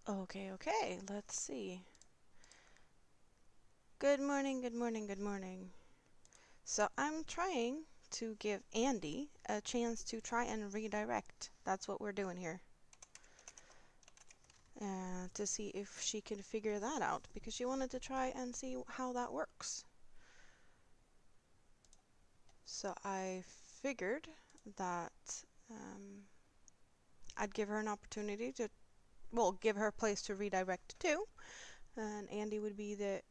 Okay, let's see. Good morning, good morning, good morning. So I'm trying to give Andy a chance to try and redirect. That's what we're doing here. To see if she can figure that out, because she wanted to try and see how that works. So I figured that I'd give her an opportunity to, well, give her a place to redirect to, and Andy would be the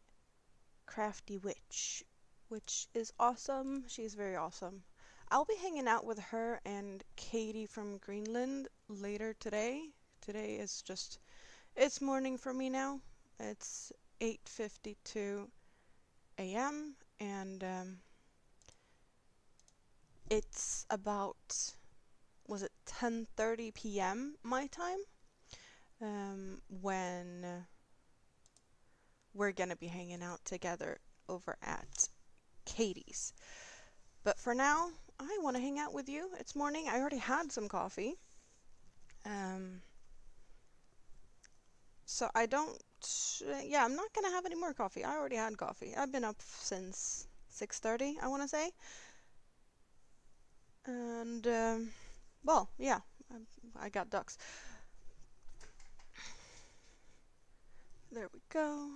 crafty witch, which is awesome. She's very awesome. I'll be hanging out with her and Katie from Greenland later today. Today is just, it's morning for me now. It's 8:52 a.m. and it's about, was it 10:30 p.m. my time? When we're gonna be hanging out together over at Katie's. But for now, I want to hang out with you. It's morning. I already had some coffee. Um, so I don't, yeah, I'm not going to have any more coffee. I already had coffee. I've been up since 6:30, I want to say. And, well, yeah, I got ducks. There we go.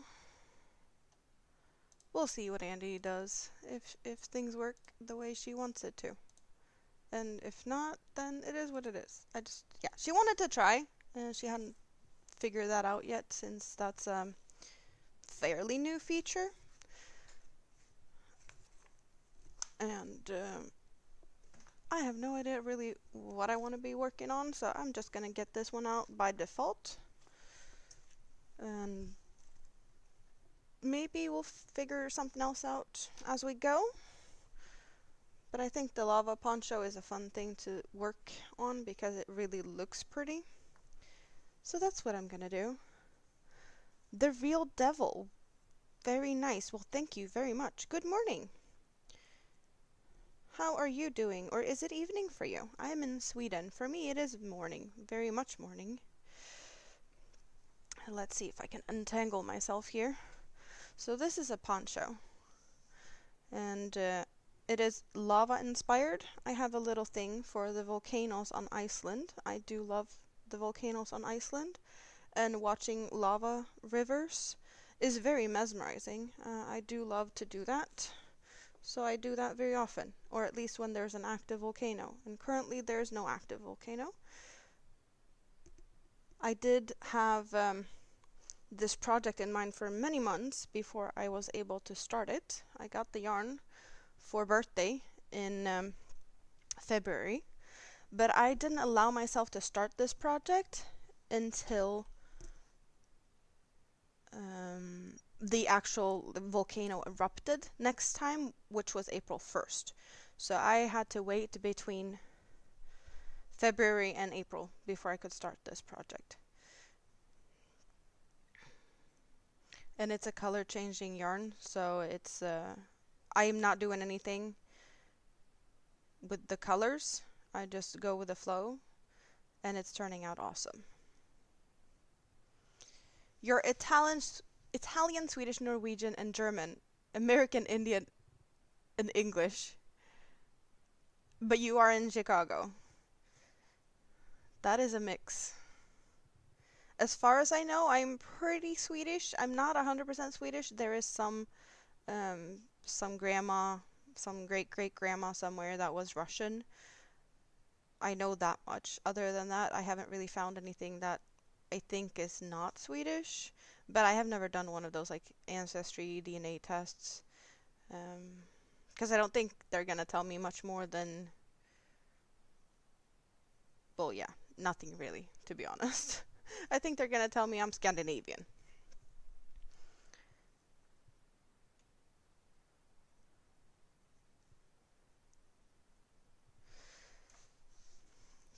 We'll see what Andy does, if things work the way she wants it to. And if not, then it is what it is. Yeah, she wanted to try, and she hadn't figured that out yet, since that's fairly new feature. And I have no idea really what I want to be working on, so I'm just gonna get this one out by default. And maybe we'll figure something else out as we go. But I think the lava poncho is a fun thing to work on because it really looks pretty. So that's what I'm gonna do. The real devil. Very nice. Well, thank you very much. Good morning. How are you doing? Or is it evening for you? I am in Sweden. For me, it is morning. Very much morning. Let's see if I can untangle myself here. So this is a poncho. And it is lava inspired. I have a little thing for the volcanoes on Iceland. I do love the volcanoes on Iceland. And watching lava rivers is very mesmerizing. I do love to do that. So I do that very often, or at least when there's an active volcano. And currently there's no active volcano. I did have this project in mind for many months before I was able to start it. I got the yarn for birthday in February, but I didn't allow myself to start this project until the actual volcano erupted next time, which was April 1st. So I had to wait between February and April before I could start this project. And it's a color changing yarn, so it's I am not doing anything with the colors. I just go with the flow, and it's turning out awesome. You're Italian, Swedish, Norwegian, and German, American, Indian, and English, but you are in Chicago. That is a mix. As far as I know, I'm pretty Swedish. I'm not 100% Swedish. There is some grandma, some great grandma somewhere that was Russian. I know that much. Other than that, I haven't really found anything that I think is not Swedish. But I have never done one of those like ancestry DNA tests. Because I don't think they're gonna tell me much more than, well, yeah, nothing really, to be honest. I think they're gonna tell me I'm Scandinavian.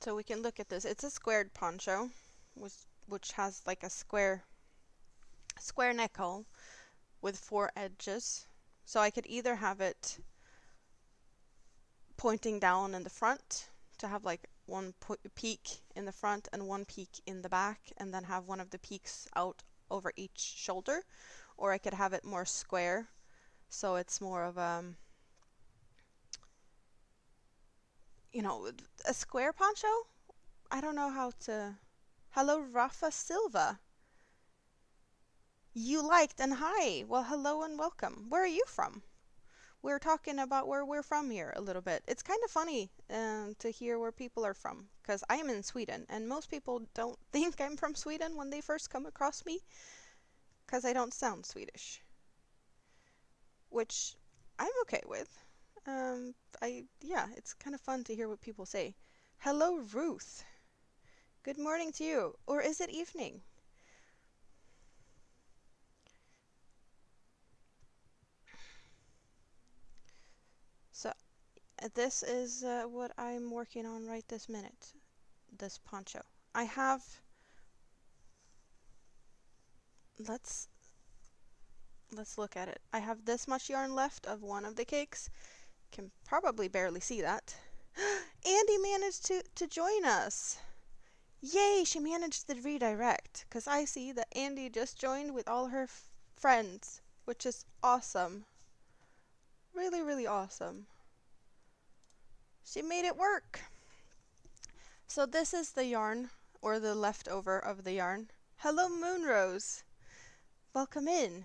So we can look at this. It's a squared poncho, which has like a square neck hole with 4 edges. So I could either have it pointing down in the front to have like peak in the front and one peak in the back, and then have one of the peaks out over each shoulder, or I could have it more square, so it's more of you know, a square poncho. I don't know how to. Hello, Rafa Silva. You liked, and hi. Well, hello and welcome. Where are you from? We're talking about where we're from here a little bit. It's kind of funny to hear where people are from, because I am in Sweden, and most people don't think I'm from Sweden when they first come across me, because I don't sound Swedish, which I'm okay with. Yeah, it's kind of fun to hear what people say. Hello, Ruth. Good morning to you, or is it evening? So this is what I'm working on right this minute. This poncho. I have. Let's look at it. I have this much yarn left of one of the cakes. Can probably barely see that. Andy managed to join us. Yay, she managed the redirect, because I see that Andy just joined with all her friends, which is awesome. Really, really awesome. She made it work. So this is the yarn, or the leftover of the yarn. Hello, Moonrose. Welcome in.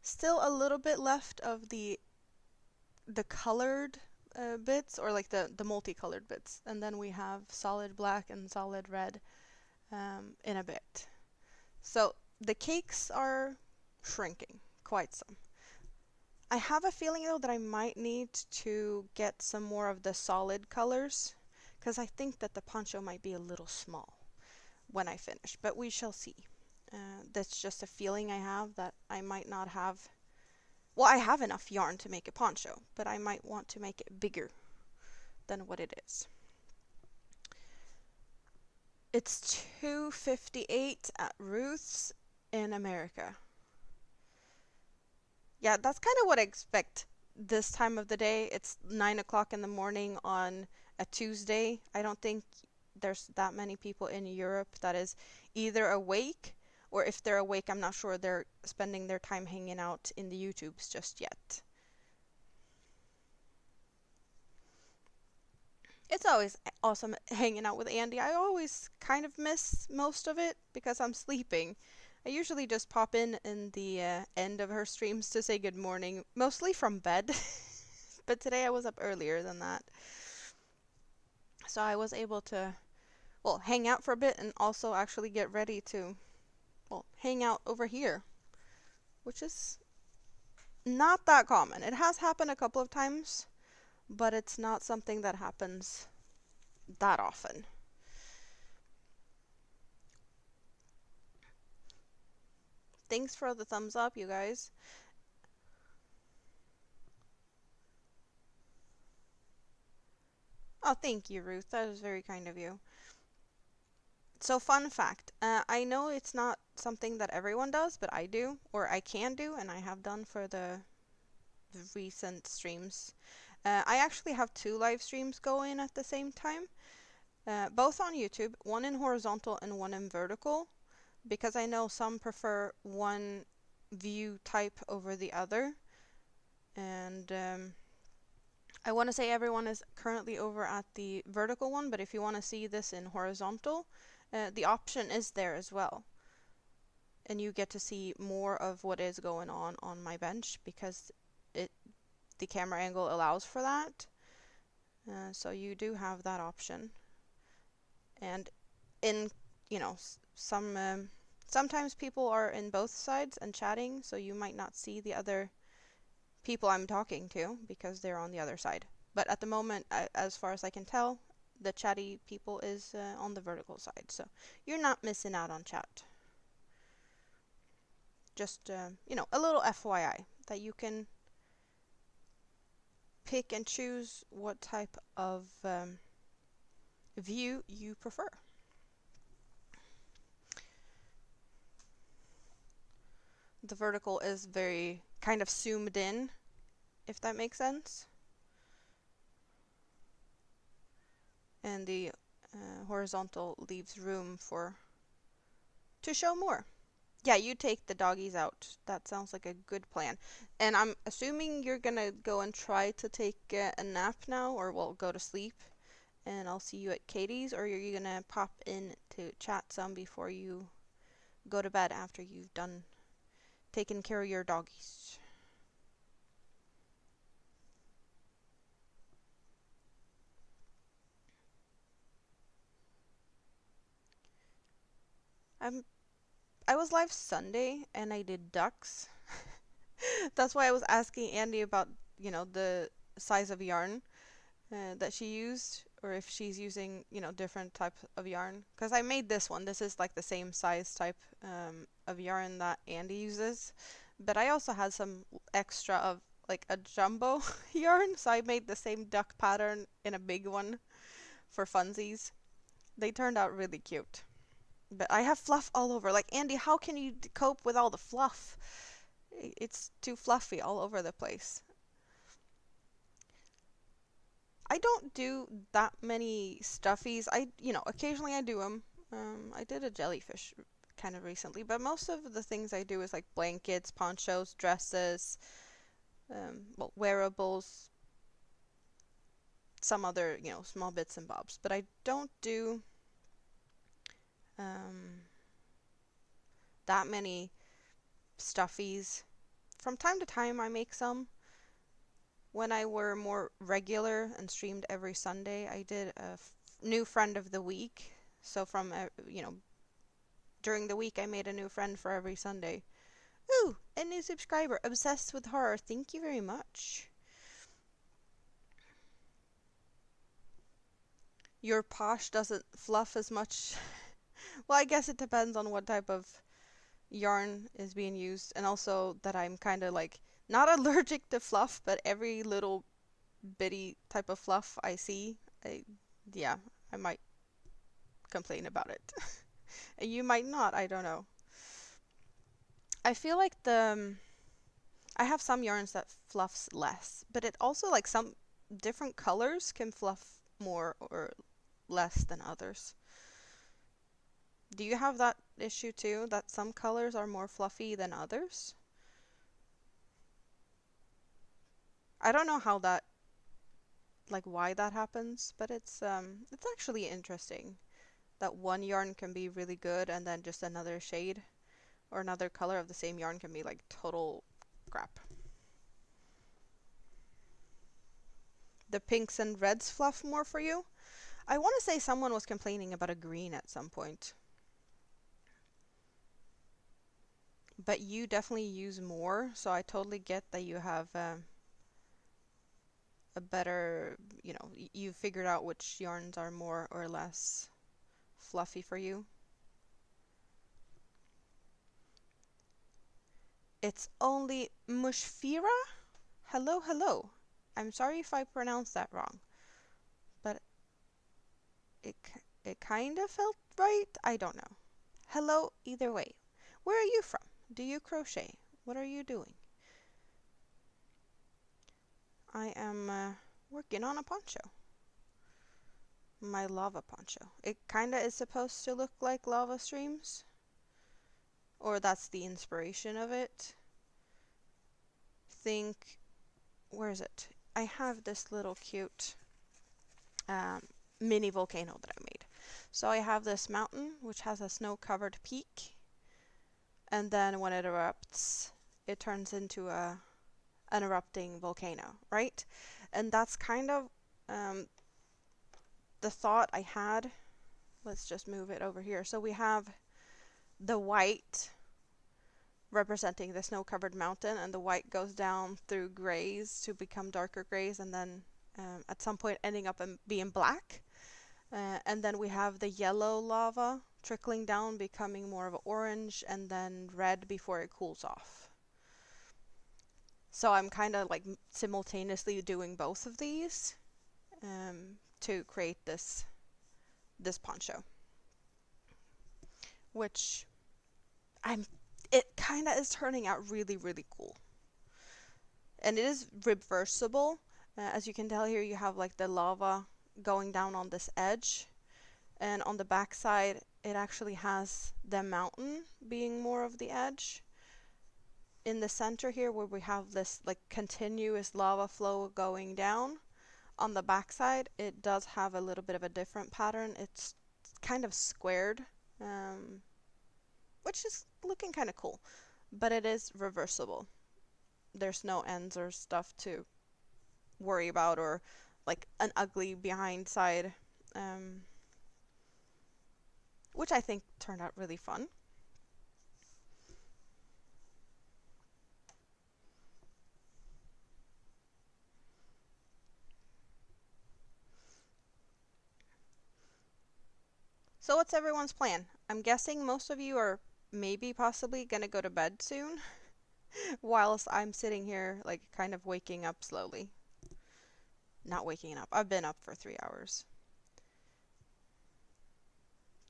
Still a little bit left of the colored bits, or like the multicolored bits, and then we have solid black and solid red in a bit. So the cakes are shrinking quite some. I have a feeling though that I might need to get some more of the solid colors, because I think that the poncho might be a little small when I finish, but we shall see. That's just a feeling I have that I might not have. Well, I have enough yarn to make a poncho, but I might want to make it bigger than what it is. It's 2:58 at Ruth's in America. Yeah, that's kind of what I expect this time of the day. It's 9 o'clock in the morning on a Tuesday. I don't think there's that many people in Europe that is either awake, or if they're awake, I'm not sure they're spending their time hanging out in the YouTubes just yet. It's always awesome hanging out with Andy. I always kind of miss most of it because I'm sleeping. I usually just pop in the end of her streams to say good morning, mostly from bed. But today I was up earlier than that. So I was able to, well, hang out for a bit and also actually get ready to, well, hang out over here, which is not that common. It has happened a couple of times, but it's not something that happens that often. Thanks for the thumbs up, you guys. Oh, thank you, Ruth. That was very kind of you. So, fun fact. I know it's not something that everyone does, but I do, or I can do, and I have done for the recent streams. I actually have 2 live streams going at the same time, both on YouTube, one in horizontal and one in vertical, because I know some prefer one view type over the other. And I want to say everyone is currently over at the vertical one, but if you want to see this in horizontal, the option is there as well. And you get to see more of what is going on my bench, because the camera angle allows for that. So you do have that option. And in, you know, sometimes people are in both sides and chatting, so you might not see the other people I'm talking to because they're on the other side. But at the moment, as far as I can tell, the chatty people is on the vertical side, so you're not missing out on chat. Just, you know, a little FYI that you can pick and choose what type of view you prefer. The vertical is very kind of zoomed in, if that makes sense. and the horizontal leaves room for to show more. Yeah, you take the doggies out. That sounds like a good plan. And I'm assuming you're gonna go and try to take a nap now, or well, go to sleep. And I'll see you at Katie's, or are you gonna pop in to chat some before you go to bed after you've done taking care of your doggies? I'm I was live Sunday and I did ducks. That's why I was asking Andy about, the size of yarn that she used, or if she's using, different types of yarn. Because I made this one. This is like the same size type of yarn that Andy uses. But I also had some extra of like a jumbo yarn, so I made the same duck pattern in a big one for funsies. They turned out really cute. But I have fluff all over. Like, Andy, how can you cope with all the fluff? It's too fluffy all over the place. I don't do that many stuffies. Occasionally I do them. I did a jellyfish kind of recently, but most of the things I do is like blankets, ponchos, dresses, wearables, some other, small bits and bobs. But I don't do um, that many stuffies. From time to time I make some. When I were more regular and streamed every Sunday, I did a new friend of the week. So from, during the week I made a new friend for every Sunday. Ooh, a new subscriber, obsessed with horror. Thank you very much. Your posh doesn't fluff as much. Well, I guess it depends on what type of yarn is being used, and also that I'm kind of like not allergic to fluff, but every little bitty type of fluff I see, yeah, I might complain about it. And you might not, I don't know. I feel like I have some yarns that fluffs less, but it also like some different colors can fluff more or less than others. Do you have that issue too, that some colors are more fluffy than others? I don't know how that, like why that happens, but it's actually interesting that one yarn can be really good and then just another shade or another color of the same yarn can be like total crap. The pinks and reds fluff more for you? I want to say someone was complaining about a green at some point. But you definitely use more, so I totally get that you have a better, you figured out which yarns are more or less fluffy for you. It's only Mushfira? Hello, hello. I'm sorry if I pronounced that wrong, but it, it kind of felt right. I don't know. Hello, either way. Where are you from? Do you crochet? What are you doing? I am working on a poncho. My lava poncho. It kinda is supposed to look like lava streams. Or that's the inspiration of it. Think, where is it? I have this little cute mini volcano that I made. So I have this mountain which has a snow-covered peak, and then when it erupts, it turns into an erupting volcano, right? And that's kind of the thought I had. Let's just move it over here. So we have the white representing the snow-covered mountain, and the white goes down through grays to become darker grays, and then at some point ending up in being black. And then we have the yellow lava trickling down, becoming more of orange, and then red before it cools off. So I'm kind of like simultaneously doing both of these to create this poncho, which it kind of is turning out really, really cool. And it is reversible. As you can tell here, you have like the lava going down on this edge, and on the back side it actually has the mountain being more of the edge. In the center here where we have this like continuous lava flow going down, on the back side it does have a little bit of a different pattern. It's kind of squared, um, which is looking kind of cool, but it is reversible. There's no ends or stuff to worry about, or like an ugly behind side, um, which I think turned out really fun. So what's everyone's plan? I'm guessing most of you are maybe possibly gonna go to bed soon, whilst I'm sitting here like kind of waking up slowly. Not waking up. I've been up for 3 hours.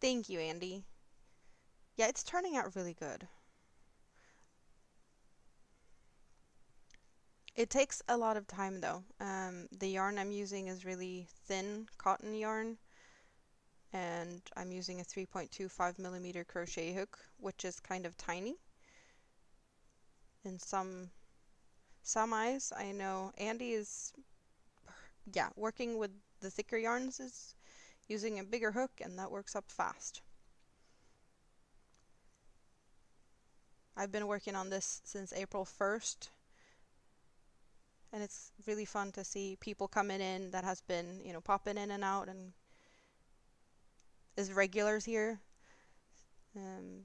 Thank you, Andy. Yeah, it's turning out really good. It takes a lot of time though. The yarn I'm using is really thin cotton yarn, and I'm using a 3.25 millimeter crochet hook, which is kind of tiny. In some eyes, I know Andy is, yeah, working with the thicker yarns is using a bigger hook, and that works up fast. I've been working on this since April 1st, and it's really fun to see people coming in that has been, popping in and out and is regulars here. Um,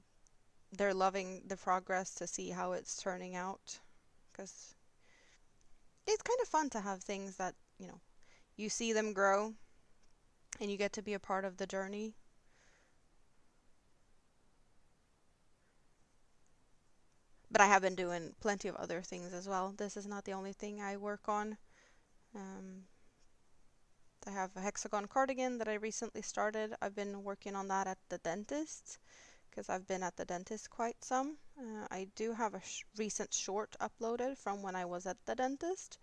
they're loving the progress, to see how it's turning out, because it's kind of fun to have things that, you see them grow and you get to be a part of the journey. But I have been doing plenty of other things as well. This is not the only thing I work on. Um, I have a hexagon cardigan that I recently started. I've been working on that at the dentist, because I've been at the dentist quite some. I do have a recent short uploaded from when I was at the dentist,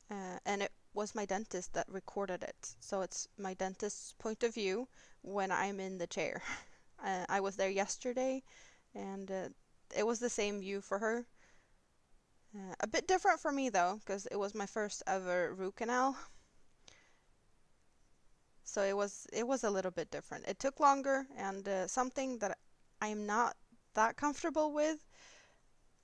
and it was my dentist that recorded it. So it's my dentist's point of view when I'm in the chair. I was there yesterday, and it was the same view for her. A bit different for me though, because it was my first ever root canal. So it was a little bit different. It took longer, and something that I'm not that comfortable with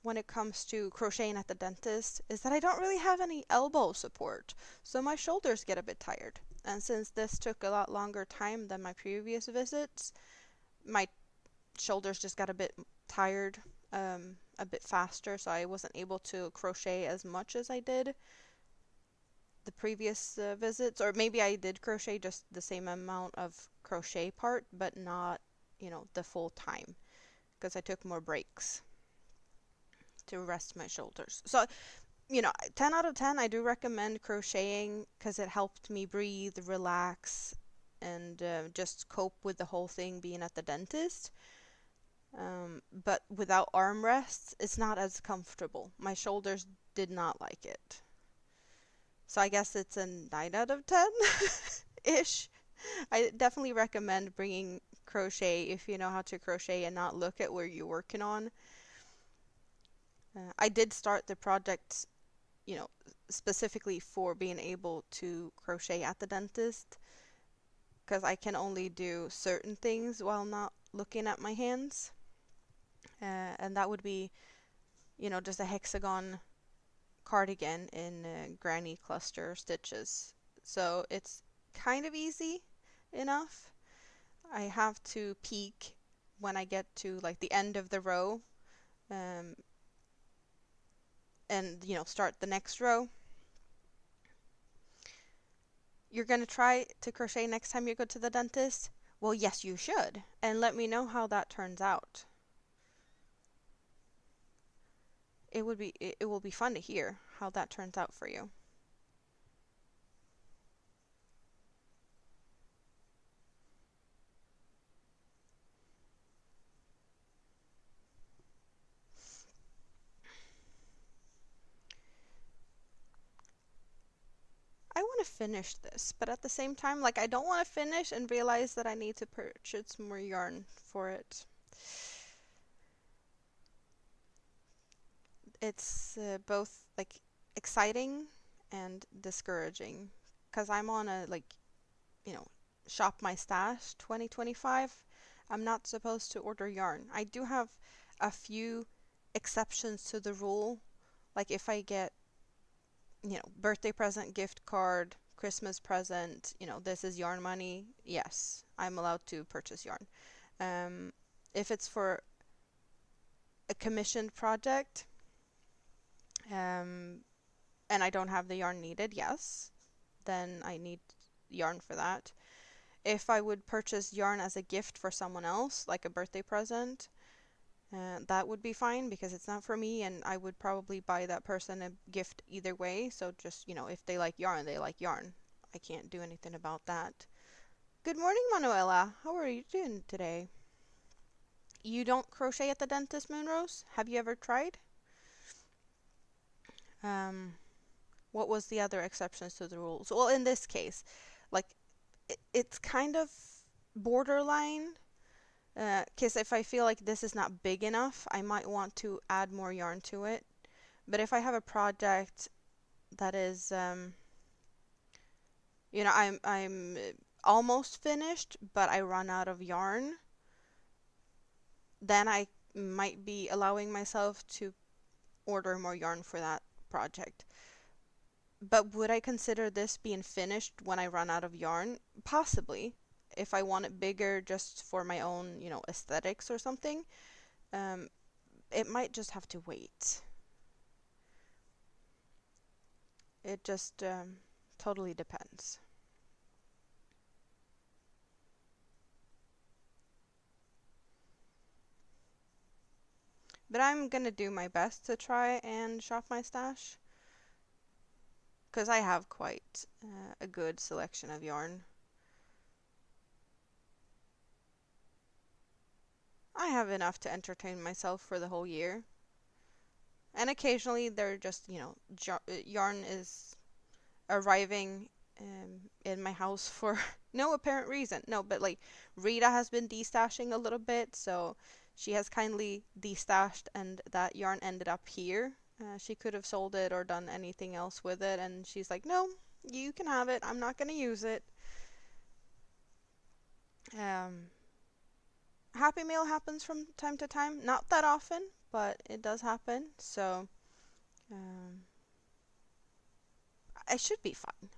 when it comes to crocheting at the dentist is that I don't really have any elbow support. So my shoulders get a bit tired. And since this took a lot longer time than my previous visits, my shoulders just got a bit tired, a bit faster, so I wasn't able to crochet as much as I did the previous visits. Or maybe I did crochet just the same amount of crochet part, but not, the full time, because I took more breaks to rest my shoulders. So, 10 out of 10, I do recommend crocheting because it helped me breathe, relax, and just cope with the whole thing being at the dentist. But without armrests, it's not as comfortable. My shoulders did not like it. So I guess it's a 9 out of 10-ish. I definitely recommend bringing crochet if you know how to crochet and not look at where you're working on. I did start the project, specifically for being able to crochet at the dentist, because I can only do certain things while not looking at my hands. And that would be, just a hexagon cardigan in granny cluster stitches. So it's kind of easy enough. I have to peek when I get to like the end of the row, um, and start the next row. You're gonna try to crochet next time you go to the dentist? Well, yes, you should, and let me know how that turns out. It will be fun to hear how that turns out for you. I want want to finish this, but at the same time, like I don't want to finish and realize that I need to purchase more yarn for it. It's both like exciting and discouraging because I'm on a like, you know, shop my stash 2025. I'm not supposed to order yarn. I do have a few exceptions to the rule. Like if I get, birthday present, gift card, Christmas present, this is yarn money. Yes, I'm allowed to purchase yarn. Um, if it's for a commissioned project, um, and I don't have the yarn needed, yes, then I need yarn for that. If I would purchase yarn as a gift for someone else, like a birthday present, that would be fine because it's not for me, and I would probably buy that person a gift either way. So just, if they like yarn, they like yarn. I can't do anything about that. Good morning, Manuela. How are you doing today? You don't crochet at the dentist, Moonrose? Have you ever tried? Um, what was the other exceptions to the rules? Well, in this case, like, it's kind of borderline. Because if I feel like this is not big enough, I might want to add more yarn to it. But if I have a project that is, I'm almost finished, but I run out of yarn, then I might be allowing myself to order more yarn for that project. But would I consider this being finished when I run out of yarn? Possibly. If I want it bigger just for my own, aesthetics or something, um, it might just have to wait. It just totally depends. But I'm gonna do my best to try and shop my stash, because I have quite a good selection of yarn. I have enough to entertain myself for the whole year. And occasionally they're just, yarn is arriving in my house for no apparent reason. No, but like Rita has been destashing a little bit, so she has kindly destashed, and that yarn ended up here. She could have sold it or done anything else with it, and she's like, no, you can have it. I'm not going to use it. Happy Meal happens from time to time. Not that often, but it does happen. So um, I should be fine.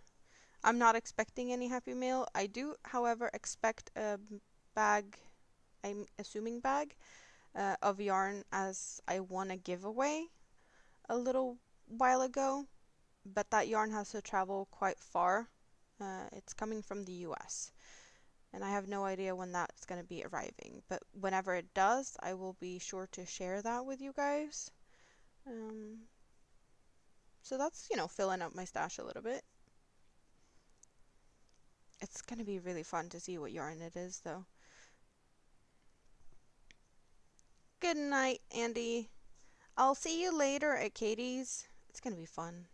I'm not expecting any Happy Meal. I do, however, expect a bag, I'm assuming bag, of yarn, as I won a giveaway a little while ago. But that yarn has to travel quite far. It's coming from the US. And I have no idea when that's going to be arriving. But whenever it does, I will be sure to share that with you guys. So that's, filling up my stash a little bit. It's going to be really fun to see what yarn it is, though. Good night, Andy. I'll see you later at Katie's. It's going to be fun.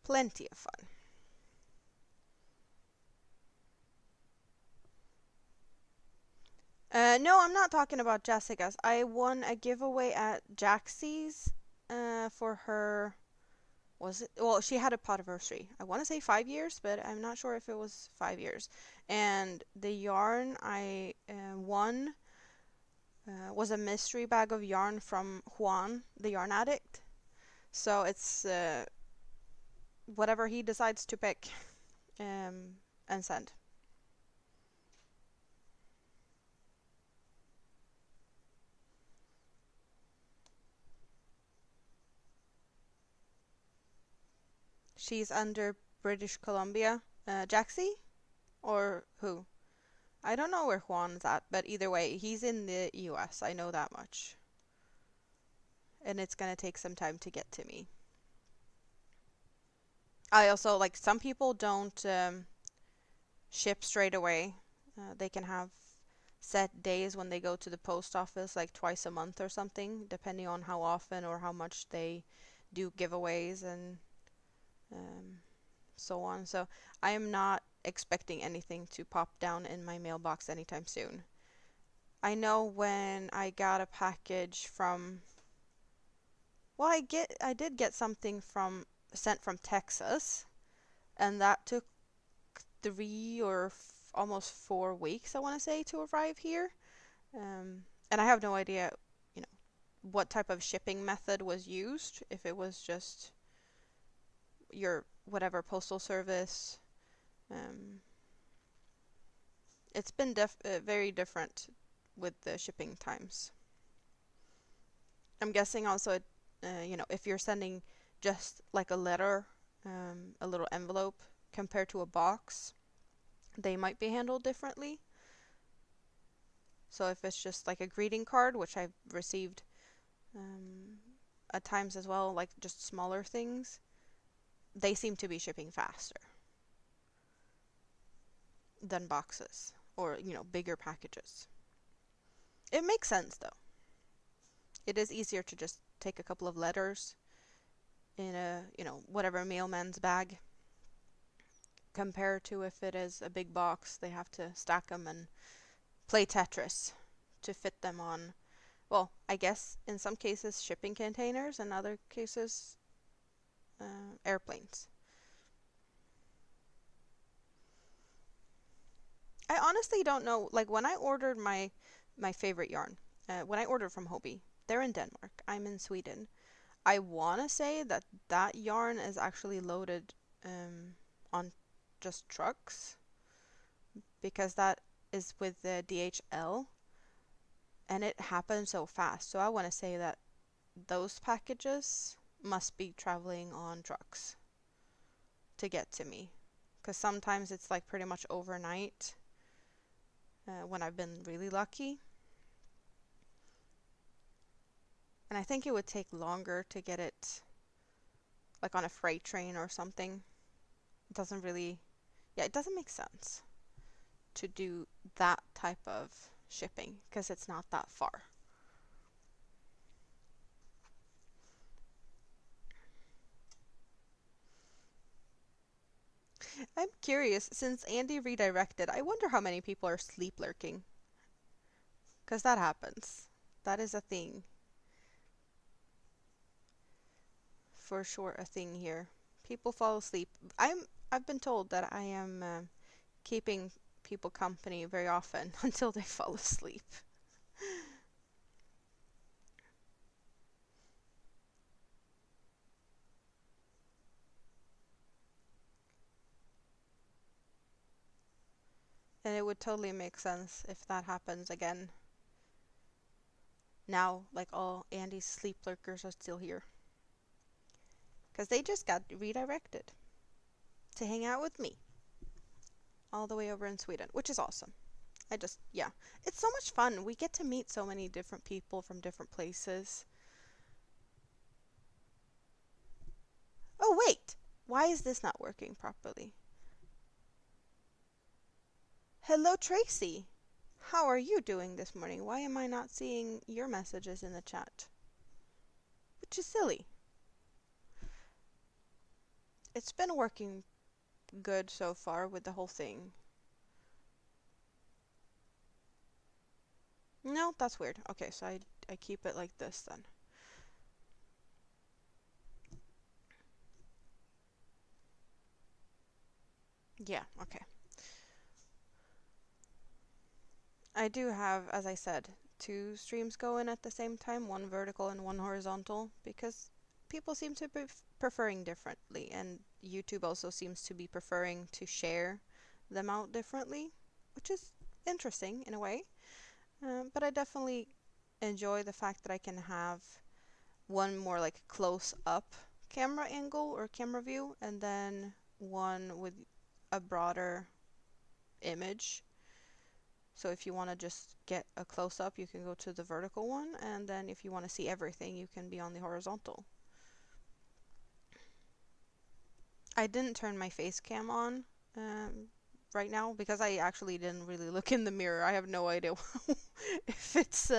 Plenty of fun. No, I'm not talking about Jessica's. I won a giveaway at Jaxie's for her. Was it? Well, she had a potiversary. I want to say 5 years, but I'm not sure if it was 5 years. And the yarn I won was a mystery bag of yarn from Juan, the yarn addict. So it's whatever he decides to pick and send. She's under British Columbia. Jaxie? Or who? I don't know where Juan's at, but either way, he's in the US. I know that much. And it's gonna take some time to get to me. I also, like, some people don't ship straight away. They can have set days when they go to the post office, like twice a month or something, depending on how often or how much they do giveaways and um, so on. So I am not expecting anything to pop down in my mailbox anytime soon. I know when I got a package from, well, I did get something from sent from Texas, and that took 3 or almost 4 weeks, I want to say, to arrive here. And I have no idea, you know, what type of shipping method was used. If it was just your whatever postal service. Um, it's been very different with the shipping times. I'm guessing also, if you're sending just like a letter, a little envelope compared to a box, they might be handled differently. So if it's just like a greeting card, which I've received um, at times as well, like just smaller things, they seem to be shipping faster than boxes or, bigger packages. It makes sense though. It is easier to just take a couple of letters in a, whatever mailman's bag compared to if it is a big box, they have to stack them and play Tetris to fit them on, well, I guess in some cases shipping containers, and other cases airplanes. I honestly don't know. Like when I ordered my favorite yarn, when I ordered from Hobie, they're in Denmark. I'm in Sweden. I want to say that that yarn is actually loaded on just trucks because that is with the DHL, and it happened so fast. So I want to say that those packages must be traveling on trucks to get to me, because sometimes it's like pretty much overnight when I've been really lucky. And I think it would take longer to get it like on a freight train or something. It doesn't really, yeah, it doesn't make sense to do that type of shipping because it's not that far. I'm curious, since Andy redirected, I wonder how many people are sleep lurking. Because that happens. That is a thing. For sure, a thing here. People fall asleep. I've been told that I am keeping people company very often until they fall asleep. And it would totally make sense if that happens again. Now, like all Andy's sleep lurkers are still here. Because they just got redirected to hang out with me. All the way over in Sweden, which is awesome. Yeah. It's so much fun. We get to meet so many different people from different places. Oh, wait! Why is this not working properly? Hello, Tracy! How are you doing this morning? Why am I not seeing your messages in the chat? Which is silly. It's been working good so far with the whole thing. No, that's weird. Okay, so I keep it like this then. Yeah, okay. I do have, as I said, two streams going at the same time, one vertical and one horizontal, because people seem to be preferring differently, and YouTube also seems to be preferring to share them out differently, which is interesting in a way. But I definitely enjoy the fact that I can have one more like close up camera angle or camera view, and then one with a broader image. So if you want to just get a close up, you can go to the vertical one, and then if you want to see everything, you can be on the horizontal. I didn't turn my face cam on right now because I actually didn't really look in the mirror. I have no idea if it's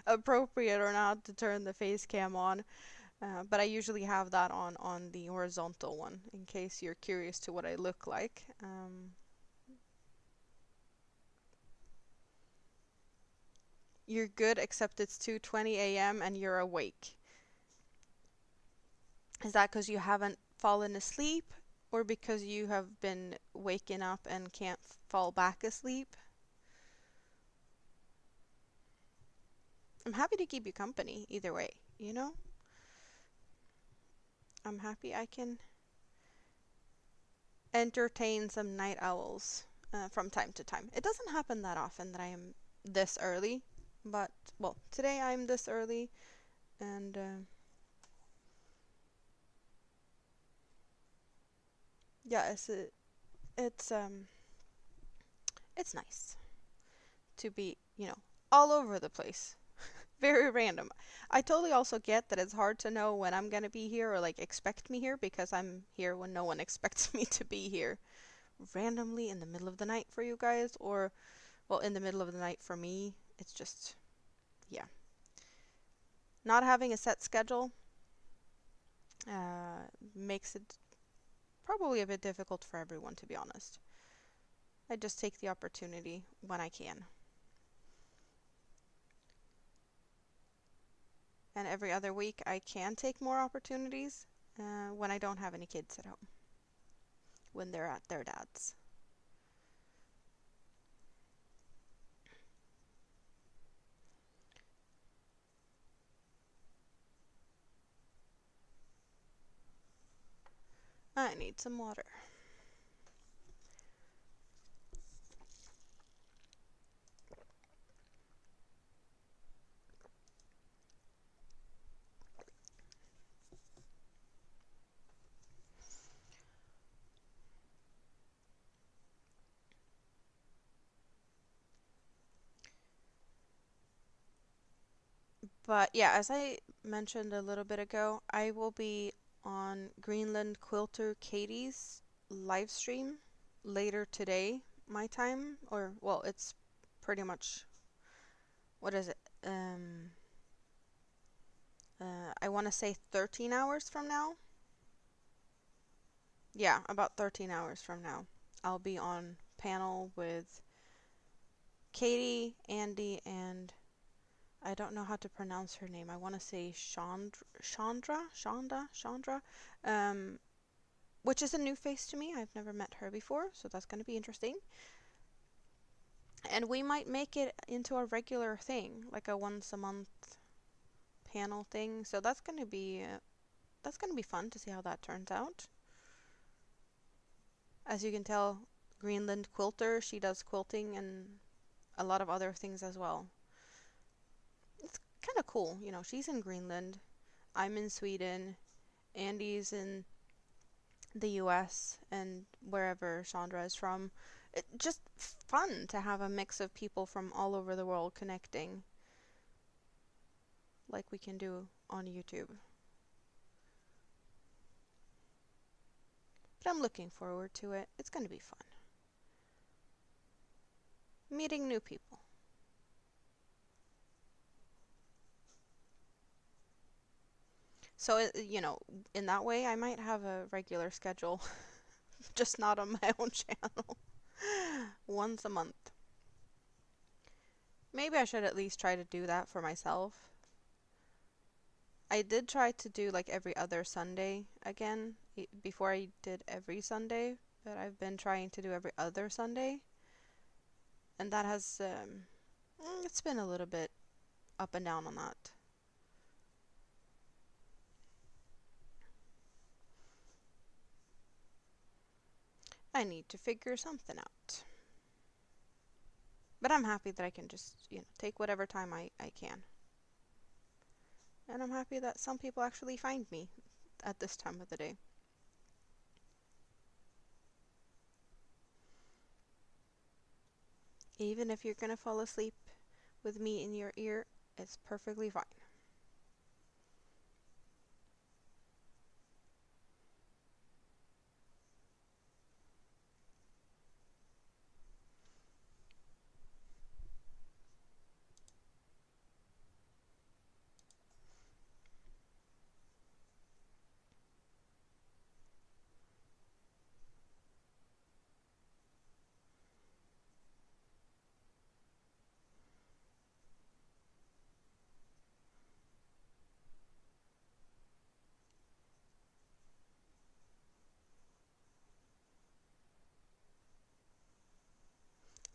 appropriate or not to turn the face cam on. But I usually have that on the horizontal one in case you're curious to what I look like. You're good except it's 2:20 a.m. and you're awake. Is that because you haven't fallen asleep or because you have been waking up and can't fall back asleep? I'm happy to keep you company either way, you know? I'm happy I can entertain some night owls from time to time. It doesn't happen that often that I am this early, but well, today I'm this early and yeah, it's nice to be, all over the place. Very random. I totally also get that it's hard to know when I'm gonna be here or like expect me here because I'm here when no one expects me to be here. Randomly in the middle of the night for you guys, or, well, in the middle of the night for me. It's just, yeah. Not having a set schedule makes it probably a bit difficult for everyone, to be honest. I just take the opportunity when I can. And every other week I can take more opportunities when I don't have any kids at home, when they're at their dad's. I need some water. But yeah, as I mentioned a little bit ago, I will be on Greenland Quilter Katie's live stream later today, my time, or well, it's pretty much, what is it? I want to say 13 hours from now. Yeah, about 13 hours from now. I'll be on panel with Katie, Andy, and I don't know how to pronounce her name. I want to say Chandra, which is a new face to me. I've never met her before, so that's going to be interesting. And we might make it into a regular thing, like a once a month panel thing. So that's going to be fun to see how that turns out. As you can tell, Greenland quilter, she does quilting and a lot of other things as well. It's kind of cool, she's in Greenland, I'm in Sweden, Andy's in the US, and wherever Chandra is from. It's just fun to have a mix of people from all over the world connecting like we can do on YouTube. But I'm looking forward to it. It's going to be fun. Meeting new people. So, in that way, I might have a regular schedule, just not on my own channel. Once a month. Maybe I should at least try to do that for myself. I did try to do like every other Sunday again before I did every Sunday, but I've been trying to do every other Sunday, and that has it's been a little bit up and down on that. I need to figure something out. But I'm happy that I can just, take whatever time I can. And I'm happy that some people actually find me at this time of the day. Even if you're gonna fall asleep with me in your ear, it's perfectly fine.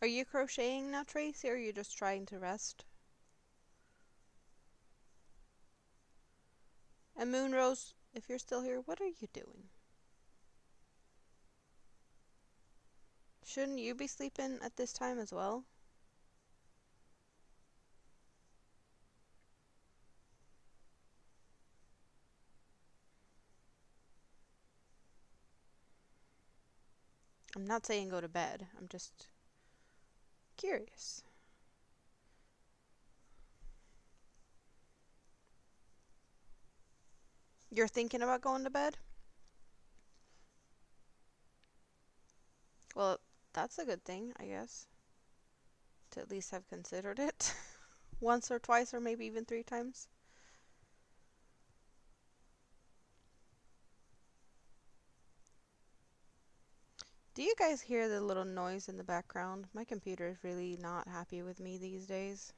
Are you crocheting now, Tracy, or are you just trying to rest? And Moonrose, if you're still here, what are you doing? Shouldn't you be sleeping at this time as well? I'm not saying go to bed. I'm just curious. You're thinking about going to bed? Well, that's a good thing, I guess. To at least have considered it. Once or twice or maybe even 3 times. Do you guys hear the little noise in the background? My computer is really not happy with me these days.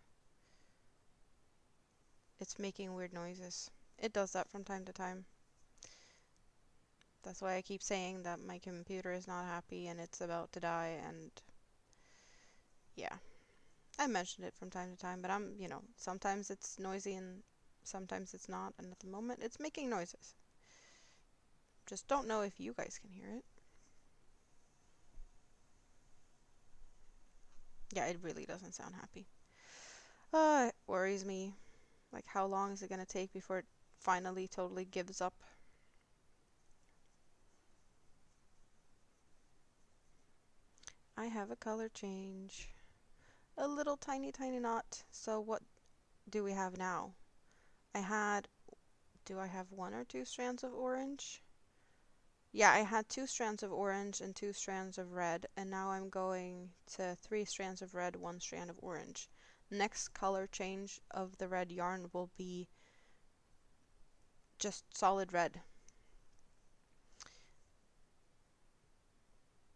It's making weird noises. It does that from time to time. That's why I keep saying that my computer is not happy and it's about to die, and yeah. I mentioned it from time to time, but sometimes it's noisy and sometimes it's not, and at the moment it's making noises. Just don't know if you guys can hear it. Yeah, it really doesn't sound happy. It worries me. Like, how long is it gonna take before it finally totally gives up? I have a color change. A little tiny, tiny knot. So what do we have now? Do I have 1 or 2 strands of orange? Yeah, I had 2 strands of orange and 2 strands of red, and now I'm going to 3 strands of red, 1 strand of orange. Next color change of the red yarn will be just solid red.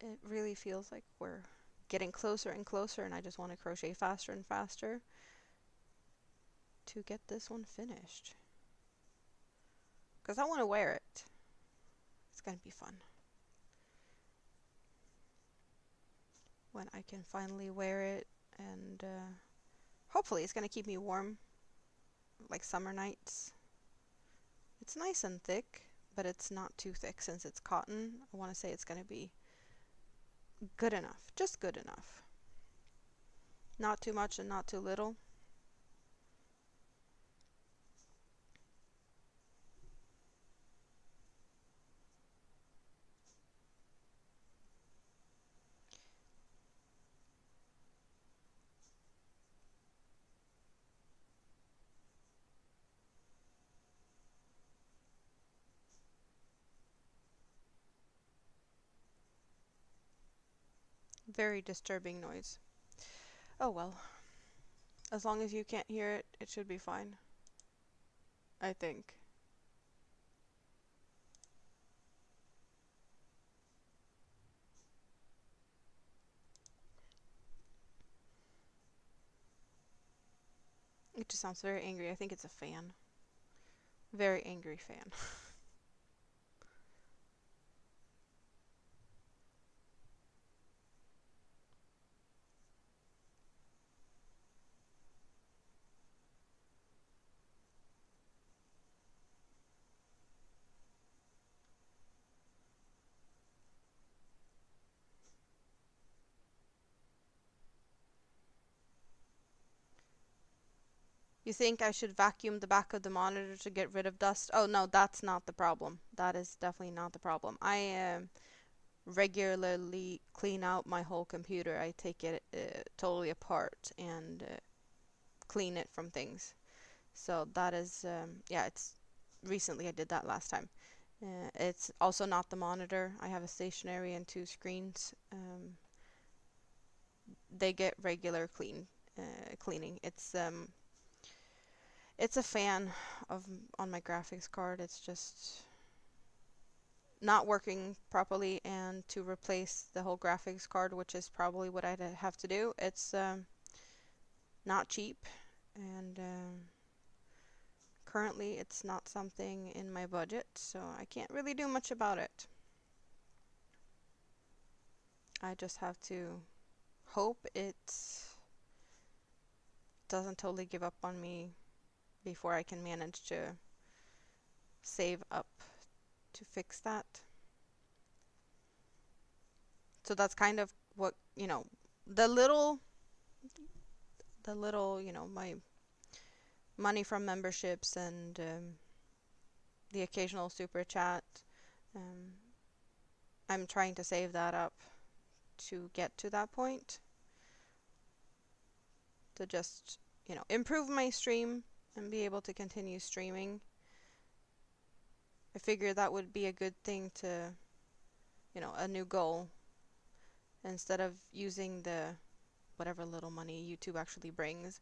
It really feels like we're getting closer and closer, and I just want to crochet faster and faster to get this one finished. Because I want to wear it. It's going to be fun. When I can finally wear it, and hopefully it's going to keep me warm like summer nights. It's nice and thick, but it's not too thick since it's cotton. I want to say it's going to be good enough, just good enough. Not too much and not too little. Very disturbing noise. Oh well. As long as you can't hear it, it should be fine. I think. It just sounds very angry. I think it's a fan. Very angry fan. You think I should vacuum the back of the monitor to get rid of dust? Oh no, that's not the problem. That is definitely not the problem. I regularly clean out my whole computer. I take it totally apart and clean it from things. So that is, yeah, it's recently I did that last time. It's also not the monitor. I have a stationary and 2 screens. They get regular cleaning. It's a fan of on my graphics card. It's just not working properly, and to replace the whole graphics card, which is probably what I'd have to do, it's not cheap, and currently it's not something in my budget, so I can't really do much about it. I just have to hope it doesn't totally give up on me before I can manage to save up to fix that. So that's kind of what, the little, my money from memberships and the occasional super chat. Um, I'm trying to save that up to get to that point, to just, improve my stream and be able to continue streaming. I figured that would be a good thing to, a new goal, instead of using the whatever little money YouTube actually brings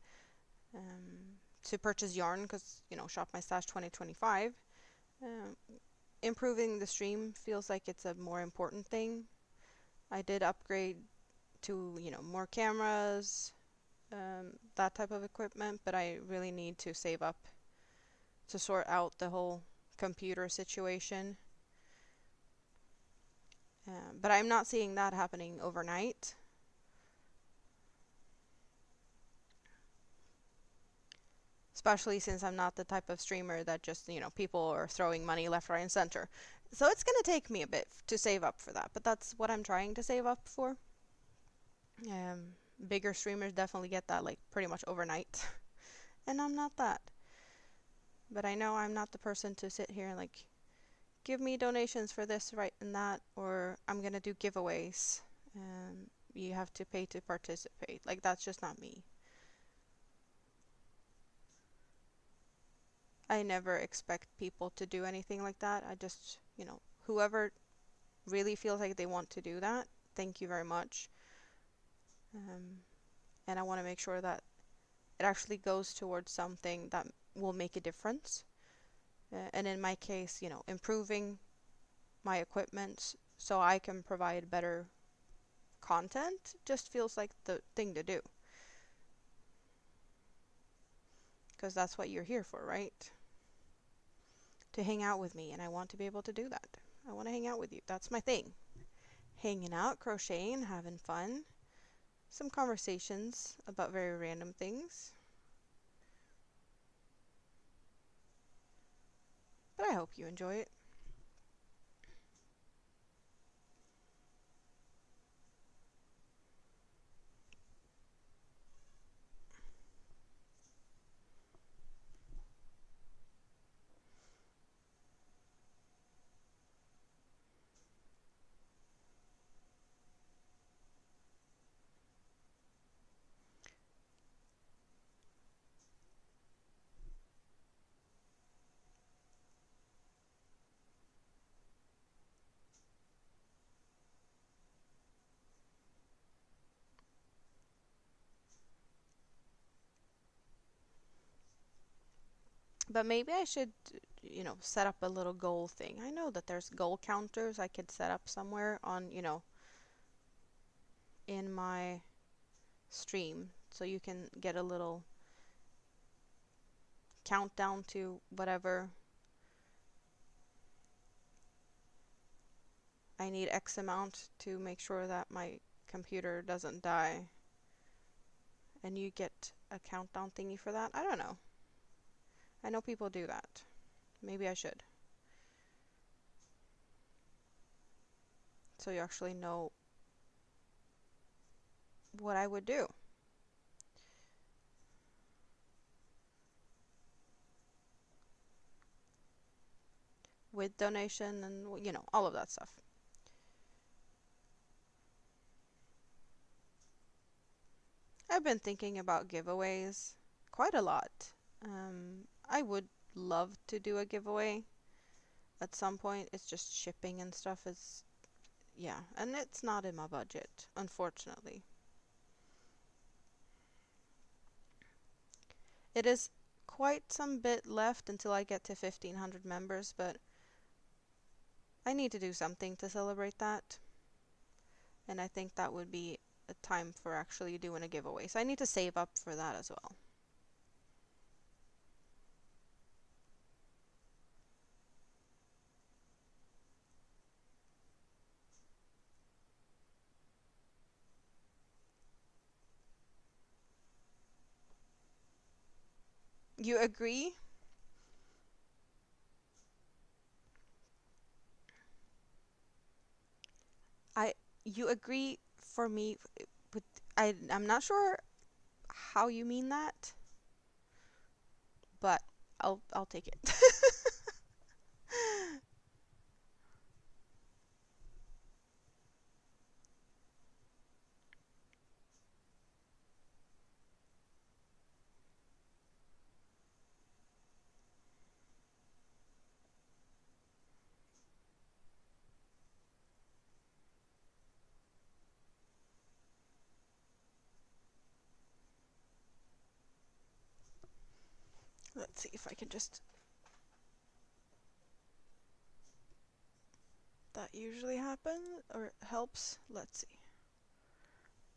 to purchase yarn, because, Shop My Stash 2025. Improving the stream feels like it's a more important thing. I did upgrade to, more cameras, that type of equipment, but I really need to save up to sort out the whole computer situation. But I'm not seeing that happening overnight. Especially since I'm not the type of streamer that just, people are throwing money left, right, and center. So it's going to take me a bit to save up for that, but that's what I'm trying to save up for. Bigger streamers definitely get that like pretty much overnight, and I'm not that. But I know I'm not the person to sit here and like, give me donations for this, right, and that, or I'm going to do giveaways. You have to pay to participate. Like, that's just not me. I never expect people to do anything like that. I just, whoever really feels like they want to do that, thank you very much. And I want to make sure that it actually goes towards something that will make a difference. And in my case, improving my equipment so I can provide better content just feels like the thing to do. Because that's what you're here for, right? To hang out with me, and I want to be able to do that. I want to hang out with you. That's my thing. Hanging out, crocheting, having fun. Some conversations about very random things. But I hope you enjoy it. But maybe I should, set up a little goal thing. I know that there's goal counters I could set up somewhere on, in my stream. So you can get a little countdown to whatever. I need X amount to make sure that my computer doesn't die. And you get a countdown thingy for that. I don't know. I know people do that. Maybe I should. So you actually know what I would do. With donation and, all of that stuff. I've been thinking about giveaways quite a lot. I would love to do a giveaway at some point. It's just shipping and stuff is, yeah, and it's not in my budget, unfortunately. It is quite some bit left until I get to 1,500 members, but I need to do something to celebrate that. And I think that would be a time for actually doing a giveaway. So I need to save up for that as well. You agree? I you agree for me, but I'm not sure how you mean that, but I'll take it. Let's see if I can just. That usually happens or helps. Let's see.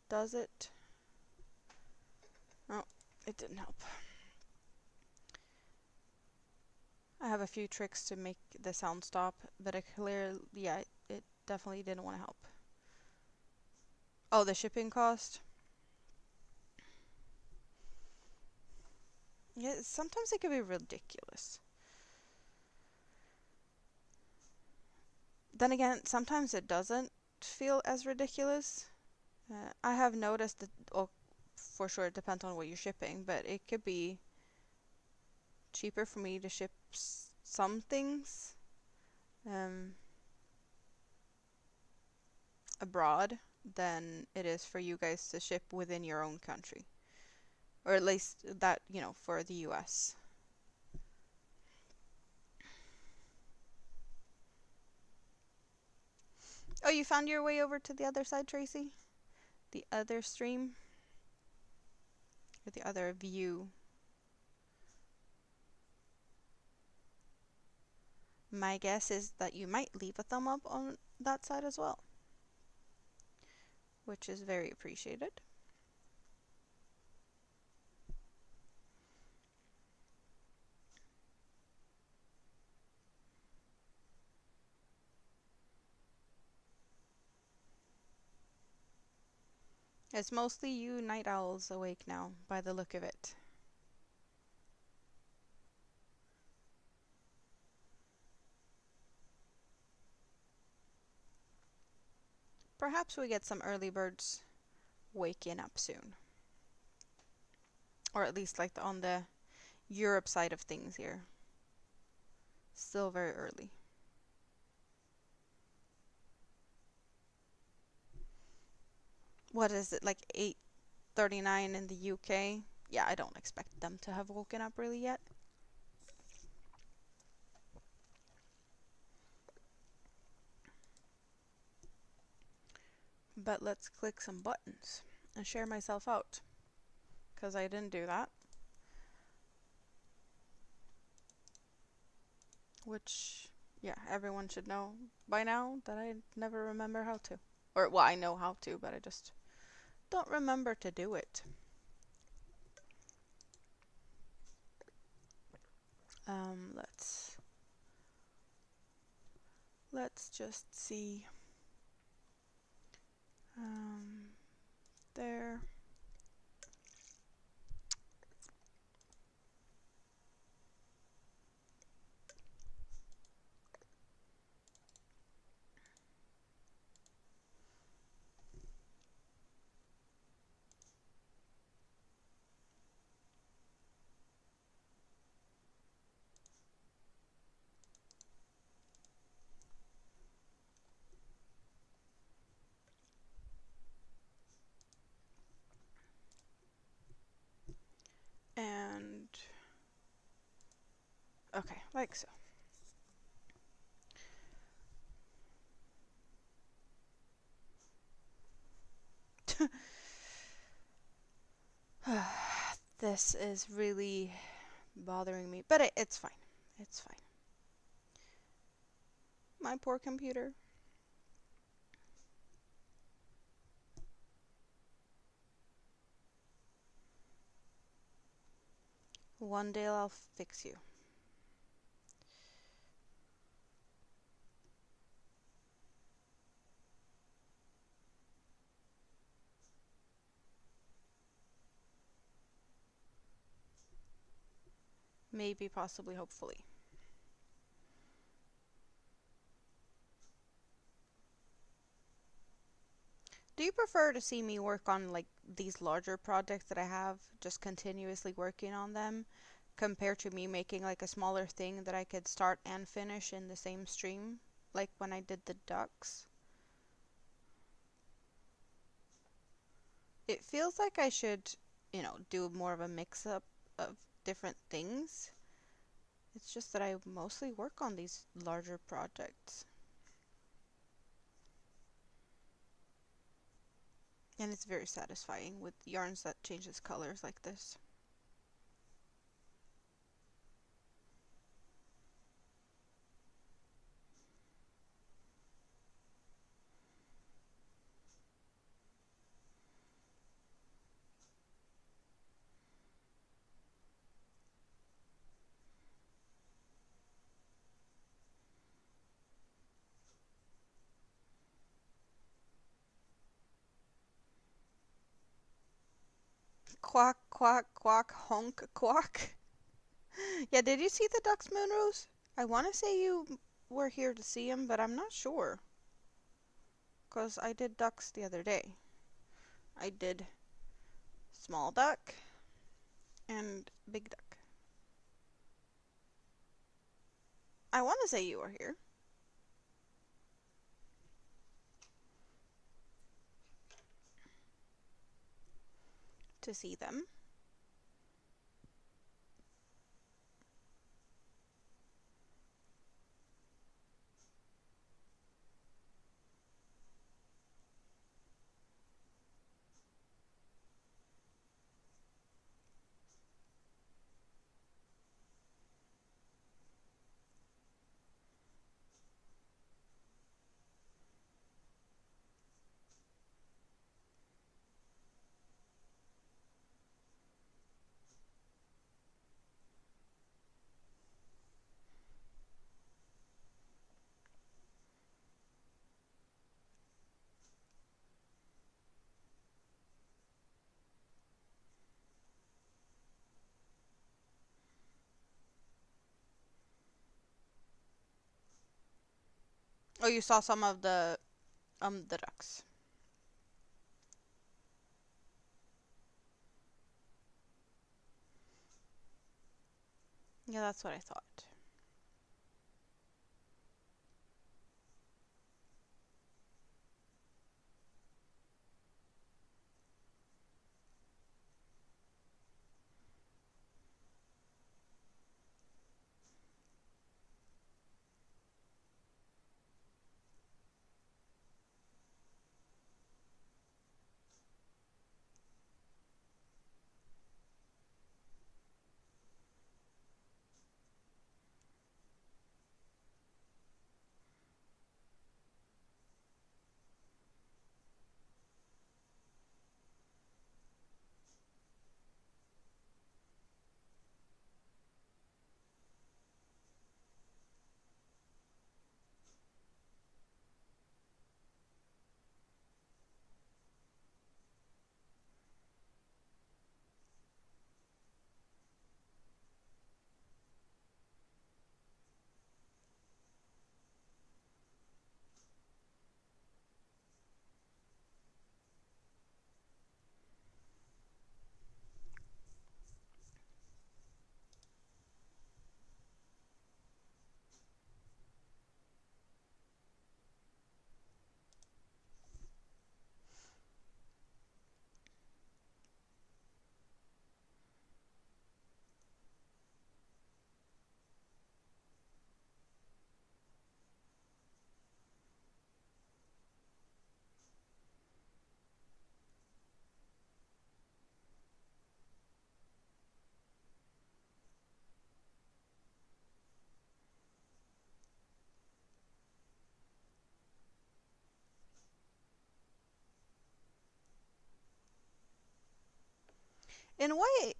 Does it? Oh, it didn't help. I have a few tricks to make the sound stop, but it clearly, yeah, it definitely didn't want to help. Oh, the shipping cost? Yeah, sometimes it can be ridiculous. Then again, sometimes it doesn't feel as ridiculous. I have noticed that, oh, for sure it depends on what you're shipping, but it could be cheaper for me to ship some things um, abroad than it is for you guys to ship within your own country. Or at least that, for the US. Oh, you found your way over to the other side, Tracy? The other stream? Or the other view? My guess is that you might leave a thumb up on that side as well, which is very appreciated. It's mostly you night owls awake now, by the look of it. Perhaps we get some early birds waking up soon. Or at least like on the Europe side of things here. Still very early. What is it, like 8:39 in the UK? Yeah, I don't expect them to have woken up really yet. But let's click some buttons and share myself out, because I didn't do that. Which, yeah, everyone should know by now that I never remember how to. Or, well, I know how to, but I just don't remember to do it. Let's just see. There. And okay, like so. This is really bothering me, but it's fine. It's fine. My poor computer. One day I'll fix you. Maybe, possibly, hopefully. Do you prefer to see me work on like these larger projects that I have, just continuously working on them, compared to me making like a smaller thing that I could start and finish in the same stream, like when I did the ducks? It feels like I should, do more of a mix up of different things. It's just that I mostly work on these larger projects. And it's very satisfying with yarns that changes colors like this. Quack, quack, quack, honk, quack. Yeah, did you see the ducks, Moonrose? I want to say you were here to see them, but I'm not sure. Because I did ducks the other day. I did small duck and big duck. I want to say you were here to see them. Oh, you saw some of the ducks. Yeah, that's what I thought. In a way,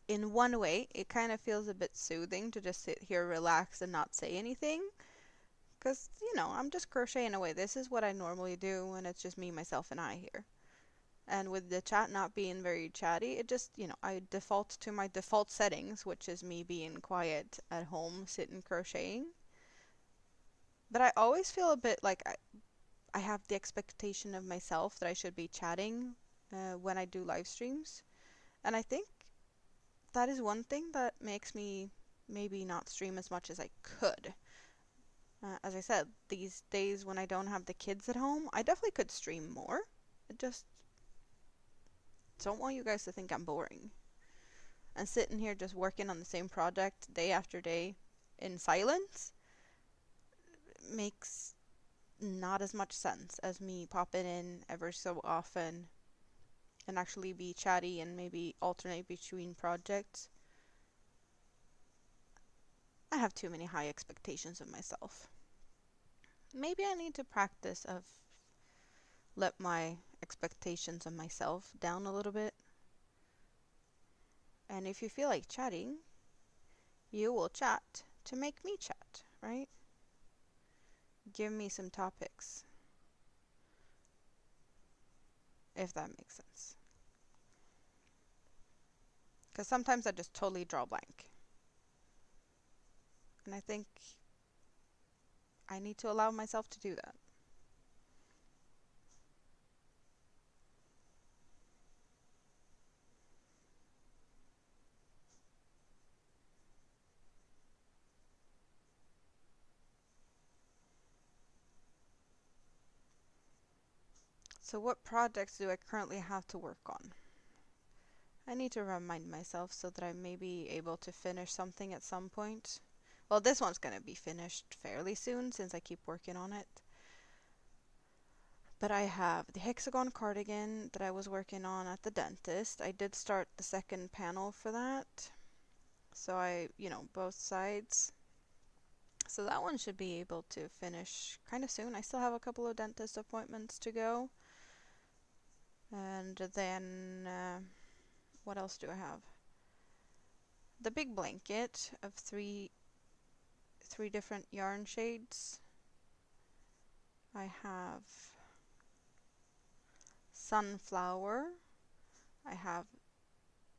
in one way, it kind of feels a bit soothing to just sit here, relax, and not say anything. Because, I'm just crocheting away. This is what I normally do when it's just me, myself, and I here. And with the chat not being very chatty, it just, I default to my default settings, which is me being quiet at home, sitting crocheting. But I always feel a bit like I have the expectation of myself that I should be chatting when I do live streams. And I think that is one thing that makes me maybe not stream as much as I could. As I said, these days when I don't have the kids at home, I definitely could stream more. I just don't want you guys to think I'm boring. And sitting here just working on the same project day after day in silence makes not as much sense as me popping in ever so often and actually be chatty and maybe alternate between projects. I have too many high expectations of myself. Maybe I need to practice of let my expectations of myself down a little bit. And if you feel like chatting, you will chat to make me chat, right? Give me some topics, if that makes sense. Because sometimes I just totally draw blank. And I think I need to allow myself to do that. So what projects do I currently have to work on? I need to remind myself so that I may be able to finish something at some point. Well, this one's going to be finished fairly soon since I keep working on it. But I have the hexagon cardigan that I was working on at the dentist. I did start the second panel for that. So both sides. So that one should be able to finish kind of soon. I still have a couple of dentist appointments to go. And then, what else do I have? The big blanket of three different yarn shades. I have sunflower. I have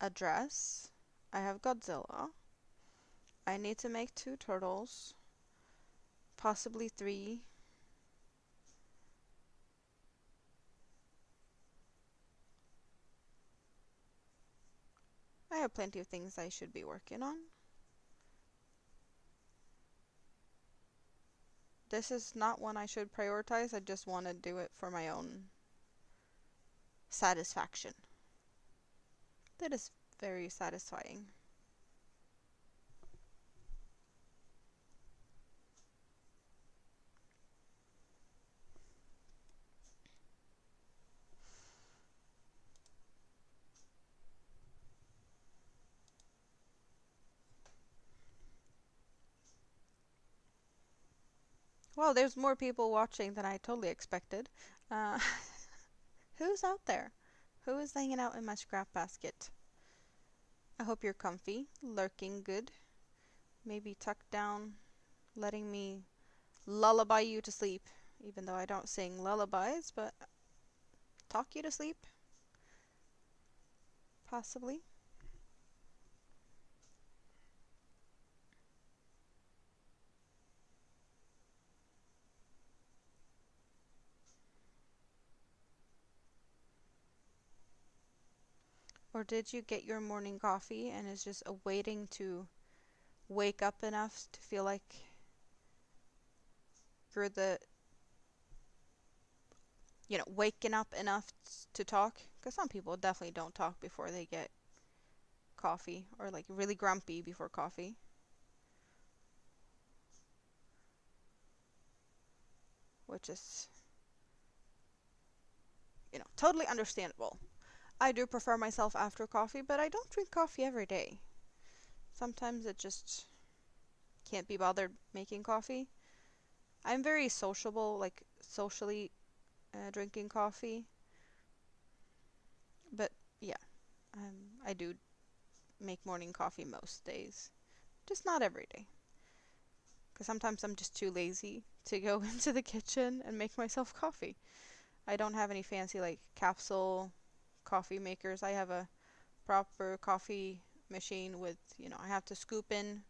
a dress. I have Godzilla. I need to make 2 turtles. Possibly 3. I have plenty of things I should be working on. This is not one I should prioritize. I just want to do it for my own satisfaction. That is very satisfying. Well, there's more people watching than I totally expected. Uh, who's out there? Who is hanging out in my scrap basket? I hope you're comfy, lurking good, maybe tucked down, letting me lullaby you to sleep, even though I don't sing lullabies, but talk you to sleep, possibly. Or did you get your morning coffee and is just awaiting to wake up enough to feel like you're waking up enough to talk? Because some people definitely don't talk before they get coffee, or like really grumpy before coffee. Which is, totally understandable. I do prefer myself after coffee, but I don't drink coffee every day. Sometimes it just can't be bothered making coffee. I'm very sociable, like socially drinking coffee. But yeah, I do make morning coffee most days. Just not every day. Because sometimes I'm just too lazy to go into the kitchen and make myself coffee. I don't have any fancy like capsule coffee makers. I have a proper coffee machine with, I have to scoop in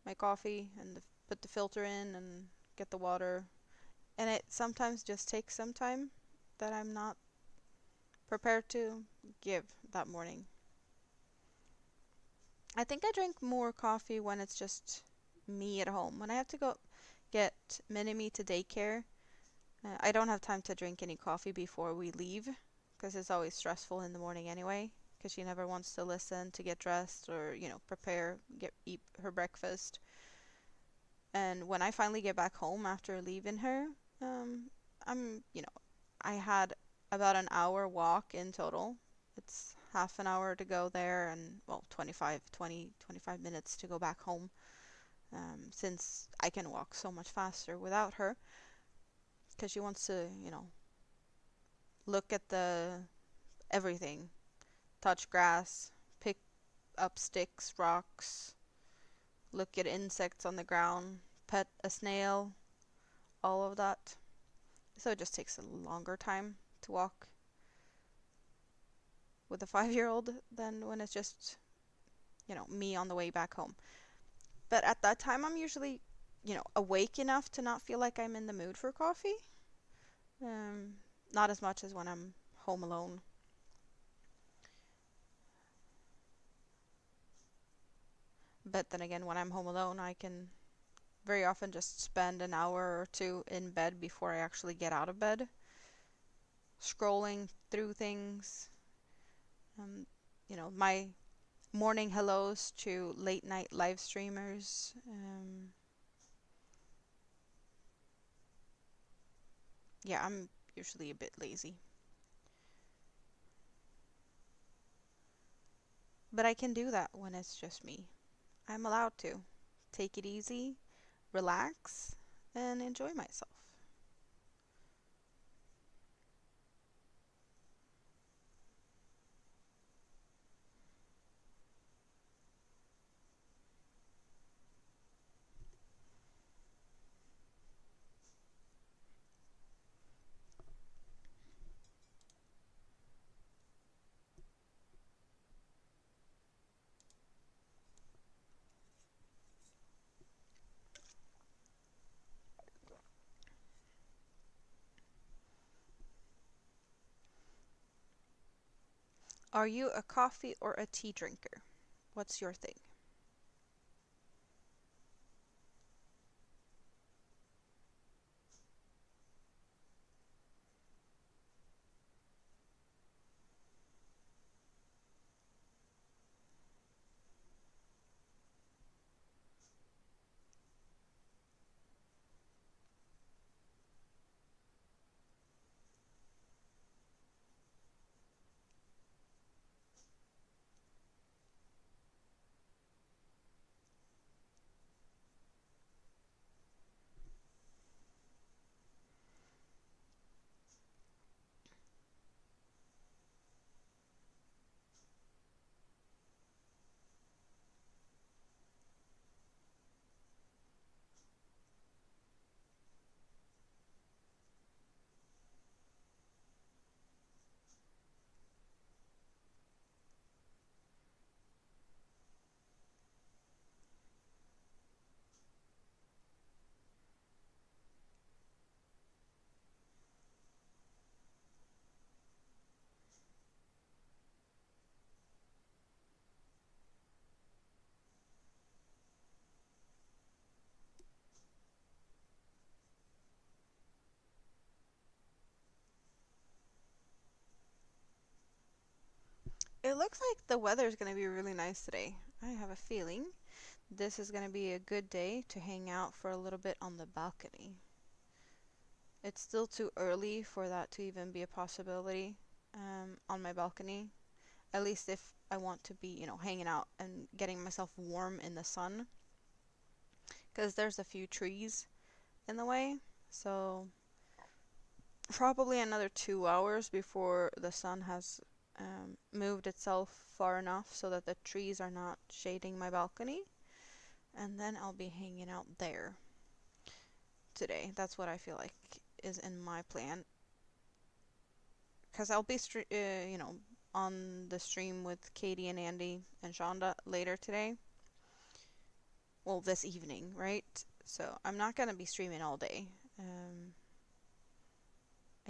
my coffee and put the filter in and get the water. And it sometimes just takes some time that I'm not prepared to give that morning. I think I drink more coffee when it's just me at home. When I have to go get Mini-Me to daycare, I don't have time to drink any coffee before we leave because it's always stressful in the morning anyway. Because she never wants to listen to get dressed or, prepare, eat her breakfast. And when I finally get back home after leaving her, um, I had about an hour walk in total. It's half an hour to go there and, well, 25 minutes to go back home, since I can walk so much faster without her because she wants to, look at the everything, touch grass, pick up sticks, rocks, look at insects on the ground, pet a snail, all of that. So it just takes a longer time to walk with a 5-year-old than when it's just, me on the way back home. But at that time, I'm usually, awake enough to not feel like I'm in the mood for coffee. Um, Not as much as when I'm home alone. But then again, when I'm home alone, I can very often just spend an hour or two in bed before I actually get out of bed, scrolling through things. My morning hellos to late night live streamers. Yeah, I'm usually a bit lazy. But I can do that when it's just me. I'm allowed to. Take it easy, relax, and enjoy myself. Are you a coffee or a tea drinker? What's your thing? It looks like the weather is going to be really nice today. I have a feeling this is going to be a good day to hang out for a little bit on the balcony. It's still too early for that to even be a possibility, on my balcony. At least if I want to be, hanging out and getting myself warm in the sun. Because there's a few trees in the way. So probably another 2 hours before the sun has, moved itself far enough so that the trees are not shading my balcony. And then I'll be hanging out there today. That's what I feel like is in my plan. Because I'll be, on the stream with Katie and Andy and Shonda later today. Well, this evening, right? So I'm not gonna be streaming all day, and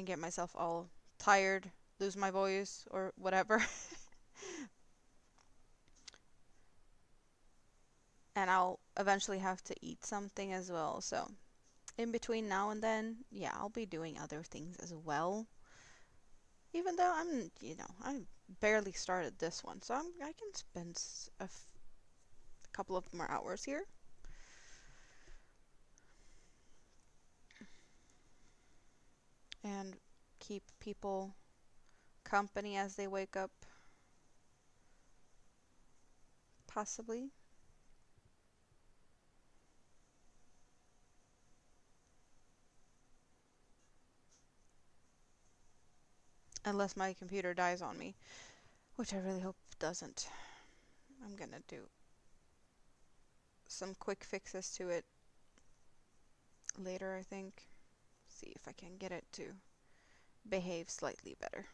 get myself all tired, lose my voice, or whatever. And I'll eventually have to eat something as well. So in between now and then, yeah, I'll be doing other things as well. Even though I barely started this one, so I can spend a couple of more hours here. And keep people company as they wake up, possibly. Unless my computer dies on me, which I really hope doesn't. I'm gonna do some quick fixes to it later, I think. See if I can get it to behave slightly better.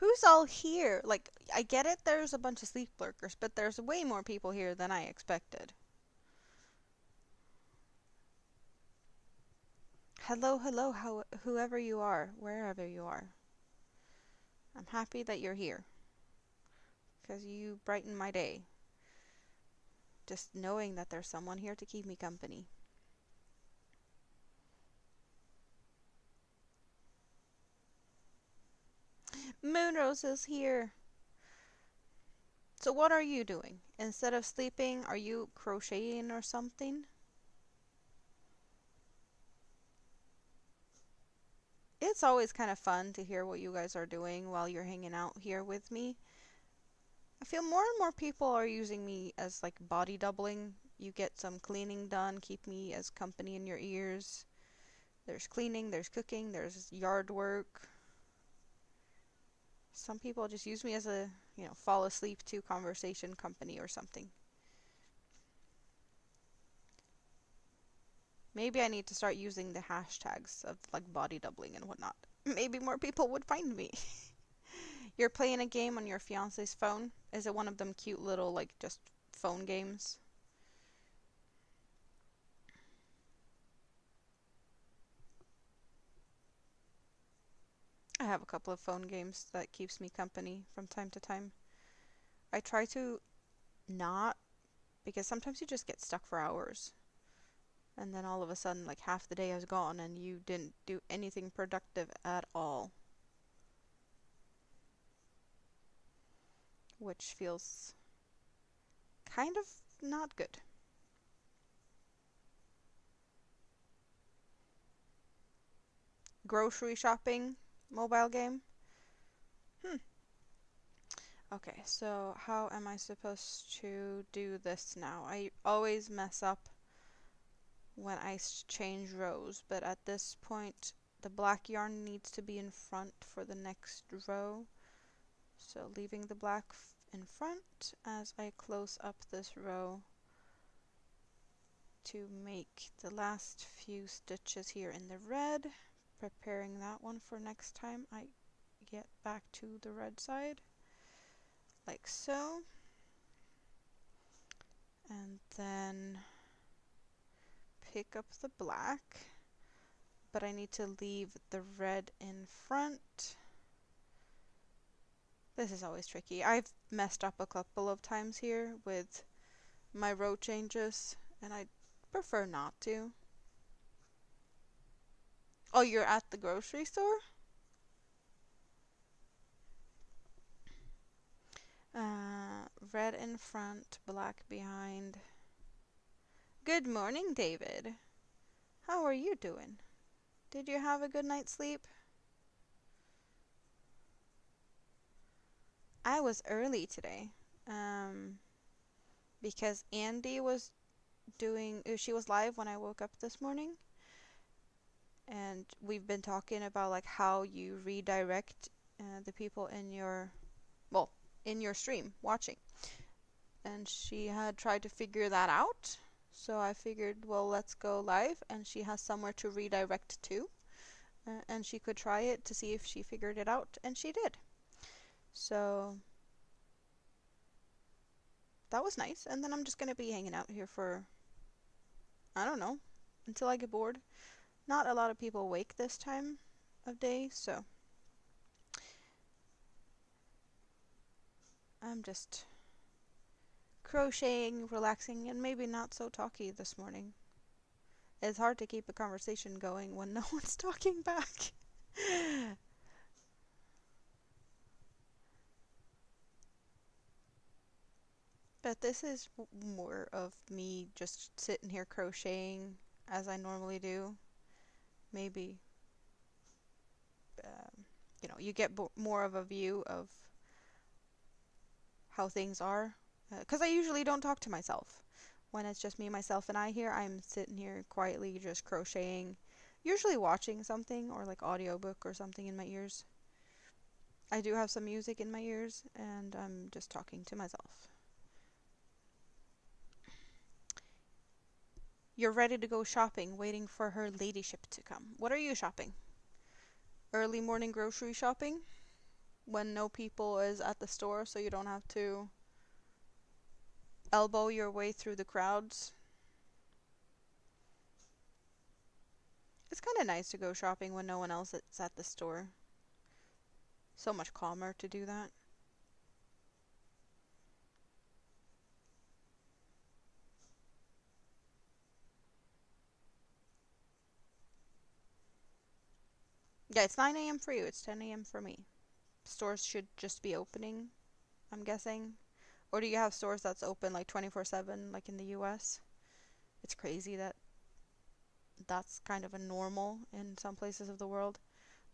Who's all here? Like, I get it, there's a bunch of sleep lurkers, but there's way more people here than I expected. Hello, hello, whoever you are, wherever you are. I'm happy that you're here, because you brighten my day. Just knowing that there's someone here to keep me company. Moonrose is here. So what are you doing? Instead of sleeping, are you crocheting or something? It's always kind of fun to hear what you guys are doing while you're hanging out here with me. I feel more and more people are using me as like body doubling. You get some cleaning done, keep me as company in your ears. There's cleaning, there's cooking, there's yard work. Some people just use me as a, fall asleep to conversation company or something. Maybe I need to start using the hashtags of like body doubling and whatnot. Maybe more people would find me. You're playing a game on your fiance's phone? Is it one of them cute little like just phone games? I have a couple of phone games that keeps me company from time to time. I try to not, because sometimes you just get stuck for hours. And then all of a sudden like half the day is gone and you didn't do anything productive at all. Which feels kind of not good. Grocery shopping mobile game. Okay, so how am I supposed to do this now? I always mess up when I change rows, but at this point the black yarn needs to be in front for the next row. So leaving the black in front as I close up this row to make the last few stitches here in the red, preparing that one for next time I get back to the red side, like so. And then pick up the black, but I need to leave the red in front. This is always tricky. I've messed up a couple of times here with my row changes, and I prefer not to. Oh, you're at the grocery store? Red in front, black behind. Good morning, David. How are you doing? Did you have a good night's sleep? I was early today. Um, because Andy was she was live when I woke up this morning, and we've been talking about like how you redirect the people in your, well, in your stream watching. And she had tried to figure that out. So I figured, well, let's go live, and she has somewhere to redirect to. And she could try it to see if she figured it out, and she did. So that was nice. And then I'm just going to be hanging out here for, I don't know, until I get bored. Not a lot of people awake this time of day, so I'm just crocheting, relaxing, and maybe not so talky this morning. It's hard to keep a conversation going when no one's talking back. But this is more of me just sitting here crocheting as I normally do. Maybe, um, you get more of a view of how things are. Because I usually don't talk to myself. When it's just me, myself, and I here, I'm sitting here quietly just crocheting. Usually watching something or like audiobook or something in my ears. I do have some music in my ears, and I'm just talking to myself. You're ready to go shopping, waiting for her ladyship to come. What are you shopping? Early morning grocery shopping? When no people is at the store, so you don't have to elbow your way through the crowds? It's kind of nice to go shopping when no one else is at the store. So much calmer to do that. Yeah, it's 9 a.m. for you. It's 10 a.m. for me. Stores should just be opening, I'm guessing. Or do you have stores that's open like 24/7 like in the US? It's crazy that that's kind of a normal in some places of the world.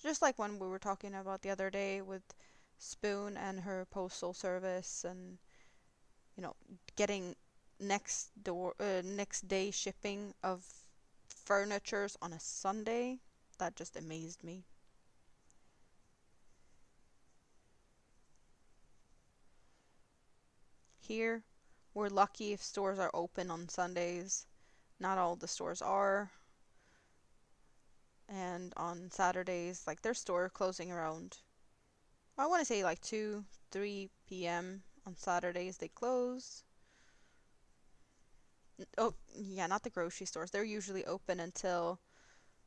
Just like when we were talking about the other day with Spoon and her postal service, and you know, getting next day shipping of furnitures on a Sunday. That just amazed me. Here, we're lucky if stores are open on Sundays. Not all the stores are. And on Saturdays, like their store closing around, I want to say like 2, 3 p.m. On Saturdays they close. Oh, yeah, not the grocery stores. They're usually open until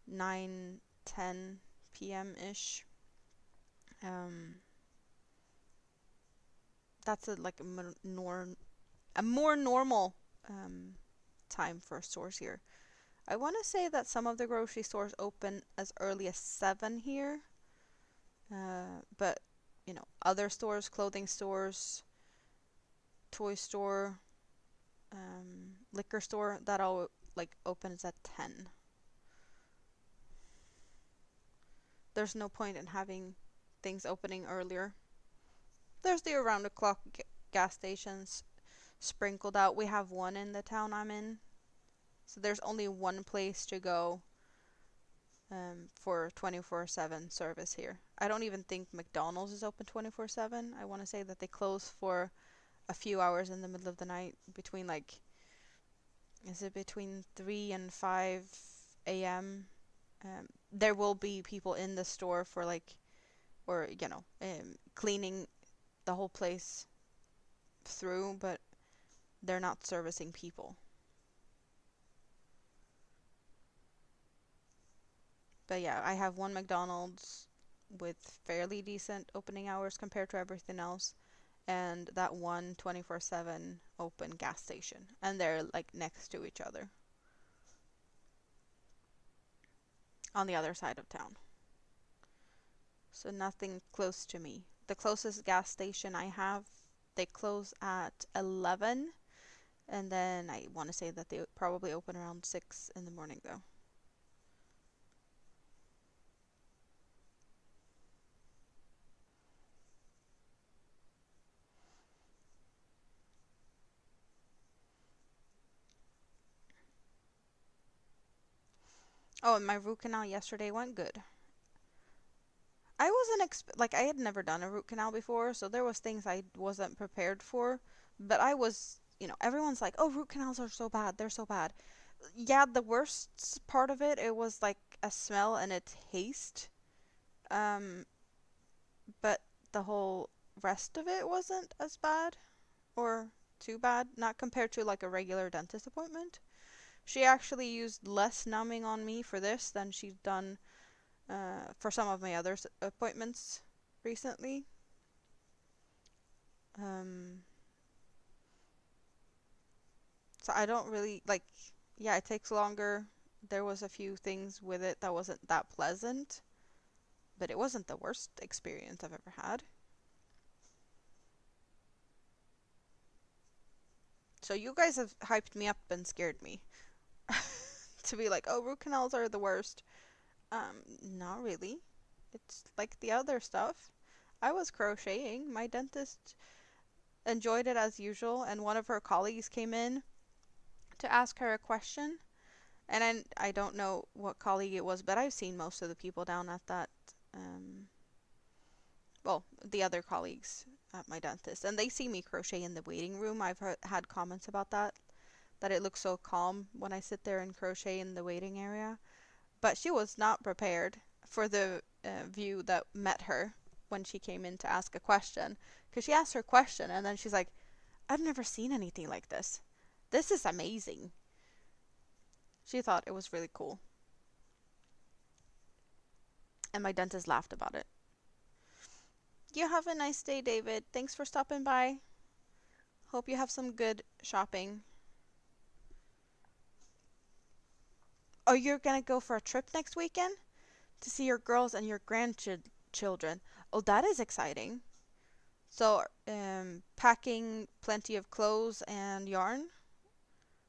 9, 10 p.m. ish. Um, that's a more normal um, time for stores here. I want to say that some of the grocery stores open as early as 7 here. But, other stores, clothing stores, toy store, liquor store, that all like opens at 10. There's no point in having things opening earlier. There's the around the clock gas stations sprinkled out. We have one in the town I'm in. So there's only one place to go for 24/7 service here. I don't even think McDonald's is open 24/7. I want to say that they close for a few hours in the middle of the night between is it between 3 and 5 a.m.? There will be people in the store for or cleaning the whole place through, but they're not servicing people. But yeah, I have one McDonald's with fairly decent opening hours compared to everything else, and that one 24/7 open gas station, and they're like next to each other on the other side of town. So nothing close to me. The closest gas station I have They close at 11, and then I want to say that they probably open around 6 in the morning though. Oh, and my root canal yesterday went good. I wasn't like I had never done a root canal before, so there was things I wasn't prepared for, but I was, everyone's like, "Oh, root canals are so bad. They're so bad." Yeah, the worst part of it was like a smell and a taste. Um, but the whole rest of it wasn't as bad or too bad, not compared to like a regular dentist appointment. She actually used less numbing on me for this than she's done for some of my other appointments recently. Um, so I don't really like, yeah, it takes longer. There was a few things with it that wasn't that pleasant, but it wasn't the worst experience I've ever had. So you guys have hyped me up and scared me to be like, oh, root canals are the worst. Not really. It's like the other stuff. I was crocheting. My dentist enjoyed it as usual, and one of her colleagues came in to ask her a question. And I don't know what colleague it was, but I've seen most of the people down at that, um, well, the other colleagues at my dentist, and they see me crochet in the waiting room. I've had comments about that it looks so calm when I sit there and crochet in the waiting area. But she was not prepared for the view that met her when she came in to ask a question. Because she asked her question, and then she's like, I've never seen anything like this. This is amazing. She thought it was really cool. And my dentist laughed about it. You have a nice day, David. Thanks for stopping by. Hope you have some good shopping. Oh, you're gonna go for a trip next weekend? To see your girls and your grandchildren. Oh, that is exciting. So, packing plenty of clothes and yarn.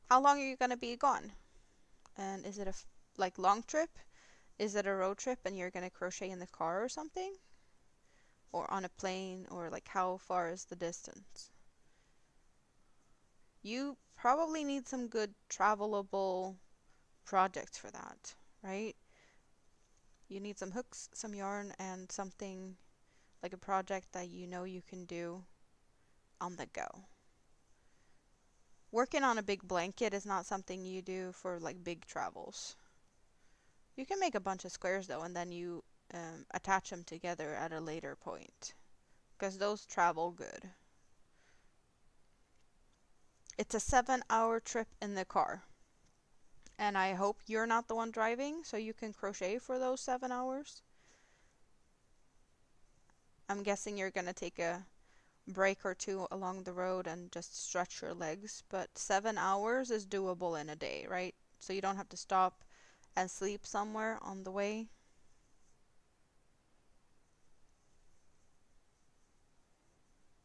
How long are you gonna be gone? And is it a like long trip? Is it a road trip and you're gonna crochet in the car or something? Or on a plane? Or like how far is the distance? You probably need some good travelable projects for that, right? You need some hooks, some yarn, and something like a project that you know you can do on the go. Working on a big blanket is not something you do for like big travels. You can make a bunch of squares though, and then you attach them together at a later point, because those travel good. It's a 7 hour trip in the car, and I hope you're not the one driving so you can crochet for those 7 hours. I'm guessing you're gonna take a break or two along the road and just stretch your legs, but 7 hours is doable in a day, right? So you don't have to stop and sleep somewhere on the way.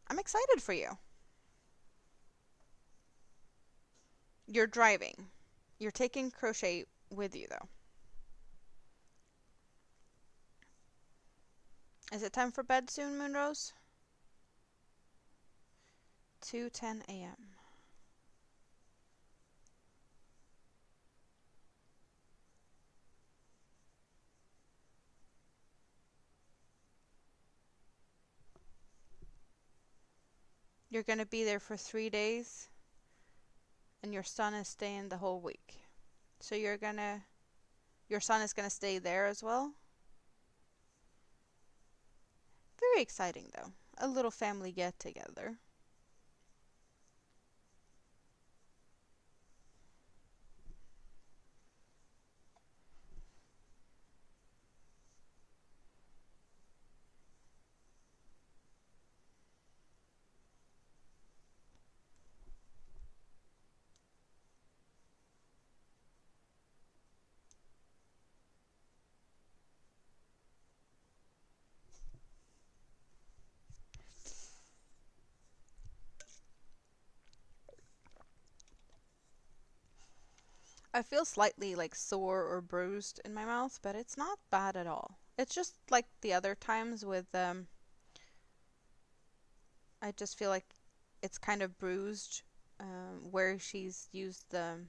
I'm excited for you. You're driving. You're taking crochet with you though. Is it time for bed soon, Moonrose? 2:10 a.m. You're going to be there for 3 days, and your son is staying the whole week. So your son is going to stay there as well? Very exciting though. A little family get together. I feel slightly like sore or bruised in my mouth, but it's not bad at all. It's just like the other times with I just feel like it's kind of bruised where she's used the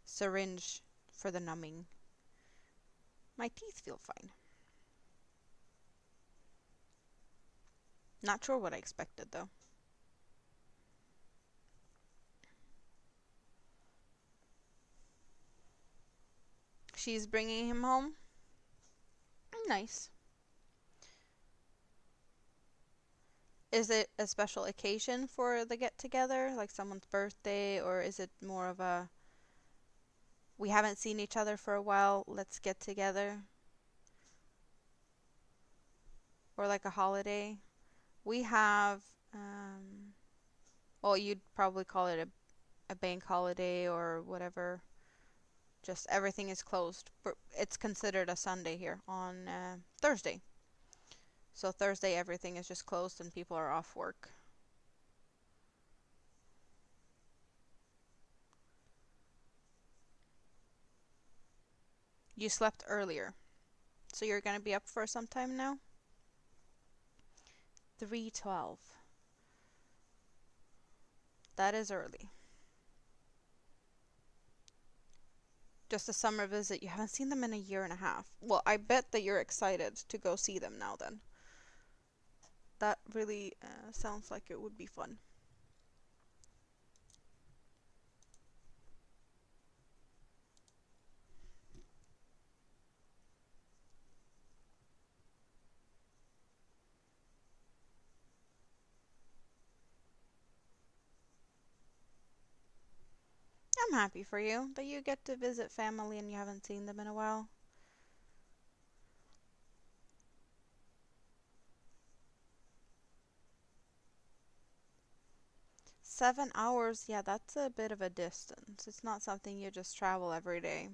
syringe for the numbing. My teeth feel fine. Not sure what I expected though. She's bringing him home. Nice. Is it a special occasion for the get together, like someone's birthday, or is it more of a we haven't seen each other for a while, let's get together? Or like a holiday? We have, um, well, you'd probably call it a bank holiday or whatever. Just everything is closed. It's considered a Sunday here on Thursday. So Thursday, everything is just closed and people are off work. You slept earlier. So you're going to be up for some time now? 3:12. That is early. Just a summer visit. You haven't seen them in a year and a half. Well, I bet that you're excited to go see them now then. That really sounds like it would be fun. I'm happy for you that you get to visit family and you haven't seen them in a while. 7 hours, yeah, that's a bit of a distance. It's not something you just travel every day.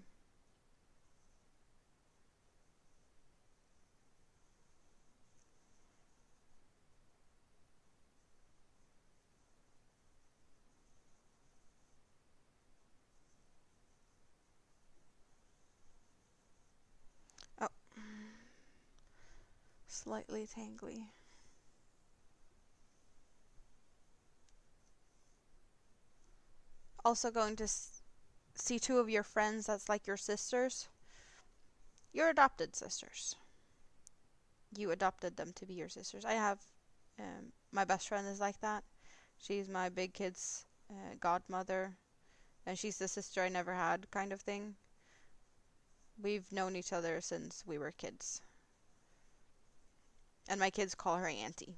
Oh, slightly tangly. Also going to see two of your friends that's like your sisters. Your adopted sisters. You adopted them to be your sisters. I have my best friend is like that. She's my big kid's godmother, and she's the sister I never had, kind of thing. We've known each other since we were kids, and my kids call her Auntie.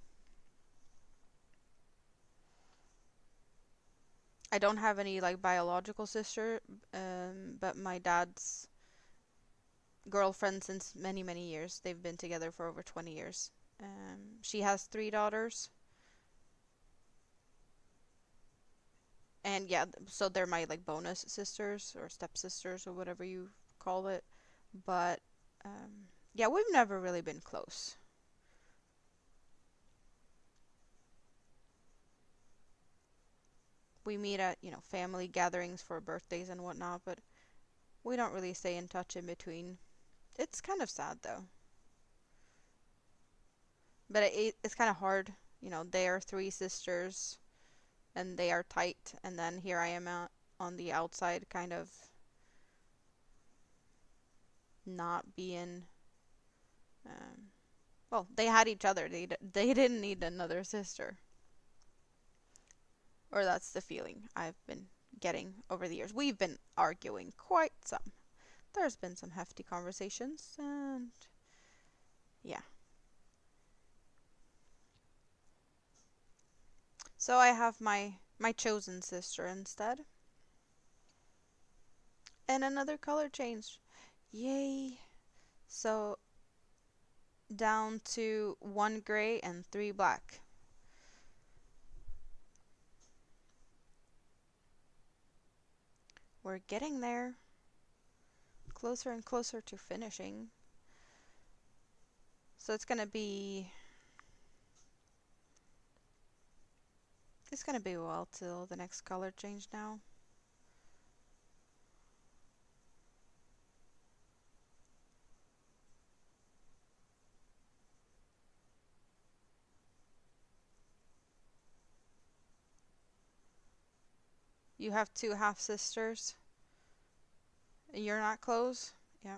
I don't have any like biological sister, but my dad's girlfriend since many, many years. They've been together for over 20 years. She has three daughters. And yeah, so they're my like bonus sisters or stepsisters or whatever you call it. But yeah, we've never really been close. We meet at, family gatherings for birthdays and whatnot, but we don't really stay in touch in between. It's kind of sad though. But it's kind of hard. They are three sisters and they are tight, and then here I am out on the outside, kind of not being. Um, well, they had each other. They didn't need another sister, or that's the feeling I've been getting over the years. We've been arguing quite some. There's been some hefty conversations, and yeah. So I have my chosen sister instead, and another color change. Yay! So down to one gray and three black. We're getting there. Closer and closer to finishing. So it's gonna be a while till the next color change now. You have two half sisters. You're not close? Yeah.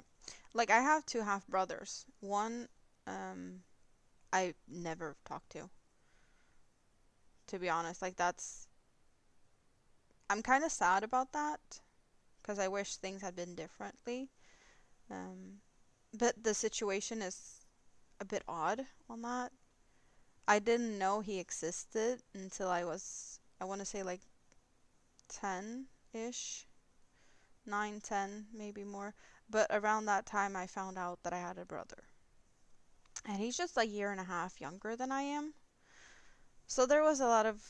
Like I have two half brothers. One I never talked to be honest. Like that's I'm kind of sad about that because I wish things had been differently. Um but the situation is a bit odd on that. I didn't know he existed until I want to say like 10-ish, 9, 10, maybe more. But around that time, I found out that I had a brother. And he's just a year and a half younger than I am. So there was a lot of,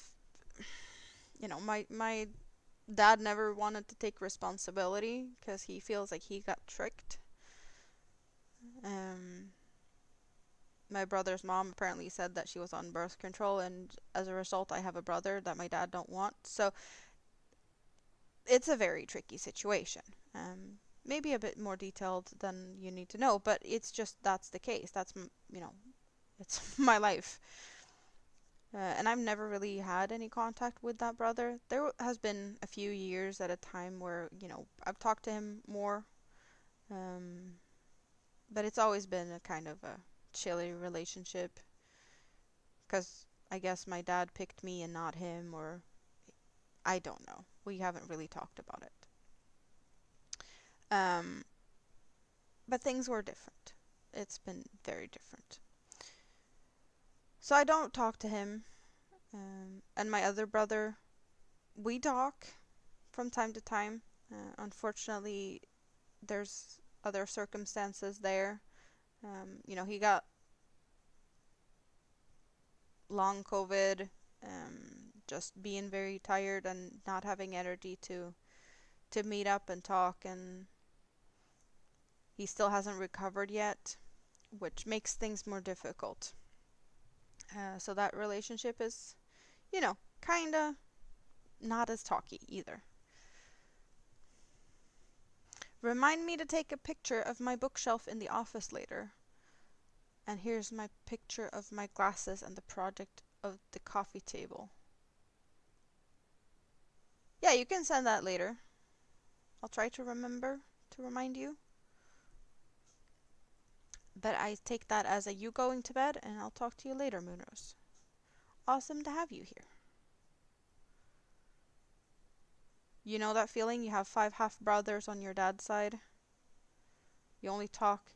my dad never wanted to take responsibility because he feels like he got tricked. Um, my brother's mom apparently said that she was on birth control, and as a result, I have a brother that my dad don't want. So it's a very tricky situation. Maybe a bit more detailed than you need to know, but it's just that's the case. It's my life. And I've never really had any contact with that brother. There has been a few years at a time where, I've talked to him more, um, but it's always been a kind of a chilly relationship because I guess my dad picked me and not him, or I don't know. We haven't really talked about it. Um, but things were different. It's been very different. So I don't talk to him. And my other brother, we talk from time to time. Unfortunately, there's other circumstances there. He got long COVID, just being very tired and not having energy to meet up and talk, and he still hasn't recovered yet, which makes things more difficult. So that relationship is, kinda not as talky either. Remind me to take a picture of my bookshelf in the office later. And here's my picture of my glasses and the project of the coffee table. Yeah, you can send that later. I'll try to remember to remind you. But I take that as a you going to bed, and I'll talk to you later, Moonrose. Awesome to have you here. You know that feeling? You have 5 half brothers on your dad's side. You only talk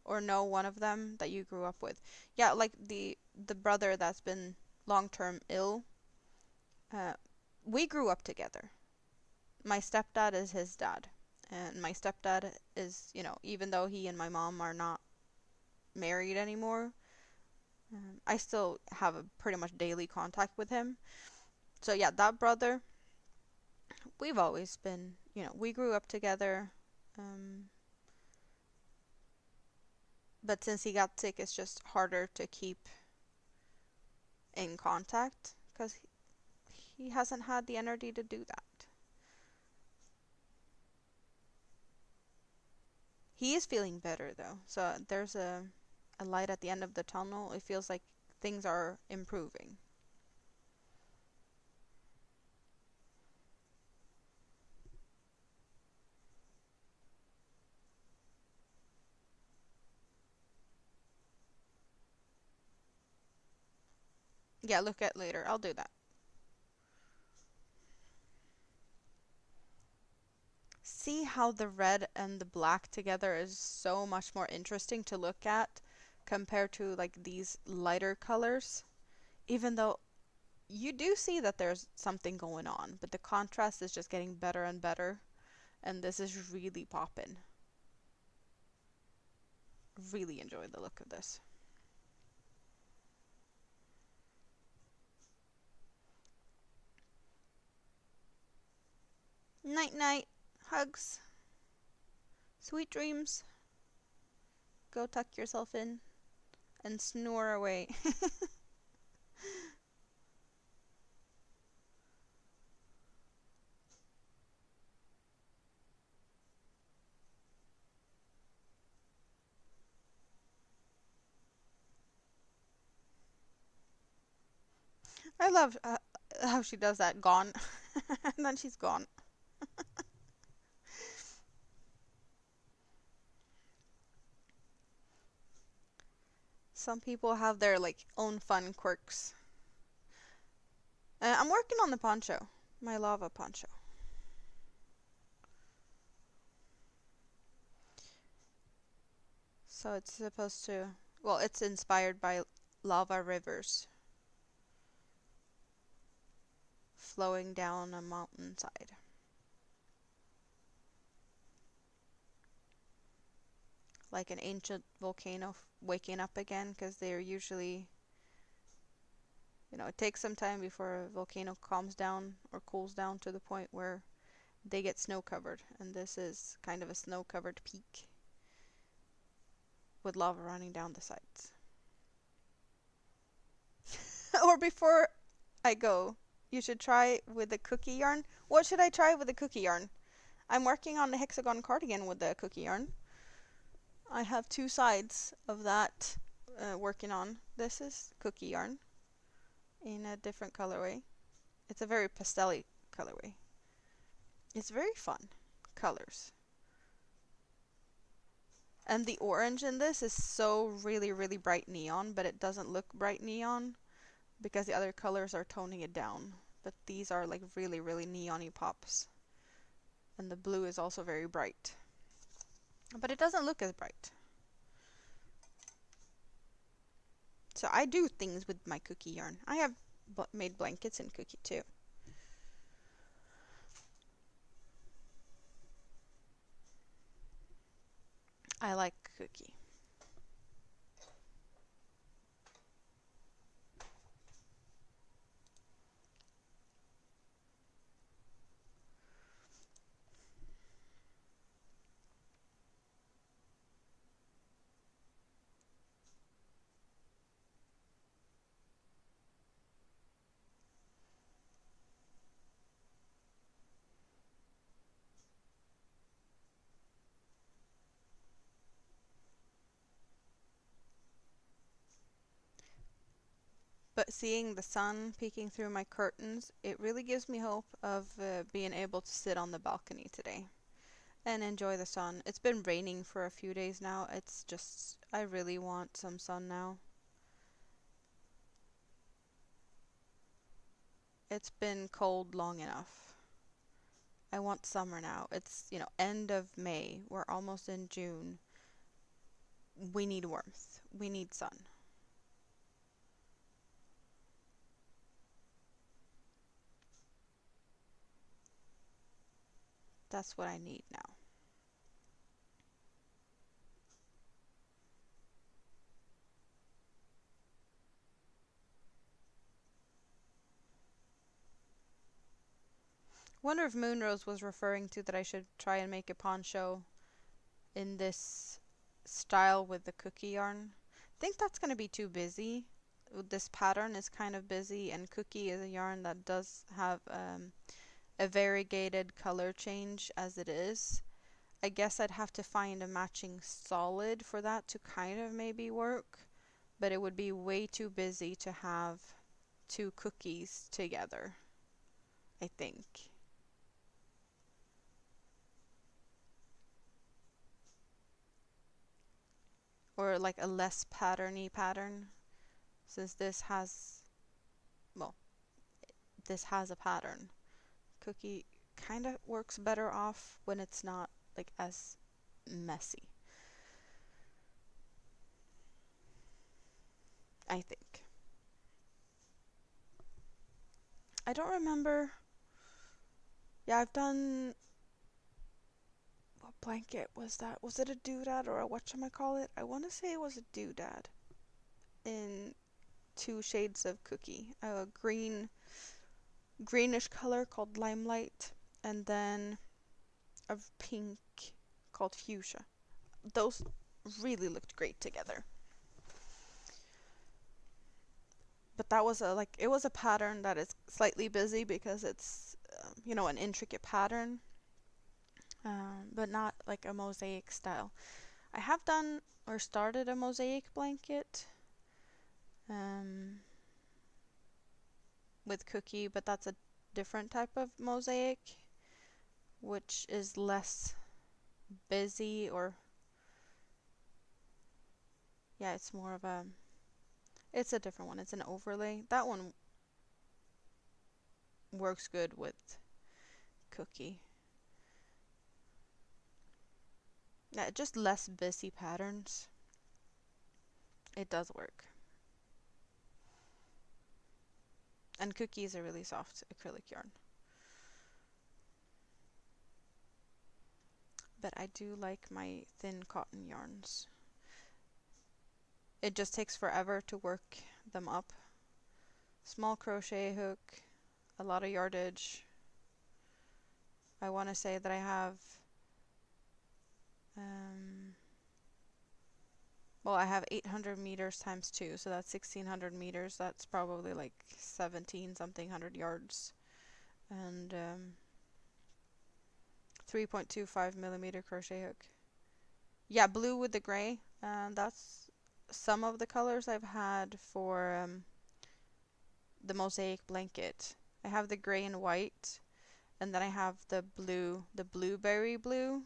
or know one of them that you grew up with. Yeah, like the brother that's been long term ill. Uh, we grew up together. My stepdad is his dad, and my stepdad is, even though he and my mom are not married anymore, I still have a pretty much daily contact with him. So yeah, that brother, we've always been, we grew up together. Um, but since he got sick, it's just harder to keep in contact because he hasn't had the energy to do that. He is feeling better though, so there's a light at the end of the tunnel. It feels like things are improving. Yeah, look at later. I'll do that. See how the red and the black together is so much more interesting to look at compared to like these lighter colors. Even though you do see that there's something going on, but the contrast is just getting better and better, and this is really poppin'. Really enjoy the look of this. Night night. Hugs. Sweet dreams. Go tuck yourself in and snore away. I love how she does that, gone. And then she's gone. Some people have their like own fun quirks. I'm working on the poncho, my lava poncho. So it's supposed to, well, it's inspired by lava rivers flowing down a mountainside. Like an ancient volcano waking up again, because they're usually, it takes some time before a volcano calms down or cools down to the point where they get snow covered. And this is kind of a snow covered peak with lava running down the sides. Or before I go, you should try with the cookie yarn. What should I try with the cookie yarn? I'm working on the hexagon cardigan with the cookie yarn. I have two sides of that working on. This is cookie yarn in a different colorway. It's a very pastel-y colorway. It's very fun colors. And the orange in this is so really, really bright neon, but it doesn't look bright neon because the other colors are toning it down. But these are like really, really neon-y pops. And the blue is also very bright. But it doesn't look as bright. So I do things with my cookie yarn. I have made blankets in cookie too. I like cookie. But seeing the sun peeking through my curtains, it really gives me hope of being able to sit on the balcony today and enjoy the sun. It's been raining for a few days now. It's just, I really want some sun now. It's been cold long enough. I want summer now. It's, end of May. We're almost in June. We need warmth. We need sun. That's what I need now. Wonder if Moonrose was referring to that I should try and make a poncho in this style with the cookie yarn. I think that's going to be too busy. This pattern is kind of busy, and cookie is a yarn that does have a variegated color change as it is. I guess I'd have to find a matching solid for that to kind of maybe work, but it would be way too busy to have two cookies together, I think. Or like a less patterny pattern, since well, this has a pattern. Cookie kind of works better off when it's not like as messy, I think. I don't remember. Yeah, I've done. What blanket was that? Was it a doodad or a whatchamacallit? I want to say it was a doodad in two shades of cookie. A greenish color called limelight, and then a pink called fuchsia. Those really looked great together. But that was it was a pattern that is slightly busy because it's an intricate pattern, but not like a mosaic style. I have done or started a mosaic blanket, with cookie, but that's a different type of mosaic, which is less busy, or yeah, it's more of a, it's a different one. It's an overlay. That one works good with cookie. Yeah, just less busy patterns. It does work. And cookie is a really soft acrylic yarn. But I do like my thin cotton yarns. It just takes forever to work them up. Small crochet hook, a lot of yardage. I want to say that I have, well, I have 800 meters times 2, so that's 1600 meters. That's probably like 17 something hundred yards. And 3.25 millimeter crochet hook. Yeah, blue with the gray. That's some of the colors I've had for the mosaic blanket. I have the gray and white, and then I have the blue, the blueberry blue.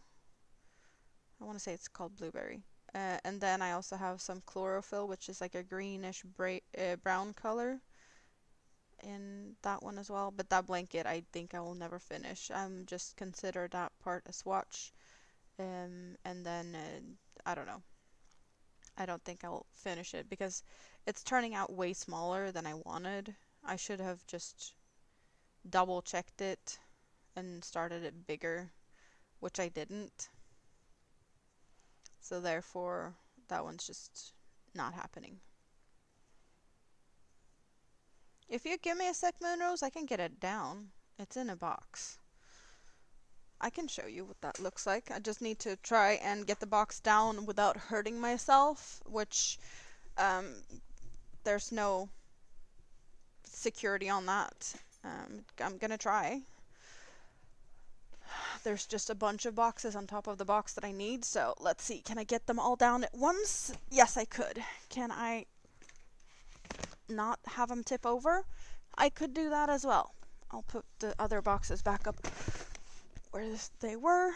I want to say it's called blueberry. And then I also have some chlorophyll, which is like a greenish brown color in that one as well. But that blanket, I think I will never finish. I'm just consider that part a swatch. And then, I don't know. I don't think I'll finish it because it's turning out way smaller than I wanted. I should have just double checked it and started it bigger, which I didn't. So therefore, that one's just not happening. If you give me a sec, Moonrose, I can get it down. It's in a box. I can show you what that looks like. I just need to try and get the box down without hurting myself, which there's no security on that. I'm gonna try. There's just a bunch of boxes on top of the box that I need, so let's see. Can I get them all down at once? Yes, I could. Can I not have them tip over? I could do that as well. I'll put the other boxes back up where they were,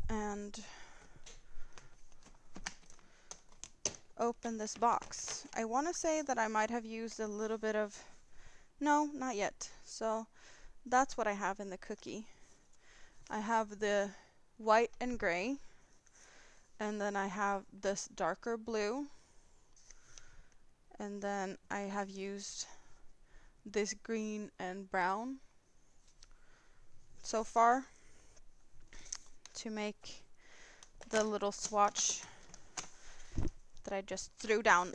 and open this box. I want to say that I might have used a little bit of, no, not yet. So that's what I have in the cookie. I have the white and gray, and then I have this darker blue, and then I have used this green and brown so far to make the little swatch that I just threw down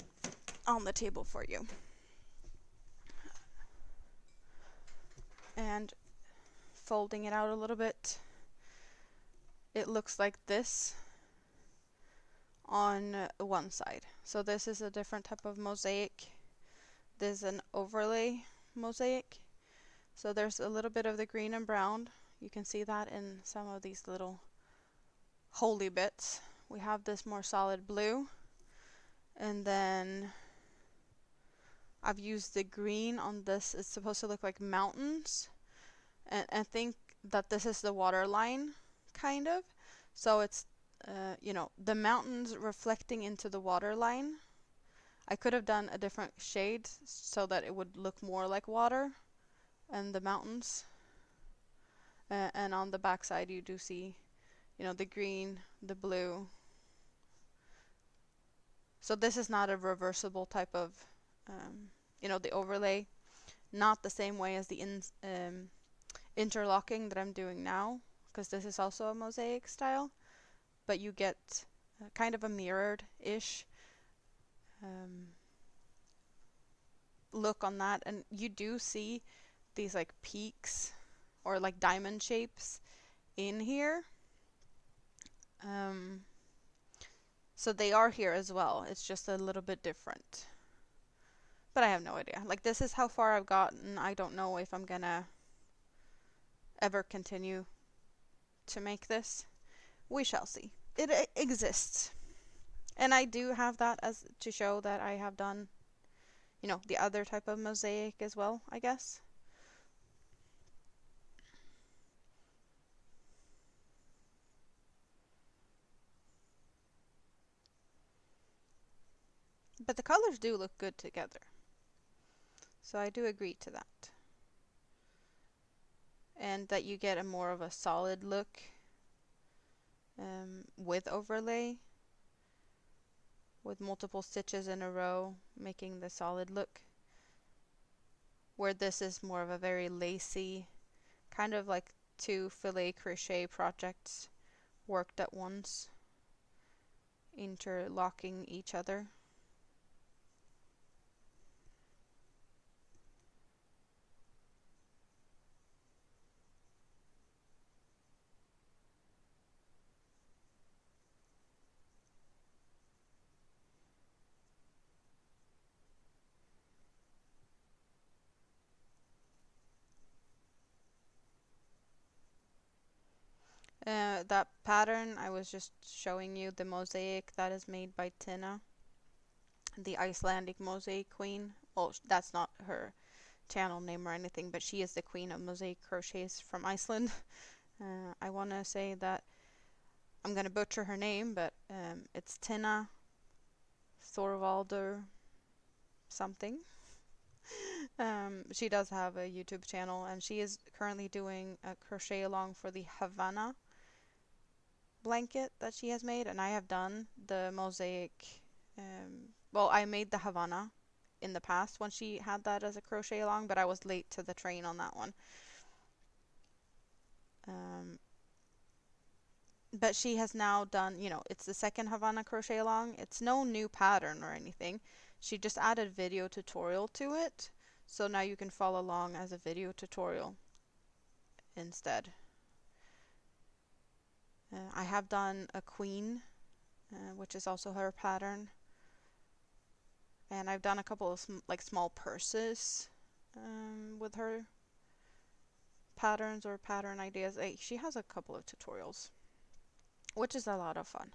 on the table for you. And folding it out a little bit, it looks like this on one side. So this is a different type of mosaic. This is an overlay mosaic. So there's a little bit of the green and brown. You can see that in some of these little holy bits. We have this more solid blue, and then I've used the green on this. It's supposed to look like mountains, and I think that this is the water line, kind of. So it's you know, the mountains reflecting into the water line. I could have done a different shade so that it would look more like water and the mountains. And on the back side you do see, you know, the green, the blue. So this is not a reversible type of, you know, the overlay. Not the same way as the interlocking that I'm doing now, because this is also a mosaic style. But you get kind of a mirrored-ish look on that. And you do see these like peaks or like diamond shapes in here. So they are here as well. It's just a little bit different. But I have no idea. Like, this is how far I've gotten. I don't know if I'm gonna ever continue to make this. We shall see. It exists. And I do have that as to show that I have done, you know, the other type of mosaic as well, I guess. But the colors do look good together. So I do agree to that. And that you get a more of a solid look with overlay, with multiple stitches in a row, making the solid look. Where this is more of a very lacy, kind of like two filet crochet projects worked at once, interlocking each other. That pattern I was just showing you, the mosaic that is made by Tina, the Icelandic mosaic queen. Well, that's not her channel name or anything, but she is the queen of mosaic crochets from Iceland. I want to say that I'm going to butcher her name, but it's Tina Thorvaldur something. She does have a YouTube channel, and she is currently doing a crochet along for the Havana blanket that she has made, and I have done the mosaic. Well, I made the Havana in the past when she had that as a crochet along, but I was late to the train on that one. But she has now done, you know, it's the second Havana crochet along. It's no new pattern or anything. She just added video tutorial to it. So now you can follow along as a video tutorial instead. I have done a queen, which is also her pattern. And I've done a couple of like small purses with her patterns or pattern ideas. She has a couple of tutorials, which is a lot of fun.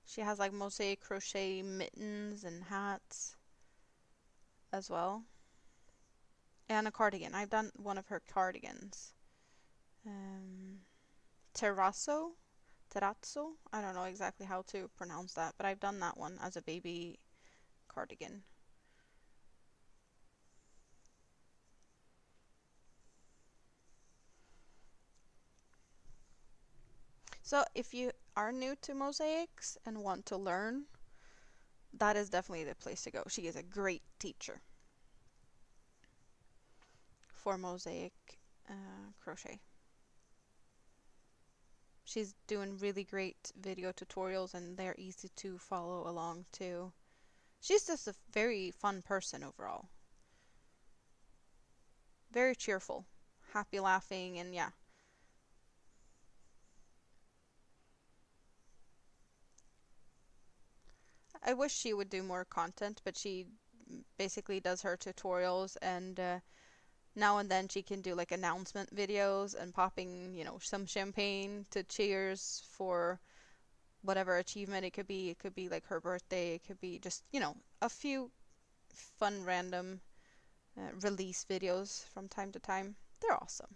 She has like mosaic crochet mittens and hats as well. And a cardigan. I've done one of her cardigans. Terrazzo? Terrazzo? I don't know exactly how to pronounce that, but I've done that one as a baby cardigan. So if you are new to mosaics and want to learn, that is definitely the place to go. She is a great teacher for mosaic crochet. She's doing really great video tutorials, and they're easy to follow along too. She's just a very fun person overall. Very cheerful, happy laughing, and yeah. I wish she would do more content, but she basically does her tutorials, and now and then she can do like announcement videos and popping, you know, some champagne to cheers for whatever achievement it could be. It could be like her birthday, it could be just, you know, a few fun random release videos from time to time. They're awesome.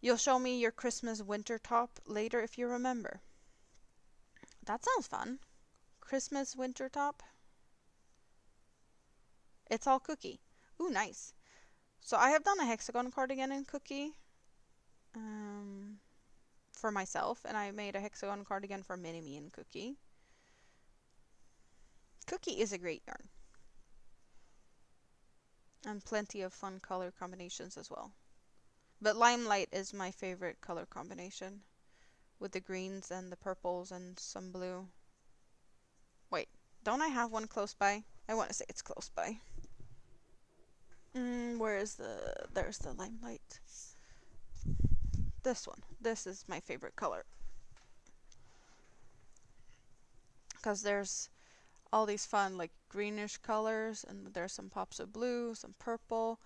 You'll show me your Christmas winter top later if you remember. That sounds fun. Christmas winter top. It's all cookie. Ooh, nice. So I have done a hexagon cardigan in cookie for myself, and I made a hexagon cardigan for Mini-Me and Cookie. Cookie is a great yarn. And plenty of fun color combinations as well. But Limelight is my favorite color combination, with the greens and the purples and some blue. Wait, don't I have one close by? I want to say it's close by. Where is there's the Limelight. This one. This is my favorite color. Because there's all these fun like greenish colors, and there's some pops of blue, some purple,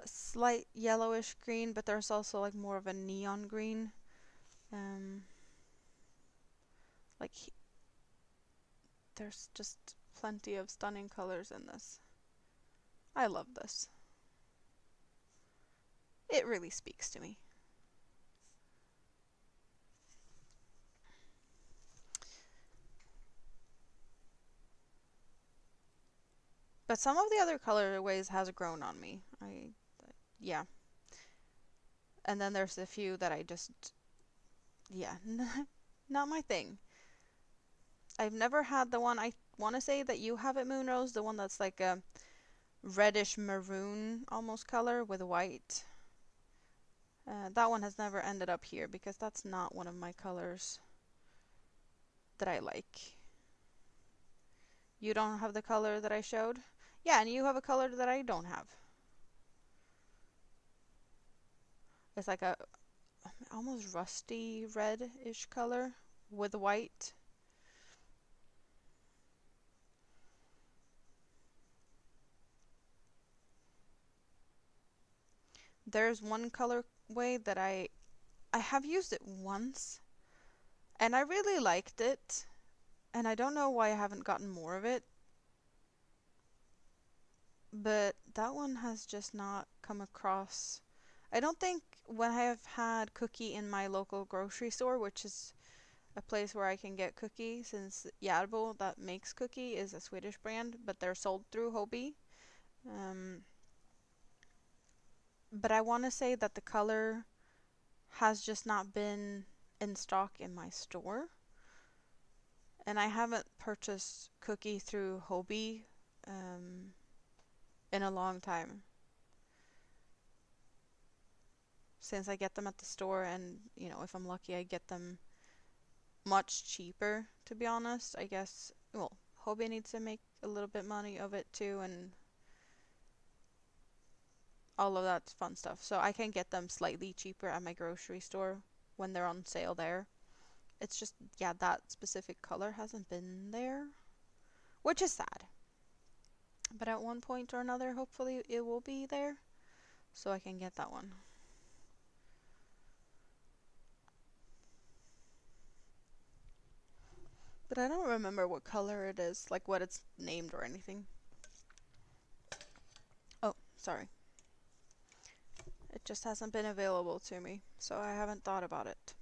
a slight yellowish green, but there's also like more of a neon green. Like There's just plenty of stunning colors in this. I love this. It really speaks to me. But some of the other colorways has grown on me. Yeah. And then there's a few that I just, yeah, not my thing. I've never had the one, I want to say that you have it, Moonrose, the one that's like a reddish maroon almost color with white. That one has never ended up here because that's not one of my colors that I like. You don't have the color that I showed? Yeah, and you have a color that I don't have. It's like a almost rusty red-ish color with white. There's one colorway that I have used it once and I really liked it, and I don't know why I haven't gotten more of it, but that one has just not come across. I don't think when I have had cookie in my local grocery store, which is a place where I can get cookie, since Järbo that makes cookie is a Swedish brand, but they're sold through Hobby. But I want to say that the color has just not been in stock in my store. And I haven't purchased cookie through Hobby in a long time. Since I get them at the store, and you know, if I'm lucky, I get them much cheaper, to be honest. I guess, well, Hobby needs to make a little bit money of it too, and all of that fun stuff. So I can get them slightly cheaper at my grocery store when they're on sale there. It's just, yeah, that specific color hasn't been there, which is sad. But at one point or another, hopefully it will be there, so I can get that one. But I don't remember what color it is, like what it's named or anything. Oh, sorry. It just hasn't been available to me, so I haven't thought about it.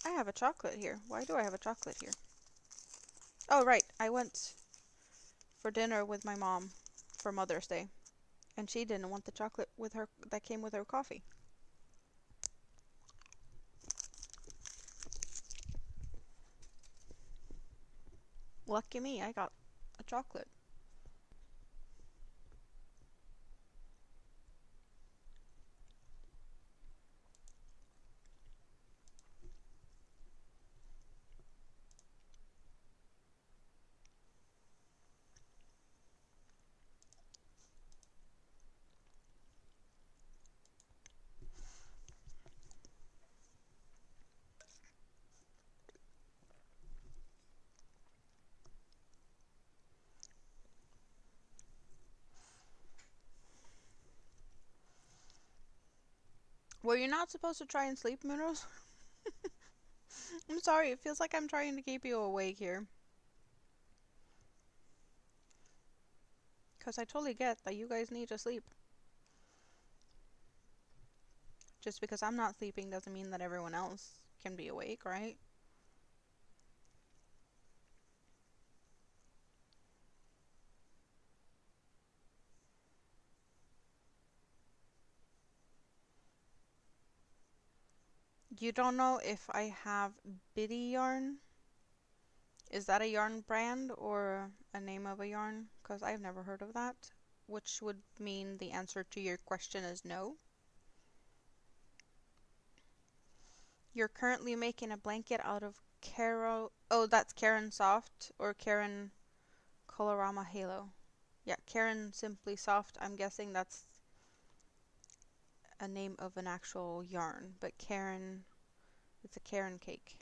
I have a chocolate here. Why do I have a chocolate here? Oh, right. I went for dinner with my mom for Mother's Day, and she didn't want the chocolate with her that came with her coffee. Lucky me, I got a chocolate. Were you not supposed to try and sleep, Moonrose? I'm sorry, it feels like I'm trying to keep you awake here. Because I totally get that you guys need to sleep. Just because I'm not sleeping doesn't mean that everyone else can be awake, right? You don't know if I have Biddy yarn? Is that a yarn brand or a name of a yarn? Because I've never heard of that. Which would mean the answer to your question is no. You're currently making a blanket out of Caro... Oh, that's Karen Soft or Karen Colorama Halo. Yeah, Karen Simply Soft. I'm guessing that's a name of an actual yarn. But Karen... It's a Karen cake.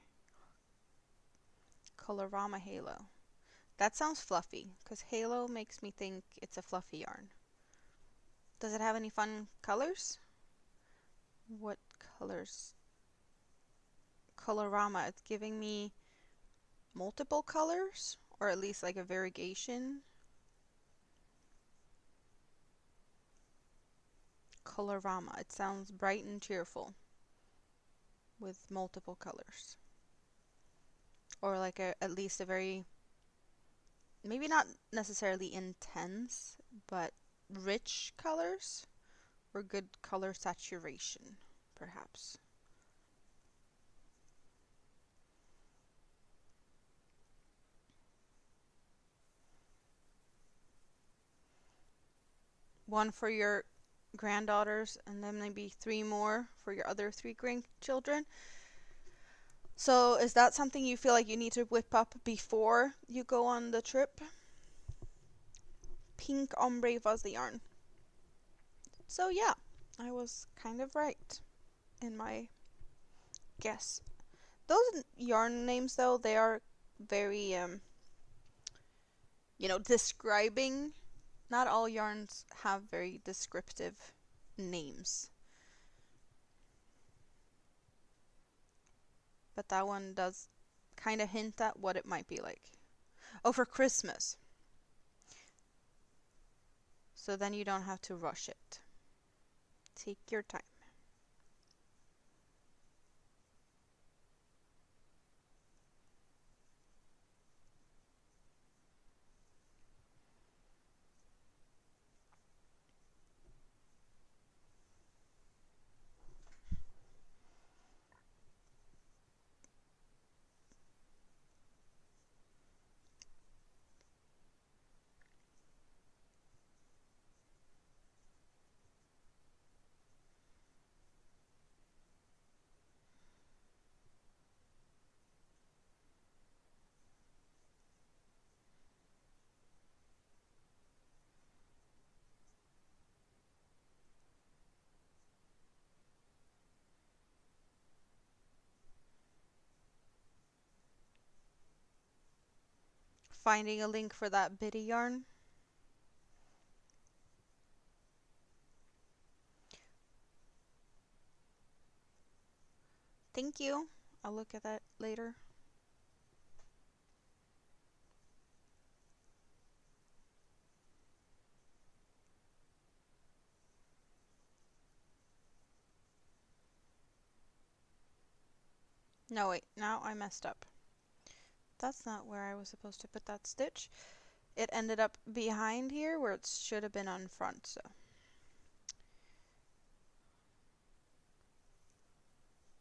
Colorama Halo. That sounds fluffy, because Halo makes me think it's a fluffy yarn. Does it have any fun colors? What colors? Colorama. It's giving me multiple colors, or at least like a variegation. Colorama. It sounds bright and cheerful with multiple colors. Or like at least a very, maybe not necessarily intense, but rich colors or good color saturation, perhaps. One for your granddaughters, and then maybe three more for your other three grandchildren. So, is that something you feel like you need to whip up before you go on the trip? Pink ombre fuzzy yarn. So, yeah, I was kind of right in my guess. Those yarn names, though, they are very, describing. Not all yarns have very descriptive names. But that one does kind of hint at what it might be like. Oh, for Christmas. So then you don't have to rush it. Take your time. Finding a link for that bitty yarn. Thank you. I'll look at that later. No, wait. Now I messed up. That's not where I was supposed to put that stitch. It ended up behind here where it should have been on front, so.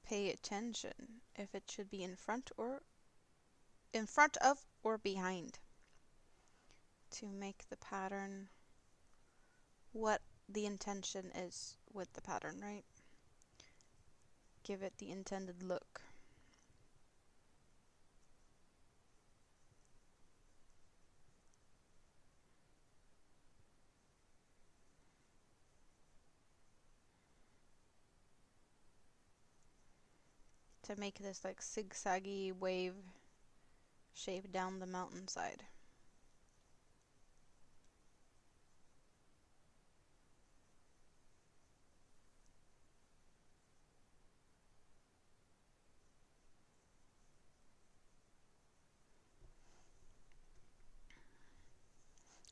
Pay attention if it should be in front of or behind to make the pattern what the intention is with the pattern, right? Give it the intended look. To make this like zigzaggy wave shape down the mountainside.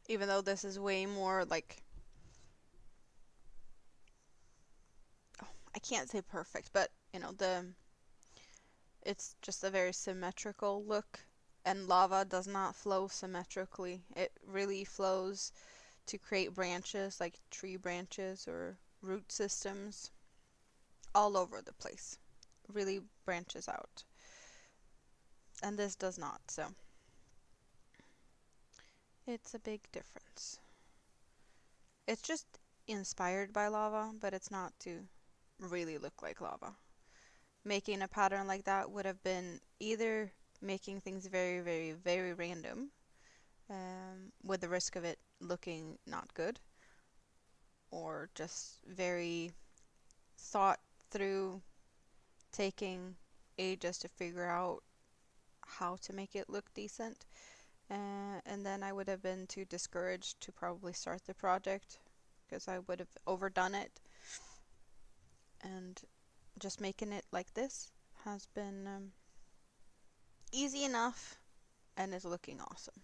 Even though this is way more like, oh, I can't say perfect, but it's just a very symmetrical look, and lava does not flow symmetrically. It really flows to create branches, like tree branches or root systems, all over the place. Really branches out. And this does not, so it's a big difference. It's just inspired by lava, but it's not to really look like lava. Making a pattern like that would have been either making things very, very, very random, with the risk of it looking not good, or just very thought through, taking ages to figure out how to make it look decent. And then I would have been too discouraged to probably start the project because I would have overdone it. And just making it like this has been easy enough and is looking awesome.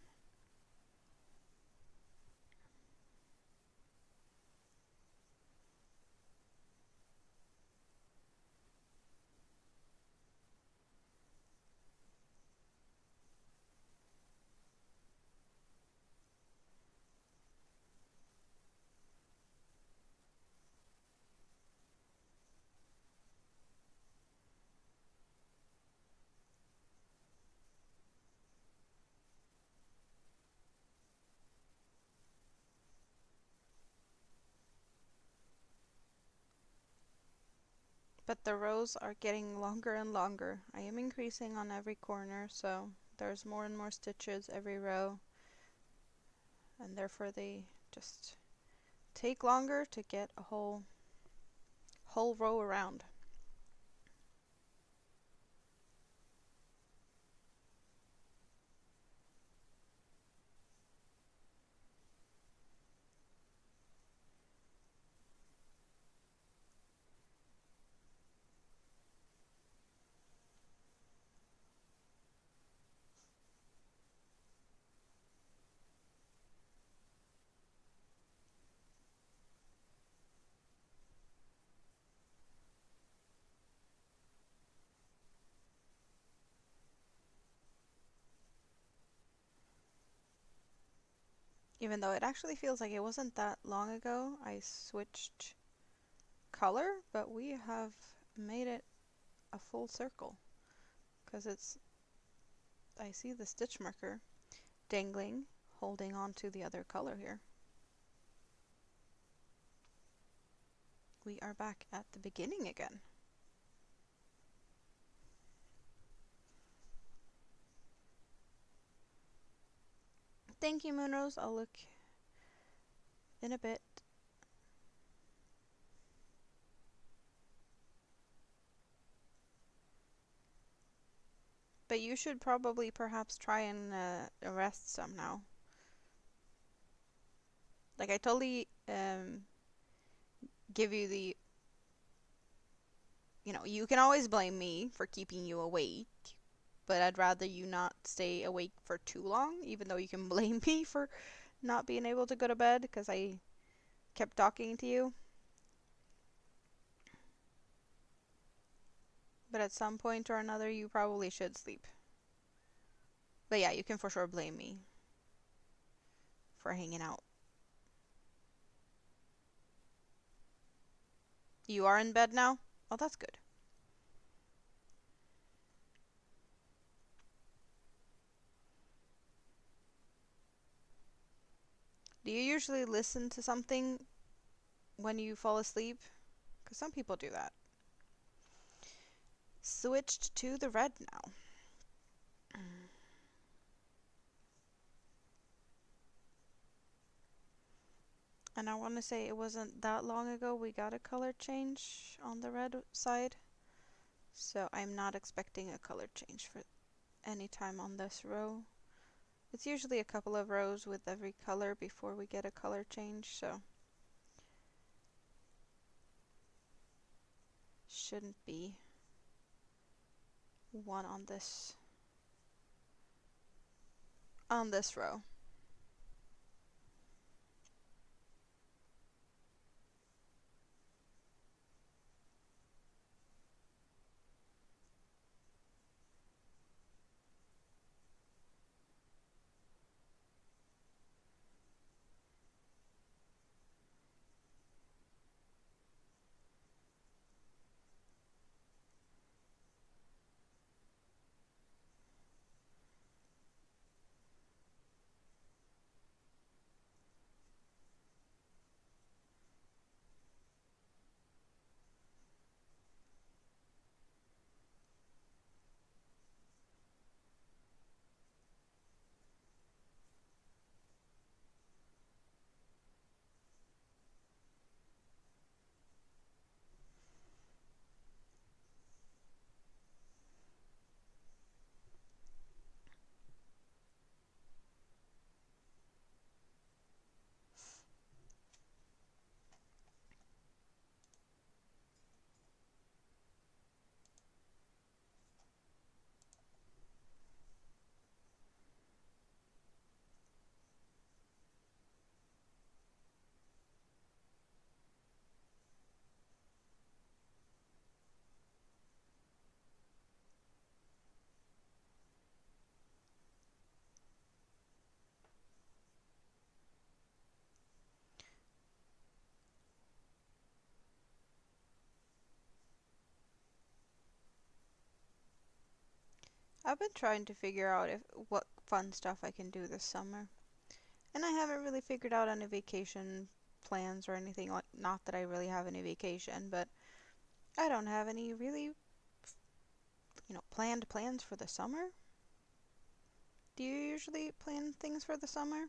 But the rows are getting longer and longer. I am increasing on every corner, so there's more and more stitches every row, and therefore they just take longer to get a whole row around. Even though it actually feels like it wasn't that long ago I switched color, but we have made it a full circle because I see the stitch marker dangling, holding on to the other color here. We are back at the beginning again. Thank you, Moonrose. I'll look in a bit. But you should probably perhaps try and arrest some now. Like I totally give you the, you can always blame me for keeping you awake, but I'd rather you not stay awake for too long, even though you can blame me for not being able to go to bed because I kept talking to you. But at some point or another, you probably should sleep. But yeah, you can for sure blame me for hanging out. You are in bed now? Oh, that's good. Do you usually listen to something when you fall asleep? Because some people do that. Switched to the red now. And I want to say it wasn't that long ago we got a color change on the red side. So I'm not expecting a color change for any time on this row. It's usually a couple of rows with every color before we get a color change, so shouldn't be one on this row. I've been trying to figure out if what fun stuff I can do this summer. And I haven't really figured out any vacation plans or anything like not that I really have any vacation, but I don't have any really, planned plans for the summer. Do you usually plan things for the summer?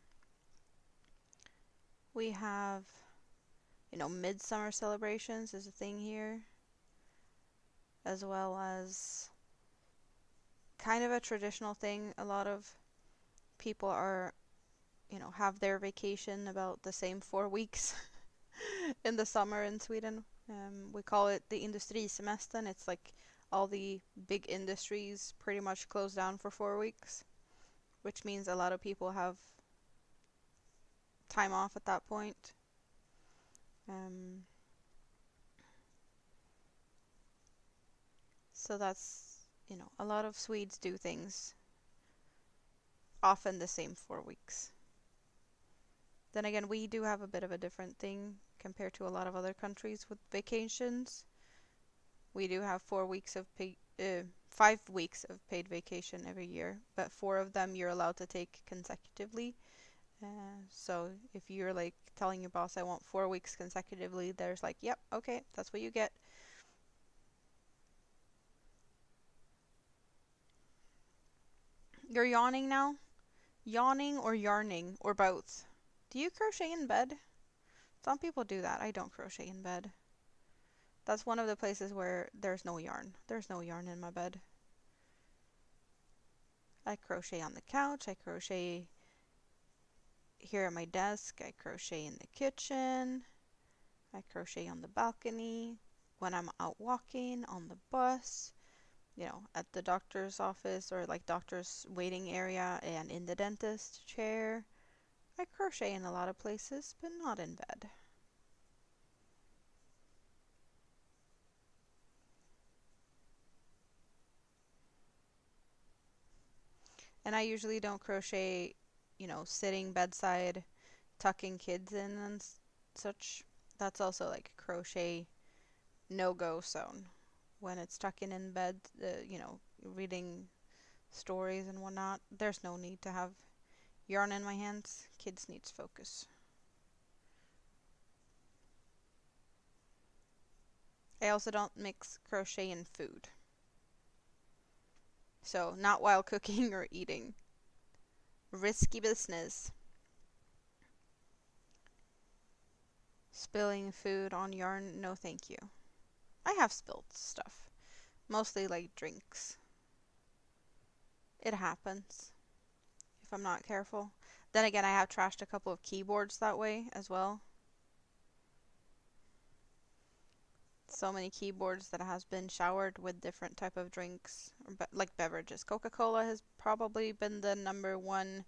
We have, midsummer celebrations is a thing here, as well as kind of a traditional thing. A lot of people are, have their vacation about the same 4 weeks in the summer in Sweden. We call it the industrisemestern. It's like all the big industries pretty much close down for 4 weeks, which means a lot of people have time off at that point. Um, so that's, a lot of Swedes do things often the same 4 weeks. Then again, we do have a bit of a different thing compared to a lot of other countries with vacations. We do have 4 weeks of 5 weeks of paid vacation every year, but 4 of them you're allowed to take consecutively. So if you're like telling your boss, I want 4 weeks consecutively, there's like, yep, okay, that's what you get. You're yawning now? Yawning or yarning or both? Do you crochet in bed? Some people do that. I don't crochet in bed. That's one of the places where there's no yarn. There's no yarn in my bed. I crochet on the couch. I crochet here at my desk. I crochet in the kitchen. I crochet on the balcony. When I'm out walking, on the bus, at the doctor's office or like doctor's waiting area and in the dentist chair. I crochet in a lot of places, but not in bed. And I usually don't crochet, sitting bedside, tucking kids in and such. That's also like crochet no-go zone. When it's tucking in bed, reading stories and whatnot, there's no need to have yarn in my hands. Kids needs focus. I also don't mix crochet and food. So, not while cooking or eating. Risky business. Spilling food on yarn, no thank you. I have spilled stuff. Mostly like drinks. It happens if I'm not careful. Then again, I have trashed a couple of keyboards that way as well. So many keyboards that has been showered with different type of drinks, or like beverages. Coca-Cola has probably been the number one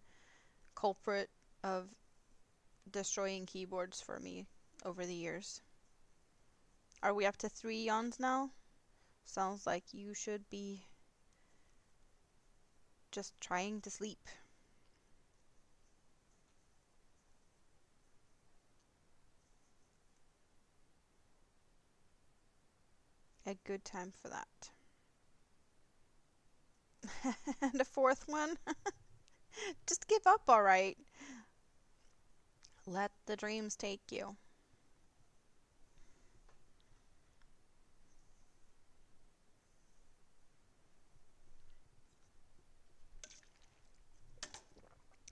culprit of destroying keyboards for me over the years. Are we up to 3 yawns now? Sounds like you should be just trying to sleep. A good time for that. And a fourth one? Just give up, alright. Let the dreams take you.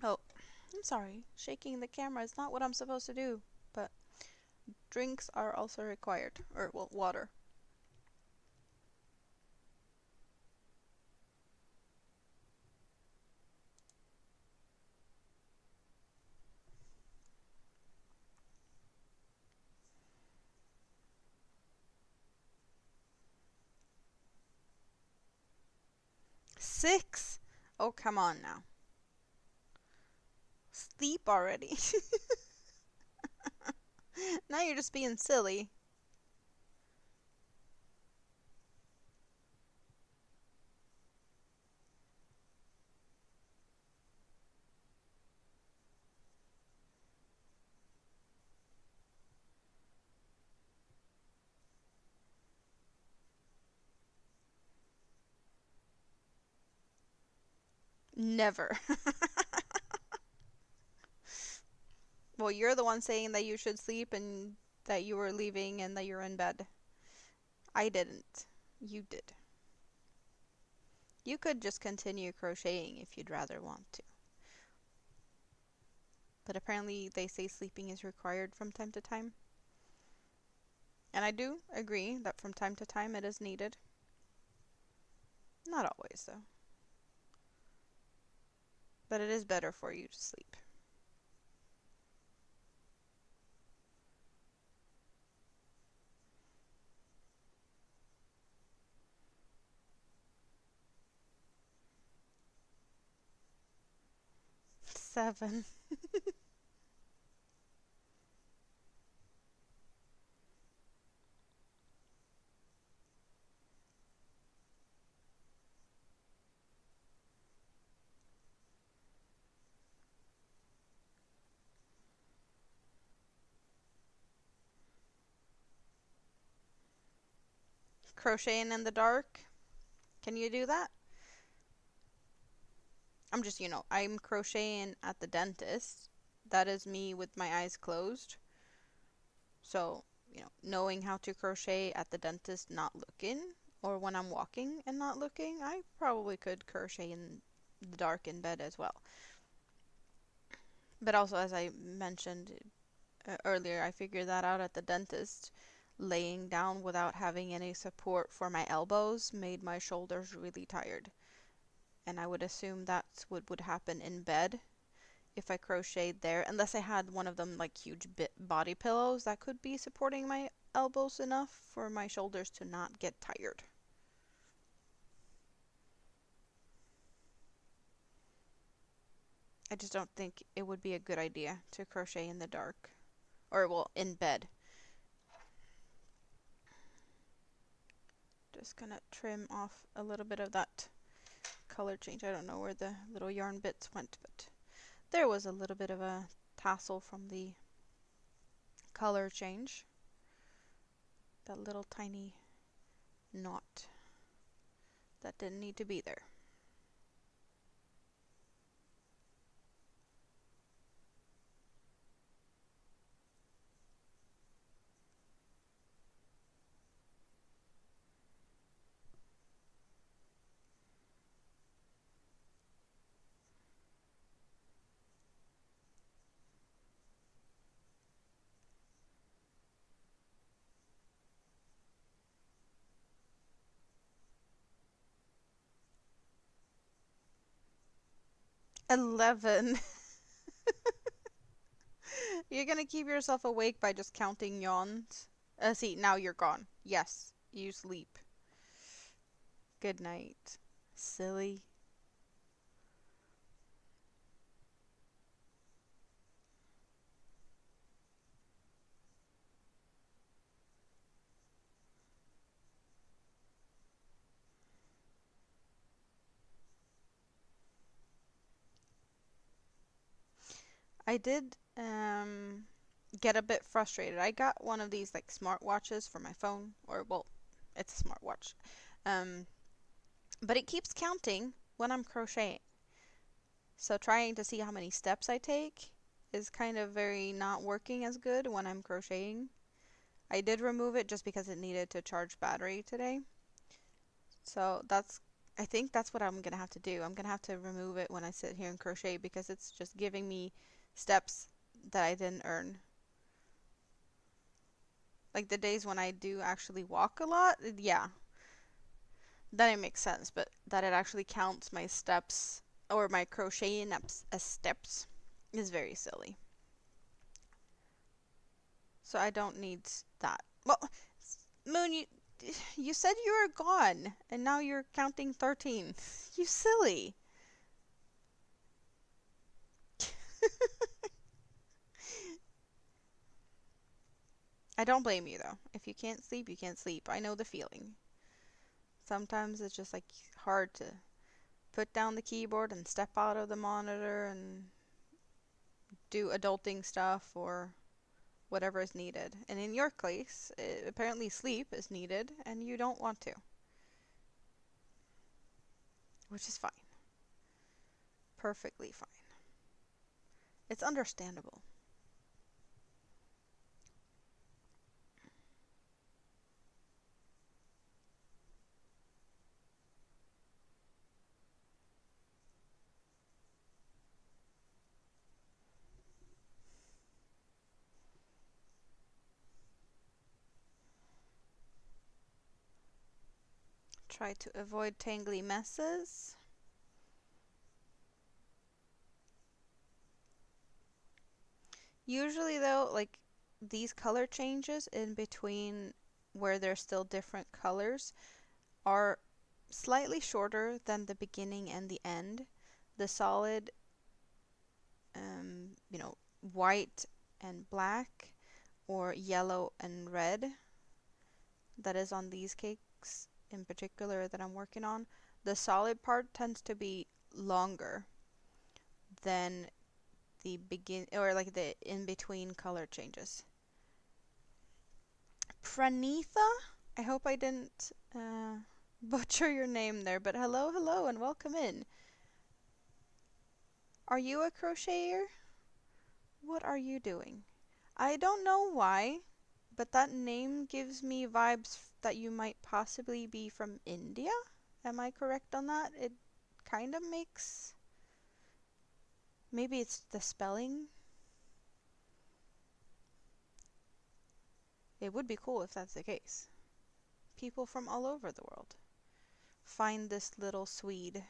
Oh, I'm sorry. Shaking the camera is not what I'm supposed to do, but drinks are also required. Or, well, water. Six? Oh, come on now. Sleep already. Now you're just being silly. Never. Well, you're the one saying that you should sleep and that you were leaving and that you're in bed. I didn't. You did. You could just continue crocheting if you'd rather want to. But apparently they say sleeping is required from time to time. And I do agree that from time to time it is needed. Not always, though. But it is better for you to sleep. Seven. Crocheting in the dark. Can you do that? I'm crocheting at the dentist. That is me with my eyes closed. So, knowing how to crochet at the dentist not looking, or when I'm walking and not looking, I probably could crochet in the dark in bed as well. But also, as I mentioned earlier, I figured that out at the dentist. Laying down without having any support for my elbows made my shoulders really tired. And I would assume that's what would happen in bed if I crocheted there, unless I had one of them like huge body pillows that could be supporting my elbows enough for my shoulders to not get tired. I just don't think it would be a good idea to crochet in the dark. Or, well, in bed. Just gonna trim off a little bit of that color change. I don't know where the little yarn bits went, but there was a little bit of a tassel from the color change. That little tiny knot that didn't need to be there. $11. You're gonna keep yourself awake by just counting yawns. See, now you're gone. Yes, you sleep. Good night. Silly. I did get a bit frustrated. I got one of these like smartwatches for my phone, or well, it's a smartwatch. Um, but it keeps counting when I'm crocheting. So trying to see how many steps I take is kind of very not working as good when I'm crocheting. I did remove it just because it needed to charge battery today. So I think that's what I'm gonna have to do. I'm gonna have to remove it when I sit here and crochet because it's just giving me steps that I didn't earn. Like the days when I do actually walk a lot, yeah, then it makes sense. But that it actually counts my steps or my crocheting as steps is very silly. So I don't need that. Well, Moon, you said you were gone, and now you're counting 13. You silly. I don't blame you though. If you can't sleep, you can't sleep. I know the feeling. Sometimes it's just like hard to put down the keyboard and step out of the monitor and do adulting stuff or whatever is needed. And in your case, apparently sleep is needed and you don't want to, which is fine. perfectly fine. It's understandable. Try to avoid tangly messes. Usually though, like these color changes in between where there's still different colors are slightly shorter than the beginning and the end. The solid, you know, white and black or yellow and red that is on these cakes in particular that I'm working on, the solid part tends to be longer than the begin or like the in between color changes. Pranitha, I hope I didn't butcher your name there, but hello, hello, and welcome in. Are you a crocheter? What are you doing? I don't know why, but that name gives me vibes that you might possibly be from India. Am I correct on that? It kind of makes. Maybe it's the spelling. It would be cool if that's the case. People from all over the world find this little Swede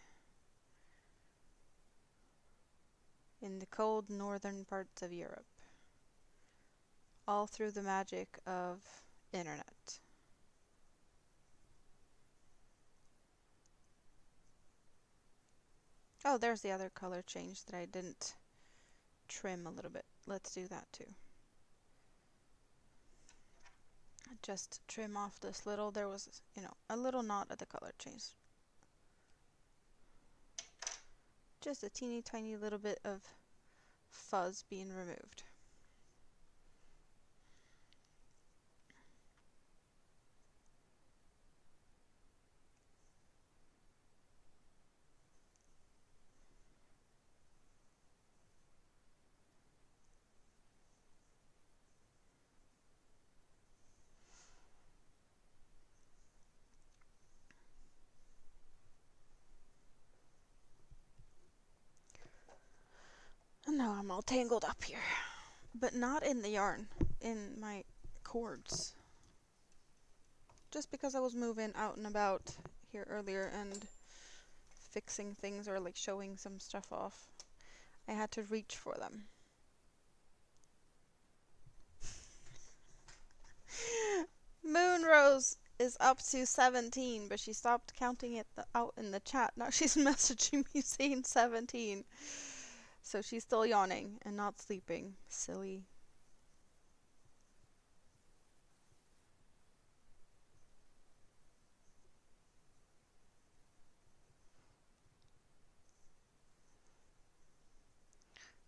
in the cold northern parts of Europe, all through the magic of internet. Oh, there's the other color change that I didn't trim a little bit. Let's do that too. Just trim off this little, there was, a little knot at the color change. Just a teeny tiny little bit of fuzz being removed. And now I'm all tangled up here. But not in the yarn, in my cords. Just because I was moving out and about here earlier and fixing things or like showing some stuff off, I had to reach for them. Moonrose is up to 17, but she stopped counting it out in the chat. Now she's messaging me saying 17. So she's still yawning and not sleeping. Silly.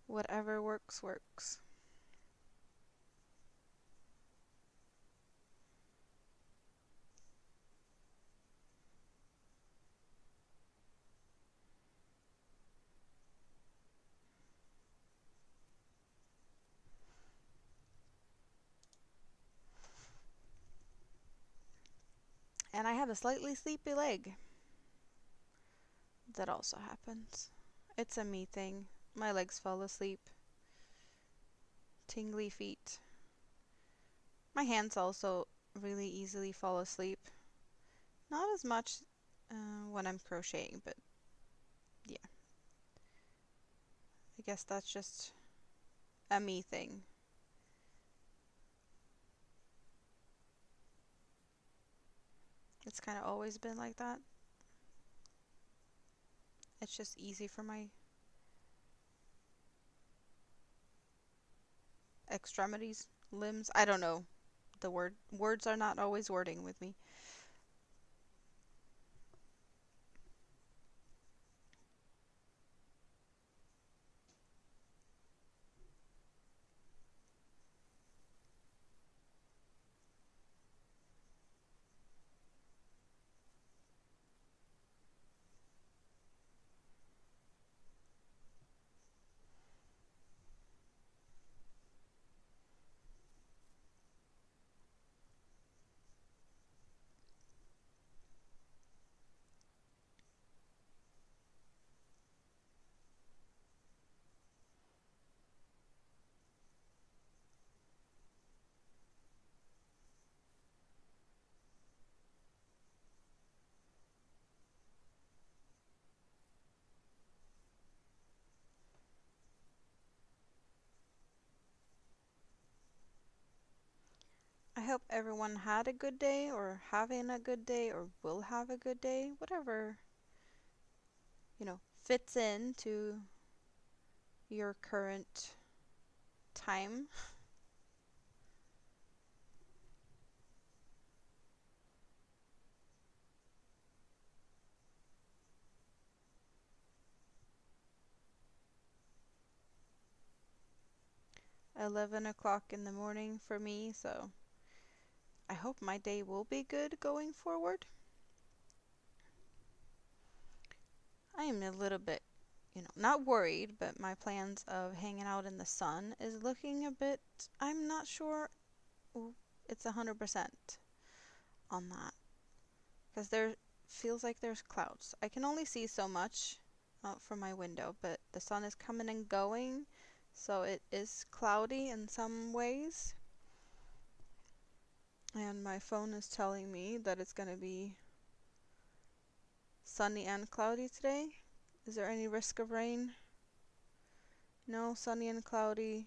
Whatever works, works. And I have a slightly sleepy leg. That also happens. It's a me thing. My legs fall asleep. Tingly feet. My hands also really easily fall asleep. Not as much when I'm crocheting, but yeah. I guess that's just a me thing. It's kind of always been like that. It's just easy for my extremities, limbs. I don't know the word. Words are not always wording with me. hope everyone had a good day, or having a good day, or will have a good day, whatever, fits into your current time. 11 o'clock in the morning for me, so I hope my day will be good going forward. I am a little bit, not worried, but my plans of hanging out in the sun is looking a bit, I'm not sure it's 100% on that. Because there feels like there's clouds. I can only see so much out from my window, but the sun is coming and going, so it is cloudy in some ways. And my phone is telling me that it's going to be sunny and cloudy today. Is there any risk of rain? No, sunny and cloudy.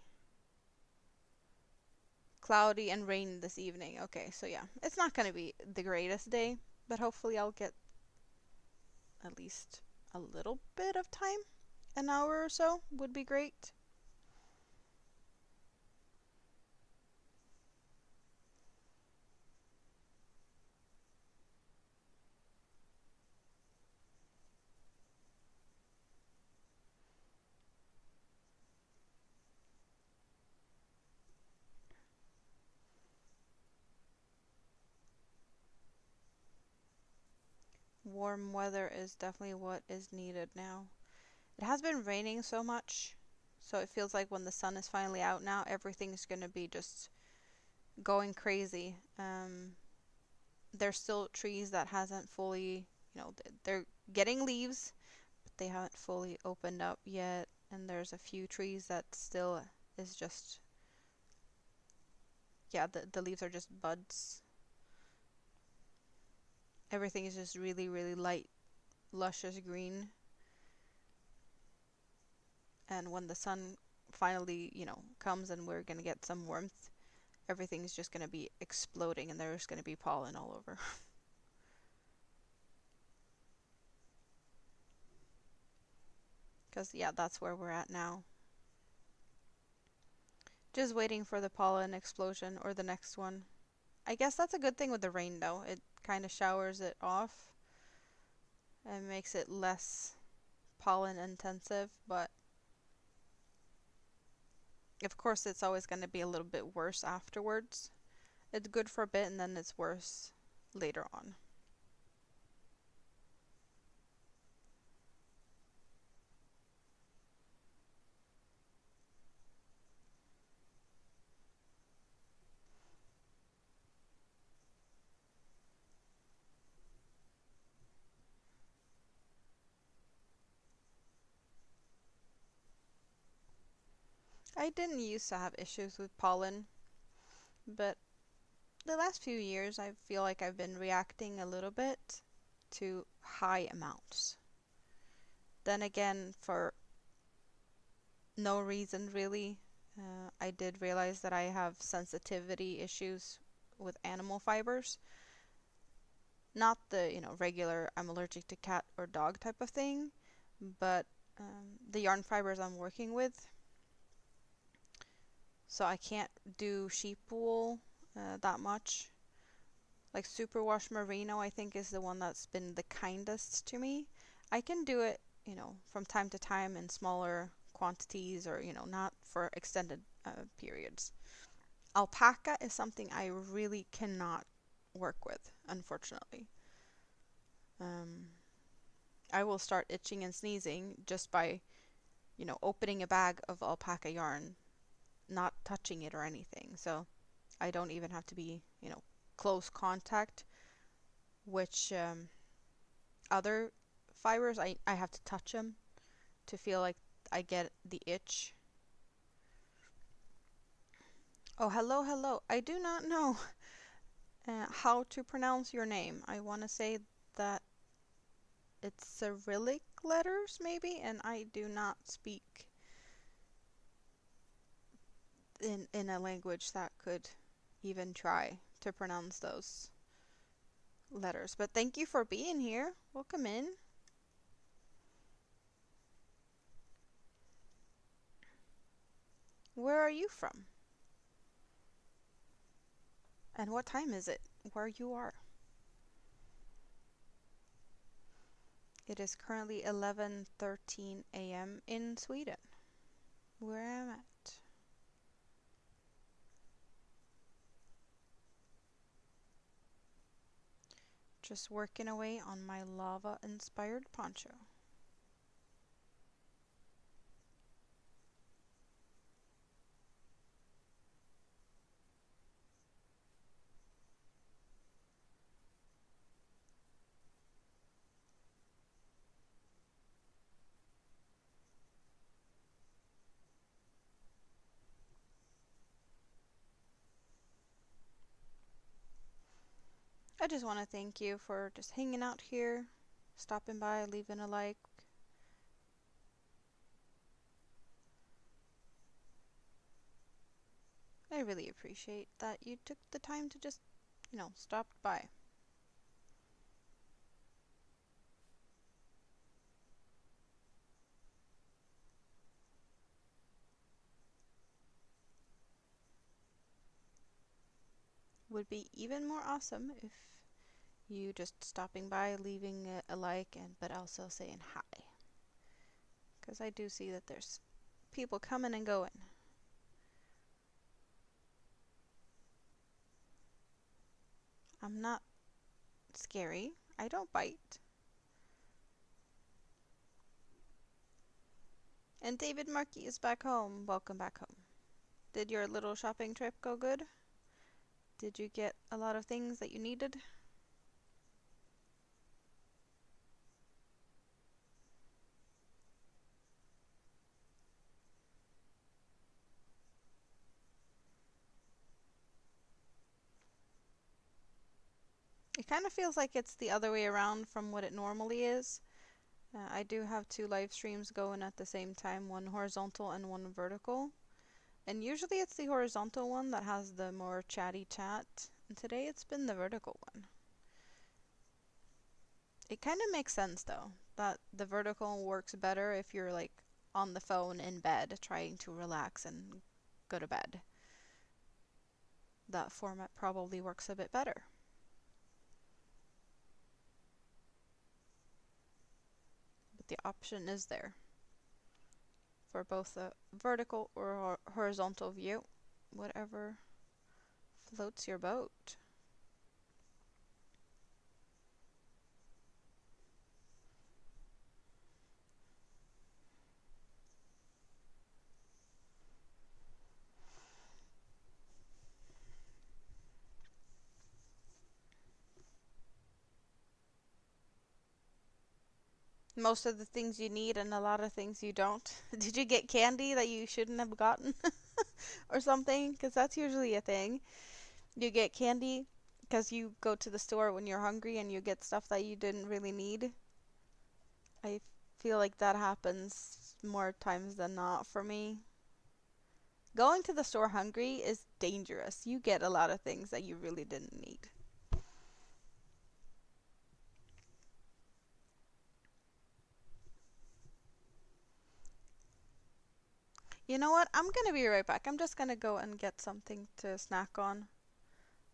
Cloudy and rain this evening. Okay, so yeah, it's not going to be the greatest day, but hopefully I'll get at least a little bit of time. An hour or so would be great. Warm weather is definitely what is needed now. It has been raining so much, so it feels like when the sun is finally out now, everything's going to be just going crazy. There's still trees that hasn't fully, they're getting leaves, but they haven't fully opened up yet. And there's a few trees that still is just, yeah, the leaves are just buds. Everything is just really, really light, luscious green. And when the sun finally, comes and we're going to get some warmth, everything's just going to be exploding and there's going to be pollen all over. Because, yeah, that's where we're at now. Just waiting for the pollen explosion or the next one. I guess that's a good thing with the rain, though. It kind of showers it off and makes it less pollen intensive, but of course it's always going to be a little bit worse afterwards. It's good for a bit and then it's worse later on. I didn't used to have issues with pollen, but the last few years I feel like I've been reacting a little bit to high amounts. Then again, for no reason really, I did realize that I have sensitivity issues with animal fibers. Not the, regular I'm allergic to cat or dog type of thing, but the yarn fibers I'm working with. So I can't do sheep wool that much. Like superwash merino, I think is the one that's been the kindest to me. I can do it, from time to time in smaller quantities or, not for extended periods. Alpaca is something I really cannot work with, unfortunately. Um, I will start itching and sneezing just by, opening a bag of alpaca yarn, not touching it or anything. So I don't even have to be, close contact, which other fibers, I have to touch them to feel like I get the itch. Oh, hello, hello. I do not know how to pronounce your name. I want to say that it's Cyrillic letters, maybe, and I do not speak in a language that could even try to pronounce those letters. But thank you for being here. Welcome in. Where are you from? And what time is it where you are? It is currently 11:13 a.m. in Sweden, where I'm at. Just working away on my lava-inspired poncho. I just want to thank you for just hanging out here, stopping by, leaving a like. I really appreciate that you took the time to just, stop by. Would be even more awesome if you just stopping by, leaving a like, but also saying hi. Because I do see that there's people coming and going. I'm not scary. I don't bite. And David Markey is back home. Welcome back home. Did your little shopping trip go good? Did you get a lot of things that you needed? It kind of feels like it's the other way around from what it normally is. I do have 2 live streams going at the same time, one horizontal and one vertical. And usually it's the horizontal one that has the more chatty chat. And today it's been the vertical one. It kind of makes sense though, that the vertical works better if you're like on the phone in bed trying to relax and go to bed. That format probably works a bit better. But the option is there for both a vertical or horizontal view, whatever floats your boat. Most of the things you need and a lot of things you don't. Did you get candy that you shouldn't have gotten? Or something? Because that's usually a thing. You get candy because you go to the store when you're hungry and you get stuff that you didn't really need. I feel like that happens more times than not for me. Going to the store hungry is dangerous. You get a lot of things that you really didn't need. You know what? I'm gonna be right back. I'm just gonna go and get something to snack on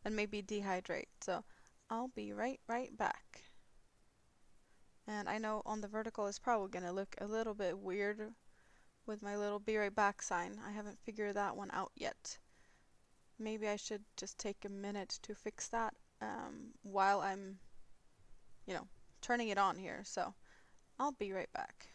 and maybe dehydrate. So I'll be right back. And I know on the vertical it's probably gonna look a little bit weird with my little be right back sign. I haven't figured that one out yet. Maybe I should just take a minute to fix that while I'm, turning it on here. So I'll be right back.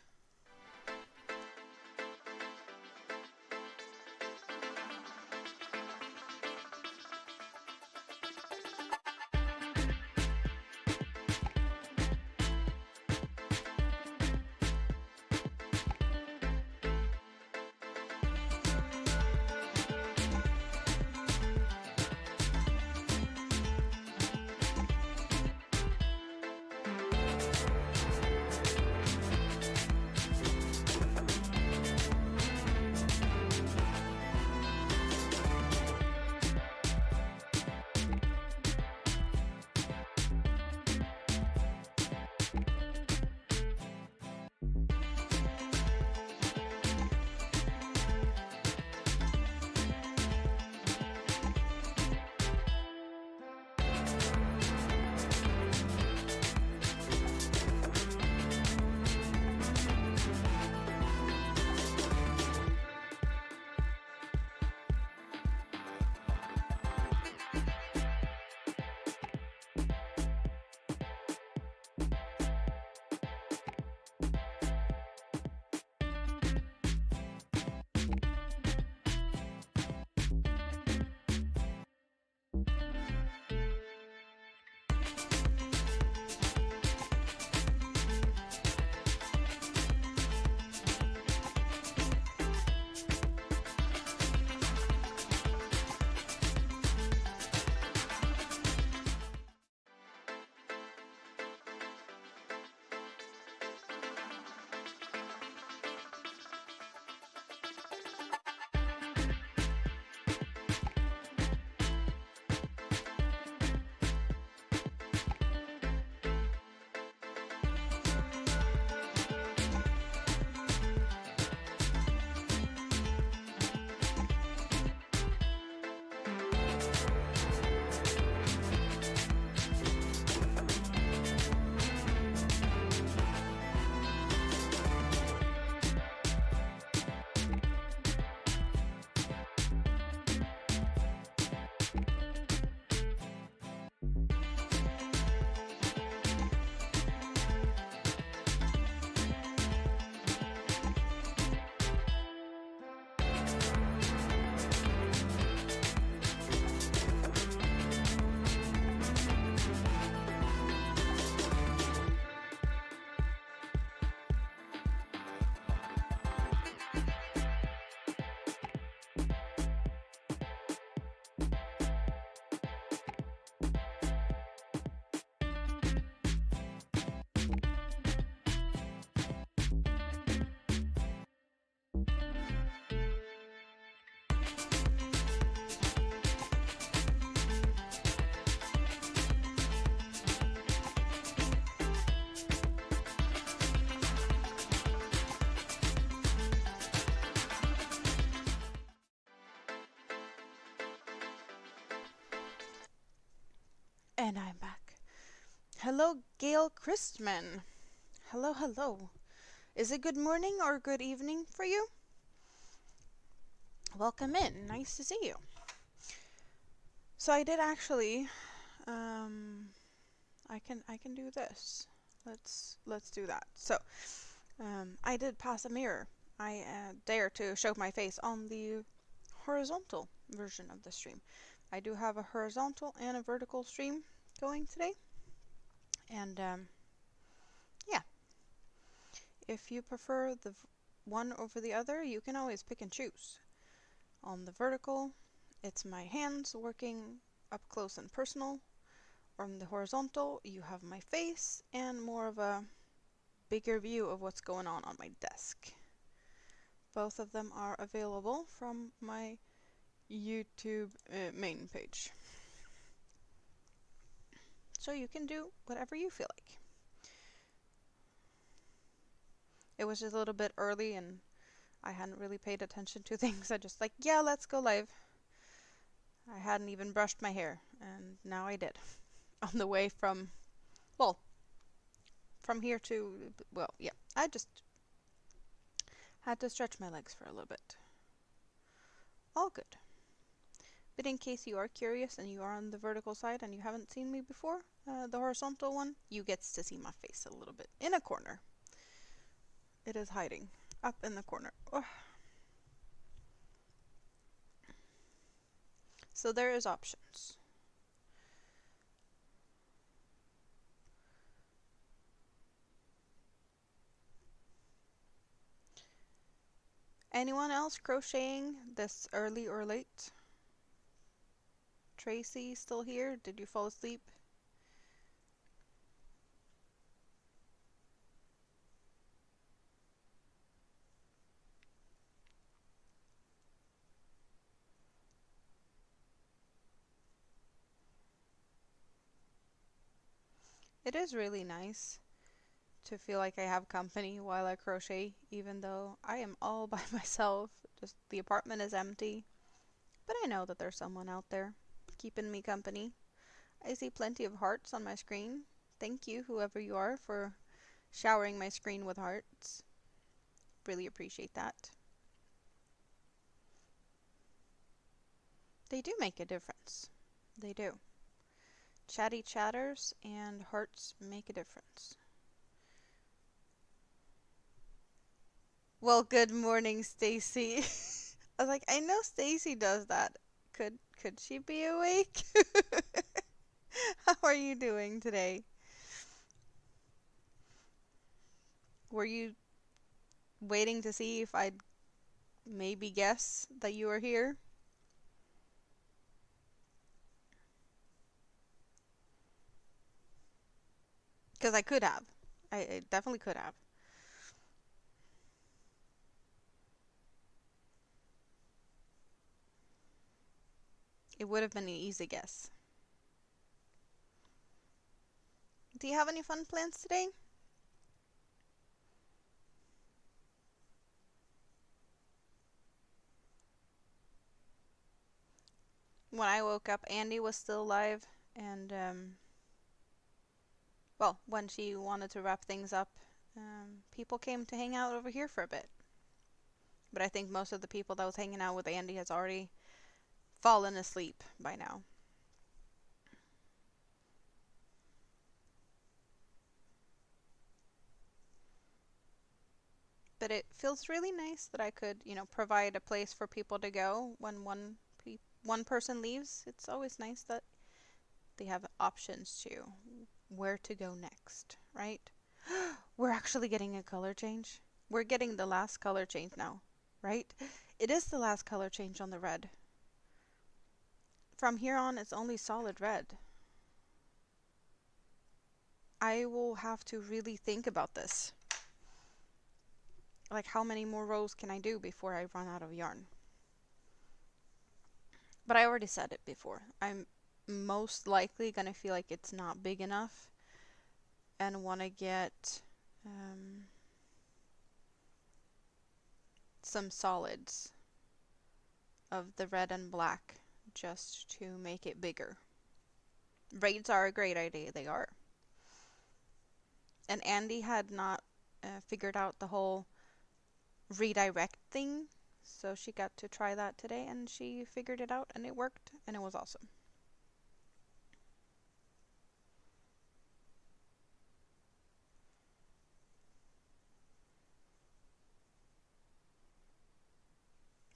And I'm back. Hello, Gail Christman. Hello, hello. Is it good morning or good evening for you? Welcome in. Nice to see you. So I did actually. I can do this. Let's do that. So I did pass a mirror. I dare to show my face on the horizontal version of the stream. I do have a horizontal and a vertical stream going today. And yeah, if you prefer the one over the other, you can always pick and choose. On the vertical, it's my hands working up close and personal. On the horizontal, you have my face and more of a bigger view of what's going on my desk. Both of them are available from my YouTube main page. So you can do whatever you feel like. It was just a little bit early and I hadn't really paid attention to things. I just like, yeah, let's go live. I hadn't even brushed my hair and now I did. On the way from, well, from here to, well, yeah, I just had to stretch my legs for a little bit. All good. But in case you are curious and you are on the vertical side and you haven't seen me before, the horizontal one, you get to see my face a little bit in a corner. It is hiding up in the corner. Oh. So there is options. Anyone else crocheting this early or late? Tracy still here? Did you fall asleep? It is really nice to feel like I have company while I crochet, even though I am all by myself. Just the apartment is empty. But I know that there's someone out there keeping me company. I see plenty of hearts on my screen. Thank you, whoever you are, for showering my screen with hearts. Really appreciate that. They do make a difference. They do. Chatty chatters and hearts make a difference. Well, good morning, Stacy. I was like, I know Stacy does that. Could she be awake? How are you doing today? Were you waiting to see if I'd maybe guess that you were here? Because I could have. I definitely could have. It would have been an easy guess. Do you have any fun plans today? When I woke up, Andy was still alive, and well, when she wanted to wrap things up, people came to hang out over here for a bit. But I think most of the people that was hanging out with Andy has already fallen asleep by now. But it feels really nice that I could, provide a place for people to go when one person leaves. It's always nice that they have options to where to go next, right? We're actually getting a color change. We're getting the last color change now, right? It is the last color change on the red. From here on, it's only solid red. I will have to really think about this. Like, how many more rows can I do before I run out of yarn? But I already said it before. I'm most likely gonna feel like it's not big enough and want to get some solids of the red and black just to make it bigger. Raids are a great idea. They are. And Andy had not figured out the whole redirect thing, so she got to try that today and she figured it out and it worked and it was awesome.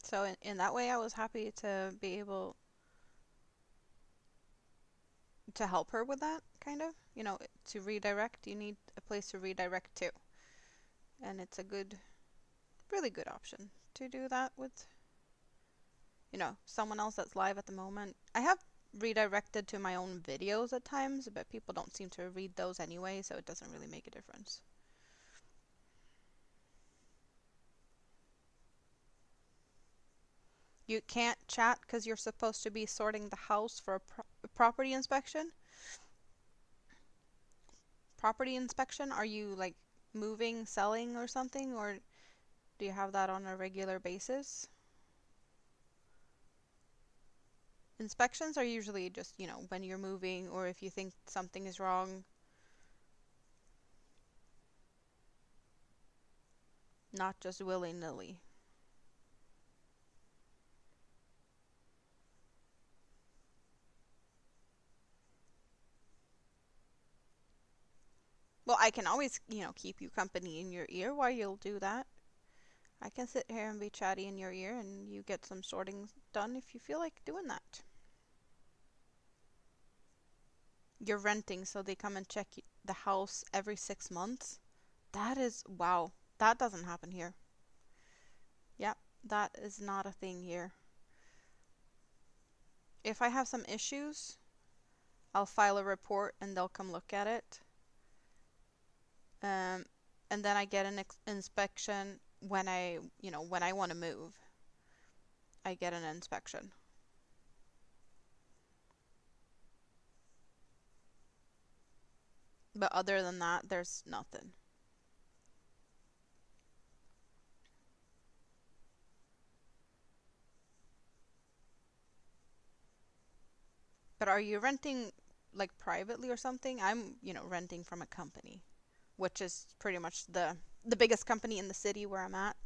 So in that way, I was happy to be able to help her with that, kind of. You know, to redirect, you need a place to redirect to. And it's a good, really good option to do that with, someone else that's live at the moment. I have redirected to my own videos at times, but people don't seem to read those anyway, so it doesn't really make a difference. You can't chat because you're supposed to be sorting the house for a property inspection. Property inspection? Are you like moving, selling, or something? Or do you have that on a regular basis? Inspections are usually just, when you're moving or if you think something is wrong, not just willy-nilly. Well, I can always, keep you company in your ear while you'll do that. I can sit here and be chatty in your ear and you get some sorting done if you feel like doing that. You're renting, so they come and check the house every 6 months. That is, wow, that doesn't happen here. Yep, that is not a thing here. If I have some issues, I'll file a report and they'll come look at it. Um, and then I get an inspection when I want to move. I get an inspection. But other than that, there's nothing. But are you renting like privately or something? I'm, renting from a company, which is pretty much the biggest company in the city where I'm at.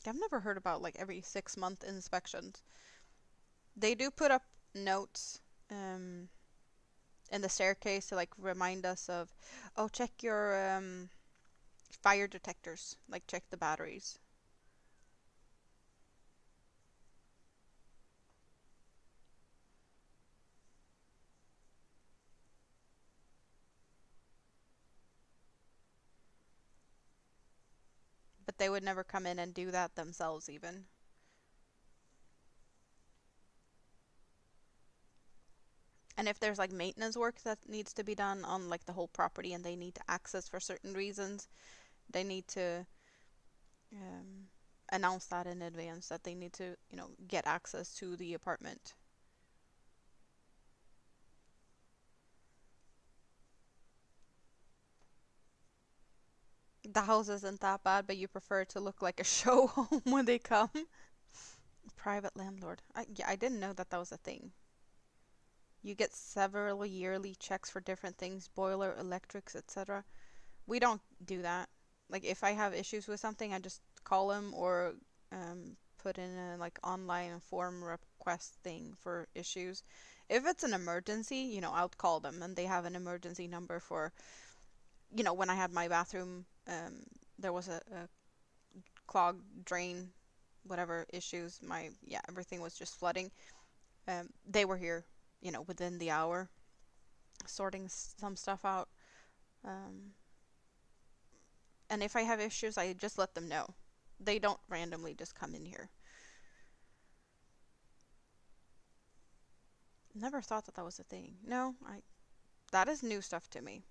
I've never heard about like every 6 month inspections. They do put up notes in the staircase to like remind us of, oh, check your fire detectors, like check the batteries. But they would never come in and do that themselves even. And if there's like maintenance work that needs to be done on like the whole property and they need to access for certain reasons, they need to um, announce that in advance that they need to, get access to the apartment. The house isn't that bad, but you prefer it to look like a show home when they come. Private landlord. Yeah, I didn't know that that was a thing. You get several yearly checks for different things, boiler, electrics, etc. We don't do that. Like if I have issues with something, I just call them or put in a like online form request thing for issues. If it's an emergency, I'll call them and they have an emergency number for, when I had my bathroom, there was a clogged drain, whatever issues, everything was just flooding. They were here, within the hour, sorting some stuff out. Um, and if I have issues, I just let them know. They don't randomly just come in here. Never thought that that was a thing. No, that is new stuff to me.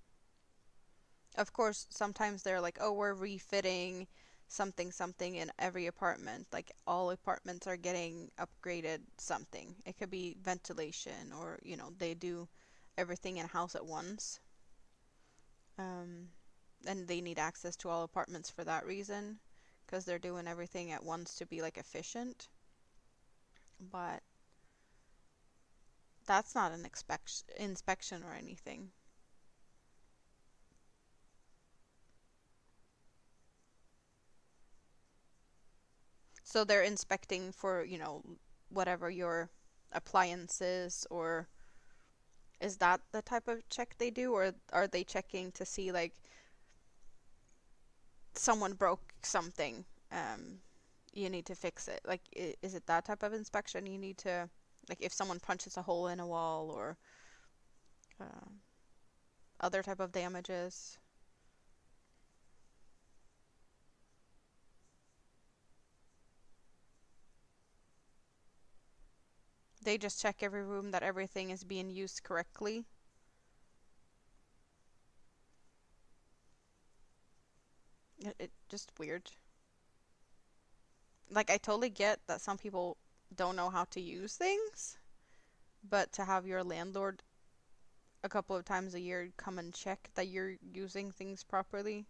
Of course, sometimes they're like, oh, we're refitting something something in every apartment. Like all apartments are getting upgraded something. It could be ventilation or, they do everything in house at once. Um, and they need access to all apartments for that reason, because they're doing everything at once to be like efficient. But that's not an inspection or anything. So they're inspecting for, whatever your appliances, or is that the type of check they do, or are they checking to see like someone broke something, um you need to fix it? Like, is it that type of inspection you need to, like, if someone punches a hole in a wall, or uh, other type of damages? They just check every room that everything is being used correctly. It just weird. Like, I totally get that some people don't know how to use things, but to have your landlord a couple of times a year come and check that you're using things properly.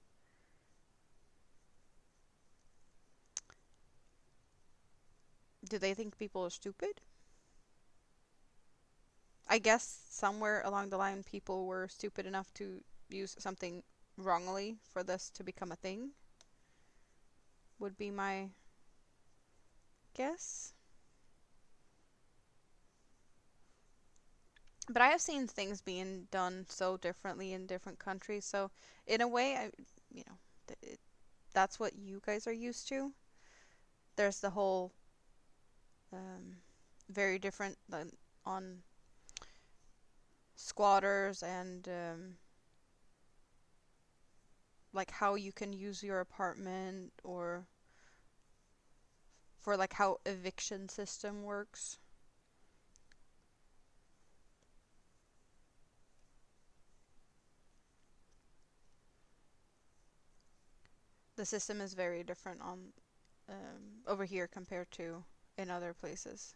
Do they think people are stupid? I guess somewhere along the line people were stupid enough to use something wrongly for this to become a thing, would be my guess. But I have seen things being done so differently in different countries, so in a way, you know, that's what you guys are used to. There's the whole um, very different on squatters, and like how you can use your apartment, or for like how eviction system works. The system is very different on over here compared to in other places.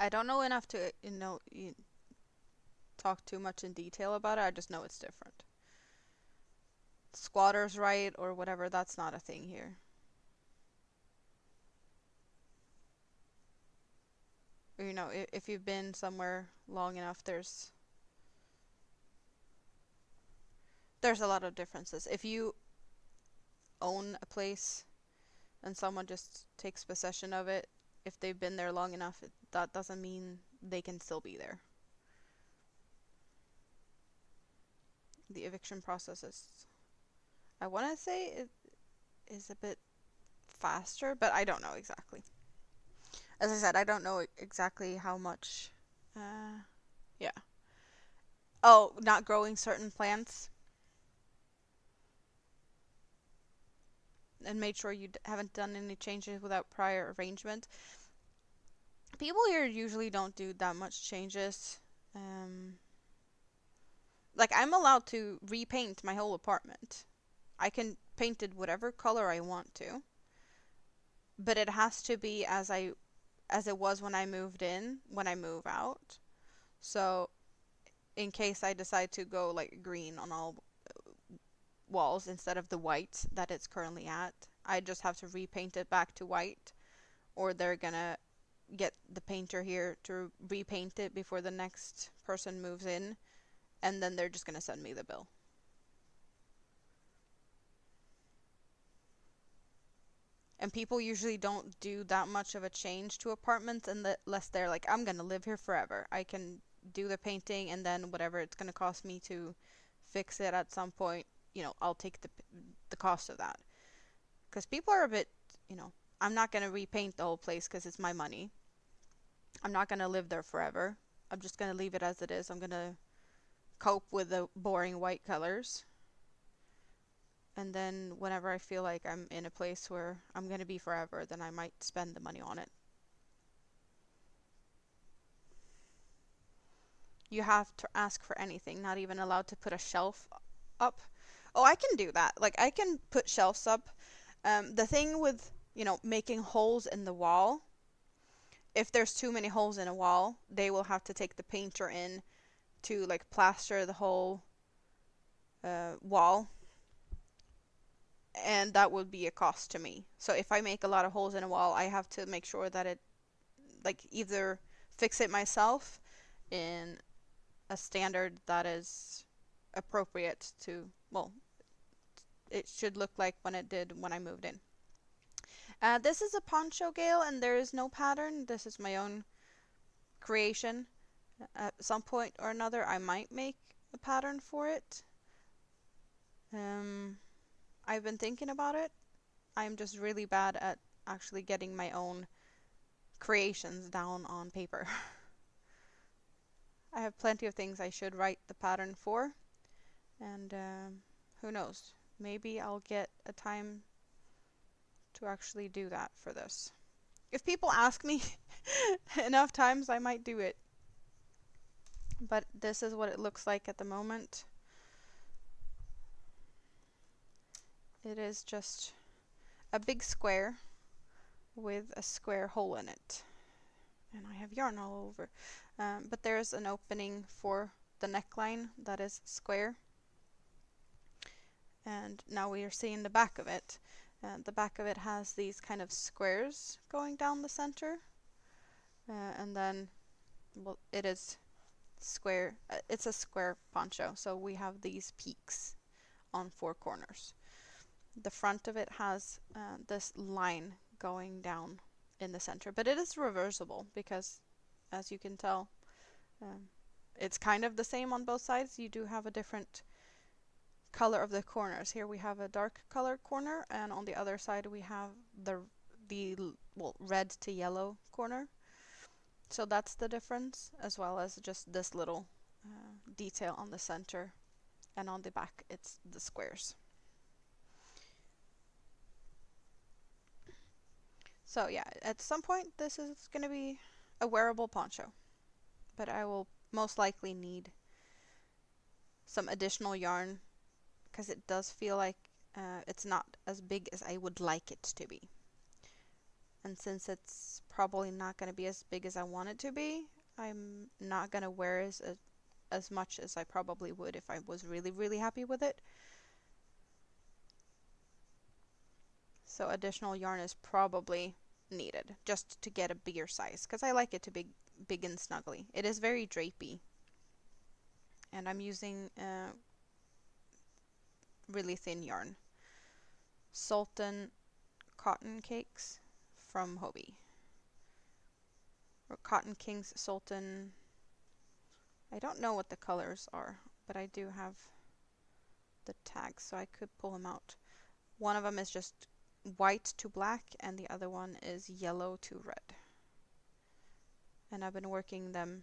I don't know enough to talk too much in detail about it. I just know it's different. Squatters' right or whatever, that's not a thing here. If you've been somewhere long enough, there's a lot of differences. If you own a place and someone just takes possession of it, if they've been there long enough, that doesn't mean they can still be there. The eviction process I want to say it is a bit faster, but I don't know exactly. As I said, I don't know exactly how much. Yeah. Oh, not growing certain plants, and made sure you haven't done any changes without prior arrangement. People here usually don't do that much changes. Um, like, I'm allowed to repaint my whole apartment. I can paint it whatever color I want to, but it has to be as it was when I moved in, when I move out. So in case I decide to go like green on all walls instead of the white that it's currently at, I just have to repaint it back to white, or they're gonna get the painter here to repaint it before the next person moves in, and then they're just gonna send me the bill. And people usually don't do that much of a change to apartments unless they're like, I'm gonna live here forever. I can do the painting, and then whatever it's gonna cost me to fix it at some point, I'll take the cost of that. Because people are a bit, I'm not gonna repaint the whole place because it's my money. I'm not gonna live there forever. I'm just gonna leave it as it is. I'm gonna cope with the boring white colors. And then whenever I feel like I'm in a place where I'm going to be forever, then I might spend the money on it. You have to ask for anything, not even allowed to put a shelf up. Oh, I can do that. Like, I can put shelves up. The thing with, making holes in the wall if there's too many holes in a wall, they will have to take the painter in to like plaster the whole wall, and that would be a cost to me. So if I make a lot of holes in a wall, I have to make sure that it, like, either fix it myself in a standard that is appropriate to, well, it should look like when it did when I moved in. This is a poncho gale and there is no pattern. This is my own creation. At some point or another I might make a pattern for it. I've been thinking about it. I'm just really bad at actually getting my own creations down on paper. I have plenty of things I should write the pattern for, and who knows, maybe I'll get a time to actually do that for this. If people ask me enough times, I might do it. But this is what it looks like at the moment. It is just a big square with a square hole in it. And I have yarn all over. But there's an opening for the neckline that is square. And now we are seeing the back of it. The back of it has these kind of squares going down the center. And then, well, it is square. It's a square poncho, so we have these peaks on 4 corners. The front of it has this line going down in the center, but it is reversible because, as you can tell, it's kind of the same on both sides. You do have a different color of the corners. Here we have a dark color corner, and on the other side we have the well, red to yellow corner. So that's the difference, as well as just this little detail on the center, and on the back it's the squares. So yeah, at some point this is going to be a wearable poncho, but I will most likely need some additional yarn because it does feel like it's not as big as I would like it to be. And since it's probably not going to be as big as I want it to be, I'm not going to wear as much as I probably would if I was really, really happy with it. So additional yarn is probably needed just to get a bigger size, because I like it to be big and snuggly. It is very drapey, and I'm using really thin yarn. Sultan cotton cakes from Hobie, or Cotton Kings Sultan. I don't know what the colors are, but I do have the tags, so I could pull them out. One of them is just white to black, and the other one is yellow to red. And I've been working them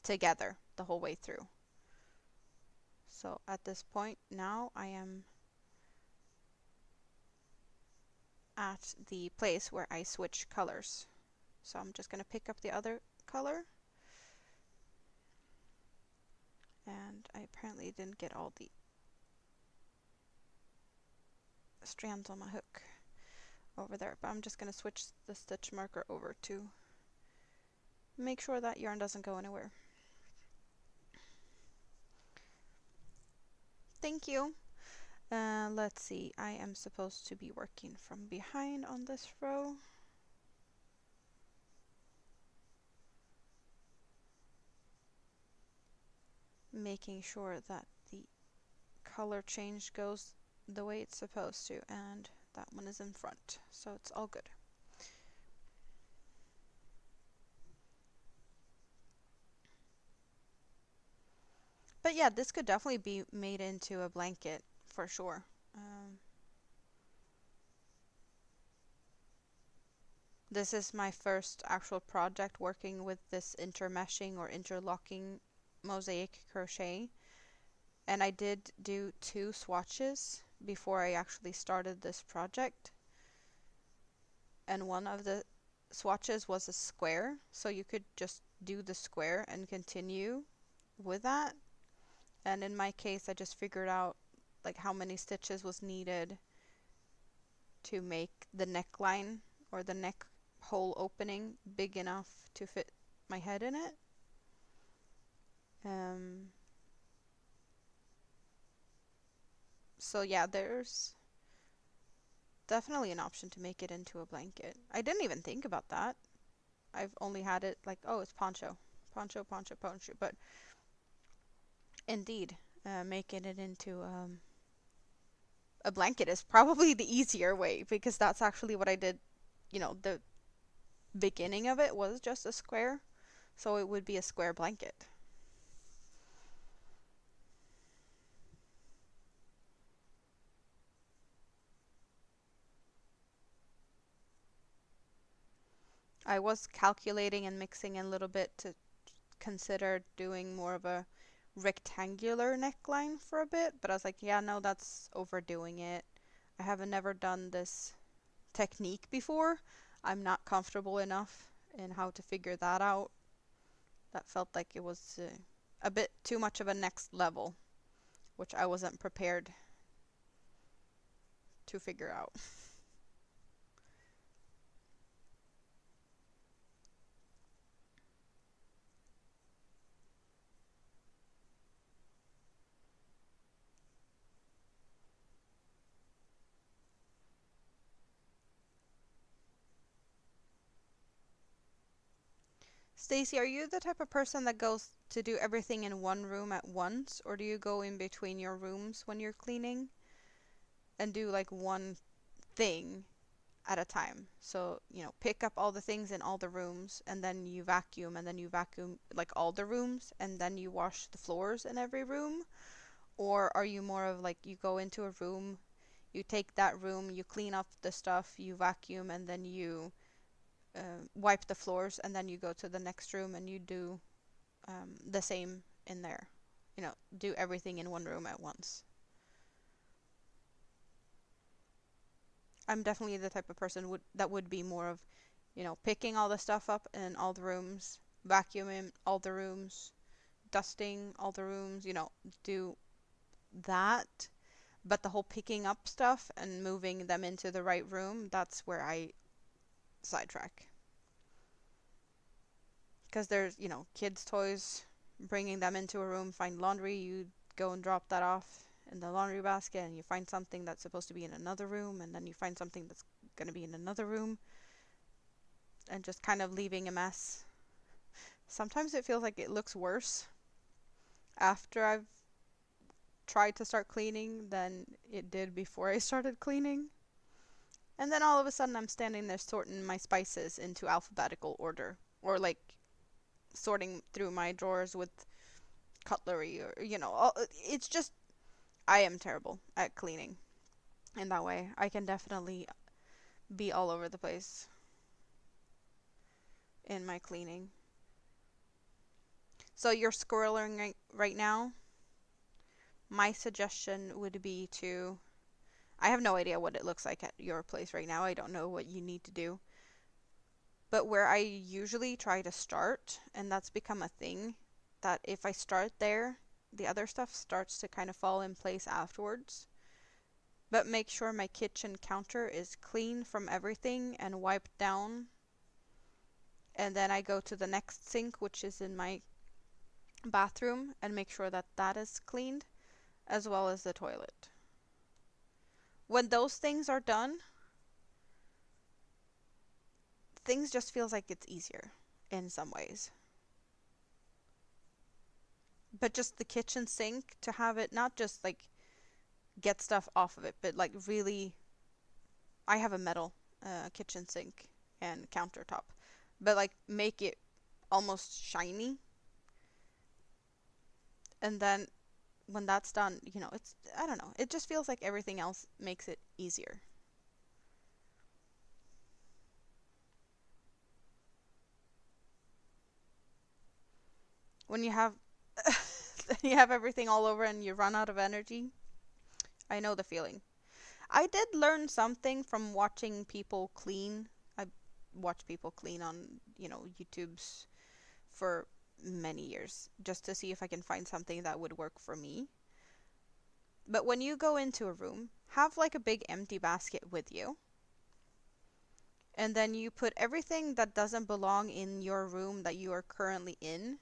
together the whole way through. So at this point now I am at the place where I switch colors. So I'm just going to pick up the other color. And I apparently didn't get all the strands on my hook over there, but I'm just going to switch the stitch marker over to make sure that yarn doesn't go anywhere. Thank you. Let's see, I am supposed to be working from behind on this row. Making sure that the color change goes the way it's supposed to, and that one is in front, so it's all good. But yeah, this could definitely be made into a blanket for sure. This is my first actual project working with this intermeshing or interlocking mosaic crochet, and I did do 2 swatches before I actually started this project, and one of the swatches was a square, so you could just do the square and continue with that. And in my case I just figured out like how many stitches was needed to make the neckline or the neck hole opening big enough to fit my head in it. Um, so yeah, there's definitely an option to make it into a blanket. I didn't even think about that. I've only had it like, oh, it's poncho, poncho, poncho, poncho. But indeed, making it into a blanket is probably the easier way because that's actually what I did. The beginning of it was just a square, so it would be a square blanket. I was calculating and mixing a little bit to consider doing more of a rectangular neckline for a bit, but I was like, yeah, no, that's overdoing it. I haven't never done this technique before. I'm not comfortable enough in how to figure that out. That felt like it was a bit too much of a next level, which I wasn't prepared to figure out. Stacy, are you the type of person that goes to do everything in one room at once, or do you go in between your rooms when you're cleaning and do like one thing at a time? So, pick up all the things in all the rooms and then you vacuum and then you vacuum like all the rooms and then you wash the floors in every room? Or are you more of like you go into a room, you take that room, you clean up the stuff, you vacuum, and then you wipe the floors, and then you go to the next room and you do the same in there. Do everything in one room at once. I'm definitely the type of person that would be more of, picking all the stuff up in all the rooms, vacuuming all the rooms, dusting all the rooms, do that. But the whole picking up stuff and moving them into the right room, that's where I sidetrack. Because there's, kids' toys, bringing them into a room, find laundry, you go and drop that off in the laundry basket, and you find something that's supposed to be in another room, and then you find something that's going to be in another room, and just kind of leaving a mess. Sometimes it feels like it looks worse after I've tried to start cleaning than it did before I started cleaning. And then all of a sudden I'm standing there sorting my spices into alphabetical order, or like sorting through my drawers with cutlery, or it's just I am terrible at cleaning in that way. I can definitely be all over the place in my cleaning. So you're squirreling right now. My suggestion would be to, I have no idea what it looks like at your place right now. I don't know what you need to do. But where I usually try to start, and that's become a thing, that if I start there, the other stuff starts to kind of fall in place afterwards. But make sure my kitchen counter is clean from everything and wiped down. And then I go to the next sink, which is in my bathroom, and make sure that that is cleaned, as well as the toilet. When those things are done, things just feels like it's easier in some ways. But just the kitchen sink, to have it not just like get stuff off of it, but like really, I have a metal kitchen sink and countertop, but like make it almost shiny. And then when that's done, it's, I don't know, it just feels like everything else makes it easier. When you have you have everything all over and you run out of energy, I know the feeling. I did learn something from watching people clean. I watch people clean on, YouTube's for many years just to see if I can find something that would work for me. But when you go into a room, have like a big empty basket with you And then you put everything that doesn't belong in your room that you are currently in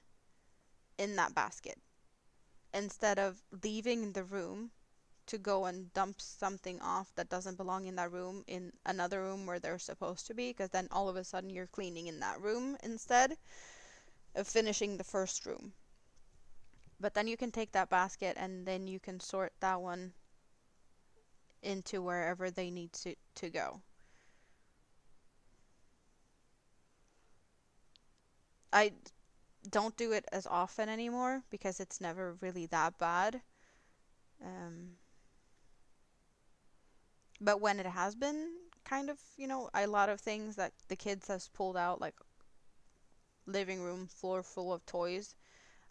that basket. Instead of leaving the room to go and dump something off that doesn't belong in that room in another room where they're supposed to be, because then all of a sudden you're cleaning in that room instead of finishing the first room. But then you can take that basket and then you can sort that one into wherever they need to go. I don't do it as often anymore because it's never really that bad. Um, but when it has been kind of, a lot of things that the kids has pulled out, like living room floor full of toys,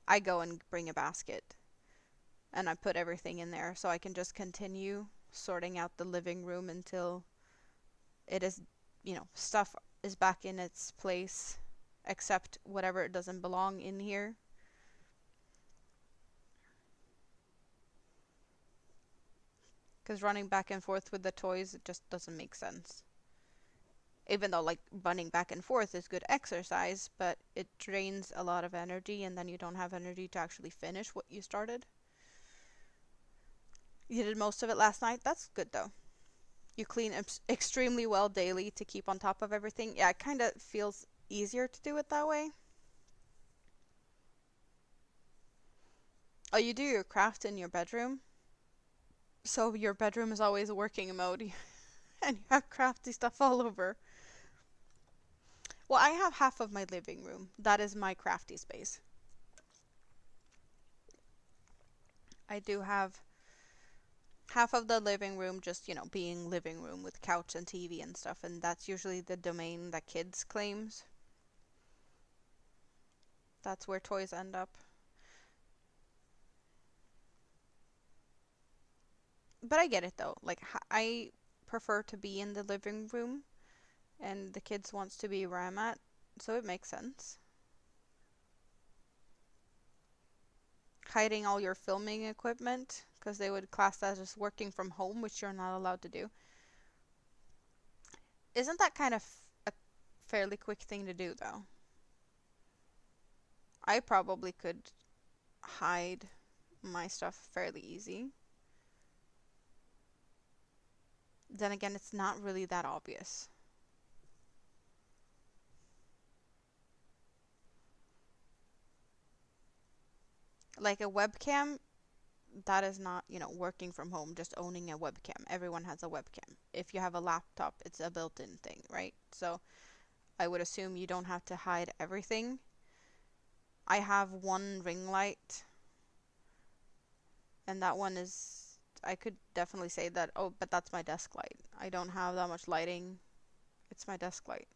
I go and bring a basket and I put everything in there so I can just continue sorting out the living room until it is, stuff is back in its place except whatever it doesn't belong in here. Because running back and forth with the toys, it just doesn't make sense. Even though, like, running back and forth is good exercise, but it drains a lot of energy and then you don't have energy to actually finish what you started. You did most of it last night. That's good, though. You clean extremely well daily to keep on top of everything. Yeah, it kind of feels easier to do it that way. Oh, you do your craft in your bedroom? So your bedroom is always working mode and you have crafty stuff all over. Well, I have half of my living room. That is my crafty space. I do have half of the living room just, being living room with couch and TV and stuff, and that's usually the domain that kids claims. That's where toys end up. But I get it though. Like, I prefer to be in the living room and the kids wants to be where I'm at, so it makes sense. Hiding all your filming equipment because they would class that as working from home, which you're not allowed to do. Isn't that kind of a fairly quick thing to do though? I probably could hide my stuff fairly easy. Then again, it's not really that obvious. Like a webcam, that is not, working from home, just owning a webcam. Everyone has a webcam. If you have a laptop, it's a built-in thing, right? So I would assume you don't have to hide everything. I have one ring light, and that one is, I could definitely say that, oh, but that's my desk light. I don't have that much lighting. It's my desk light.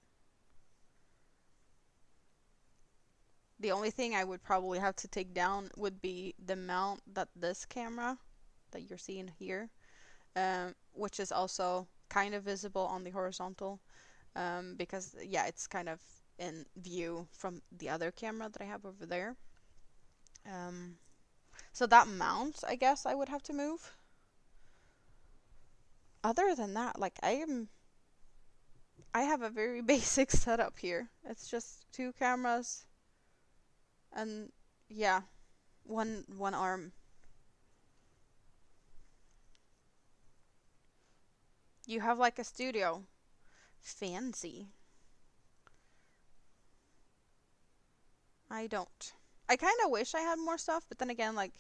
The only thing I would probably have to take down would be the mount that this camera that you're seeing here, which is also kind of visible on the horizontal, because yeah, it's kind of in view from the other camera that I have over there. So that mount, I guess I would have to move. Other than that, like I have a very basic setup here. It's just two cameras and yeah, one arm. You have like a studio. Fancy. I don't. I kind of wish I had more stuff, but then again, like,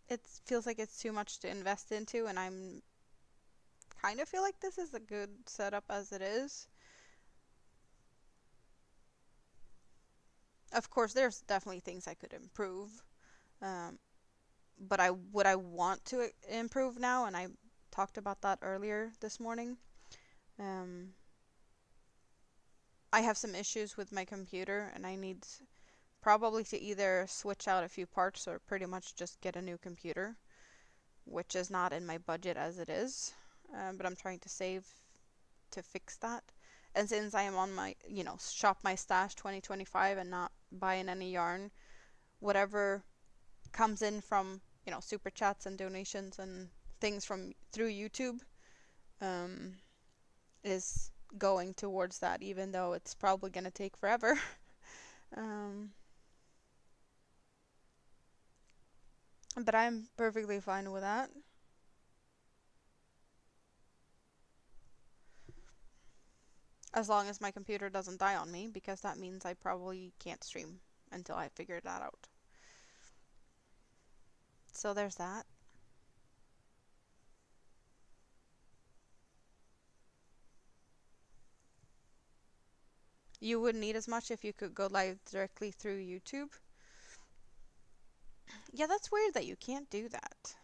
it feels like it's too much to invest into, and I'm kind of feel like this is a good setup as it is. Of course, there's definitely things I could improve, um, but I want to improve now, and I talked about that earlier this morning. Um, I have some issues with my computer, and I need probably to either switch out a few parts or pretty much just get a new computer, which is not in my budget as it is, but I'm trying to save to fix that. And since I am on my, shop my stash 2025 and not buying any yarn, whatever comes in from, super chats and donations and things from through YouTube, um, is going towards that, even though it's probably going to take forever. um, but I'm perfectly fine with that. As long as my computer doesn't die on me, because that means I probably can't stream until I figure that out. So there's that. You wouldn't need as much if you could go live directly through YouTube. Yeah, that's weird that you can't do that.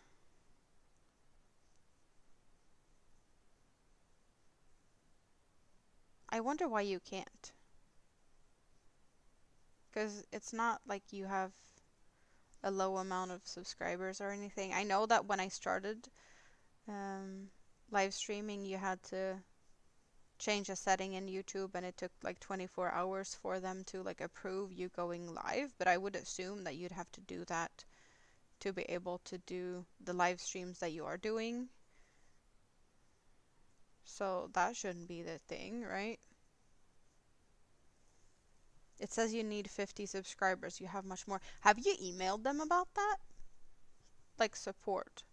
I wonder why you can't. Because it's not like you have a low amount of subscribers or anything. I know that when I started um, live streaming, you had to change a setting in YouTube, and it took like 24 hours for them to like approve you going live. But I would assume that you'd have to do that to be able to do the live streams that you are doing. So that shouldn't be the thing, right? It says you need 50 subscribers. You have much more. Have you emailed them about that? Like support?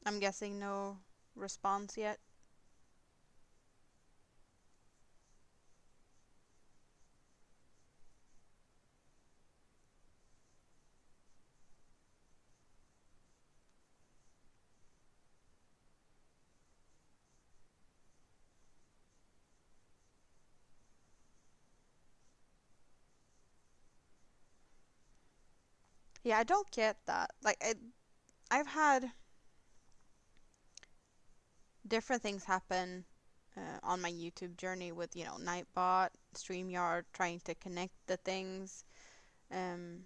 I'm guessing no response yet. Yeah, I don't get that. Like, I've had different things happen on my YouTube journey with, Nightbot, StreamYard, trying to connect the things, um,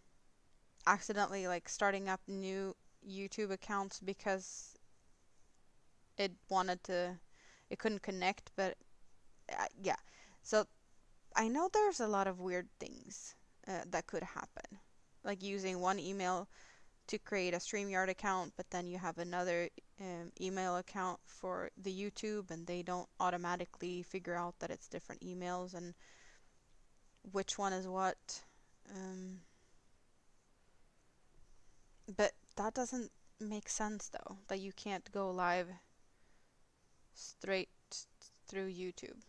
accidentally like starting up new YouTube accounts because it wanted to, it couldn't connect, but yeah. So I know there's a lot of weird things that could happen, like using one email to create a StreamYard account, but then you have another email account for the YouTube, and they don't automatically figure out that it's different emails and which one is what. Um, but that doesn't make sense though, that you can't go live straight through YouTube.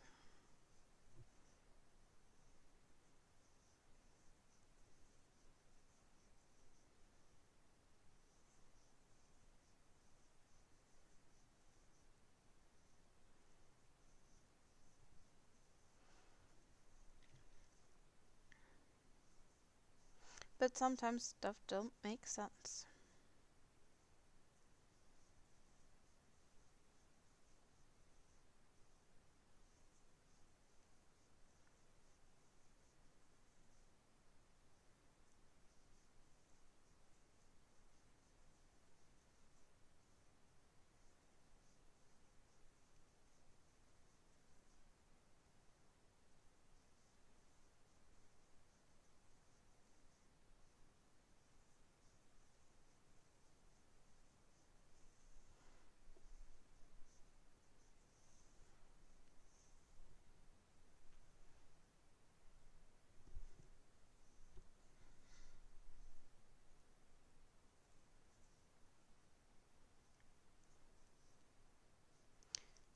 But sometimes stuff don't make sense.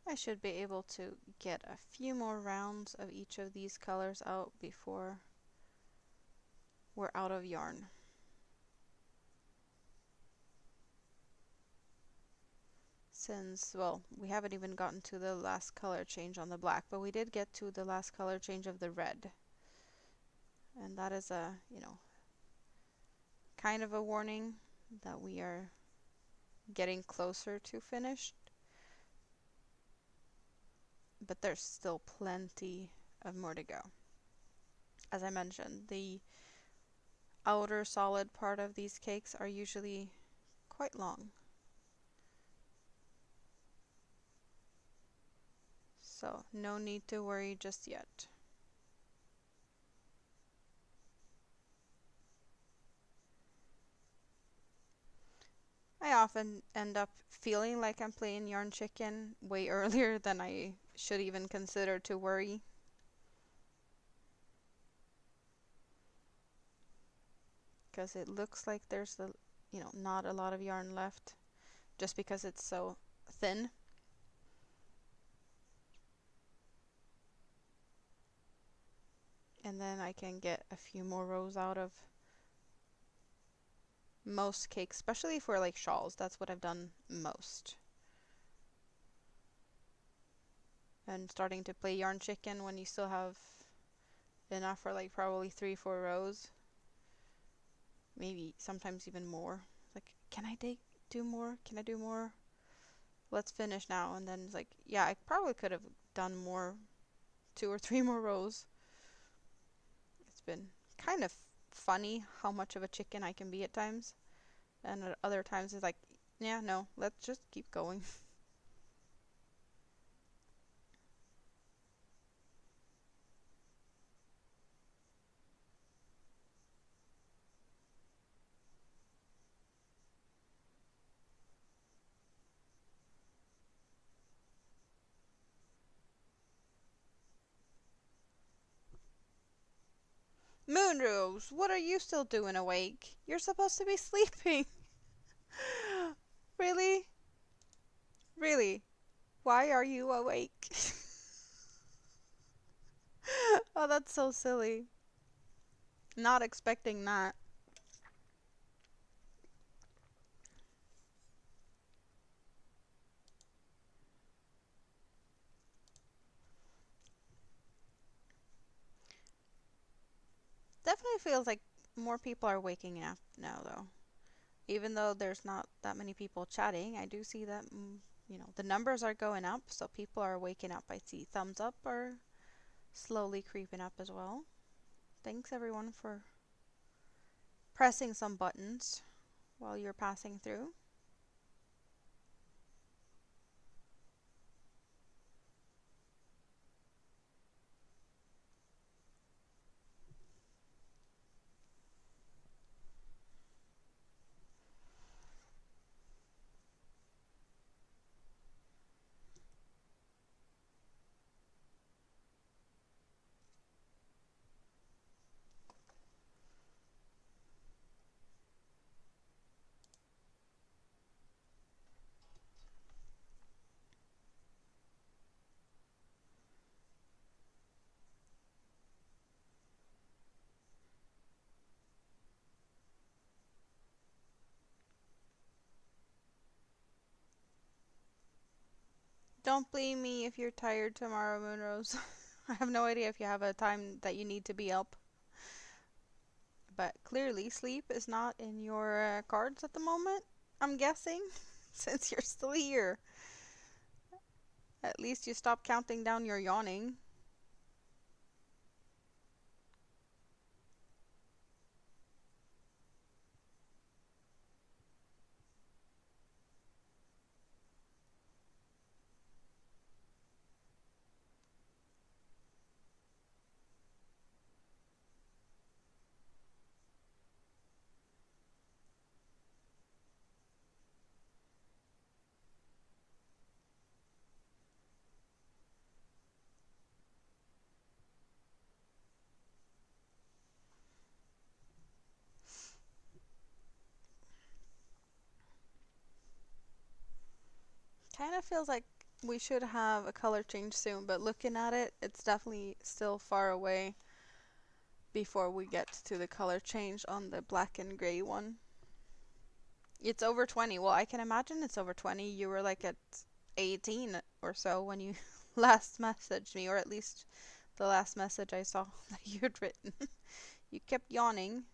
I should be able to get a few more rounds of each of these colors out before we're out of yarn. Since, well, we haven't even gotten to the last color change on the black, but we did get to the last color change of the red. And that is a, kind of a warning that we are getting closer to finished. But there's still plenty of more to go. As I mentioned, the outer solid part of these cakes are usually quite long. So no need to worry just yet. I often end up feeling like I'm playing Yarn Chicken way earlier than I should even consider to worry. Because it looks like there's not a lot of yarn left just because it's so thin. And then I can get a few more rows out of most cakes, especially for like shawls. That's what I've done most. And starting to play Yarn Chicken when you still have enough for like probably 3-4 rows. Maybe sometimes even more. Like, can I do more? Can I do more? Let's finish now. And then it's like, yeah, I probably could have done more, 2 or 3 more rows. It's been kind of funny how much of a chicken I can be at times. And at other times it's like, yeah, no, let's just keep going. Moonrose, what are you still doing awake? You're supposed to be sleeping. Really? Really? Why are you awake? Oh, that's so silly. Not expecting that. Definitely feels like more people are waking up now, though. Even though there's not that many people chatting, I do see that, the numbers are going up, so people are waking up. I see thumbs up are slowly creeping up as well. Thanks everyone for pressing some buttons while you're passing through. Don't blame me if you're tired tomorrow, Moonrose. I have no idea if you have a time that you need to be up. But clearly, sleep is not in your cards at the moment, I'm guessing, since you're still here. At least you stopped counting down your yawning. Kind of feels like we should have a color change soon, but looking at it, it's definitely still far away before we get to the color change on the black and gray one. It's over 20. Well, I can imagine it's over 20. You were like at 18 or so when you last messaged me, or at least the last message I saw that you had written. You kept yawning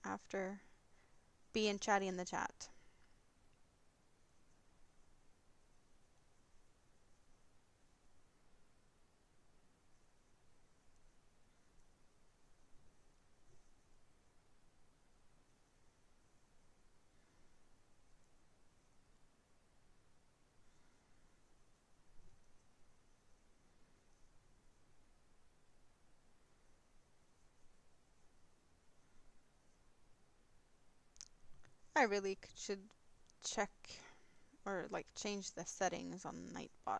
after being chatty in the chat. I really should check or like change the settings on Nightbot.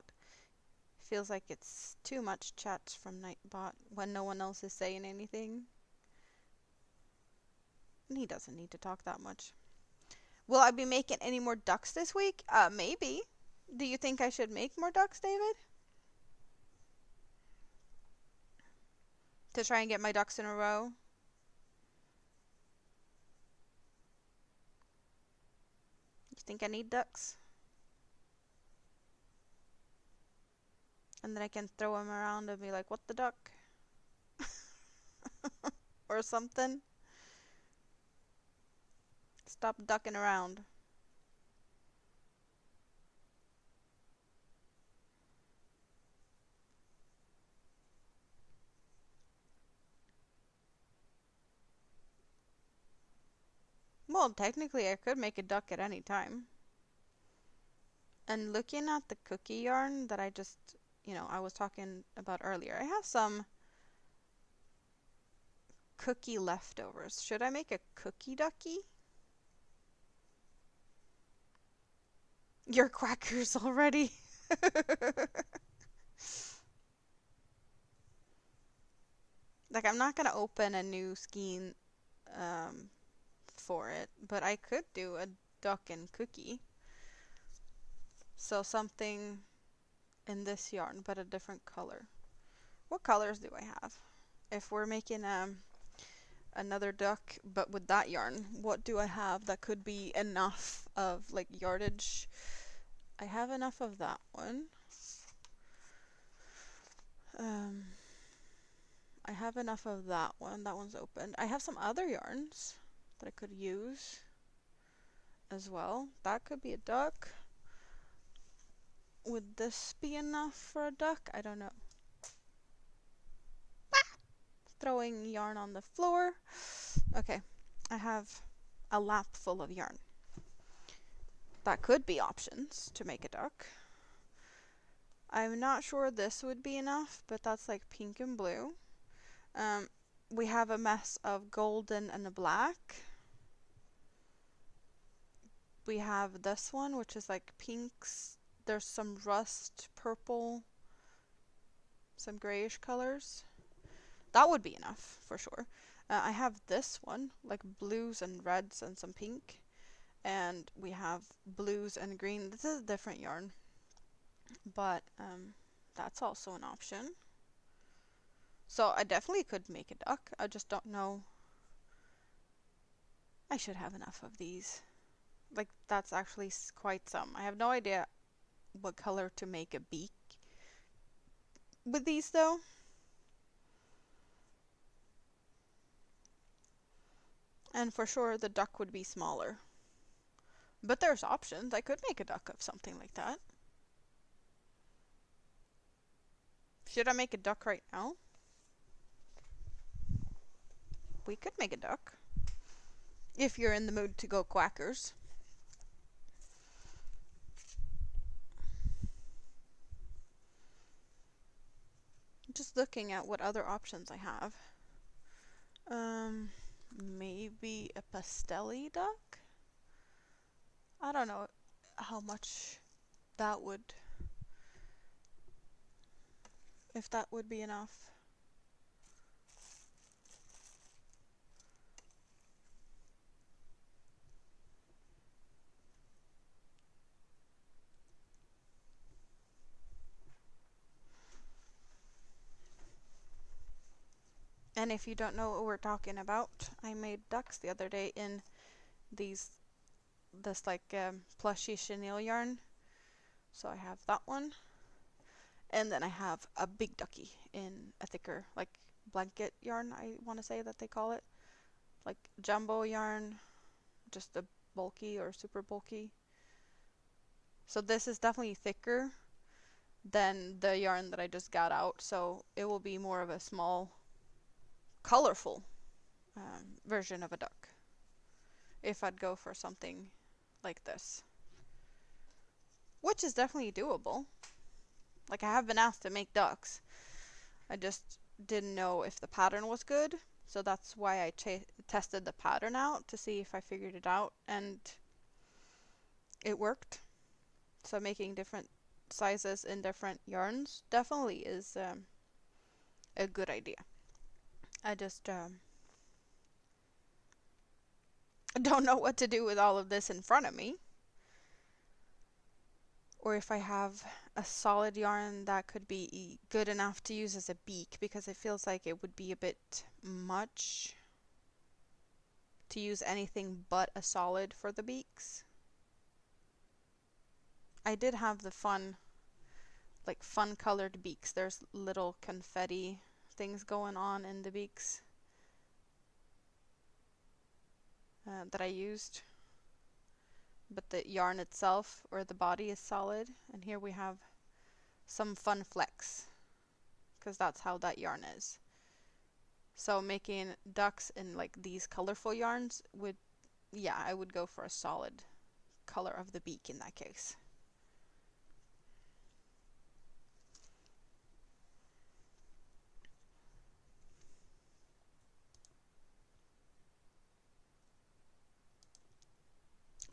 Feels like it's too much chats from Nightbot when no one else is saying anything. He doesn't need to talk that much. Will I be making any more ducks this week? Maybe. Do you think I should make more ducks, David? To try and get my ducks in a row? You think I need ducks? And then I can throw them around and be like, what the duck? Or something. Stop ducking around. Well, technically I could make a duck at any time. And looking at the cookie yarn that I just, I was talking about earlier, I have some cookie leftovers. Should I make a cookie ducky? You're quackers already. Like, I'm not gonna open a new skein for it, but I could do a duck and cookie. So something in this yarn, but a different color. What colors do I have? If we're making another duck, but with that yarn, what do I have that could be enough of like yardage? I have enough of that one. I have enough of that one. That one's open. I have some other yarns that I could use as well. That could be a duck. Would this be enough for a duck? I don't know. Throwing yarn on the floor. Okay, I have a lap full of yarn. That could be options to make a duck. I'm not sure this would be enough, but that's like pink and blue. We have a mess of golden and a black. We have this one, which is like pinks. There's some rust purple, some grayish colors. That would be enough for sure. I have this one, like blues and reds and some pink. And we have blues and green. This is a different yarn, but that's also an option. So I definitely could make a duck. I just don't know. I should have enough of these. Like, that's actually quite some. I have no idea what color to make a beak with these though. And for sure the duck would be smaller. But there's options. I could make a duck of something like that. Should I make a duck right now? We could make a duck. If you're in the mood to go quackers. Just looking at what other options I have. Maybe a pastel-y duck? I don't know how much that would, if that would be enough. And if you don't know what we're talking about, I made ducks the other day in this like plushy chenille yarn. So I have that one. And then I have a big ducky in a thicker like blanket yarn, I want to say that they call it. Like jumbo yarn, just a bulky or super bulky. So this is definitely thicker than the yarn that I just got out. So it will be more of a small, colorful version of a duck if I'd go for something like this, which is definitely doable. Like, I have been asked to make ducks. I just didn't know if the pattern was good, So that's why I tested the pattern out to see if I figured it out, and it worked. So making different sizes in different yarns definitely is a good idea. I just don't know what to do with all of this in front of me. Or if I have a solid yarn that could be good enough to use as a beak, because it feels like it would be a bit much to use anything but a solid for the beaks. I did have the fun colored beaks. There's little confetti things going on in the beaks that I used. But the yarn itself, or the body, is solid. And here we have some fun flecks, because that's how that yarn is. So making ducks in like these colorful yarns would, yeah, I would go for a solid color of the beak in that case.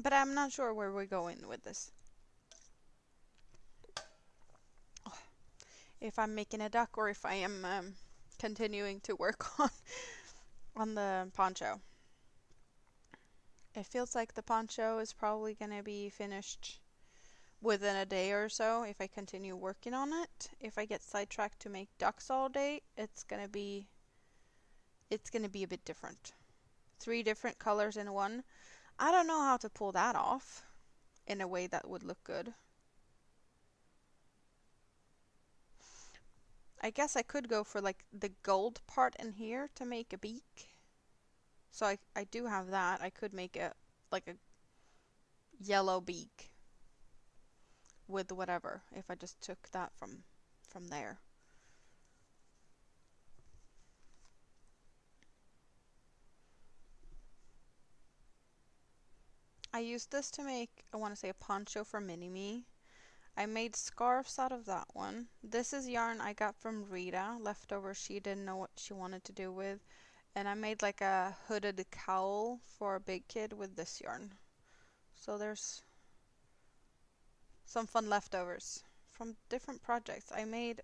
But I'm not sure where we're going with this. If I'm making a duck or if I am continuing to work on the poncho. It feels like the poncho is probably going to be finished within a day or so if I continue working on it. If I get sidetracked to make ducks all day, it's going to be a bit different. 3 different colors in one. I don't know how to pull that off in a way that would look good. I guess I could go for like the gold part in here to make a beak. So I do have that. I could make it like a yellow beak with whatever if I just took that from there. I used this to make, I want to say, a poncho for Mini-Me. I made scarves out of that one. This is yarn I got from Rita, leftover she didn't know what she wanted to do with. And I made like a hooded cowl for a big kid with this yarn. So there's some fun leftovers from different projects. I made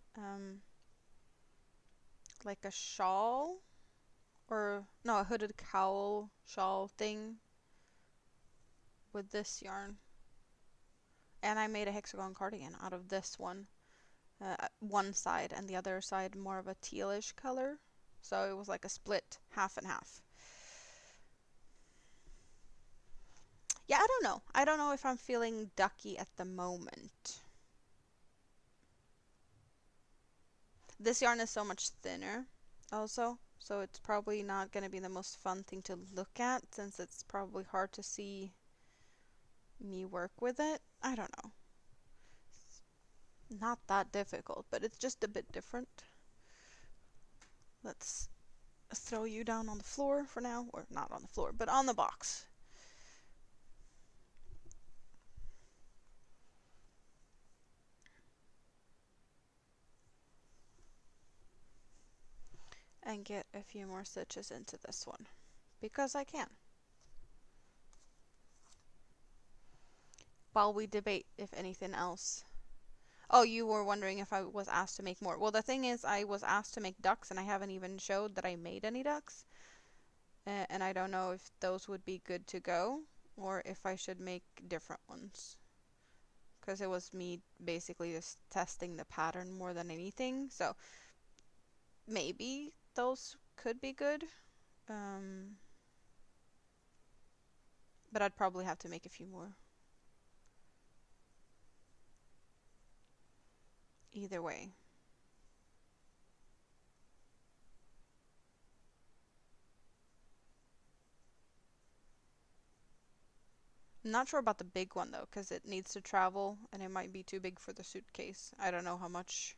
like a shawl, or no, a hooded cowl shawl thing with this yarn. And I made a hexagon cardigan out of this one. One side and the other side more of a tealish color. So it was like a split half and half. Yeah, I don't know. I don't know if I'm feeling ducky at the moment. This yarn is so much thinner also, so it's probably not going to be the most fun thing to look at since it's probably hard to see me work with it. I don't know. It's not that difficult, but it's just a bit different. Let's throw you down on the floor for now, or not on the floor, but on the box. And get a few more stitches into this one, because I can. While we debate if anything else. Oh, you were wondering if I was asked to make more. Well, the thing is, I was asked to make ducks, and I haven't even showed that I made any ducks. And I don't know if those would be good to go, or if I should make different ones. Because it was me basically just testing the pattern more than anything. So maybe those could be good. But I'd probably have to make a few more. Either way. I'm not sure about the big one though, because it needs to travel and it might be too big for the suitcase. I don't know how much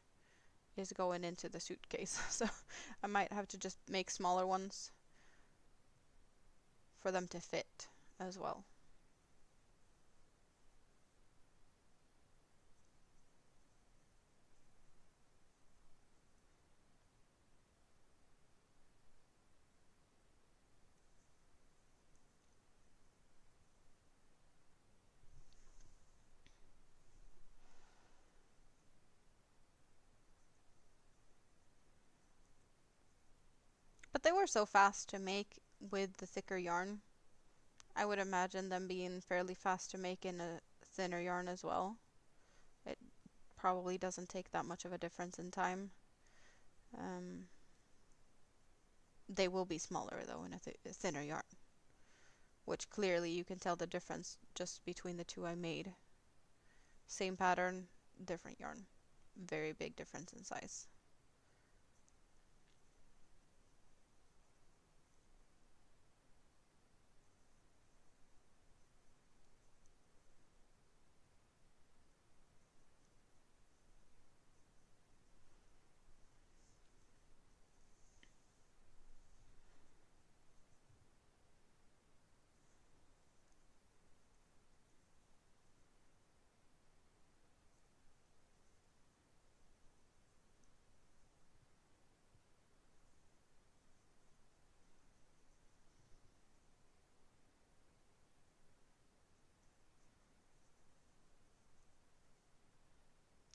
is going into the suitcase, so I might have to just make smaller ones for them to fit as well. But they were so fast to make with the thicker yarn. I would imagine them being fairly fast to make in a thinner yarn as well. It probably doesn't take that much of a difference in time. Um, they will be smaller though in a thinner yarn, which clearly you can tell the difference just between the two I made. Same pattern, different yarn. Very big difference in size.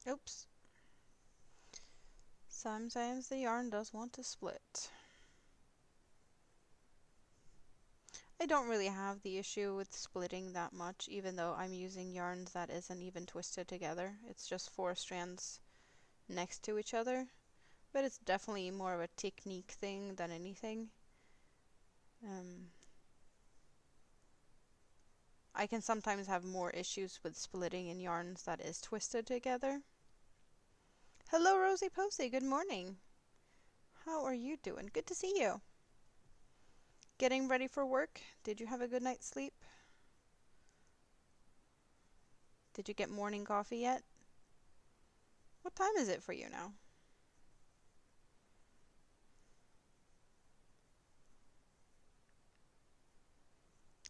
Oops. Sometimes the yarn does want to split. I don't really have the issue with splitting that much, even though I'm using yarns that isn't even twisted together. It's just 4 strands next to each other. But it's definitely more of a technique thing than anything. I can sometimes have more issues with splitting in yarns that is twisted together. Hello, Rosie Posey. Good morning. How are you doing? Good to see you. Getting ready for work? Did you have a good night's sleep? Did you get morning coffee yet? What time is it for you now?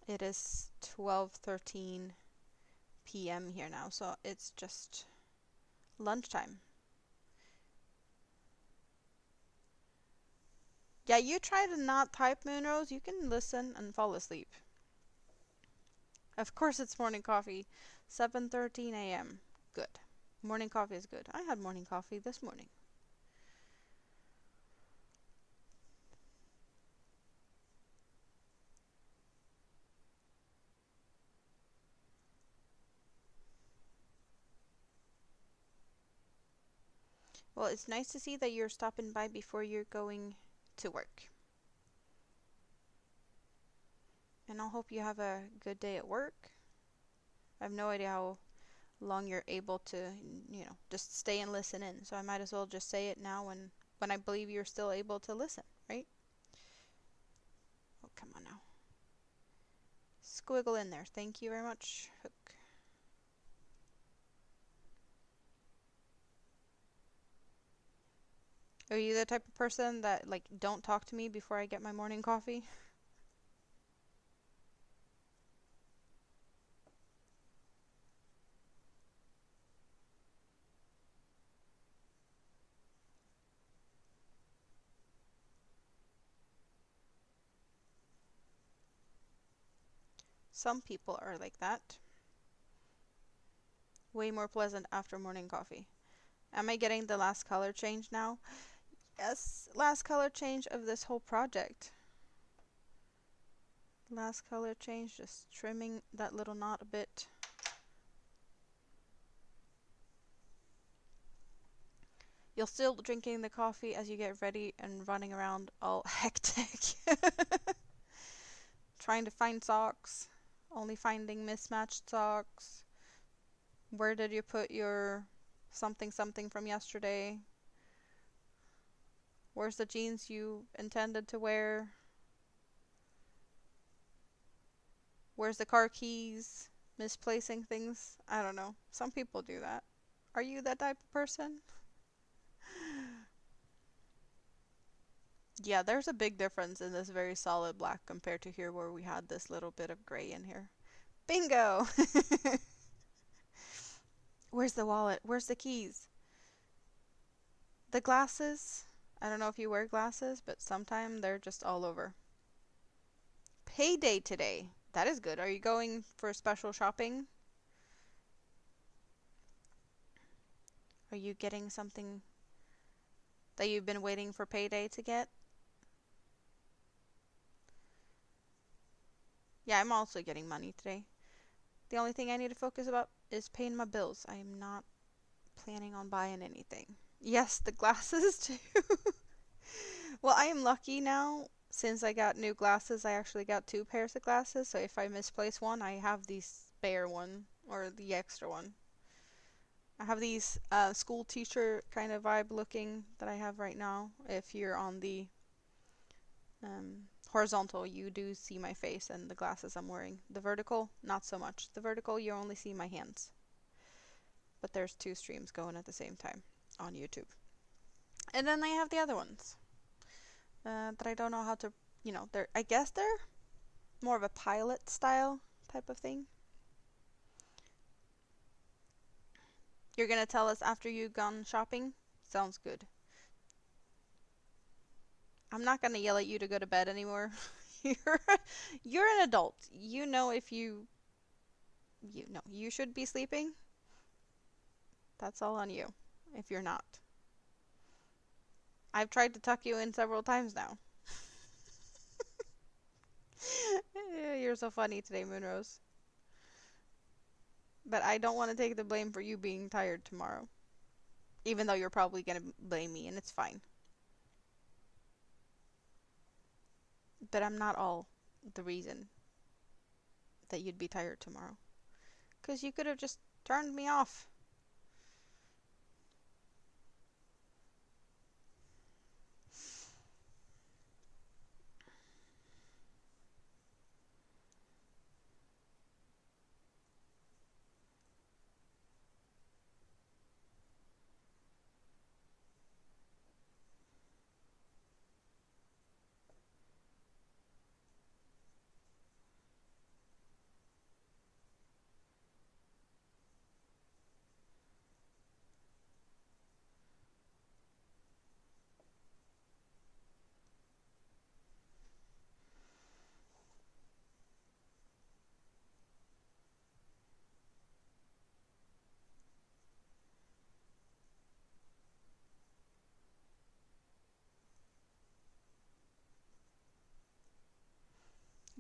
It is 12:13 p.m. here now, so it's just lunchtime. Yeah, you try to not type, Moonrose. You can listen and fall asleep. Of course it's morning coffee. 7:13 a.m. Good. Morning coffee is good. I had morning coffee this morning. Well, it's nice to see that you're stopping by before you're going to work. And I'll hope you have a good day at work. I have no idea how long you're able to, just stay and listen in. So I might as well just say it now when I believe you're still able to listen, right? Oh, come on now. Squiggle in there. Thank you very much, Hook. Are you the type of person that, like, don't talk to me before I get my morning coffee? Some people are like that. Way more pleasant after morning coffee. Am I getting the last color change now? Yes, last color change of this whole project. Last color change, just trimming that little knot a bit. You're still drinking the coffee as you get ready and running around all hectic. Trying to find socks, only finding mismatched socks. Where did you put your something something from yesterday? Where's the jeans you intended to wear? Where's the car keys? Misplacing things? I don't know. Some people do that. Are you that type of person? Yeah, there's a big difference in this very solid black compared to here where we had this little bit of gray in here. Bingo! Where's the wallet? Where's the keys? The glasses? I don't know if you wear glasses, but sometimes they're just all over. Payday today. That is good. Are you going for special shopping? Are you getting something that you've been waiting for payday to get? Yeah, I'm also getting money today. The only thing I need to focus about is paying my bills. I am not planning on buying anything. Yes, the glasses too. Well, I am lucky now. Since I got new glasses, I actually got two pairs of glasses. So if I misplace one, I have the spare one or the extra one. I have these school teacher kind of vibe looking that I have right now. If you're on the horizontal, you do see my face and the glasses I'm wearing. The vertical, not so much. The vertical, you only see my hands. But there's two streams going at the same time on YouTube. And then I have the other ones that I don't know how to, I guess they're more of a pilot style type of thing. You're gonna tell us after you've gone shopping? Sounds good. I'm not gonna yell at you to go to bed anymore. you're you're an adult. You know if you know you should be sleeping. That's all on you. If you're not. I've tried to tuck you in several times now. You're so funny today, Moonrose. But I don't want to take the blame for you being tired tomorrow. Even though you're probably gonna blame me, and it's fine. But I'm not all the reason that you'd be tired tomorrow. Because you could have just turned me off.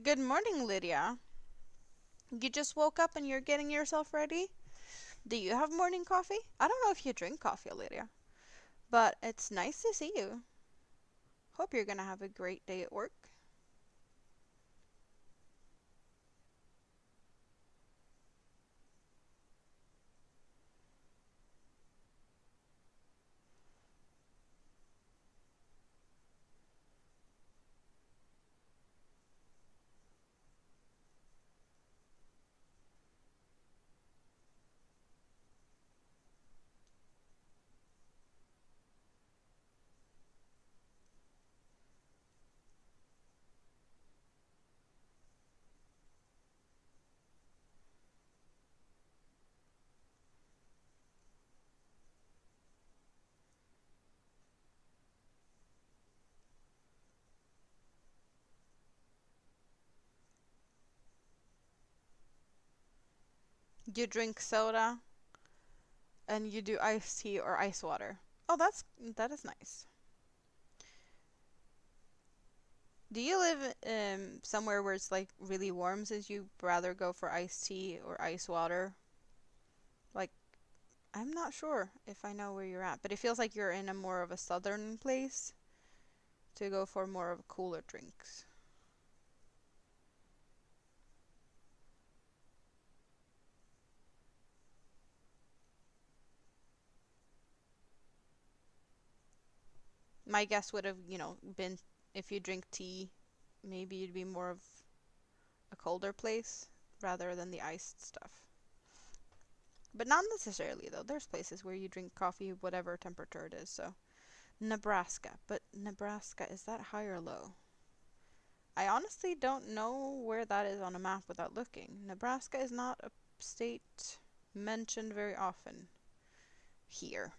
Good morning, Lydia. You just woke up and you're getting yourself ready? Do you have morning coffee? I don't know if you drink coffee, Lydia, but it's nice to see you. Hope you're gonna have a great day at work. You drink soda and you do iced tea or ice water. Oh, that is nice. Do you live somewhere where it's like really warm since you rather go for iced tea or ice water? Like I'm not sure if I know where you're at, but it feels like you're in a more of a southern place to go for more of cooler drinks. My guess would have, been if you drink tea, maybe you'd be more of a colder place rather than the iced stuff. But not necessarily though. There's places where you drink coffee whatever temperature it is, so Nebraska. But Nebraska, is that high or low? I honestly don't know where that is on a map without looking. Nebraska is not a state mentioned very often here.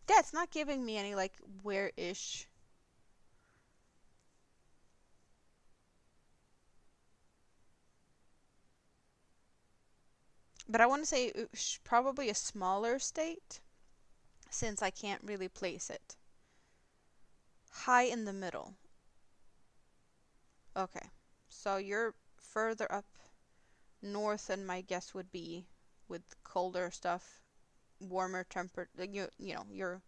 Yeah, it's not giving me any like where-ish. But I want to say probably a smaller state since I can't really place it. High in the middle. Okay. So you're further up north than my guess would be with colder stuff, warmer temper, like you know, your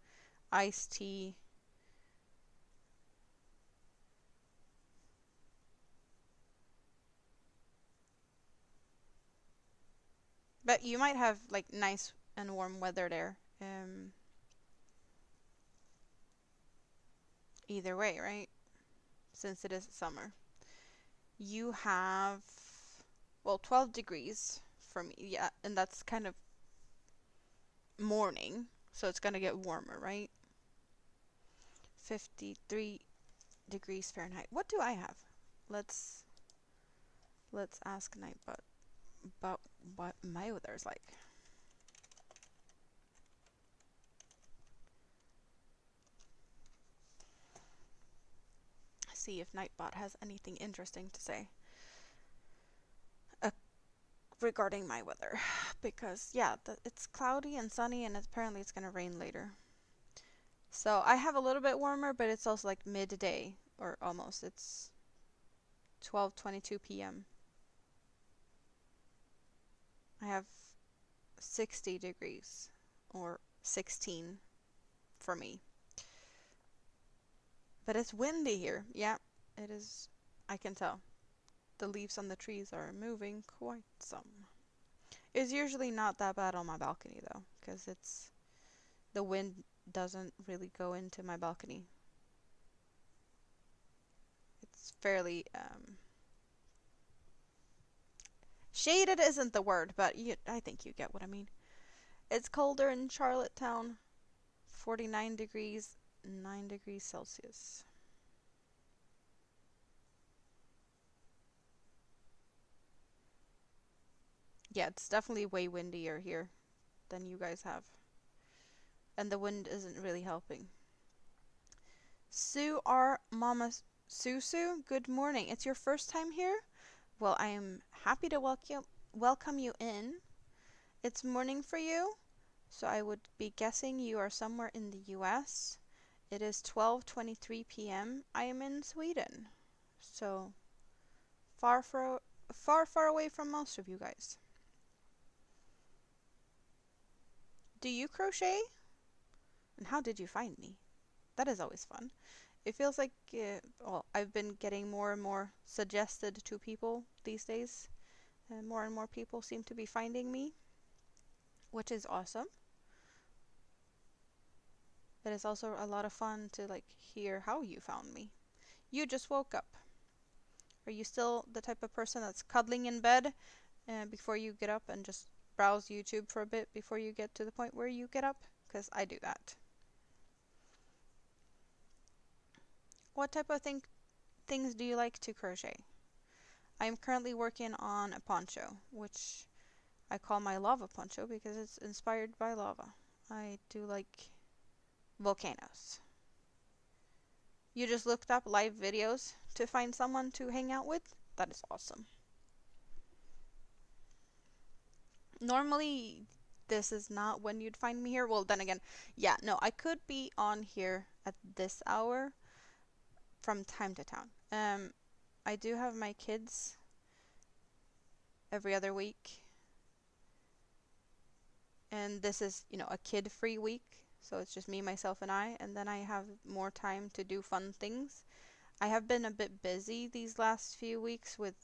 iced tea. But you might have like nice and warm weather there. Either way, right? Since it is summer. You have, well, 12 degrees for me. Yeah, and that's kind of morning, so it's gonna get warmer, right? 53 degrees Fahrenheit. What do I have? Let's let's ask Nightbot about what my weather's like. See if Nightbot has anything interesting to say uh, regarding my weather. Because, yeah, it's cloudy and sunny, and apparently it's going to rain later. So I have a little bit warmer, but it's also like midday, or almost. It's 12:22 p.m. I have 60 degrees, or 16 for me. But it's windy here. Yeah, it is. I can tell. The leaves on the trees are moving quite some. It's usually not that bad on my balcony though, because it's the wind doesn't really go into my balcony. It's fairly shaded isn't the word, but I think you get what I mean. It's colder in Charlottetown, 49 degrees, 9 degrees Celsius. Yeah, it's definitely way windier here than you guys have. And the wind isn't really helping. Sue R. Mama Susu, good morning. It's your first time here? Well, I am happy to welcome you in. It's morning for you, so I would be guessing you are somewhere in the US. It is 12:23 p.m. I am in Sweden. So far away from most of you guys. Do you crochet? And how did you find me? That is always fun. It feels like, well, I've been getting more and more suggested to people these days. And more people seem to be finding me, which is awesome. But it's also a lot of fun to like hear how you found me. You just woke up. Are you still the type of person that's cuddling in bed before you get up and just browse YouTube for a bit before you get to the point where you get up? Because I do that. What type of things do you like to crochet? I am currently working on a poncho, which I call my lava poncho because it's inspired by lava. I do like volcanoes. You just looked up live videos to find someone to hang out with? That is awesome. Normally, this is not when you'd find me here. Well, then again, yeah, no, I could be on here at this hour from time to time. I do have my kids every other week, and this is, a kid-free week, so it's just me, myself, and I, and then I have more time to do fun things. I have been a bit busy these last few weeks with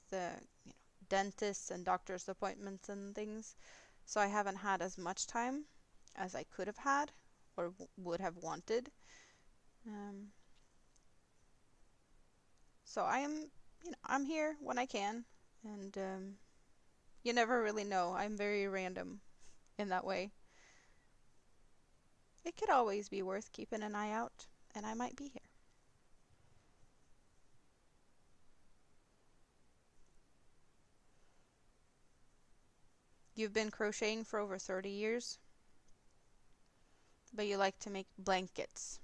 dentists and doctor's appointments and things, so I haven't had as much time as I could have had or would have wanted. Um, so I am, I'm here when I can, and you never really know. I'm very random in that way. It could always be worth keeping an eye out, and I might be here. You've been crocheting for over 30 years, but you like to make blankets.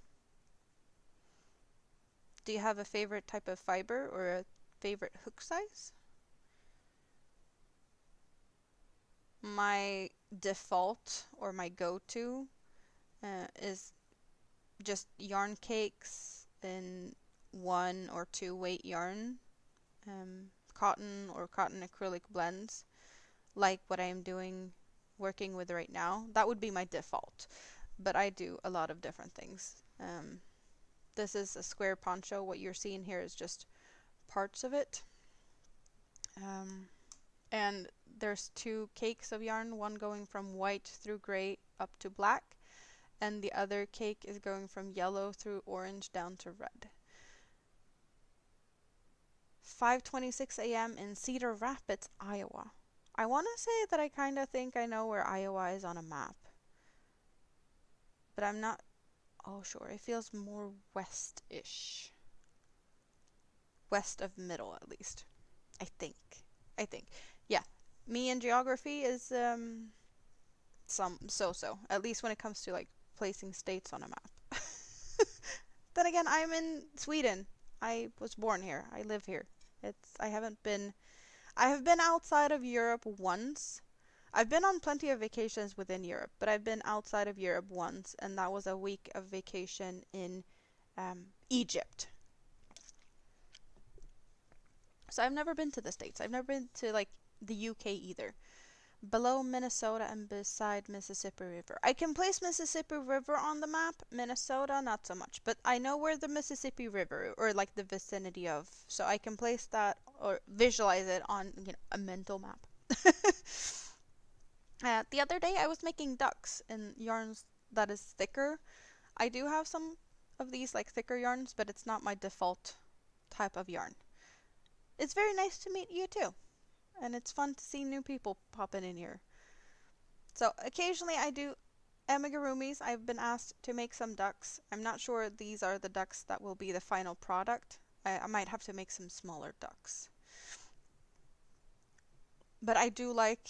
Do you have a favorite type of fiber or a favorite hook size? My default or my go-to is just yarn cakes in 1 or 2 weight yarn, cotton or cotton acrylic blends, like what I'm doing working with right now. That would be my default, but I do a lot of different things. This is a square poncho. What you're seeing here is just parts of it. And there's 2 cakes of yarn, one going from white through gray up to black, and the other cake is going from yellow through orange down to red. 5:26 a.m. in Cedar Rapids, Iowa. I want to say that I kind of think I know where Iowa is on a map, but I'm not all sure. It feels more west-ish. West of middle, at least. I think. Yeah. Me and geography is some so-so. At least when it comes to like placing states on a map. Then again, I'm in Sweden. I was born here. I live here. I have been outside of Europe once. I've been on plenty of vacations within Europe, but I've been outside of Europe once, and that was a week of vacation in Egypt. So I've never been to the States. I've never been to like the UK either. Below Minnesota and beside Mississippi River. I can place Mississippi River on the map, Minnesota not so much, but I know where the Mississippi River, or like the vicinity of, so I can place that or visualize it on, a mental map. The other day I was making ducks in yarns that is thicker. I do have some of these like thicker yarns, but it's not my default type of yarn. It's very nice to meet you too. And it's fun to see new people popping in here. So occasionally I do amigurumis. I've been asked to make some ducks. I'm not sure these are the ducks that will be the final product. I might have to make some smaller ducks. But I do like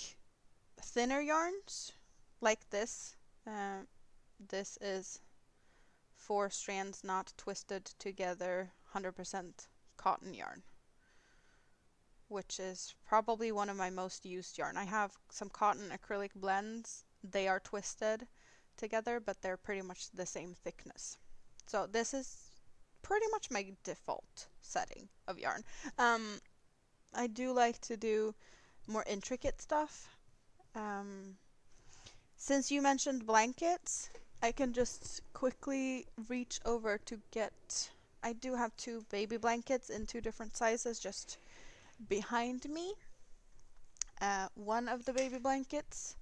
thinner yarns like this. This is 4 strands not twisted together, 100% cotton yarn, which is probably one of my most used yarn. I have some cotton acrylic blends. They are twisted together, but they're pretty much the same thickness. So this is pretty much my default setting of yarn. I do like to do more intricate stuff. Since you mentioned blankets, I can just quickly reach over to get... I do have 2 baby blankets in 2 different sizes just behind me. One of the baby blankets,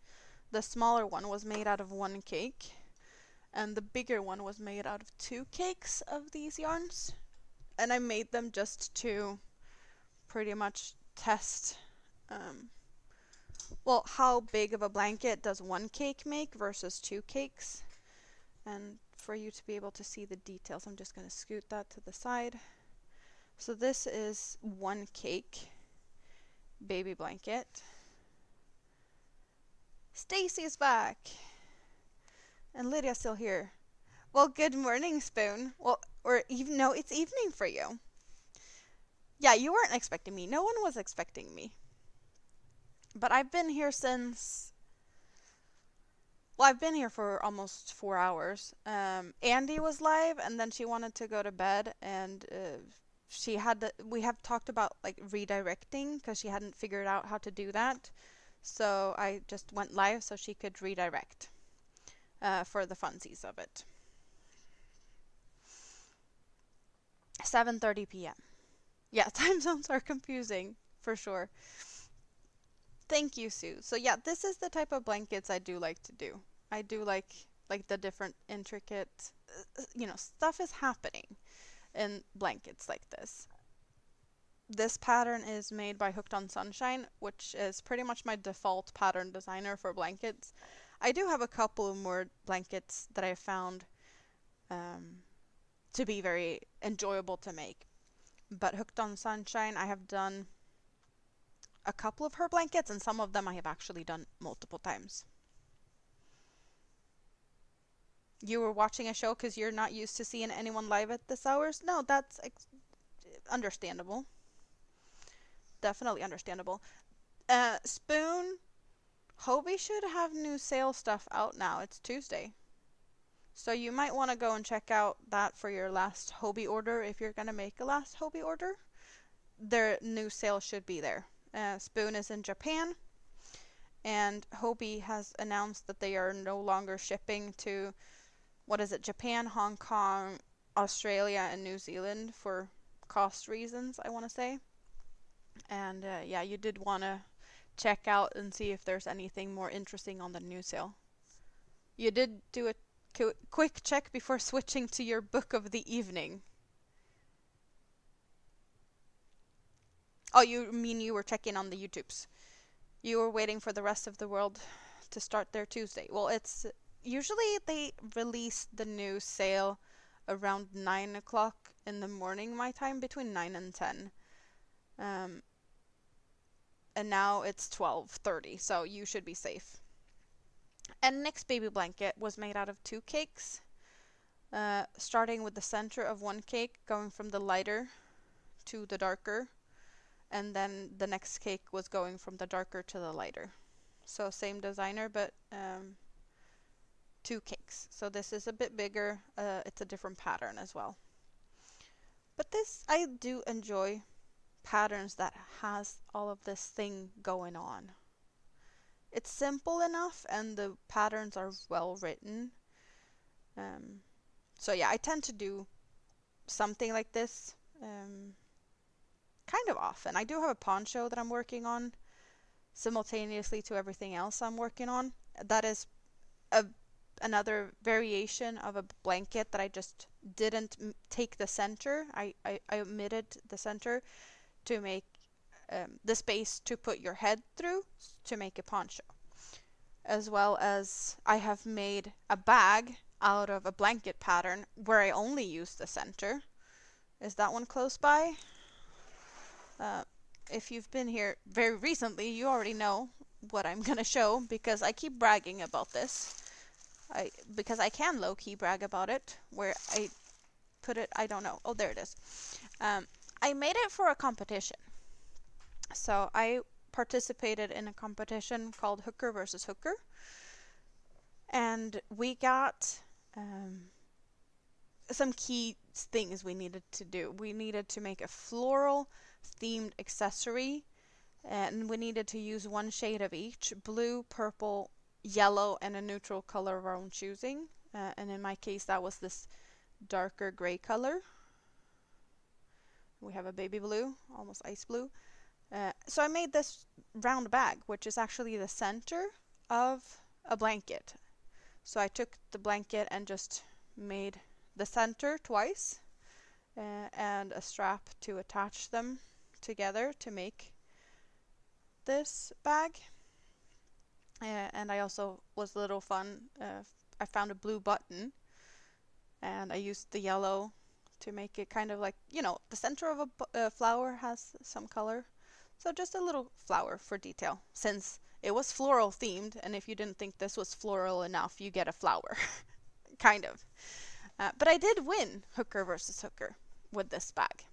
the smaller one, was made out of 1 cake, and the bigger one was made out of 2 cakes of these yarns. And I made them just to pretty much test how big of a blanket does 1 cake make versus 2 cakes. And for you to be able to see the details, I'm just going to scoot that to the side. So this is 1 cake baby blanket. Stacy is back. And Lydia's still here. Well, good morning, Spoon. Well, or even no, it's evening for you. Yeah, you weren't expecting me. No one was expecting me. But I've been here since... Well, I've been here for almost 4 hours. Andy was live, and then she wanted to go to bed, and we have talked about like redirecting because she hadn't figured out how to do that. So I just went live so she could redirect for the funsies of it. 7:30 p.m. Yeah, time zones are confusing for sure. Thank you, Sue. So yeah, this is the type of blankets I do like to do. I do like the different intricate, stuff is happening in blankets like this. This pattern is made by Hooked on Sunshine, which is pretty much my default pattern designer for blankets. I do have a couple more blankets that I found to be very enjoyable to make. But Hooked on Sunshine, I have done a couple of her blankets, and some of them I have actually done multiple times. You were watching a show because you're not used to seeing anyone live at this hours? No, that's understandable. Definitely understandable. Spoon, Hobie should have new sale stuff out now. It's Tuesday. So you might want to go and check out that for your last Hobie order if you're going to make a last Hobie order. Their new sale should be there. Spoon is in Japan, and Hobie has announced that they are no longer shipping to, what is it, Japan, Hong Kong, Australia, and New Zealand for cost reasons, I want to say. And yeah, you did want to check out and see if there's anything more interesting on the new sale. You did do a quick check before switching to your book of the evening. Oh, you mean you were checking on the YouTubes. You were waiting for the rest of the world to start their Tuesday. Well, it's usually they release the new sale around 9 o'clock in the morning, my time, between 9 and 10. And now it's 12:30, so you should be safe. And Nick's baby blanket was made out of 2 cakes, starting with the center of one cake, going from the lighter to the darker, and then the next cake was going from the darker to the lighter. So same designer, but 2 cakes. So this is a bit bigger. It's a different pattern as well. But this, I do enjoy patterns that has all of this thing going on. It's simple enough and the patterns are well written. So yeah, I tend to do something like this kind of often. I do have a poncho that I'm working on simultaneously to everything else I'm working on. That is another variation of a blanket that I just didn't take the center. I omitted the center to make the space to put your head through to make a poncho. As well as I have made a bag out of a blanket pattern where I only use the center. Is that one close by? If you've been here very recently, you already know what I'm gonna show because I keep bragging about this. Because I can low-key brag about it. Where I put it, I don't know. Oh, there it is. I made it for a competition. So I participated in a competition called Hooker versus Hooker. And we got some key things we needed to do. We needed to make a floral themed accessory, and we needed to use one shade of each: blue, purple, yellow, and a neutral color of our own choosing. And in my case, that was this darker gray color. We have a baby blue, almost ice blue. So I made this round bag, which is actually the center of a blanket. So I took the blanket and just made the center twice and a strap to attach them together to make this bag. And I also was a little fun. I found a blue button and I used the yellow to make it kind of like, you know, the center of a flower has some color. So just a little flower for detail, since it was floral themed, and if you didn't think this was floral enough, you get a flower. Kind of. But I did win Hooker versus Hooker with this bag.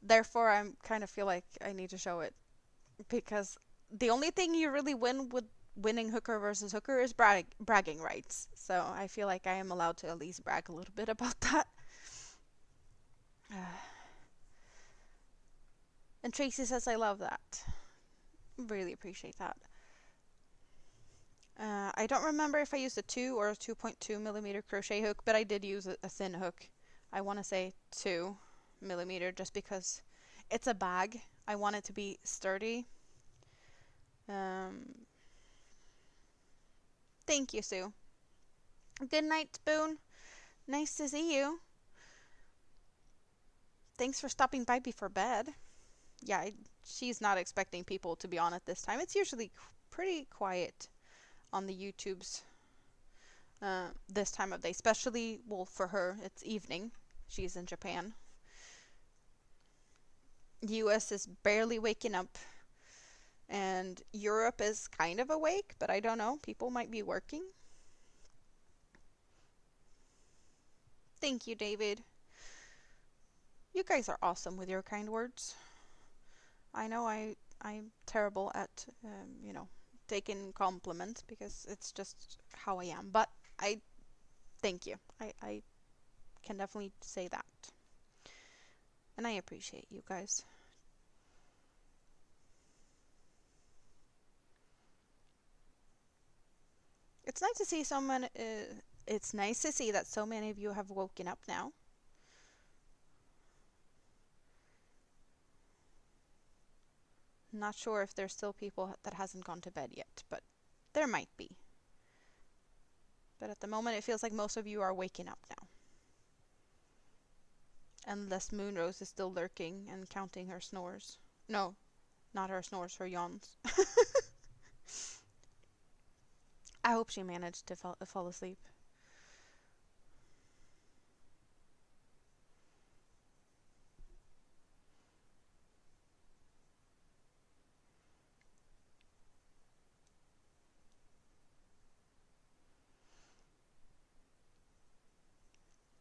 Therefore, I kind of feel like I need to show it, because the only thing you really win with winning Hooker versus Hooker is bragging rights. So I feel like I am allowed to at least brag a little bit about that. And Tracy says I love that. Really appreciate that. I don't remember if I used a 2 or a 2.2 millimeter crochet hook, but I did use a thin hook. I want to say 2 millimeter just because it's a bag. I want it to be sturdy. Thank you, Sue. Good night, Spoon. Nice to see you. Thanks for stopping by before bed. Yeah, she's not expecting people to be on at this time. It's usually pretty quiet on the YouTubes this time of day, especially, well, for her, it's evening. She's in Japan. US is barely waking up, and Europe is kind of awake, but I don't know. People might be working. Thank you, David. You guys are awesome with your kind words. I know I'm terrible at, you know, taking compliments because it's just how I am. But I Thank you. I can definitely say that. And I appreciate you guys. It's nice to see someone. It's nice to see that so many of you have woken up now. Not sure if there's still people that hasn't gone to bed yet, but there might be. But at the moment, it feels like most of you are waking up now. Unless Moonrose is still lurking and counting her snores. No, not her snores, her yawns. I hope she managed to fall asleep.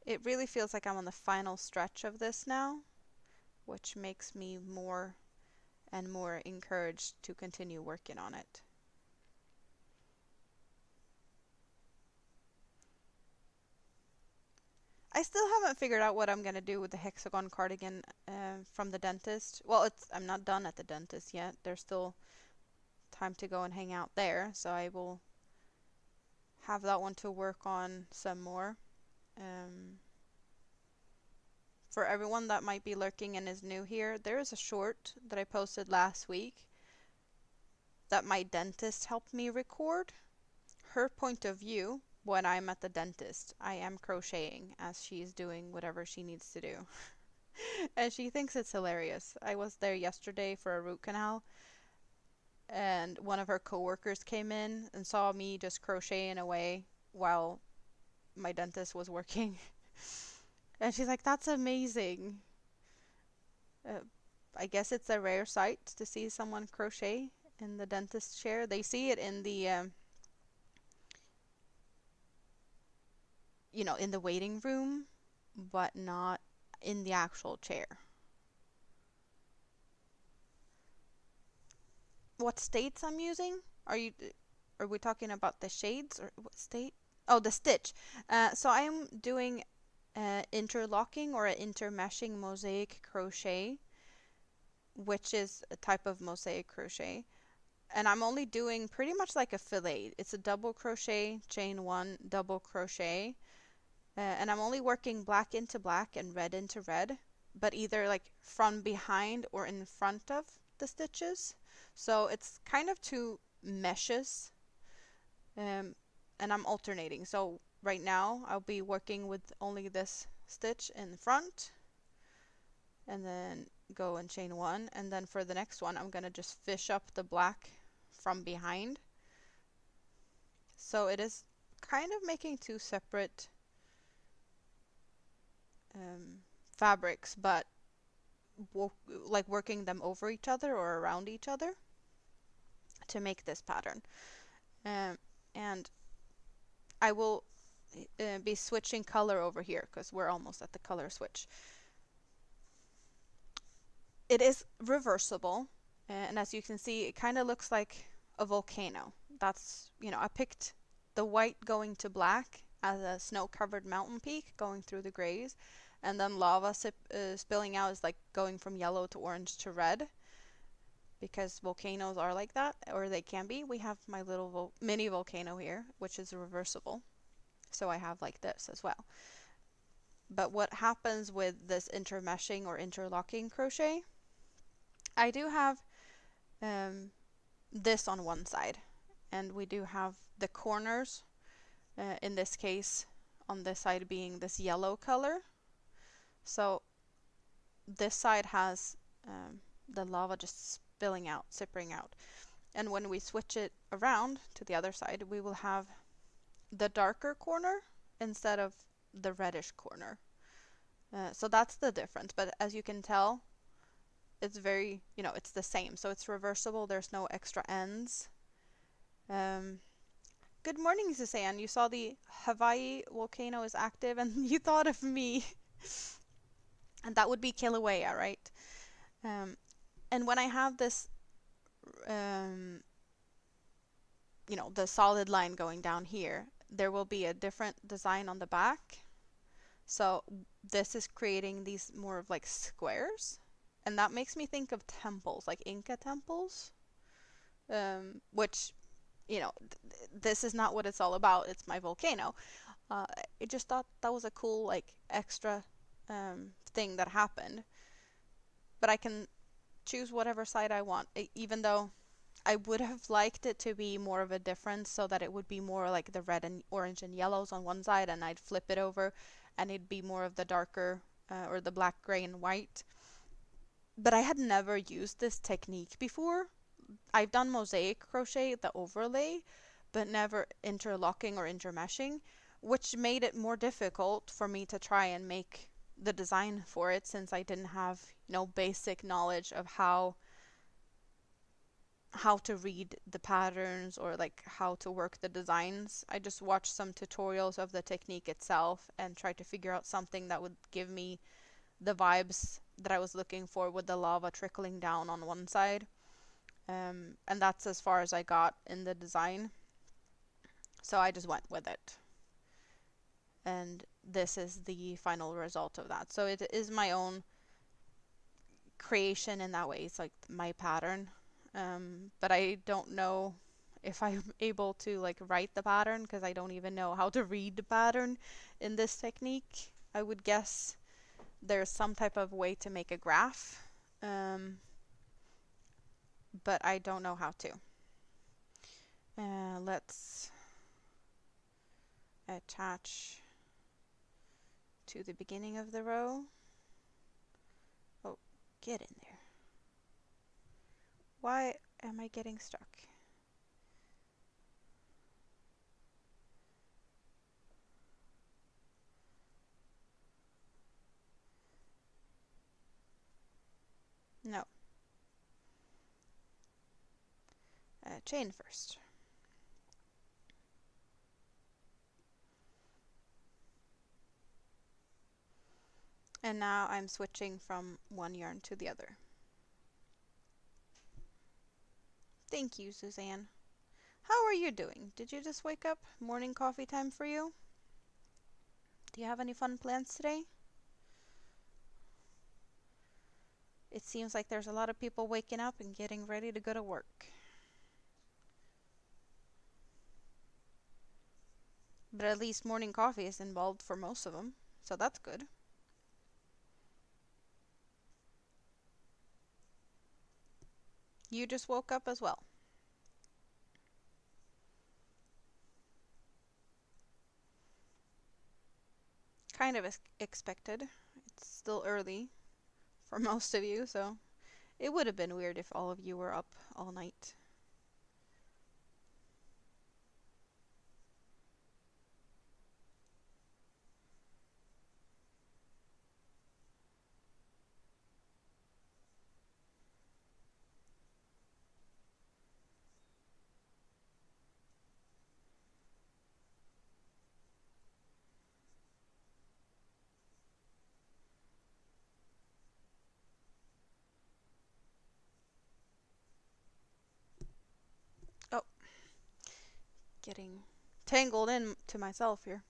It really feels like I'm on the final stretch of this now, which makes me more and more encouraged to continue working on it. I still haven't figured out what I'm gonna do with the hexagon cardigan from the dentist. Well, I'm not done at the dentist yet. There's still time to go and hang out there, so I will have that one to work on some more. For everyone that might be lurking and is new here, there is a short that I posted last week that my dentist helped me record. Her point of view when I'm at the dentist, I am crocheting as she's doing whatever she needs to do. And she thinks it's hilarious. I was there yesterday for a root canal, and one of her coworkers came in and saw me just crocheting away while my dentist was working. And she's like, "That's amazing." I guess it's a rare sight to see someone crochet in the dentist chair. They see it in the in the waiting room, but not in the actual chair. What states I'm using? Are we talking about the shades or what state? Oh, the stitch. So I'm doing interlocking or intermeshing mosaic crochet, which is a type of mosaic crochet. And I'm only doing pretty much like a fillet. It's a double crochet, chain one, double crochet. And I'm only working black into black and red into red, but either like from behind or in front of the stitches. So it's kind of two meshes, and I'm alternating. So right now I'll be working with only this stitch in front, and then go and chain one, and then for the next one I'm gonna just fish up the black from behind. So it is kind of making two separate fabrics, but like working them over each other or around each other to make this pattern. And I will be switching color over here because we're almost at the color switch. It is reversible, and as you can see, it kind of looks like a volcano. That's, I picked the white going to black as a snow-covered mountain peak going through the grays, and then lava spilling out is like going from yellow to orange to red, because volcanoes are like that, or they can be. We have my little mini volcano here, which is reversible, so I have like this as well. But what happens with this intermeshing or interlocking crochet, I do have this on one side, and we do have the corners, in this case on this side being this yellow color. So this side has the lava just spilling out, sipping out. And when we switch it around to the other side, we will have the darker corner instead of the reddish corner. So that's the difference. But as you can tell, it's very, it's the same. So it's reversible. There's no extra ends. Good morning, Suzanne. You saw the Hawaii volcano is active and you thought of me. And that would be Kilauea, right? And when I have this, the solid line going down here, there will be a different design on the back. So this is creating these more of like squares. And that makes me think of temples, like Inca temples, which, this is not what it's all about. It's my volcano. Uh, I just thought that was a cool, like, extra thing that happened. But I can choose whatever side I want, even though I would have liked it to be more of a difference so that it would be more like the red and orange and yellows on one side, and I'd flip it over and it'd be more of the darker or the black, gray, and white. But I had never used this technique before. I've done mosaic crochet, the overlay, but never interlocking or intermeshing, which made it more difficult for me to try and make the design for it since I didn't have, basic knowledge of how to read the patterns or like how to work the designs. I just watched some tutorials of the technique itself and tried to figure out something that would give me the vibes that I was looking for with the lava trickling down on one side. And that's as far as I got in the design. So I just went with it. And this is the final result of that. So it is my own creation in that way. It's like my pattern. But I don't know if I'm able to like write the pattern because I don't even know how to read the pattern in this technique. I would guess there's some type of way to make a graph, but I don't know how to. Let's attach to the beginning of the row. Oh, get in there. Why am I getting stuck? No. Chain first. And now I'm switching from one yarn to the other. Thank you, Suzanne. How are you doing? Did you just wake up? Morning coffee time for you? Do you have any fun plans today? It seems like there's a lot of people waking up and getting ready to go to work. But at least morning coffee is involved for most of them, so that's good. You just woke up as well. Kind of expected. It's still early for most of you, so it would have been weird if all of you were up all night. Oh, getting tangled in to myself here.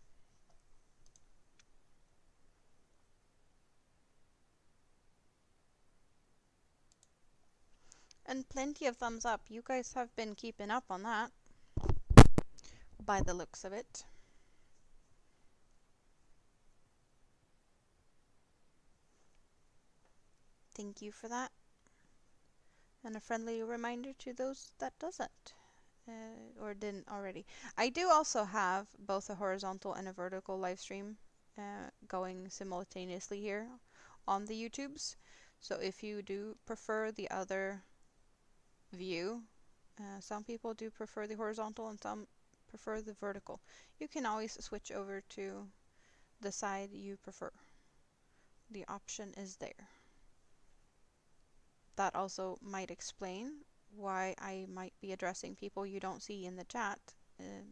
And plenty of thumbs up. You guys have been keeping up on that, by the looks of it. Thank you for that. And a friendly reminder to those that doesn't, or didn't already. I do also have both a horizontal and a vertical live stream going simultaneously here on the YouTubes. So if you do prefer the other view, some people do prefer the horizontal and some prefer the vertical. You can always switch over to the side you prefer. The option is there. That also might explain why I might be addressing people you don't see in the chat,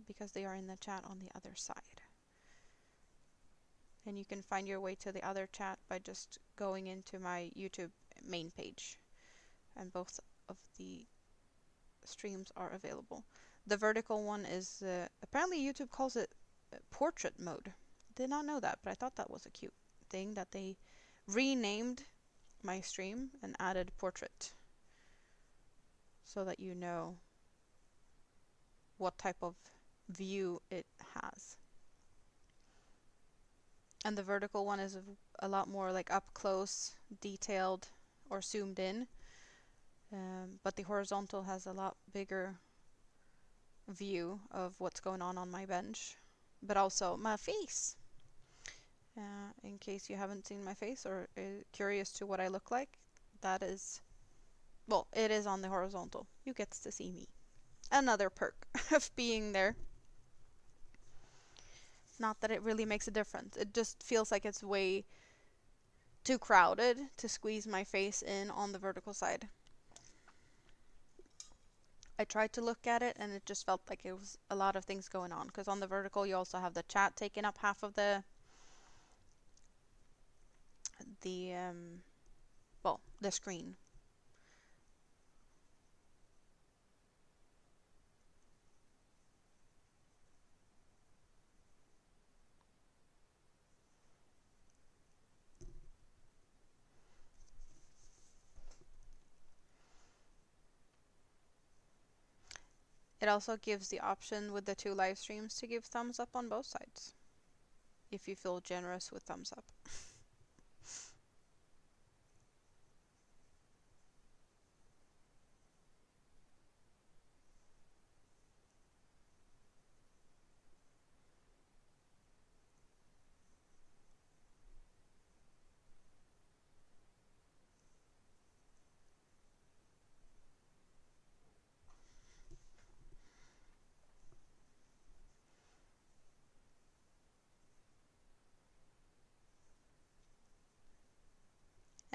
because they are in the chat on the other side. And you can find your way to the other chat by just going into my YouTube main page. And both of the streams are available. The vertical one is apparently YouTube calls it portrait mode. Did not know that, but I thought that was a cute thing that they renamed my stream and added portrait so that you know what type of view it has. And the vertical one is a lot more like up close, detailed, or zoomed in. But the horizontal has a lot bigger view of what's going on my bench, but also my face. In case you haven't seen my face or curious to what I look like, that is, well, it is on the horizontal. You get to see me. Another perk of being there. Not that it really makes a difference. It just feels like it's way too crowded to squeeze my face in on the vertical side. I tried to look at it and it just felt like it was a lot of things going on, because on the vertical you also have the chat taking up half of the screen. It also gives the option with the 2 live streams to give thumbs up on both sides, if you feel generous with thumbs up.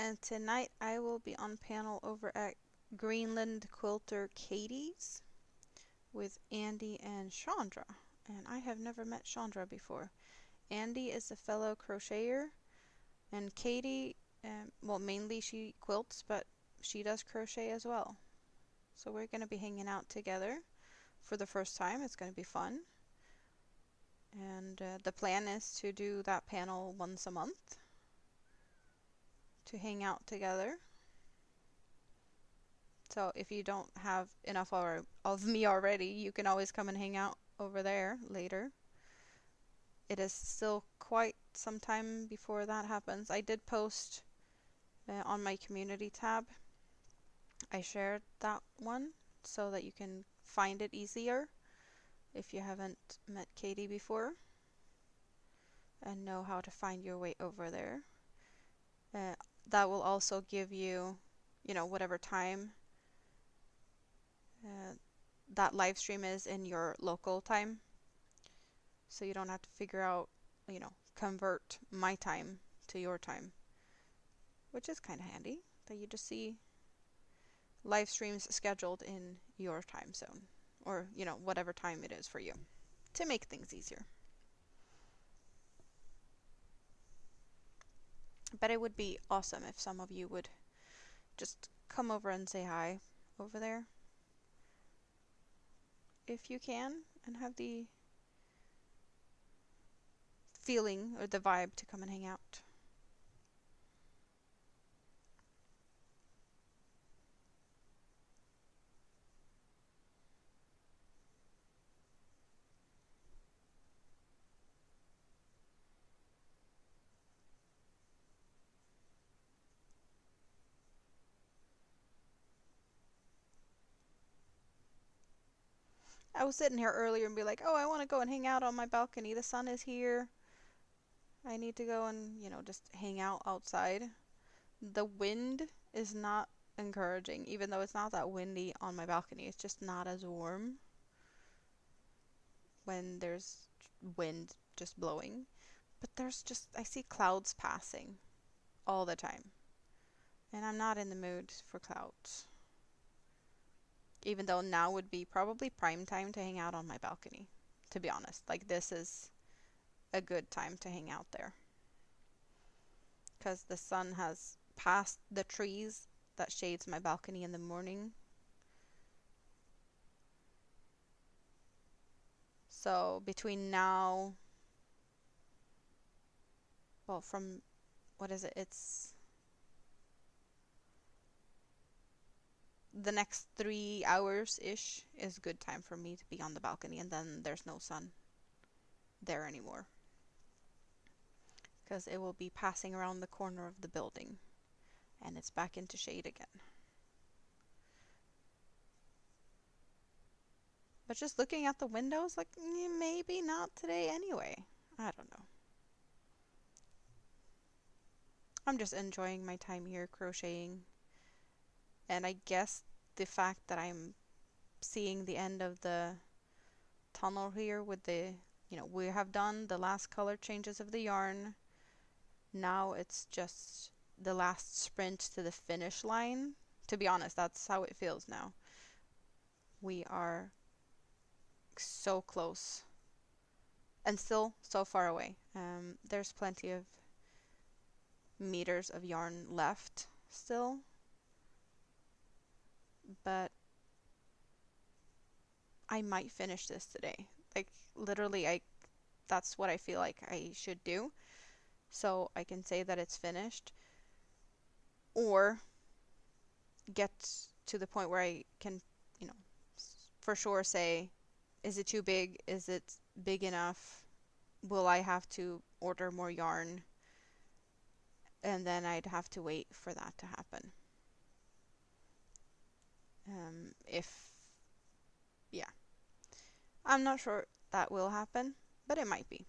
And tonight I will be on panel over at Greenland Quilter Katie's with Andy and Chandra. And I have never met Chandra before. Andy is a fellow crocheter, and Katie, well, mainly she quilts, but she does crochet as well. So we're going to be hanging out together for the first time. It's going to be fun. And the plan is to do that panel once a month, to hang out together. So if you don't have enough of me already, you can always come and hang out over there later. It is still quite some time before that happens. I did post on my community tab. I shared that one so that you can find it easier if you haven't met Katie before and know how to find your way over there. That will also give you, whatever time that live stream is in your local time. So you don't have to figure out, convert my time to your time, which is kind of handy that you just see live streams scheduled in your time zone, or, whatever time it is for you, to make things easier. But it would be awesome if some of you would just come over and say hi over there, if you can, and have the feeling or the vibe to come and hang out. I was sitting here earlier and be like, oh, I want to go and hang out on my balcony. The sun is here. I need to go and, just hang out outside. The wind is not encouraging, even though it's not that windy on my balcony. It's just not as warm when there's wind just blowing. But I see clouds passing all the time. And I'm not in the mood for clouds. Even though now would be probably prime time to hang out on my balcony, to be honest. Like, this is a good time to hang out there, because the sun has passed the trees that shades my balcony in the morning, So between now, well, from what is it? It's the next 3 hours-ish is good time for me to be on the balcony, and then there's no sun there anymore because it will be passing around the corner of the building and it's back into shade again. But just looking at the windows, like, maybe not today anyway. I don't know. I'm just enjoying my time here crocheting. And I guess the fact that I'm seeing the end of the tunnel here with the, we have done the last color changes of the yarn. Now it's just the last sprint to the finish line. To be honest, that's how it feels now. We are so close and still so far away. There's plenty of meters of yarn left still, but I might finish this today. Like, literally, that's what I feel like I should do, so I can say that it's finished, or get to the point where I can, for sure say, is it too big? Is it big enough? Will I have to order more yarn? And then I'd have to wait for that to happen. Yeah. I'm not sure that will happen, but it might be.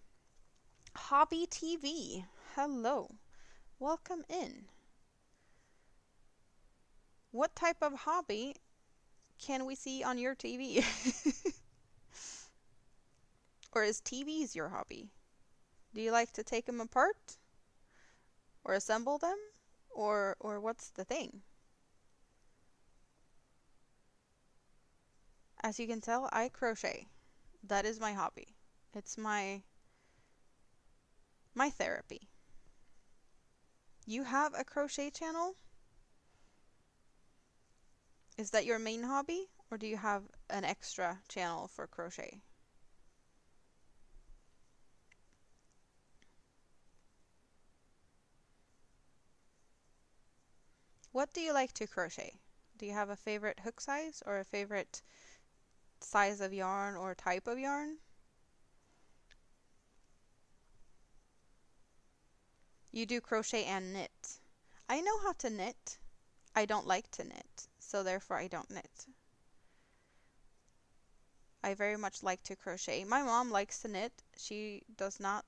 Hobby TV. Hello. Welcome in. What type of hobby can we see on your TV? Or is TVs your hobby? Do you like to take them apart? Or assemble them? Or what's the thing? As you can tell, I crochet. That is my hobby. It's my therapy. You have a crochet channel? Is that your main hobby? Or do you have an extra channel for crochet? What do you like to crochet? Do you have a favorite hook size or a favorite size of yarn or type of yarn? You do crochet and knit. I know how to knit. I don't like to knit, so therefore I don't knit. I very much like to crochet. My mom likes to knit. She does not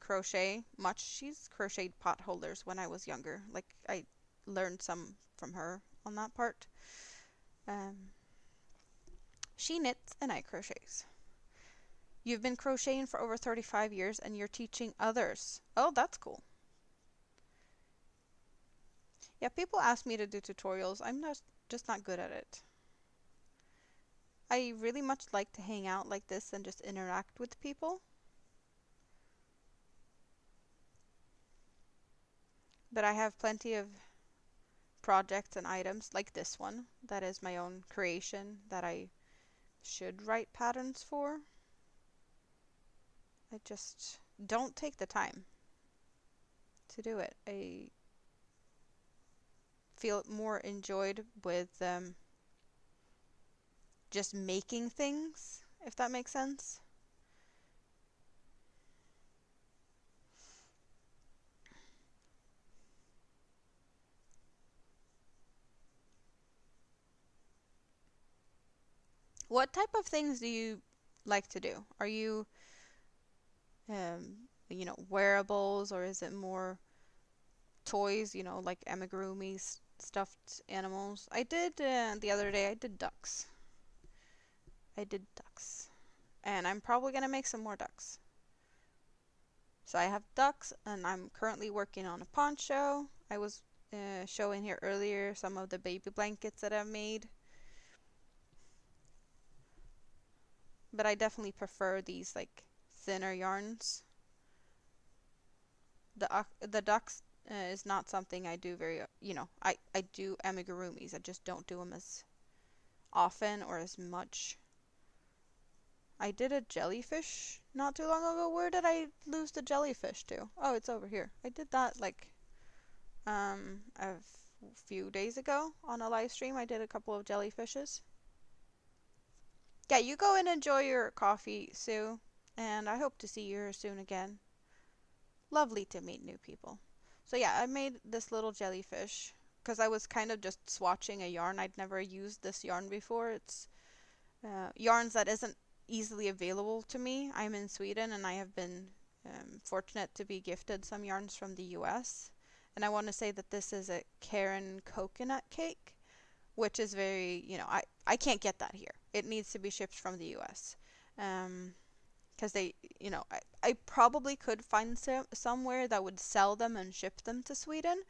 crochet much. She's crocheted pot holders when I was younger. Like, I learned some from her on that part. She knits and I crochets. You've been crocheting for over 35 years and you're teaching others. Oh, that's cool. Yeah, people ask me to do tutorials. I'm just not good at it. I really much like to hang out like this and just interact with people. But I have plenty of projects and items like this one that is my own creation that I should write patterns for. I just don't take the time to do it. I feel more enjoyed with just making things, if that makes sense. What type of things do you like to do? Are you, wearables, or is it more toys, like amigurumis, stuffed animals? I did, the other day, I did ducks. And I'm probably going to make some more ducks. So I have ducks, and I'm currently working on a poncho. I was showing here earlier some of the baby blankets that I've made. But I definitely prefer these, like, thinner yarns. The ducks is not something I do very, I do amigurumis. I just don't do them as often or as much. I did a jellyfish not too long ago. Where did I lose the jellyfish to? Oh, it's over here. I did that like a few days ago on a live stream. I did a couple of jellyfishes. Yeah, you go and enjoy your coffee, Sue, and I hope to see you here soon again. Lovely to meet new people. So yeah, I made this little jellyfish because I was kind of just swatching a yarn. I'd never used this yarn before. It's yarns that isn't easily available to me. I'm in Sweden and I have been fortunate to be gifted some yarns from the US. And I want to say that this is a Karen coconut cake, which is very, I can't get that here. It needs to be shipped from the US. Because they, I probably could find somewhere that would sell them and ship them to Sweden,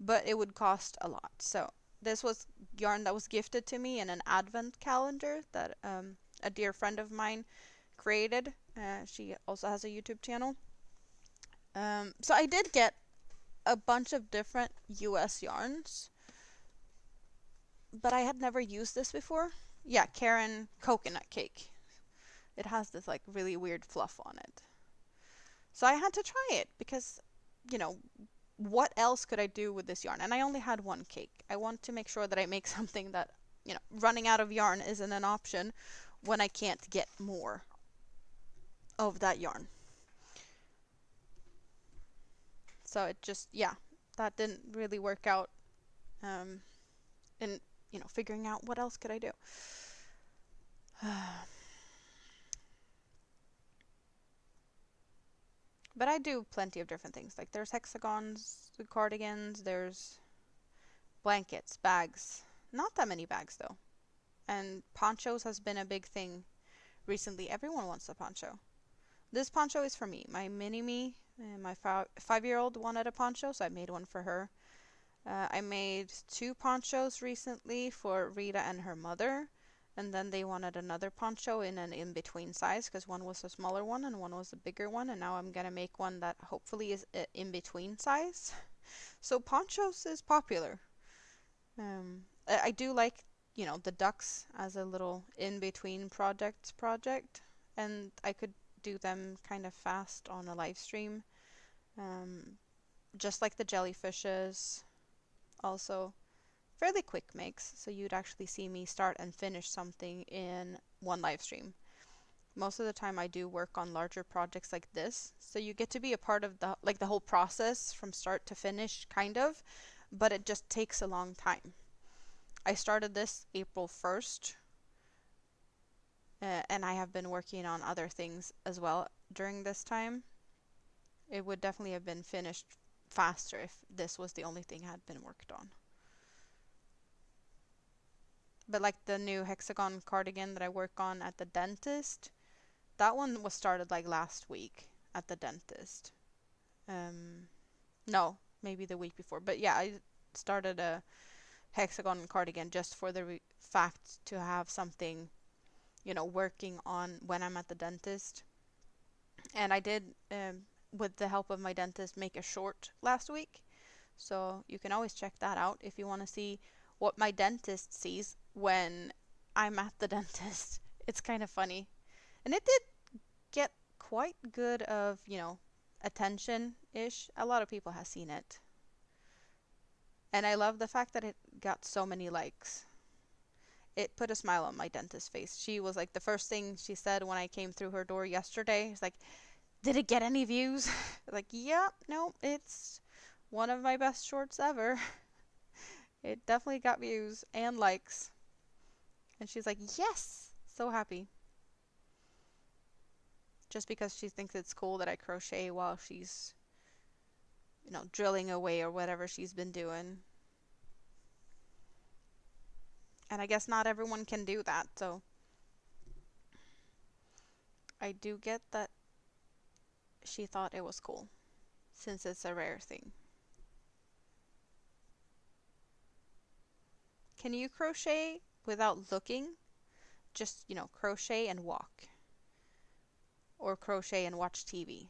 but it would cost a lot. So this was yarn that was gifted to me in an advent calendar that a dear friend of mine created. She also has a YouTube channel. So I did get a bunch of different US yarns, but I had never used this before. Yeah, Karen coconut cake. It has this like really weird fluff on it. So I had to try it because, what else could I do with this yarn? And I only had one cake. I want to make sure that I make something that, running out of yarn isn't an option when I can't get more of that yarn. So it just, yeah, that didn't really work out in, figuring out what else could I do. But I do plenty of different things. Like there's hexagons, cardigans, there's blankets, bags. Not that many bags though. And ponchos has been a big thing recently. Everyone wants a poncho. This poncho is for me. My mini-me, my 5-year-old wanted a poncho, so I made one for her. I made 2 ponchos recently for Rita and her mother. And then they wanted another poncho in an in-between size because one was a smaller one and one was a bigger one. And now I'm going to make one that hopefully is in-between size. So ponchos is popular. I do like, the ducks as a little in-between project. And I could do them kind of fast on a live stream. Just like the jellyfishes. Also fairly quick makes, so you'd actually see me start and finish something in one live stream. Most of the time I do work on larger projects like this, so you get to be a part of the whole process from start to finish, kind of, but it just takes a long time. I started this April 1st, and I have been working on other things as well during this time. It would definitely have been finished faster if this was the only thing had been worked on. But like the new hexagon cardigan that I work on at the dentist, that one was started like last week at the dentist. No, maybe the week before. But yeah, I started a hexagon cardigan just for the fact to have something, working on when I'm at the dentist. And I did, with the help of my dentist, make a short last week. So you can always check that out if you want to see what my dentist sees when I'm at the dentist. It's kind of funny. And it did get quite good of, attention-ish. A lot of people have seen it. And I love the fact that it got so many likes. It put a smile on my dentist's face. She was like, the first thing she said when I came through her door yesterday, it's like, did it get any views? Like, yeah, no, it's one of my best shorts ever. It definitely got views and likes. And she's like, yes! So happy. Just because she thinks it's cool that I crochet while she's, drilling away or whatever she's been doing. And I guess not everyone can do that, so I do get that she thought it was cool, since it's a rare thing. Can you crochet without looking? Just, crochet and walk. Or crochet and watch TV.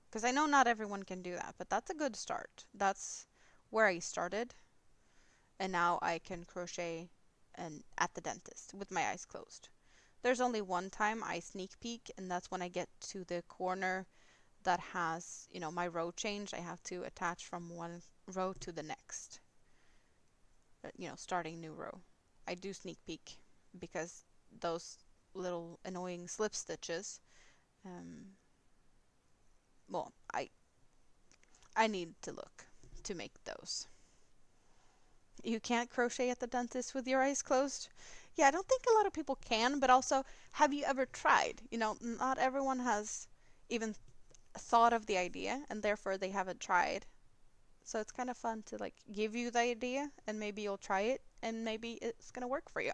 Because I know not everyone can do that, but that's a good start. That's where I started. And now I can crochet and at the dentist with my eyes closed. There's only one time I sneak peek, and that's when I get to the corner that has, my row change. I have to attach from one row to the next, starting new row. I do sneak peek because those little annoying slip stitches, um, well, I need to look to make those. You can't crochet at the dentist with your eyes closed? Yeah, I don't think a lot of people can, but also, have you ever tried? Not everyone has even thought of the idea, and therefore they haven't tried. So it's kind of fun to like give you the idea, and maybe you'll try it, and maybe it's gonna work for you.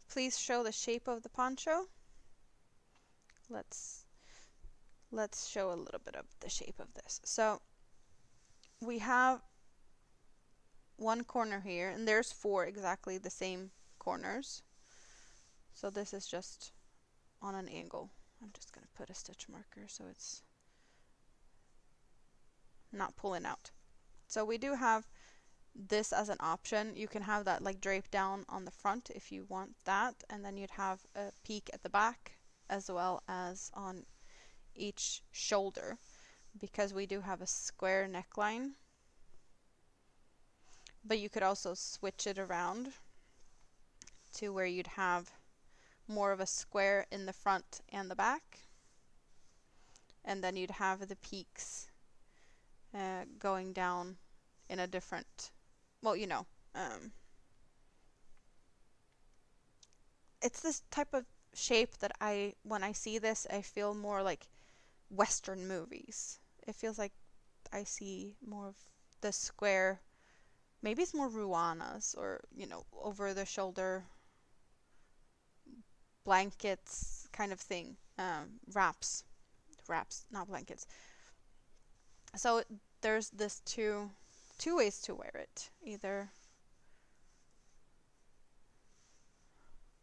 Please show the shape of the poncho. Let's let's show a little bit of the shape of this. So we have one corner here, and there's four exactly the same corners. So this is just on an angle. I'm just going to put a stitch marker so it's not pulling out. So we do have this as an option. You can have that like draped down on the front if you want that, and then you'd have a peak at the back as well as on each shoulder, because we do have a square neckline. But you could also switch it around to where you'd have more of a square in the front and the back, and then you'd have the peaks going down in a different, well, it's this type of shape that when I see this, I feel more like Western movies. It feels like I see more of the square. Maybe it's more Ruanas or, over the shoulder blankets kind of thing. Wraps, not blankets. So there's this two ways to wear it. Either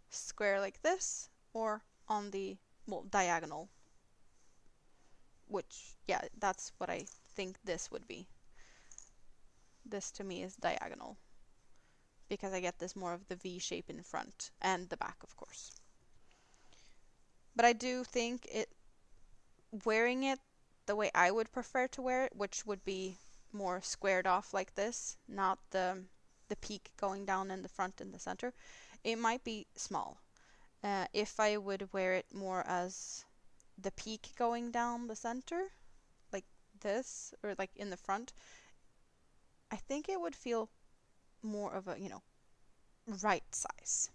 square like this, or on the, well, diagonal, which, yeah, that's what I think this would be. This to me is diagonal, because I get this more of the V shape in front and the back, of course. But I do think wearing it the way I would prefer to wear it, which would be more squared off like this, not the peak going down in the front and the center, it might be small. If I would wear it more as the peak going down the center, like this, or like in the front, I think it would feel more of a, right size.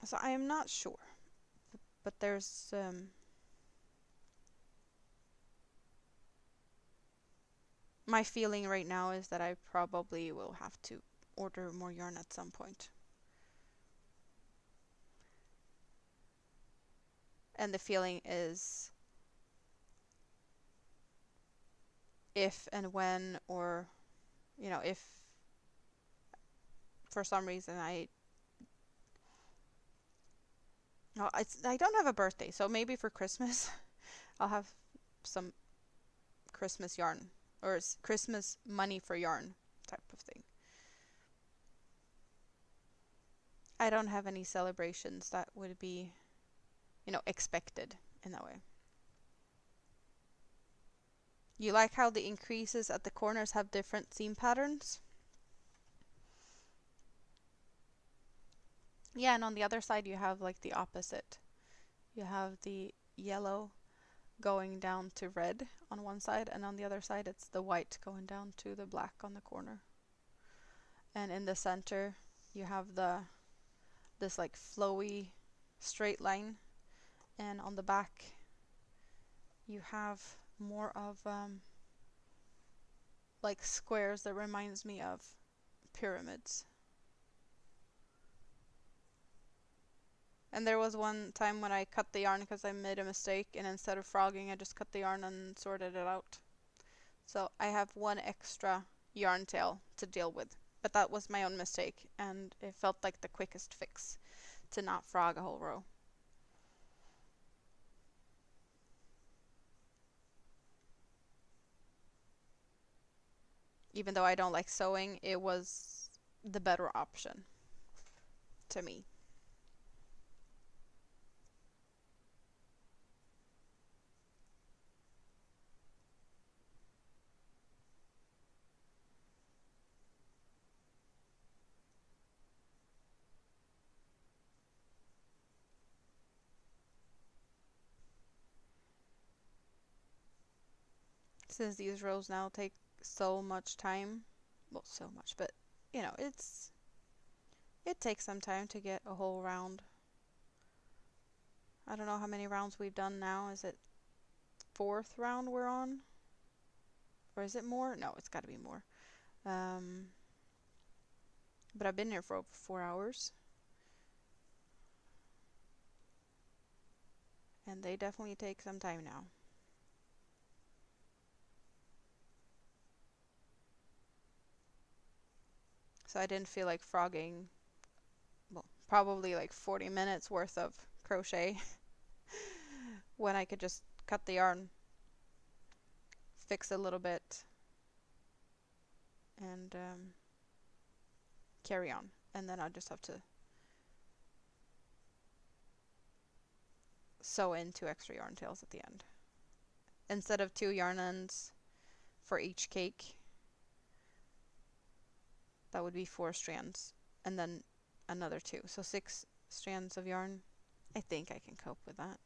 So I am not sure, but there's my feeling right now is that I probably will have to order more yarn at some point. And the feeling is if and when, or, if for some reason I don't have a birthday, so maybe for Christmas I'll have some Christmas yarn, or Christmas money for yarn type of thing. I don't have any celebrations that would be, expected in that way. You like how the increases at the corners have different seam patterns? Yeah, and on the other side you have like the opposite. You have the yellow going down to red on one side, and on the other side it's the white going down to the black on the corner. And in the center you have this like flowy straight line, and on the back you have more of like squares that reminds me of pyramids. And there was one time when I cut the yarn because I made a mistake, and instead of frogging I just cut the yarn and sorted it out. So I have one extra yarn tail to deal with. But that was my own mistake, and it felt like the quickest fix to not frog a whole row. Even though I don't like sewing, it was the better option to me. Since these rows now take so much time, well, so much, but you know, it takes some time to get a whole round. I don't know how many rounds we've done now. Is it fourth round we're on? Or is it more? No, it's got to be more. But I've been here for over 4 hours. And they definitely take some time now. So I didn't feel like frogging, well, probably like 40 minutes worth of crochet when I could just cut the yarn, fix a little bit, and carry on. And then I just have to sew in 2 extra yarn tails at the end. Instead of 2 yarn ends for each cake, that would be 4 strands, and then another 2. So 6 strands of yarn. I think I can cope with that.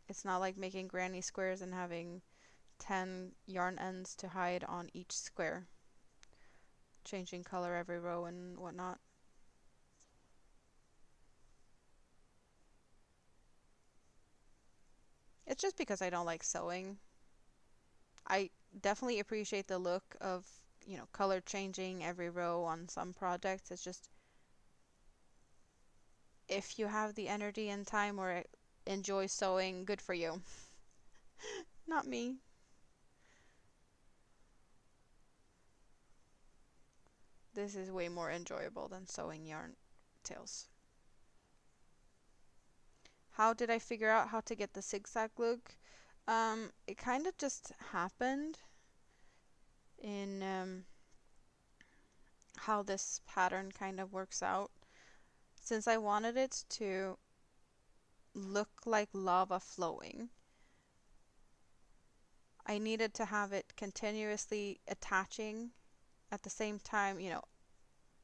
It's not like making granny squares and having 10 yarn ends to hide on each square, changing color every row and whatnot. It's just because I don't like sewing. I definitely appreciate the look of, you know, color changing every row on some projects. It's just, if you have the energy and time or enjoy sewing, good for you. Not me. This is way more enjoyable than sewing yarn tails. How did I figure out how to get the zigzag look? It kind of just happened in how this pattern kind of works out. Since I wanted it to look like lava flowing, I needed to have it continuously attaching at the same time. You know,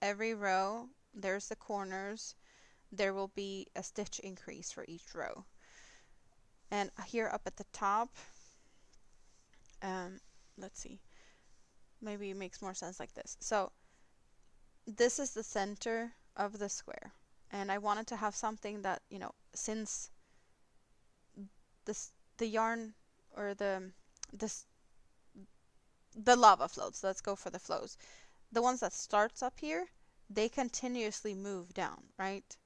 every row, there's the corners, there will be a stitch increase for each row. And here up at the top, let's see, maybe it makes more sense like this. So this is the center of the square, and I wanted to have something that, you know, since the yarn or this the lava floats, let's go for the flows. The ones that starts up here, they continuously move down, right?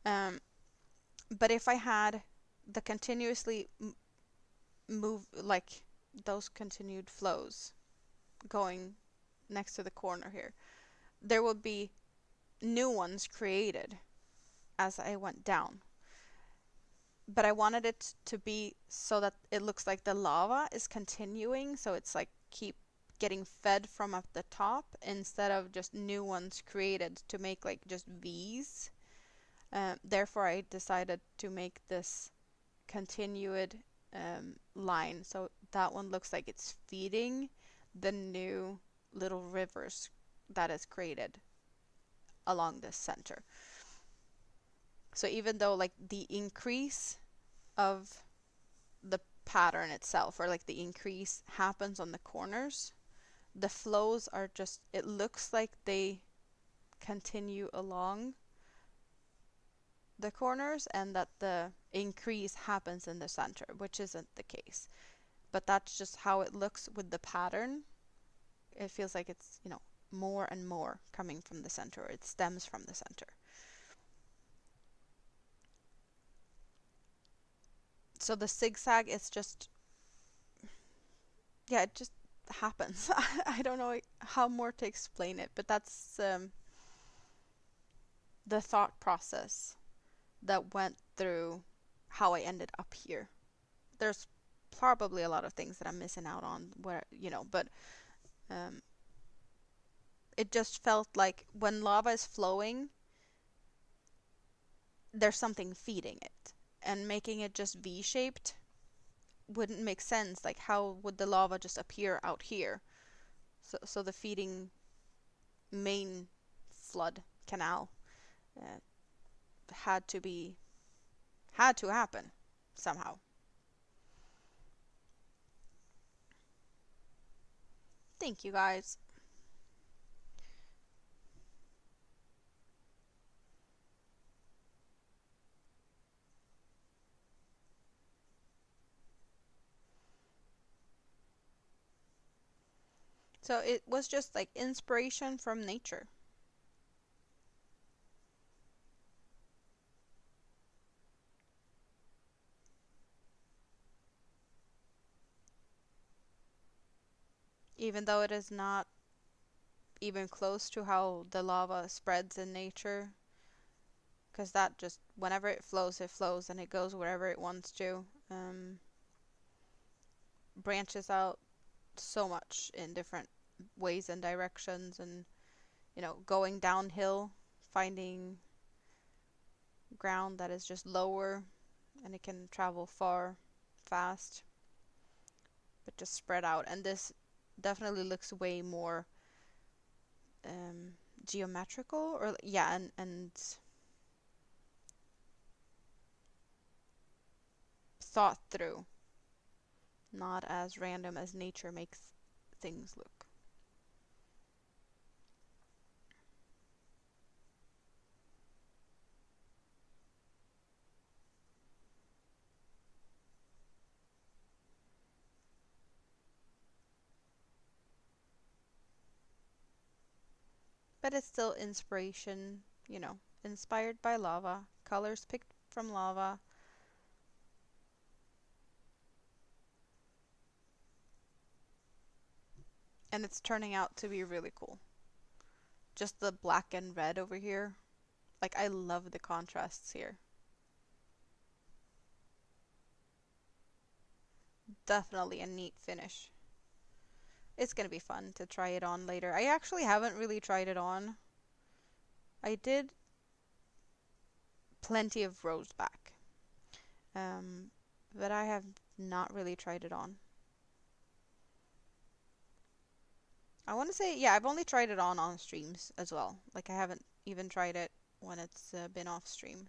But if I had the continuously move, like those continued flows going next to the corner here, there would be new ones created as I went down. But I wanted it to be so that it looks like the lava is continuing, so it's like keep getting fed from at the top instead of just new ones created to make like just V's. Therefore, I decided to make this continued line, so that one looks like it's feeding the new little rivers that is created along this center. So even though like the increase of the pattern itself, or like the increase happens on the corners, the flows are just, it looks like they continue along the corners and that the increase happens in the center, which isn't the case. But that's just how it looks with the pattern. It feels like it's, you know, more and more coming from the center, or it stems from the center. So the zigzag is just, yeah, it just happens. I don't know how more to explain it, but that's the thought process that went through how I ended up here. There's probably a lot of things that I'm missing out on where, but um, it just felt like when lava is flowing, there's something feeding it. And making it just V-shaped wouldn't make sense. Like, how would the lava just appear out here? So the feeding main flood canal uh, had to happen somehow. Thank you guys. So it was just like inspiration from nature. Even though it is not even close to how the lava spreads in nature, because that just, whenever it flows and it goes wherever it wants to. Branches out so much in different ways and directions, and going downhill, finding ground that is just lower and it can travel far, fast, but just spread out. And this definitely looks way more geometrical, or yeah, and thought through, not as random as nature makes things look. But it's still inspiration, inspired by lava, colors picked from lava. And it's turning out to be really cool. Just the black and red over here. Like, I love the contrasts here. Definitely a neat finish. It's gonna be fun to try it on later. I actually haven't really tried it on. I did plenty of rows back. Um, but I have not really tried it on. I want to say, yeah, I've only tried it on streams as well. Like, I haven't even tried it when it's been off stream.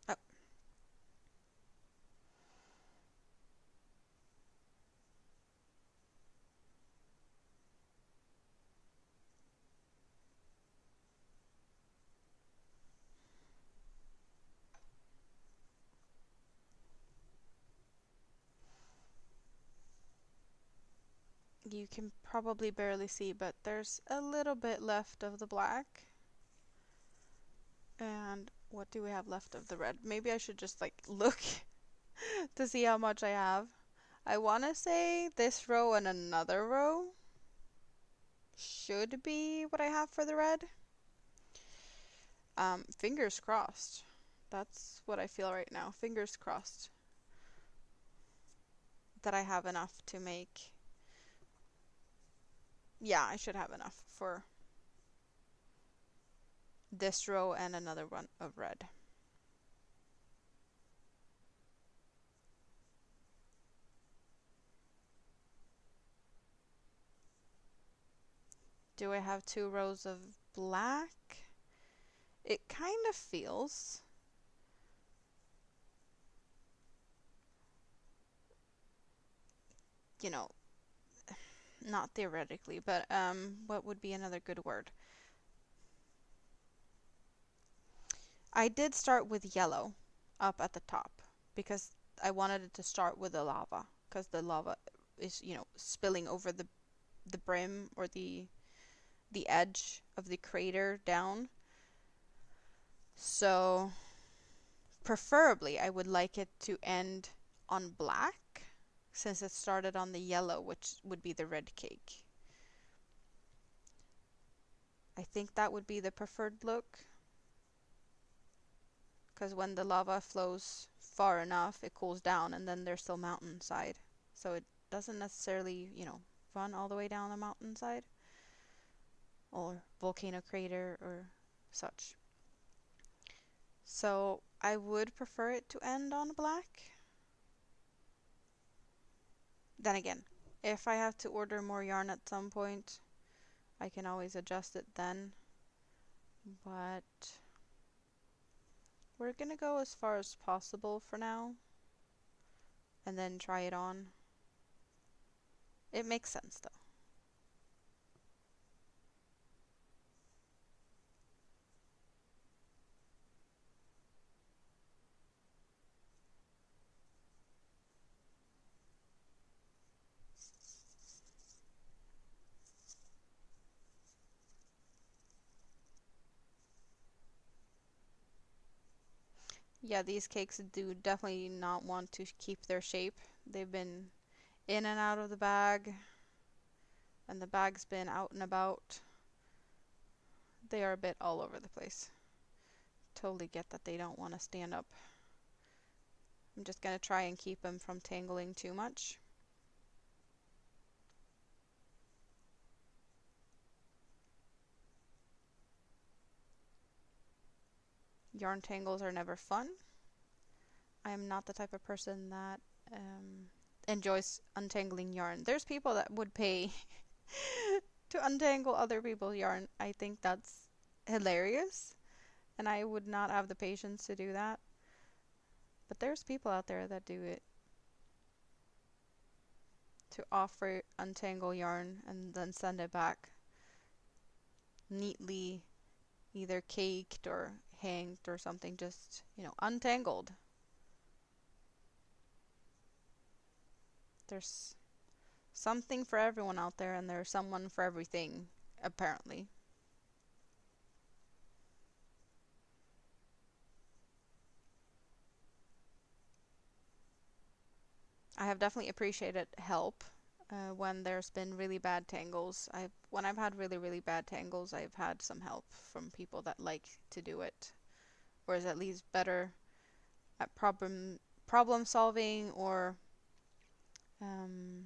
Oh, you can probably barely see, but there's a little bit left of the black. And what do we have left of the red? Maybe I should just like look to see how much I have. I want to say this row and another row should be what I have for the red. Fingers crossed. That's what I feel right now. Fingers crossed that I have enough to make. Yeah, I should have enough for this row and another one of red. Do I have 2 rows of black? It kind of feels, you know, not theoretically, but what would be another good word? I did start with yellow up at the top because I wanted it to start with the lava because the lava is, spilling over the brim or the edge of the crater down. So preferably I would like it to end on black since it started on the yellow, which would be the red cake. I think that would be the preferred look because when the lava flows far enough, it cools down and then there's still mountainside. So it doesn't necessarily, run all the way down the mountainside or volcano crater or such. So I would prefer it to end on black. Then again, if I have to order more yarn at some point, I can always adjust it then. But we're gonna go as far as possible for now and then try it on. It makes sense though. Yeah, these cakes do definitely not want to keep their shape. They've been in and out of the bag, and the bag's been out and about. They are a bit all over the place. Totally get that they don't want to stand up. I'm just gonna try and keep them from tangling too much. Yarn tangles are never fun. I am not the type of person that enjoys untangling yarn. There's people that would pay to untangle other people's yarn. I think that's hilarious, and I would not have the patience to do that. But there's people out there that do it. To offer untangle yarn and then send it back neatly, either caked or hanged or something, just, untangled. There's something for everyone out there, and there's someone for everything, apparently. I have definitely appreciated help when there's been really bad tangles. When I've had really, really bad tangles, I've had some help from people that like to do it, or is at least better at problem solving or um,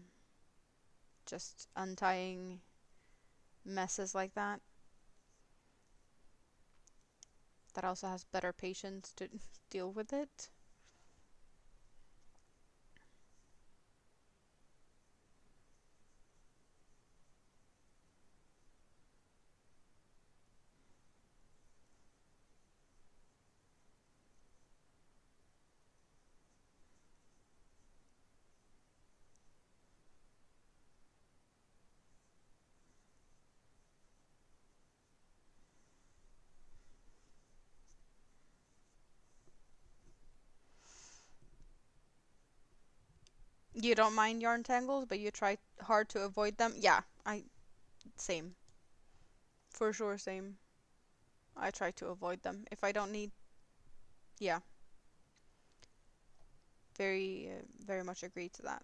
just untying messes like that. That also has better patience to deal with it. You don't mind yarn tangles, but you try hard to avoid them. Yeah, same. For sure, same. I try to avoid them if I don't need. Yeah, very much agree to that.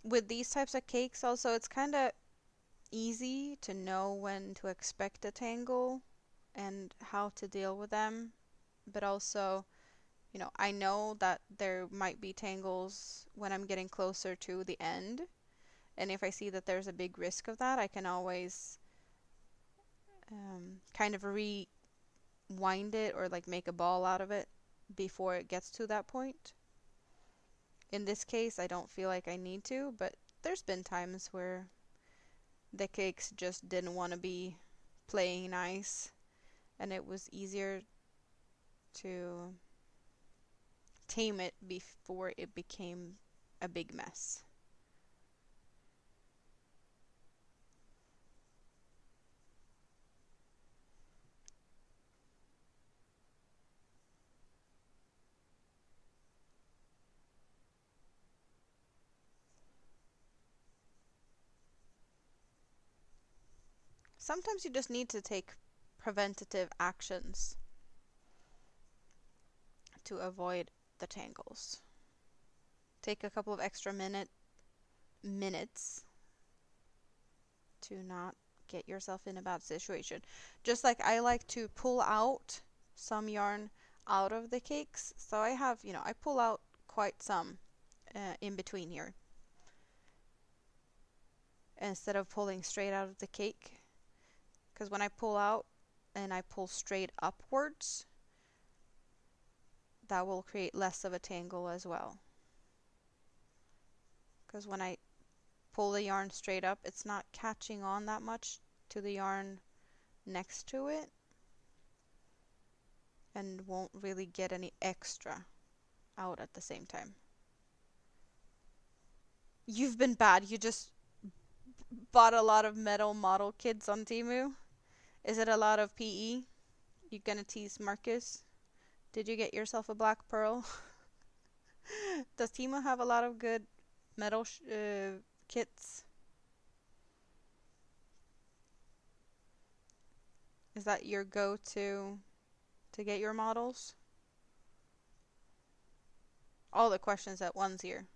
With these types of cakes, also, it's kind of easy to know when to expect a tangle and how to deal with them. But also, I know that there might be tangles when I'm getting closer to the end. And if I see that there's a big risk of that, I can always kind of rewind it or like make a ball out of it before it gets to that point. In this case, I don't feel like I need to, but there's been times where the cakes just didn't want to be playing nice, and it was easier to tame it before it became a big mess. Sometimes you just need to take preventative actions to avoid the tangles. Take a couple of extra minutes to not get yourself in a bad situation. Just like I like to pull out some yarn out of the cakes. So I have, I pull out quite some in between here instead of pulling straight out of the cake. Because when I pull out and I pull straight upwards, that will create less of a tangle as well. Because when I pull the yarn straight up, it's not catching on that much to the yarn next to it and won't really get any extra out at the same time. You've been bad. You just bought a lot of metal model kits on Temu. Is it a lot of PE? You gonna tease Marcus? Did you get yourself a black pearl? Does Temu have a lot of good metal kits? Is that your go-to to get your models? All the questions at once here.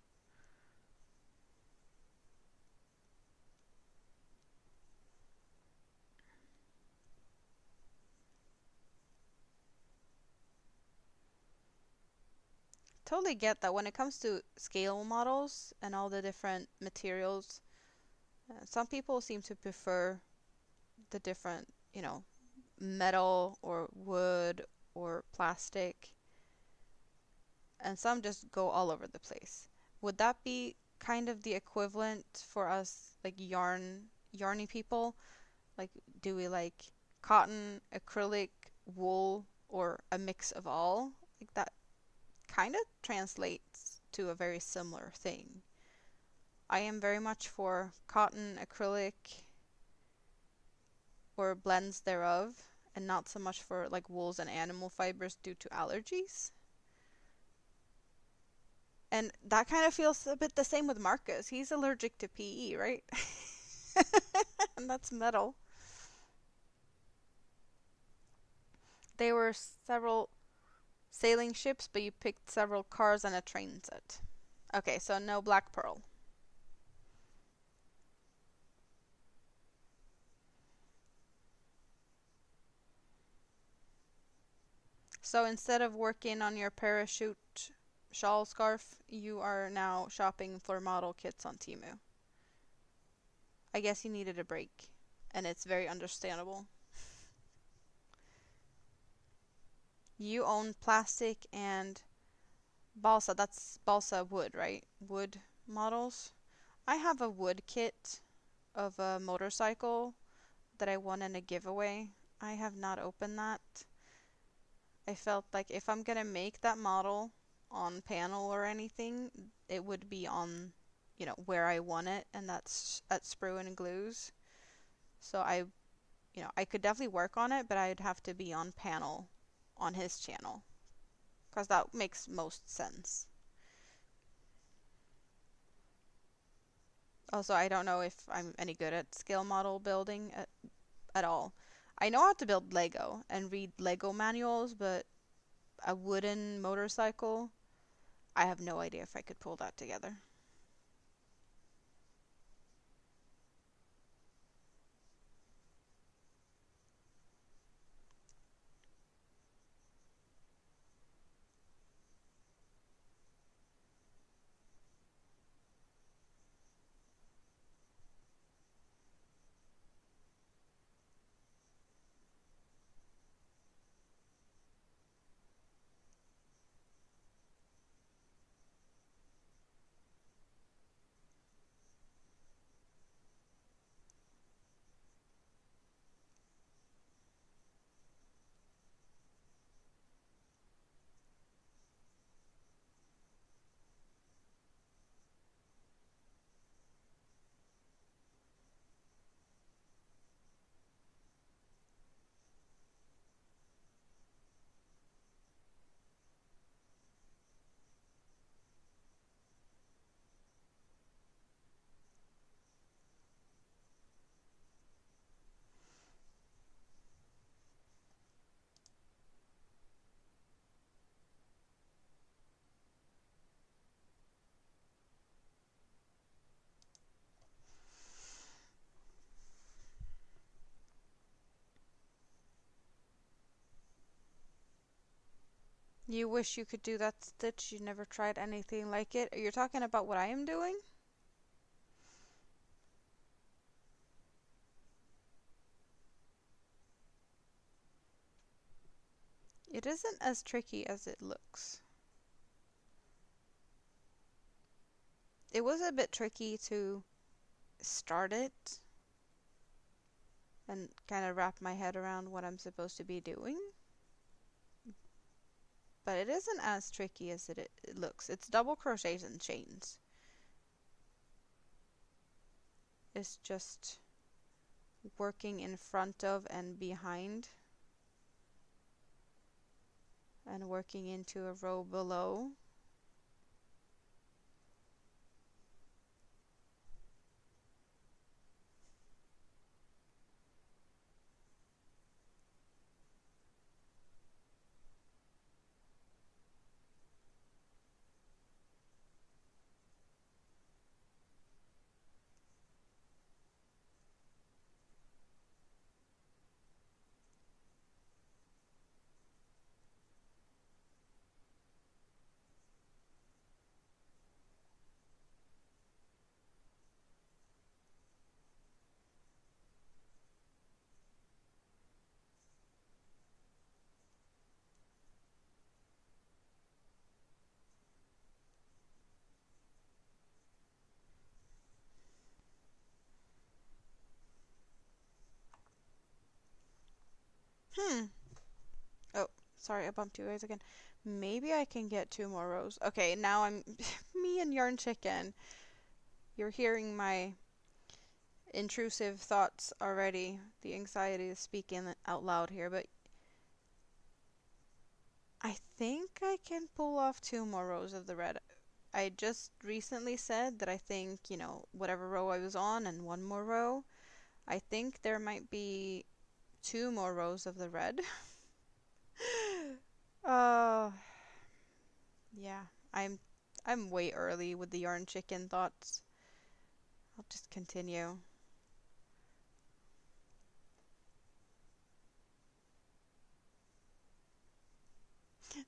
Totally get that when it comes to scale models and all the different materials, some people seem to prefer the different, metal or wood or plastic, and some just go all over the place. Would that be kind of the equivalent for us, like yarny people? Like, do we like cotton, acrylic, wool, or a mix of all? Like that kind of translates to a very similar thing. I am very much for cotton, acrylic, or blends thereof, and not so much for like wools and animal fibers due to allergies. And that kind of feels a bit the same with Marcus. He's allergic to PE, right? And that's metal. There were several sailing ships, but you picked several cars and a train set. Okay, so no black pearl. So instead of working on your parachute shawl scarf, you are now shopping for model kits on Temu. I guess you needed a break, and it's very understandable. You own plastic and balsa. That's balsa wood, right? Wood models. I have a wood kit of a motorcycle that I won in a giveaway. I have not opened that. I felt like if I'm gonna make that model on panel or anything, it would be on, where I won it, and that's at Sprue and Glues. So I could definitely work on it, but I'd have to be on panel on his channel, because that makes most sense. Also, I don't know if I'm any good at scale model building at all. I know how to build Lego and read Lego manuals, but a wooden motorcycle, I have no idea if I could pull that together. You wish you could do that stitch, you never tried anything like it. You're talking about what I am doing? It isn't as tricky as it looks. It was a bit tricky to start it and kind of wrap my head around what I'm supposed to be doing. But it isn't as tricky as it looks. It's double crochets and chains. It's just working in front of and behind and working into a row below. Hmm. Oh, sorry, I bumped you guys again. Maybe I can get 2 more rows. Okay, now I'm me and Yarn Chicken. You're hearing my intrusive thoughts already. The anxiety is speaking out loud here, but I think I can pull off 2 more rows of the red. I just recently said that I think, whatever row I was on and 1 more row, I think there might be 2 more rows of the red. Uh, yeah, I'm way early with the Yarn Chicken thoughts. I'll just continue.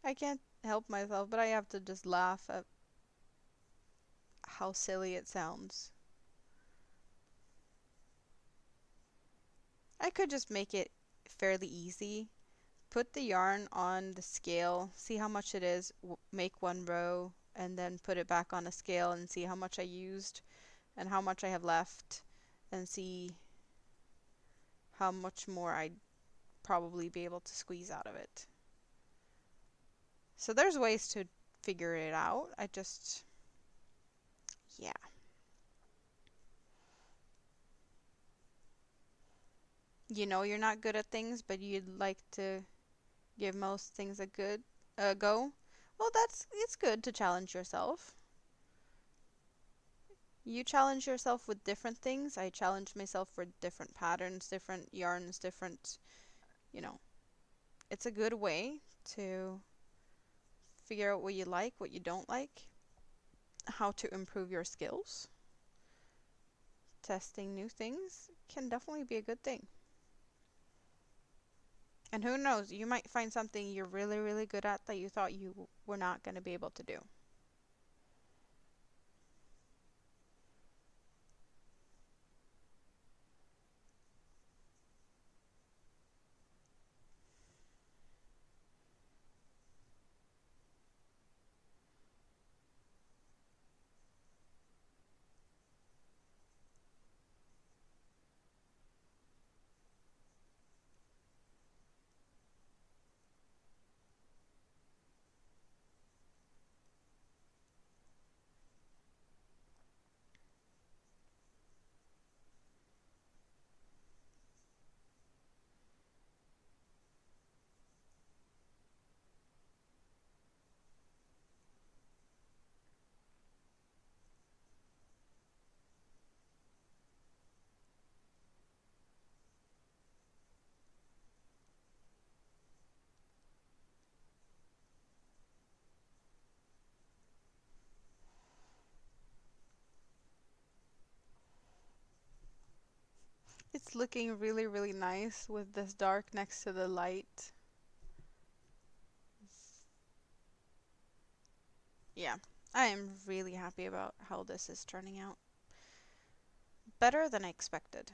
I can't help myself, but I have to just laugh at how silly it sounds. I could just make it fairly easy. Put the yarn on the scale, see how much it is, make 1 row, and then put it back on a scale and see how much I used and how much I have left, and see how much more I'd probably be able to squeeze out of it. So there's ways to figure it out. Yeah. You know you're not good at things, but you'd like to give most things a good go. Well, it's good to challenge yourself. You challenge yourself with different things. I challenge myself for different patterns, different yarns, different, you know. It's a good way to figure out what you like, what you don't like, how to improve your skills. Testing new things can definitely be a good thing. And who knows, you might find something you're really, really good at that you thought you were not going to be able to do. It's looking really, really nice with this dark next to the light. Yeah, I am really happy about how this is turning out. Better than I expected.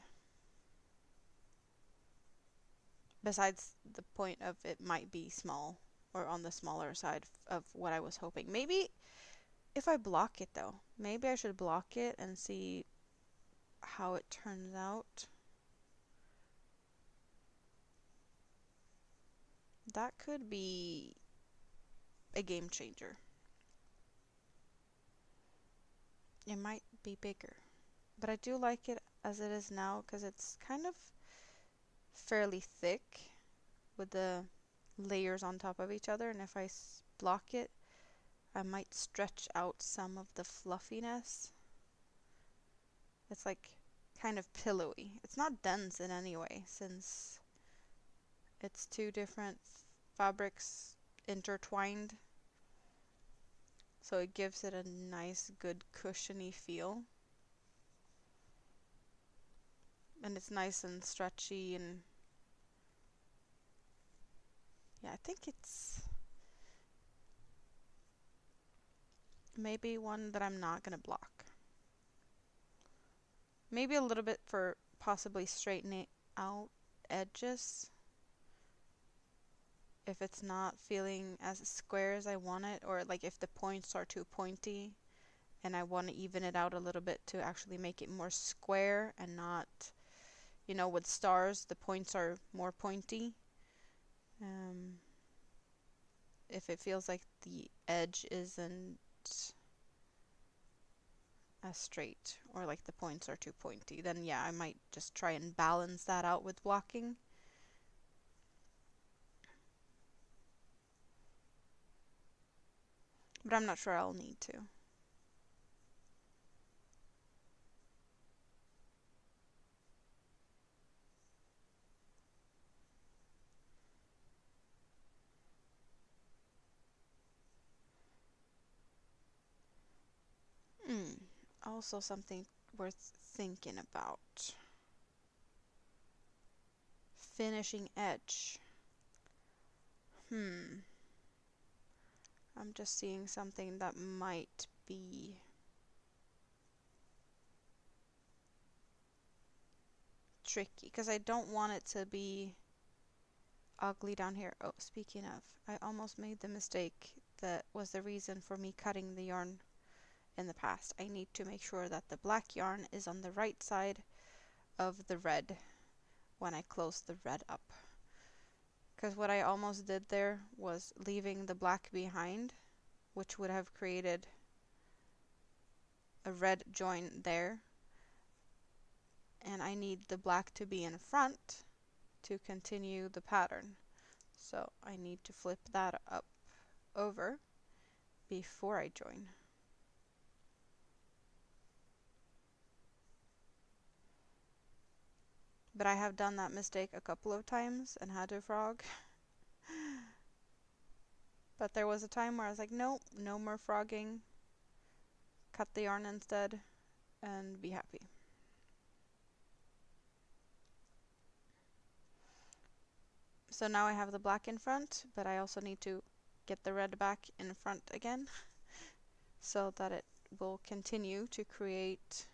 Besides the point of it might be small or on the smaller side of what I was hoping. Maybe if I block it though, maybe I should block it and see how it turns out. That could be a game changer. It might be bigger. But I do like it as it is now because it's kind of fairly thick with the layers on top of each other. And if I block it, I might stretch out some of the fluffiness. It's like kind of pillowy. It's not dense in any way since it's two different fabrics intertwined. So it gives it a nice, good, cushiony feel. And it's nice and stretchy and yeah, I think it's maybe one that I'm not gonna block. Maybe a little bit for possibly straightening out edges if it's not feeling as square as I want it, or like if the points are too pointy and I want to even it out a little bit to actually make it more square and not, you know, with stars the points are more pointy. Um, if it feels like the edge isn't as straight or like the points are too pointy, then yeah, I might just try and balance that out with blocking. But I'm not sure I'll need to. Also something worth thinking about. Finishing edge. I'm just seeing something that might be tricky because I don't want it to be ugly down here. Oh, speaking of, I almost made the mistake that was the reason for me cutting the yarn in the past. I need to make sure that the black yarn is on the right side of the red when I close the red up. Because what I almost did there was leaving the black behind, which would have created a red join there. And I need the black to be in front to continue the pattern. So I need to flip that up over before I join. But I have done that mistake a couple of times and had to frog. But there was a time where I was like, nope, no more frogging. Cut the yarn instead and be happy. So now I have the black in front, but I also need to get the red back in front again so that it will continue to create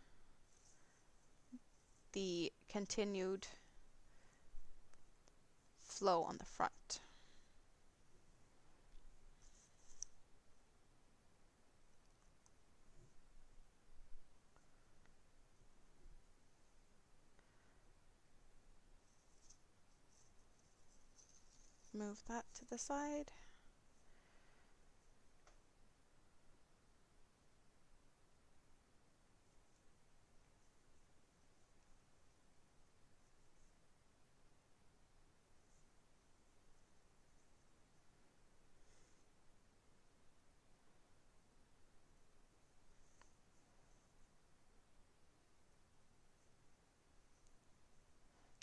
the continued flow on the front. Move that to the side.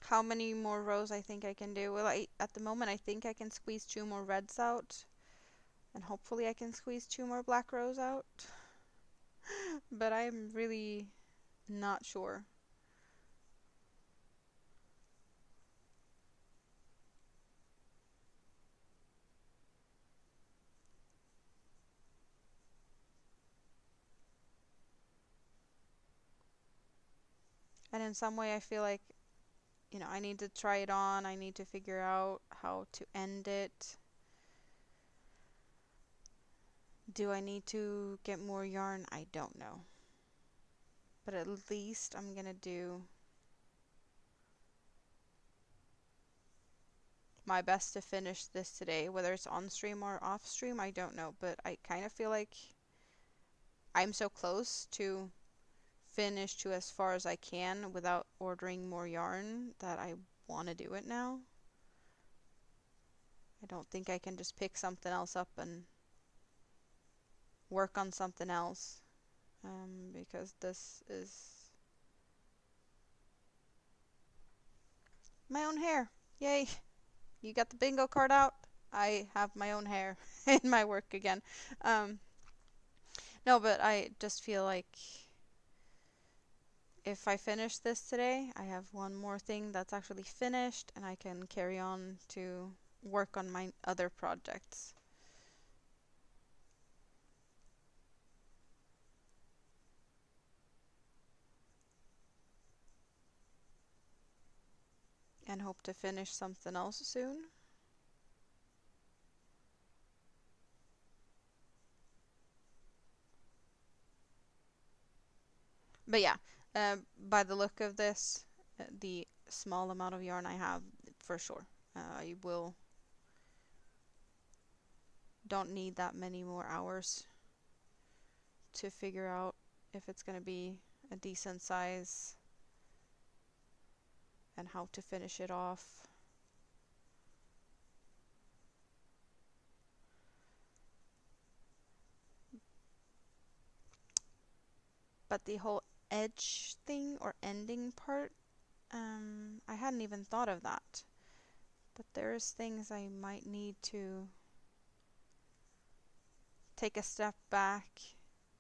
How many more rows I think I can do? Well, at the moment I think I can squeeze 2 more reds out, and hopefully I can squeeze 2 more black rows out. But I'm really not sure. And in some way I feel like, you know, I need to try it on. I need to figure out how to end it. Do I need to get more yarn? I don't know. But at least I'm gonna do my best to finish this today. Whether it's on stream or off stream, I don't know. But I kind of feel like I'm so close to finish to as far as I can without ordering more yarn that I want to do it now. I don't think I can just pick something else up and work on something else, because this is my own hair. Yay! You got the bingo card out? I have my own hair in my work again. No, but I just feel like if I finish this today, I have one more thing that's actually finished and I can carry on to work on my other projects. And hope to finish something else soon. But yeah, by the look of this, the small amount of yarn I have, for sure, I don't need that many more hours to figure out if it's going to be a decent size and how to finish it off. But the whole edge thing or ending part, I hadn't even thought of that. But there's things I might need to take a step back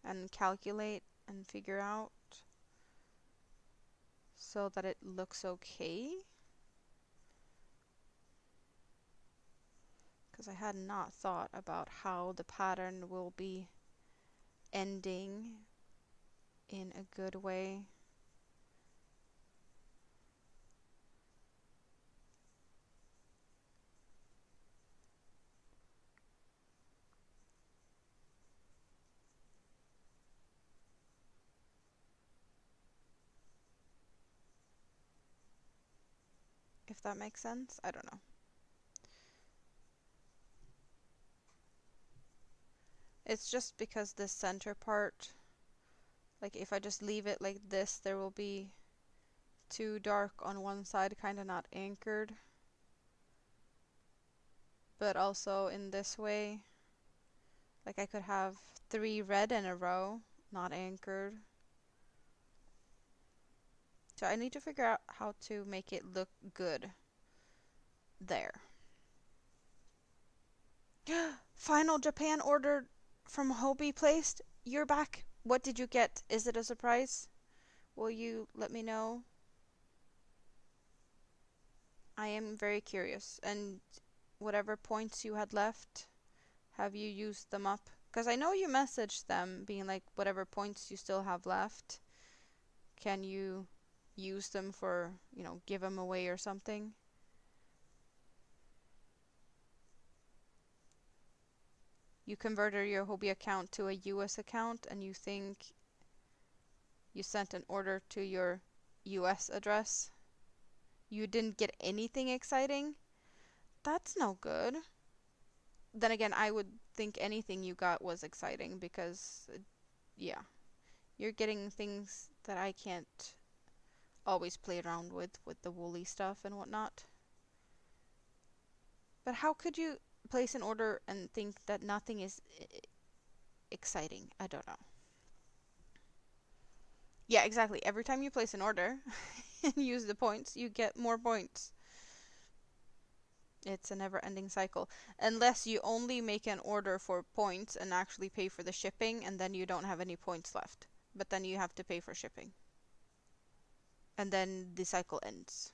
and calculate and figure out so that it looks okay. Because I had not thought about how the pattern will be ending in a good way. If that makes sense, I don't know. It's just because this center part, like if I just leave it like this, there will be too dark on one side, kind of not anchored. But also in this way, like I could have 3 red in a row, not anchored. So I need to figure out how to make it look good there. Final Japan order from Hobie placed. You're back. What did you get? Is it a surprise? Will you let me know? I am very curious. And whatever points you had left, have you used them up? Because I know you messaged them being like, whatever points you still have left, can you use them for, you know, give them away or something? You converted your Hobie account to a US account and you think you sent an order to your US address. You didn't get anything exciting? That's no good. Then again, I would think anything you got was exciting because, yeah, you're getting things that I can't always play around with the woolly stuff and whatnot. But how could you place an order and think that nothing is exciting? I don't know. Yeah, exactly. Every time you place an order and use the points, you get more points. It's a never-ending cycle. Unless you only make an order for points and actually pay for the shipping, and then you don't have any points left. But then you have to pay for shipping. And then the cycle ends.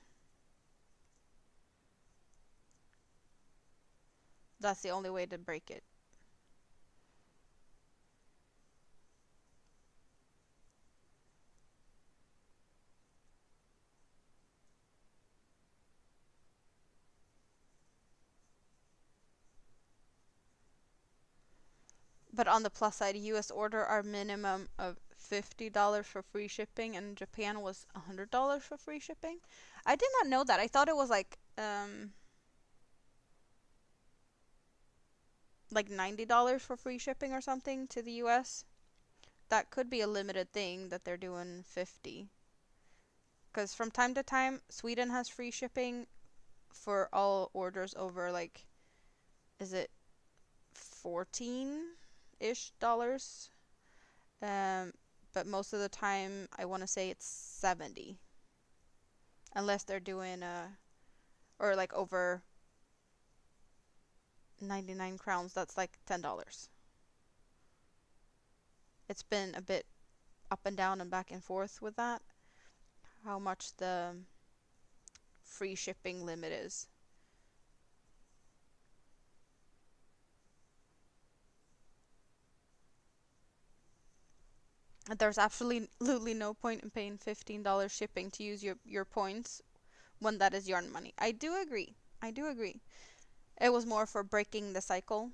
That's the only way to break it. But on the plus side, US order our minimum of $50 for free shipping, and Japan was $100 for free shipping. I did not know that. I thought it was like $90 for free shipping or something to the US. That could be a limited thing that they're doing 50. Because from time to time, Sweden has free shipping for all orders over like, is it 14-ish dollars? Um, but most of the time, I want to say it's 70. Unless they're doing or like over 99 crowns, that's like $10. It's been a bit up and down and back and forth with that, how much the free shipping limit is. There's absolutely no point in paying $15 shipping to use your points when that is yarn money. I do agree. I do agree. It was more for breaking the cycle.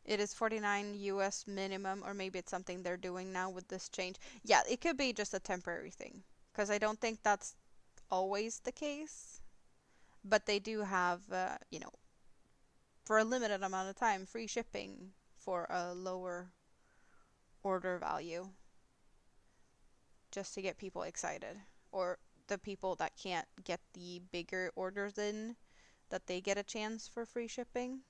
It is 49 US minimum, or maybe it's something they're doing now with this change. Yeah, it could be just a temporary thing, because I don't think that's always the case. But they do have, for a limited amount of time, free shipping for a lower order value, just to get people excited. Or the people that can't get the bigger orders in, that they get a chance for free shipping.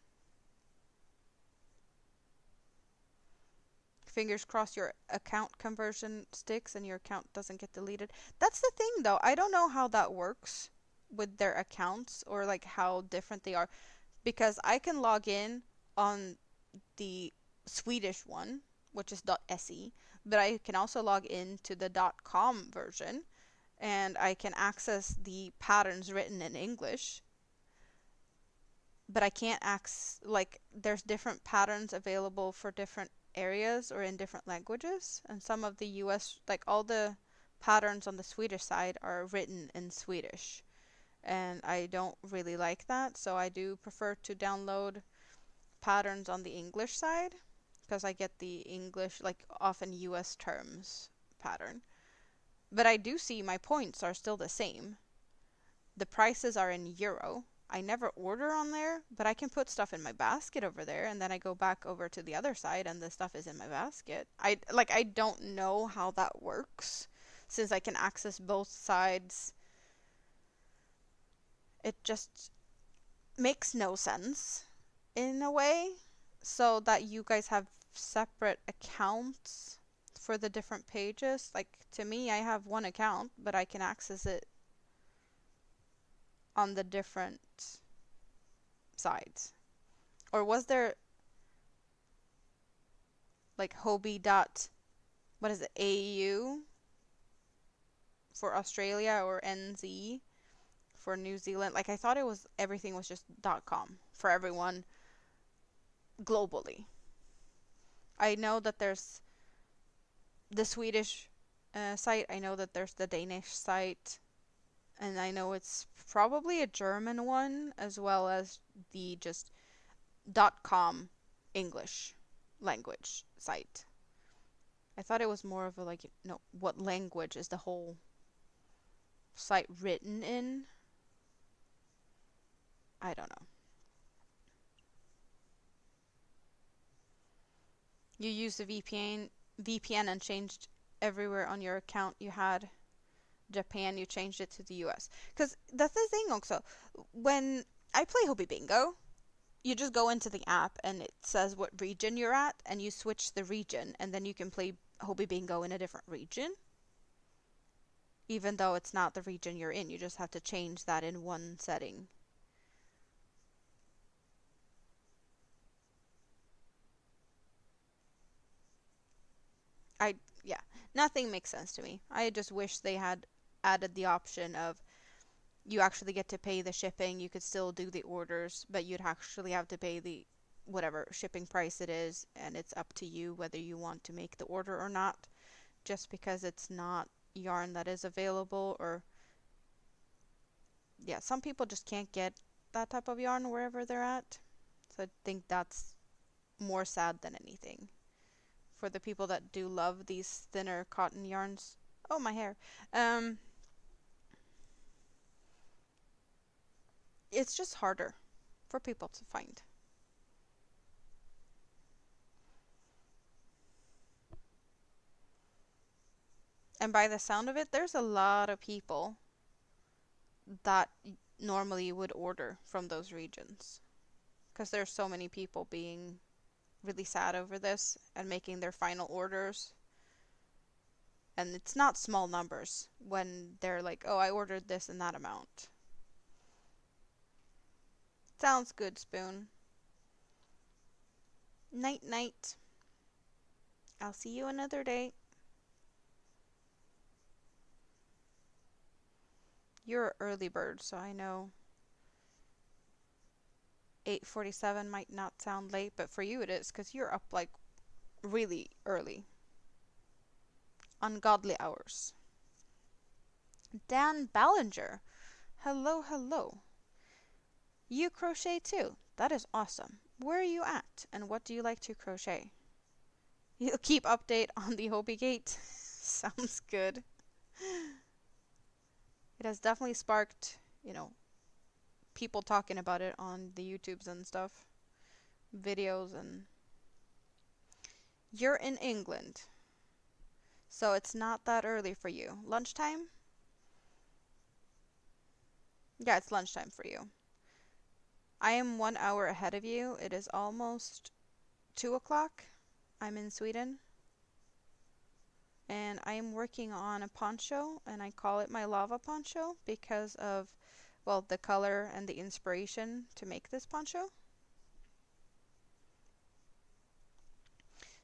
Fingers crossed your account conversion sticks and your account doesn't get deleted. That's the thing though. I don't know how that works with their accounts, or like how different they are, because I can log in on the Swedish one, which is .se, but I can also log into the .com version, and I can access the patterns written in English, but I can't access, like, there's different patterns available for different areas or in different languages, and some of the US, like all the patterns on the Swedish side are written in Swedish, and I don't really like that, so I do prefer to download patterns on the English side, because I get the English, like often US terms pattern. But I do see my points are still the same. The prices are in euro. I never order on there, but I can put stuff in my basket over there, and then I go back over to the other side and the stuff is in my basket. I don't know how that works, since I can access both sides. It just makes no sense in a way, so that you guys have separate accounts for the different pages. Like, to me, I have one account, but I can access it on the different sides. Or was there like Hobie dot, what is it, AU for Australia, or NZ for New Zealand? Like, I thought it was, everything was just .com for everyone globally. I know that there's the Swedish site, I know that there's the Danish site, and I know it's probably a German one, as well as the just .com English language site. I thought it was more of a, like, no, what language is the whole site written in? I don't know. You used the VPN and changed everywhere on your account you had Japan, you changed it to the US. Because that's the thing also. When I play Hobby Bingo, you just go into the app and it says what region you're at, and you switch the region, and then you can play Hobby Bingo in a different region. Even though it's not the region you're in, you just have to change that in one setting. Yeah, nothing makes sense to me. I just wish they had added the option of, you actually get to pay the shipping. You could still do the orders, but you'd actually have to pay the whatever shipping price it is, and it's up to you whether you want to make the order or not, just because it's not yarn that is available. Or yeah, some people just can't get that type of yarn wherever they're at. So I think that's more sad than anything. For the people that do love these thinner cotton yarns. Oh, my hair. Um, it's just harder for people to find. And by the sound of it, there's a lot of people that normally would order from those regions. Because there's so many people being really sad over this and making their final orders. And it's not small numbers when they're like, oh, I ordered this and that amount. Sounds good, Spoon. Night, night. I'll see you another day. You're an early bird, so I know 8:47 might not sound late, but for you it is because you're up like really early. Ungodly hours. Dan Ballinger. Hello, hello. You crochet too. That is awesome. Where are you at and what do you like to crochet? You'll keep update on the Hobie Gate. Sounds good. It has definitely sparked, people talking about it on the YouTubes and stuff, videos, and you're in England, so it's not that early for you. Lunchtime? Yeah, it's lunchtime for you. I am 1 hour ahead of you. It is almost 2 o'clock. I'm in Sweden. And I am working on a poncho, and I call it my lava poncho because of, well, the color and the inspiration to make this poncho.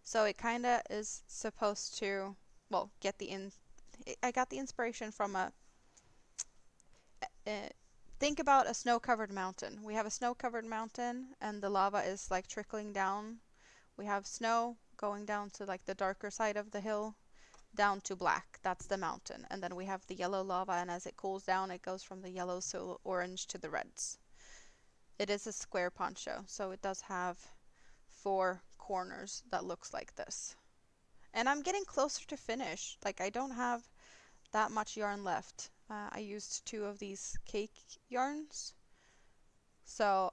So it kind of is supposed to, well, I got the inspiration from uh, think about a snow-covered mountain. We have a snow-covered mountain and the lava is like trickling down. We have snow going down to like the darker side of the hill, down to black. That's the mountain. And then we have the yellow lava, and as it cools down, it goes from the yellows to orange to the reds. It is a square poncho, so it does have 4 corners that looks like this. And I'm getting closer to finish. Like, I don't have that much yarn left. I used 2 of these cake yarns. So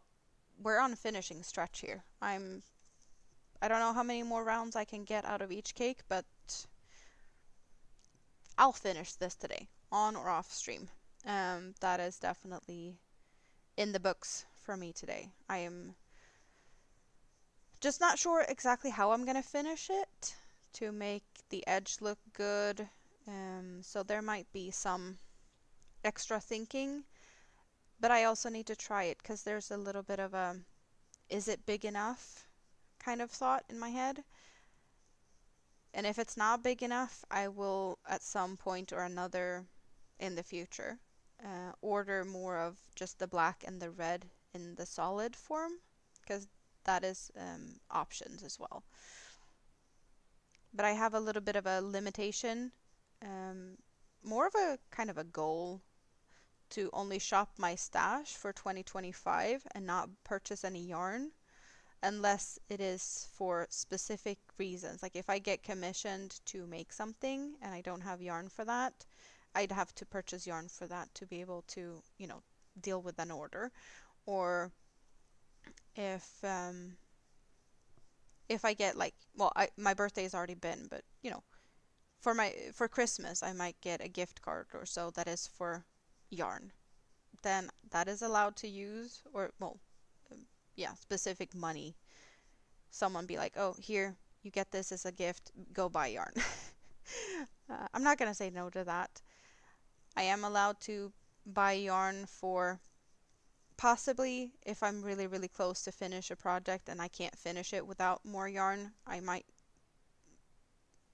we're on a finishing stretch here. I don't know how many more rounds I can get out of each cake, but I'll finish this today, on or off stream. That is definitely in the books for me today. I am just not sure exactly how I'm going to finish it to make the edge look good. So there might be some extra thinking, but I also need to try it because there's a little bit of a, is it big enough kind of thought in my head. And if it's not big enough, I will at some point or another in the future order more of just the black and the red in the solid form, because that is options as well. But I have a little bit of a limitation, more of a kind of a goal to only shop my stash for 2025 and not purchase any yarn unless it is for specific reasons. Like if I get commissioned to make something and I don't have yarn for that, I'd have to purchase yarn for that to be able to, deal with an order. Or if I get like, well, my birthday's already been, but for Christmas I might get a gift card or so that is for yarn. Then that is allowed to use, or well, yeah, specific money. Someone be like, oh, here, you get this as a gift, go buy yarn. I'm not gonna say no to that. I am allowed to buy yarn for possibly if I'm really, really close to finish a project and I can't finish it without more yarn, I might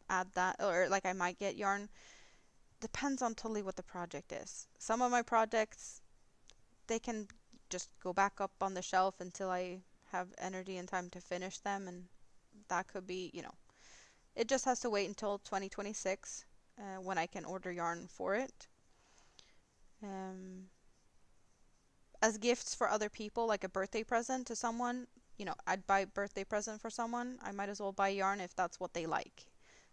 add that, or like I might get yarn. Depends on totally what the project is. Some of my projects, they can just go back up on the shelf until I have energy and time to finish them, and that could be, it just has to wait until 2026 when I can order yarn for it. as gifts for other people, like a birthday present to someone. You know, I'd buy a birthday present for someone. I might as well buy yarn if that's what they like.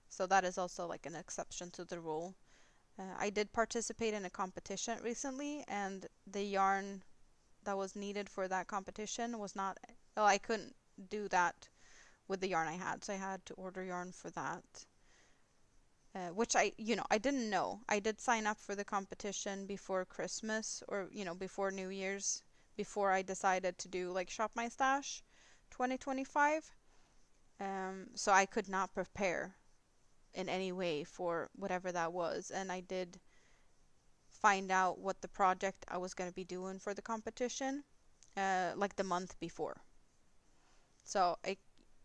So that is also like an exception to the rule. I did participate in a competition recently, and the yarn that was needed for that competition was not, well, I couldn't do that with the yarn I had, so I had to order yarn for that. Which I didn't know. I did sign up for the competition before Christmas, or, before New Year's, before I decided to do like Shop My Stash 2025. So I could not prepare in any way for whatever that was. And I did find out what the project I was going to be doing for the competition, like the month before. So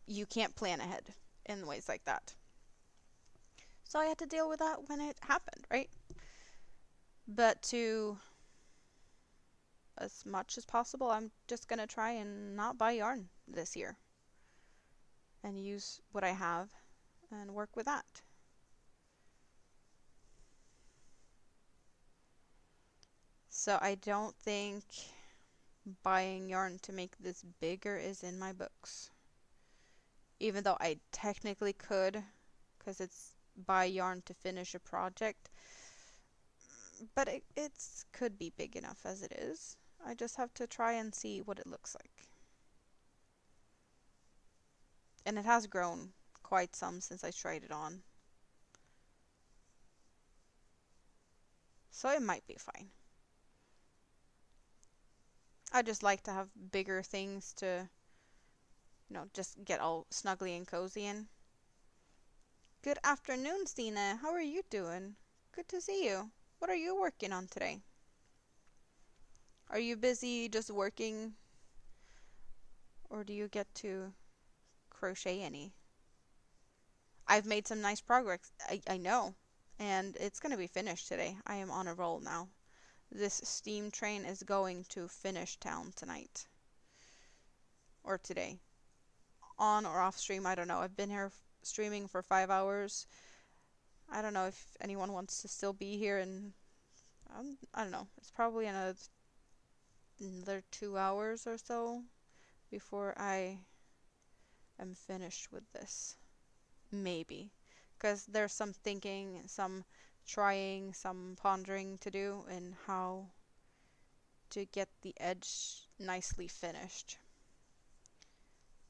you can't plan ahead in ways like that. So I had to deal with that when it happened, right? But to as much as possible, I'm just going to try and not buy yarn this year and use what I have and work with that. So I don't think buying yarn to make this bigger is in my books. Even though I technically could, because it's buy yarn to finish a project. But it could be big enough as it is. I just have to try and see what it looks like. And it has grown quite some since I tried it on. So it might be fine. I just like to have bigger things to, just get all snuggly and cozy in. Good afternoon, Stina. How are you doing? Good to see you. What are you working on today? Are you busy just working, or do you get to crochet any? I've made some nice progress. I know. And it's going to be finished today. I am on a roll now. This steam train is going to finish town tonight. Or today. On or off stream, I don't know. I've been here streaming for 5 hours. I don't know if anyone wants to still be here, and I don't know. It's probably another 2 hours or so before I am finished with this. Maybe. Because there's some thinking, some trying, some pondering to do in how to get the edge nicely finished.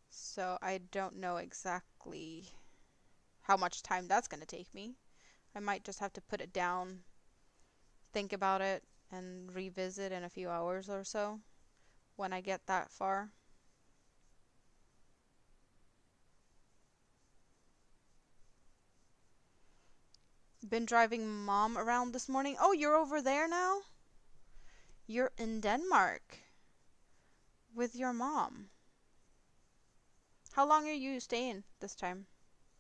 So I don't know exactly how much time that's going to take me. I might just have to put it down, think about it, and revisit in a few hours or so when I get that far. Been driving mom around this morning. Oh, you're over there now? You're in Denmark with your mom. How long are you staying this time?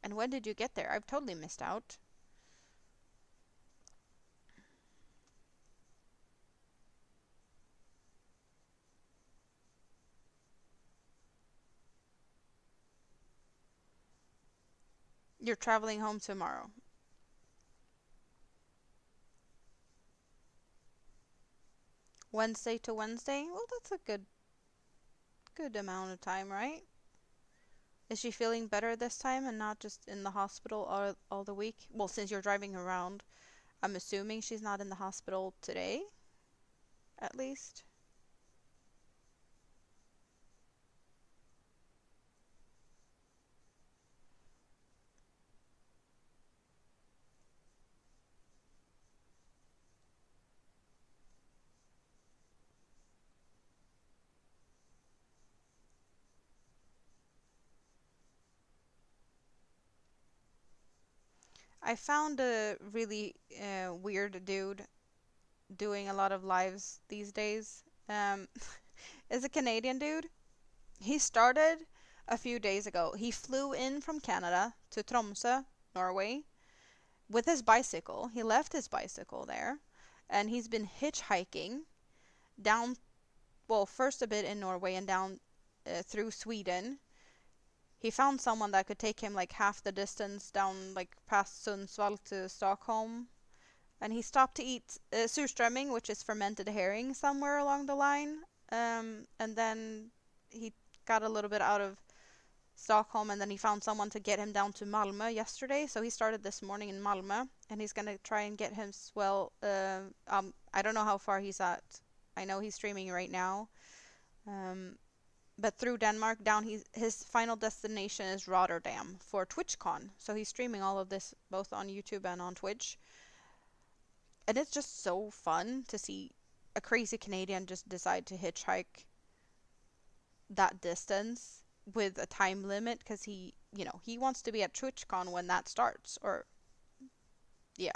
And when did you get there? I've totally missed out. You're traveling home tomorrow. Wednesday to Wednesday? Well, that's a good amount of time, right? Is she feeling better this time and not just in the hospital all the week? Well, since you're driving around, I'm assuming she's not in the hospital today, at least. I found a really weird dude doing a lot of lives these days. Is a Canadian dude. He started a few days ago. He flew in from Canada to Tromsø, Norway, with his bicycle. He left his bicycle there, and he's been hitchhiking down, well, first a bit in Norway and down through Sweden. He found someone that could take him like half the distance down, like past Sundsvall to Stockholm. and he stopped to eat surströmming, which is fermented herring, somewhere along the line. And then he got a little bit out of Stockholm, and then he found someone to get him down to Malmö yesterday. So he started this morning in Malmö, and he's gonna try and get him. Well, I don't know how far he's at. I know he's streaming right now. Um, but through Denmark down, his final destination is Rotterdam for TwitchCon. So he's streaming all of this both on YouTube and on Twitch. And it's just so fun to see a crazy Canadian just decide to hitchhike that distance with a time limit because he wants to be at TwitchCon when that starts. Or yeah,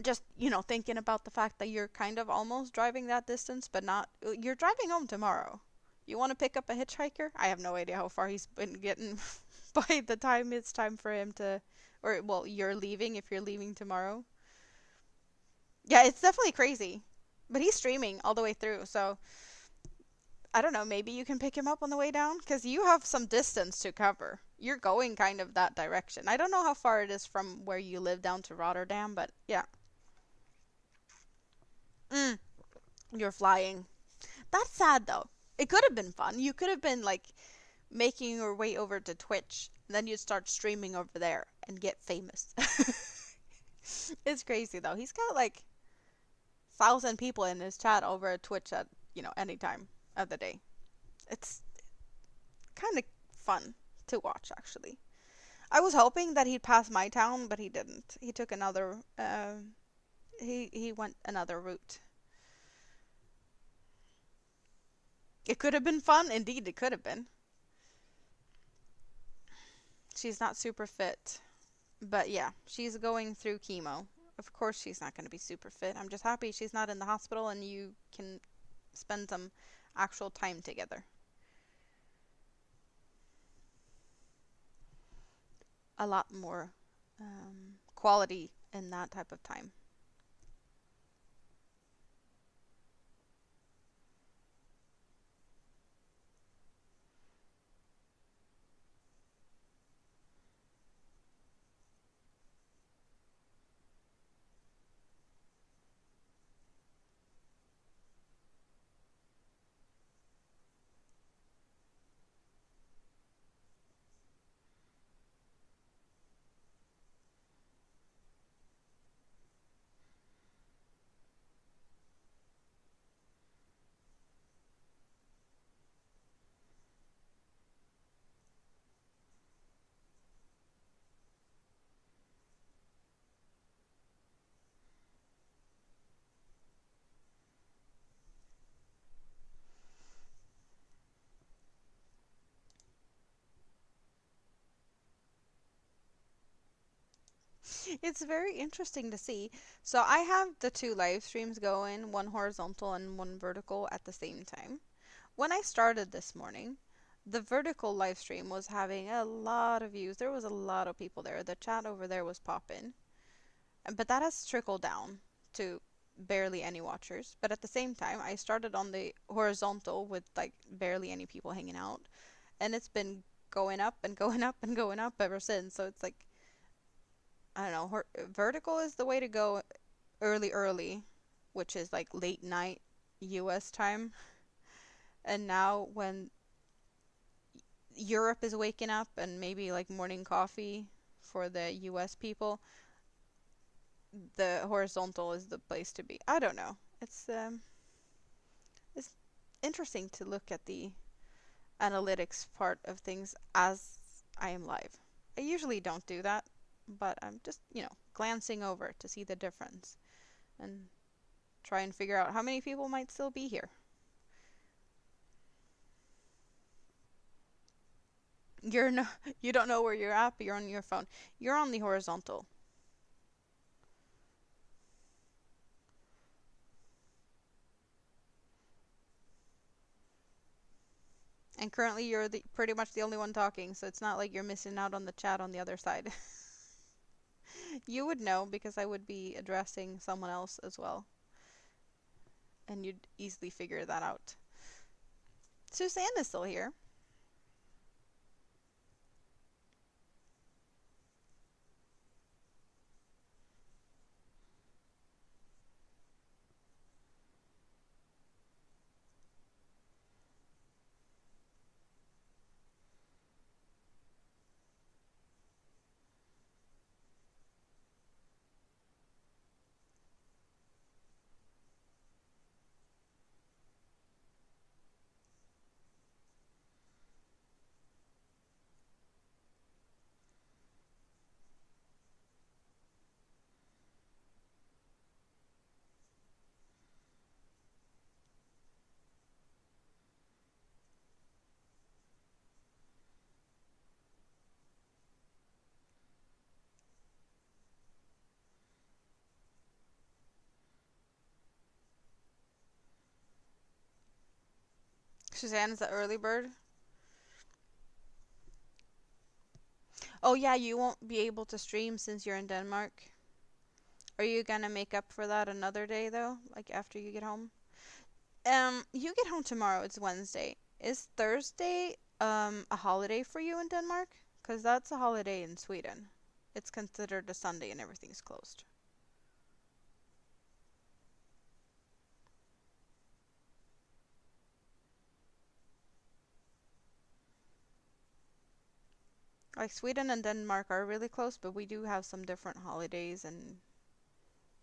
just thinking about the fact that you're kind of almost driving that distance, but not. You're driving home tomorrow. You want to pick up a hitchhiker? I have no idea how far he's been getting by the time it's time for him to, or well, you're leaving if you're leaving tomorrow. Yeah, it's definitely crazy. But he's streaming all the way through, so I don't know, maybe you can pick him up on the way down because you have some distance to cover. You're going kind of that direction. I don't know how far it is from where you live down to Rotterdam, but yeah. Mm, you're flying. That's sad though. It could have been fun. You could have been like making your way over to Twitch, and then you'd start streaming over there and get famous. It's crazy though. He's got like 1,000 people in his chat over at Twitch at any time of the day. It's kind of fun to watch actually. I was hoping that he'd pass my town, but he didn't. He took another. He went another route. It could have been fun. Indeed, it could have been. She's not super fit. But yeah, she's going through chemo. Of course she's not going to be super fit. I'm just happy she's not in the hospital and you can spend some actual time together. A lot more quality in that type of time. It's very interesting to see. So I have the two live streams going, one horizontal and one vertical at the same time. When I started this morning, the vertical live stream was having a lot of views. There was a lot of people there. The chat over there was popping. But that has trickled down to barely any watchers. But at the same time, I started on the horizontal with like barely any people hanging out. And it's been going up and going up and going up ever since. So it's like, I don't know, vertical is the way to go early, which is like late night US time. And now when Europe is waking up and maybe like morning coffee for the US people, the horizontal is the place to be. I don't know. It's interesting to look at the analytics part of things as I am live. I usually don't do that, but I'm just, glancing over to see the difference and try and figure out how many people might still be here. You're no, you don't know where you're at, but you're on your phone. You're on the horizontal. And currently you're pretty much the only one talking, so it's not like you're missing out on the chat on the other side. You would know because I would be addressing someone else as well. And you'd easily figure that out. Suzanne is still here. Suzanne is the early bird. Oh yeah, you won't be able to stream since you're in Denmark. Are you gonna make up for that another day though? Like after you get home? You get home tomorrow, it's Wednesday. Is Thursday a holiday for you in Denmark? 'Cause that's a holiday in Sweden. It's considered a Sunday and everything's closed. Like Sweden and Denmark are really close, but we do have some different holidays and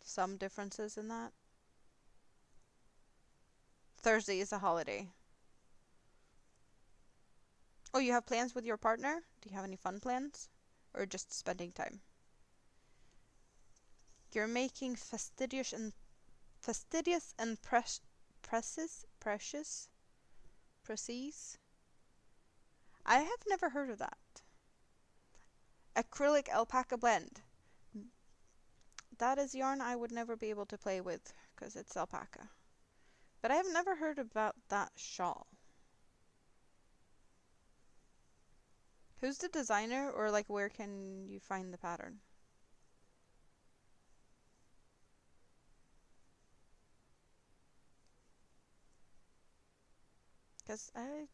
some differences in that. Thursday is a holiday. Oh, you have plans with your partner? Do you have any fun plans? Or just spending time? You're making fastidious and precious. I have never heard of that. Acrylic alpaca blend. That is yarn I would never be able to play with because it's alpaca. But I have never heard about that shawl. Who's the designer, or like where can you find the pattern? Because I...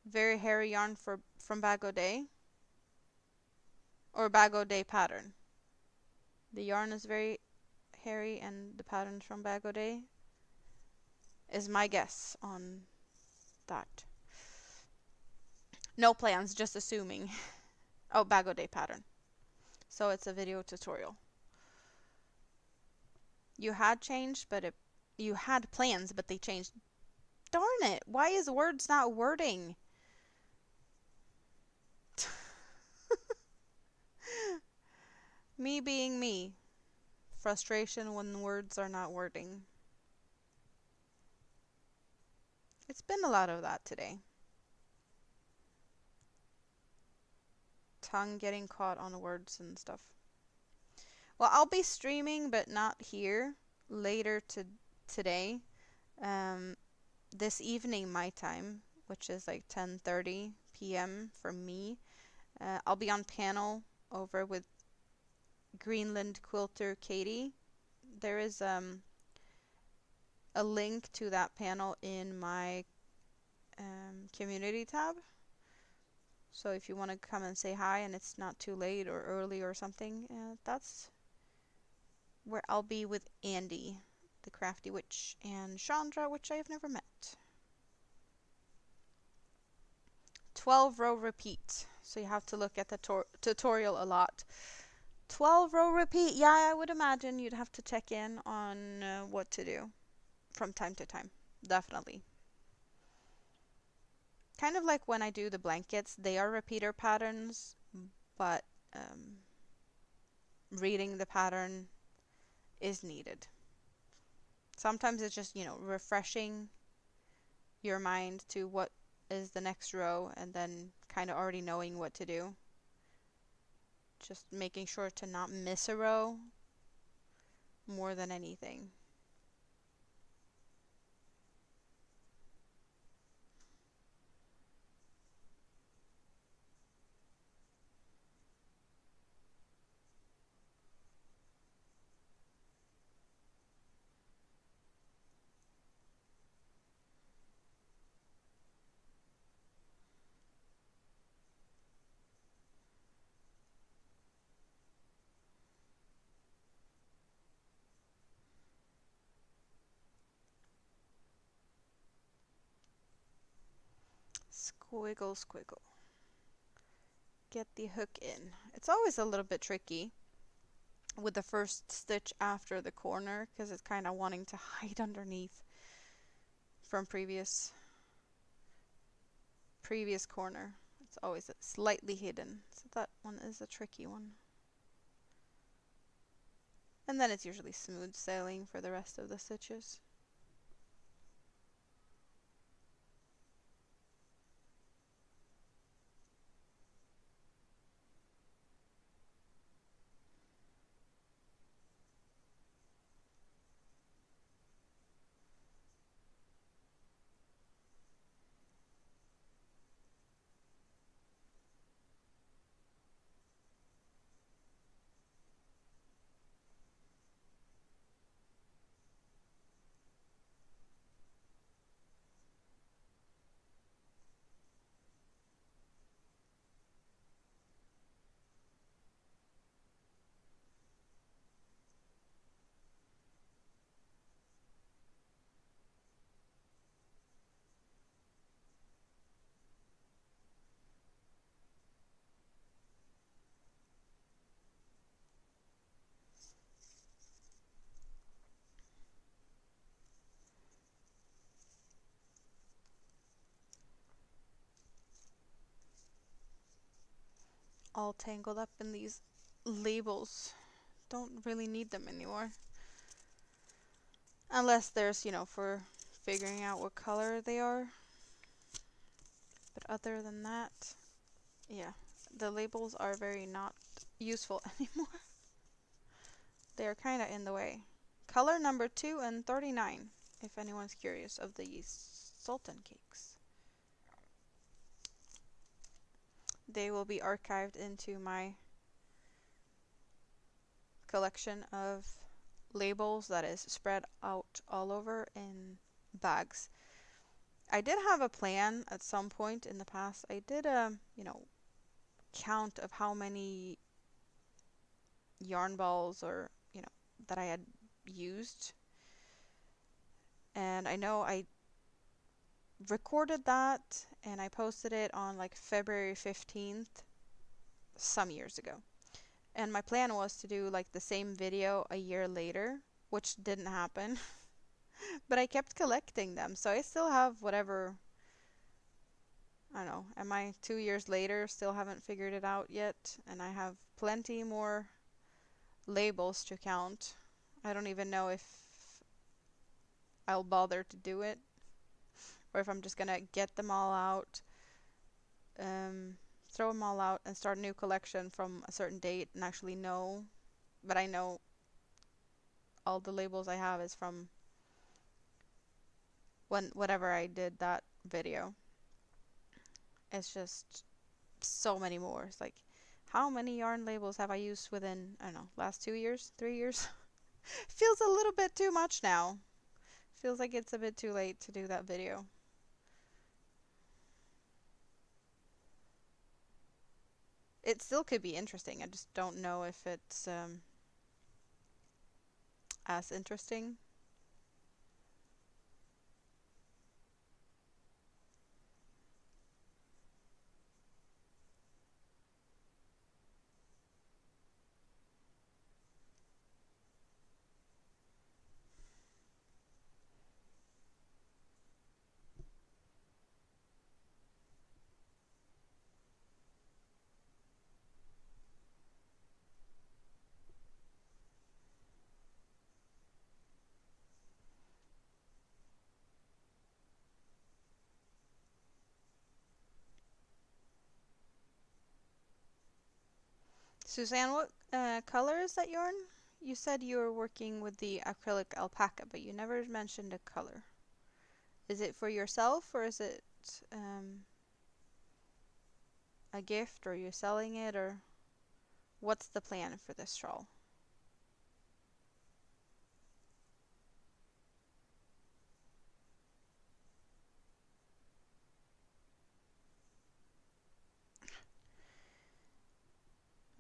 Very hairy yarn from Bag O' Day. Or Bag O' Day pattern. The yarn is very hairy and the pattern's from Bag O' Day. Is my guess on that. No plans, just assuming. Oh, Bag O' Day pattern. So it's a video tutorial. You had changed, but you had plans, but they changed. Darn it! Why is words not wording? Me being me. Frustration when words are not wording. It's been a lot of that today. Tongue getting caught on words and stuff. Well, I'll be streaming, but not here. Later today. This evening my time, which is like 10:30 p.m. for me. I'll be on panel over with Greenland quilter Katie. There is a link to that panel in my community tab. So if you want to come and say hi and it's not too late or early or something, that's where I'll be with Andy, the crafty witch, and Chandra, which I have never met. 12 row repeat. So you have to look at the tutorial a lot. 12 row repeat. Yeah, I would imagine you'd have to check in on what to do from time to time. Definitely. Kind of like when I do the blankets, they are repeater patterns, but reading the pattern is needed. Sometimes it's just, refreshing your mind to what is the next row and then kind of already knowing what to do. Just making sure to not miss a row more than anything. Squiggle, squiggle. Get the hook in. It's always a little bit tricky with the first stitch after the corner because it's kind of wanting to hide underneath from previous corner. It's always slightly hidden. So that one is a tricky one. And then it's usually smooth sailing for the rest of the stitches. all tangled up in these labels. Don't really need them anymore. Unless there's, you know, for figuring out what color they are. But other than that, yeah, the labels are very not useful anymore. They're kind of in the way. Color number 2 and 39, if anyone's curious, of the Sultan cakes. They will be archived into my collection of labels that is spread out all over in bags. I did have a plan at some point in the past. I did a, you know, count of how many yarn balls or, you know, that I had used. And I know I recorded that and I posted it on like February 15th some years ago. And my plan was to do like the same video a year later, which didn't happen. But I kept collecting them, so I still have whatever, I don't know, am I 2 years later, still haven't figured it out yet, and I have plenty more labels to count. I don't even know if I'll bother to do it, or if I'm just gonna get them all out, throw them all out and start a new collection from a certain date and actually know, but I know all the labels I have is from whatever I did that video. It's just so many more. It's like, how many yarn labels have I used within, I don't know, last 2 years, 3 years? Feels a little bit too much now. Feels like it's a bit too late to do that video. It still could be interesting. I just don't know if it's as interesting. Suzanne, what color is that yarn? You said you were working with the acrylic alpaca, but you never mentioned a color. Is it for yourself, or is it a gift, or you're selling it, or what's the plan for this shawl?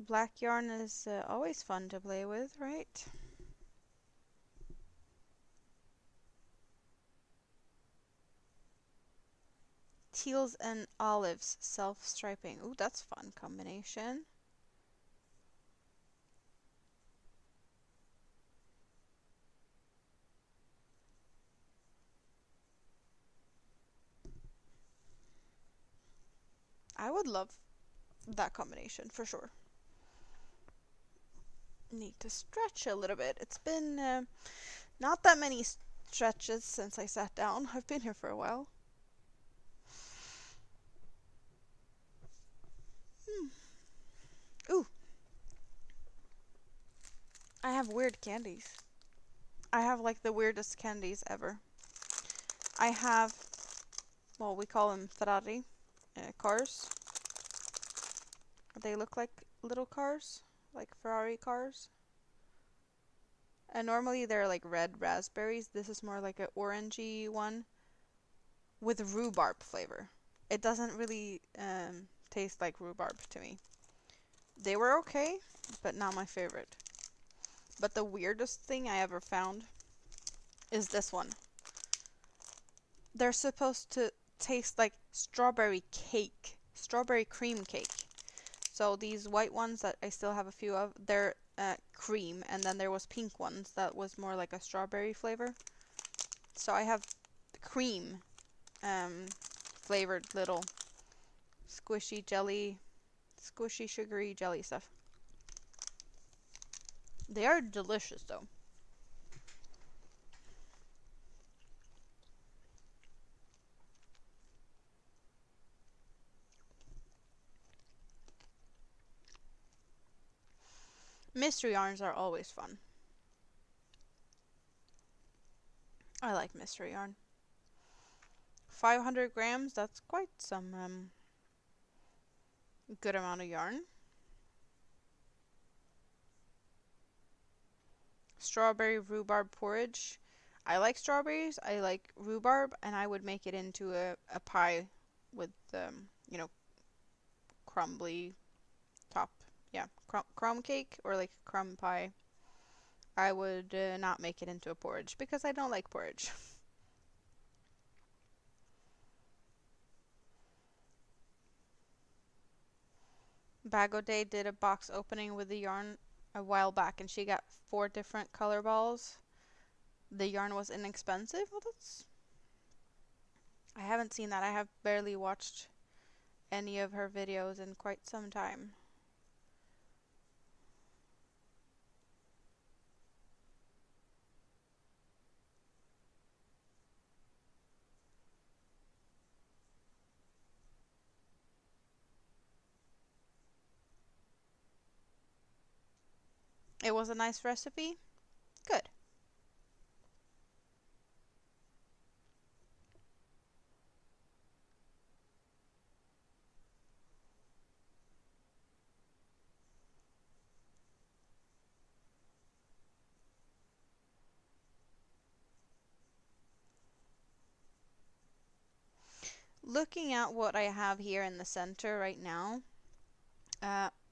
Black yarn is always fun to play with, right? Teals and olives, self-striping. Ooh, that's a fun combination. I would love that combination for sure. Need to stretch a little bit. It's been not that many stretches since I sat down. I've been here for a while. Ooh. I have weird candies. I have like the weirdest candies ever. I have, well, we call them Ferrari cars. They look like little cars, like Ferrari cars. And normally they're like red raspberries. This is more like an orangey one with rhubarb flavor. It doesn't really taste like rhubarb to me. They were okay, but not my favorite. But the weirdest thing I ever found is this one. They're supposed to taste like strawberry cake, strawberry cream cake. So these white ones that I still have a few of, they're cream, and then there was pink ones that was more like a strawberry flavor. So I have cream flavored little squishy jelly Squishy, sugary, jelly stuff. They are delicious though. Mystery yarns are always fun. I like mystery yarn. 500 grams, that's quite some good amount of yarn. Strawberry rhubarb porridge. I like strawberries, I like rhubarb, and I would make it into a pie with, crumbly top. Yeah, crumb cake or like crumb pie. I would not make it into a porridge because I don't like porridge. Bago Day did a box opening with the yarn a while back and she got 4 different color balls. The yarn was inexpensive. Well, that's. I haven't seen that. I have barely watched any of her videos in quite some time. It was a nice recipe. Good. Looking at what I have here in the center right now,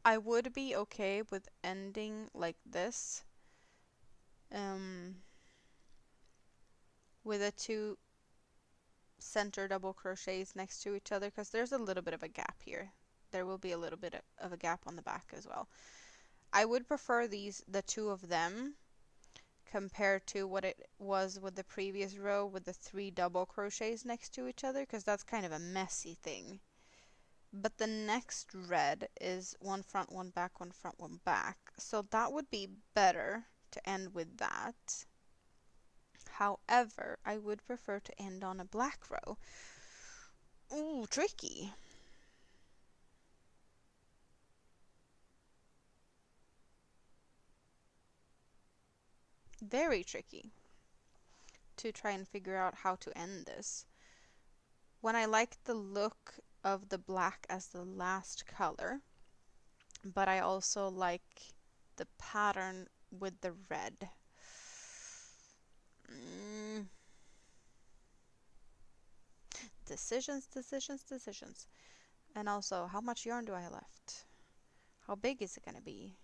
I would be okay with ending like this. With the 2 center double crochets next to each other because there's a little bit of a gap here. There will be a little bit of a gap on the back as well. I would prefer the 2 of them compared to what it was with the previous row with the 3 double crochets next to each other because that's kind of a messy thing. But the next red is 1 front, 1 back, 1 front, 1 back. So that would be better to end with that. However, I would prefer to end on a black row. Ooh, tricky. Very tricky to try and figure out how to end this. When I like the look of the black as the last color, but I also like the pattern with the red. Decisions, decisions, decisions. And also, how much yarn do I have left? How big is it going to be?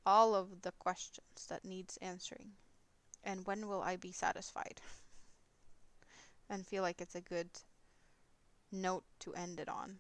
All of the questions that needs answering. And when will I be satisfied? And feel like it's a good note to end it on.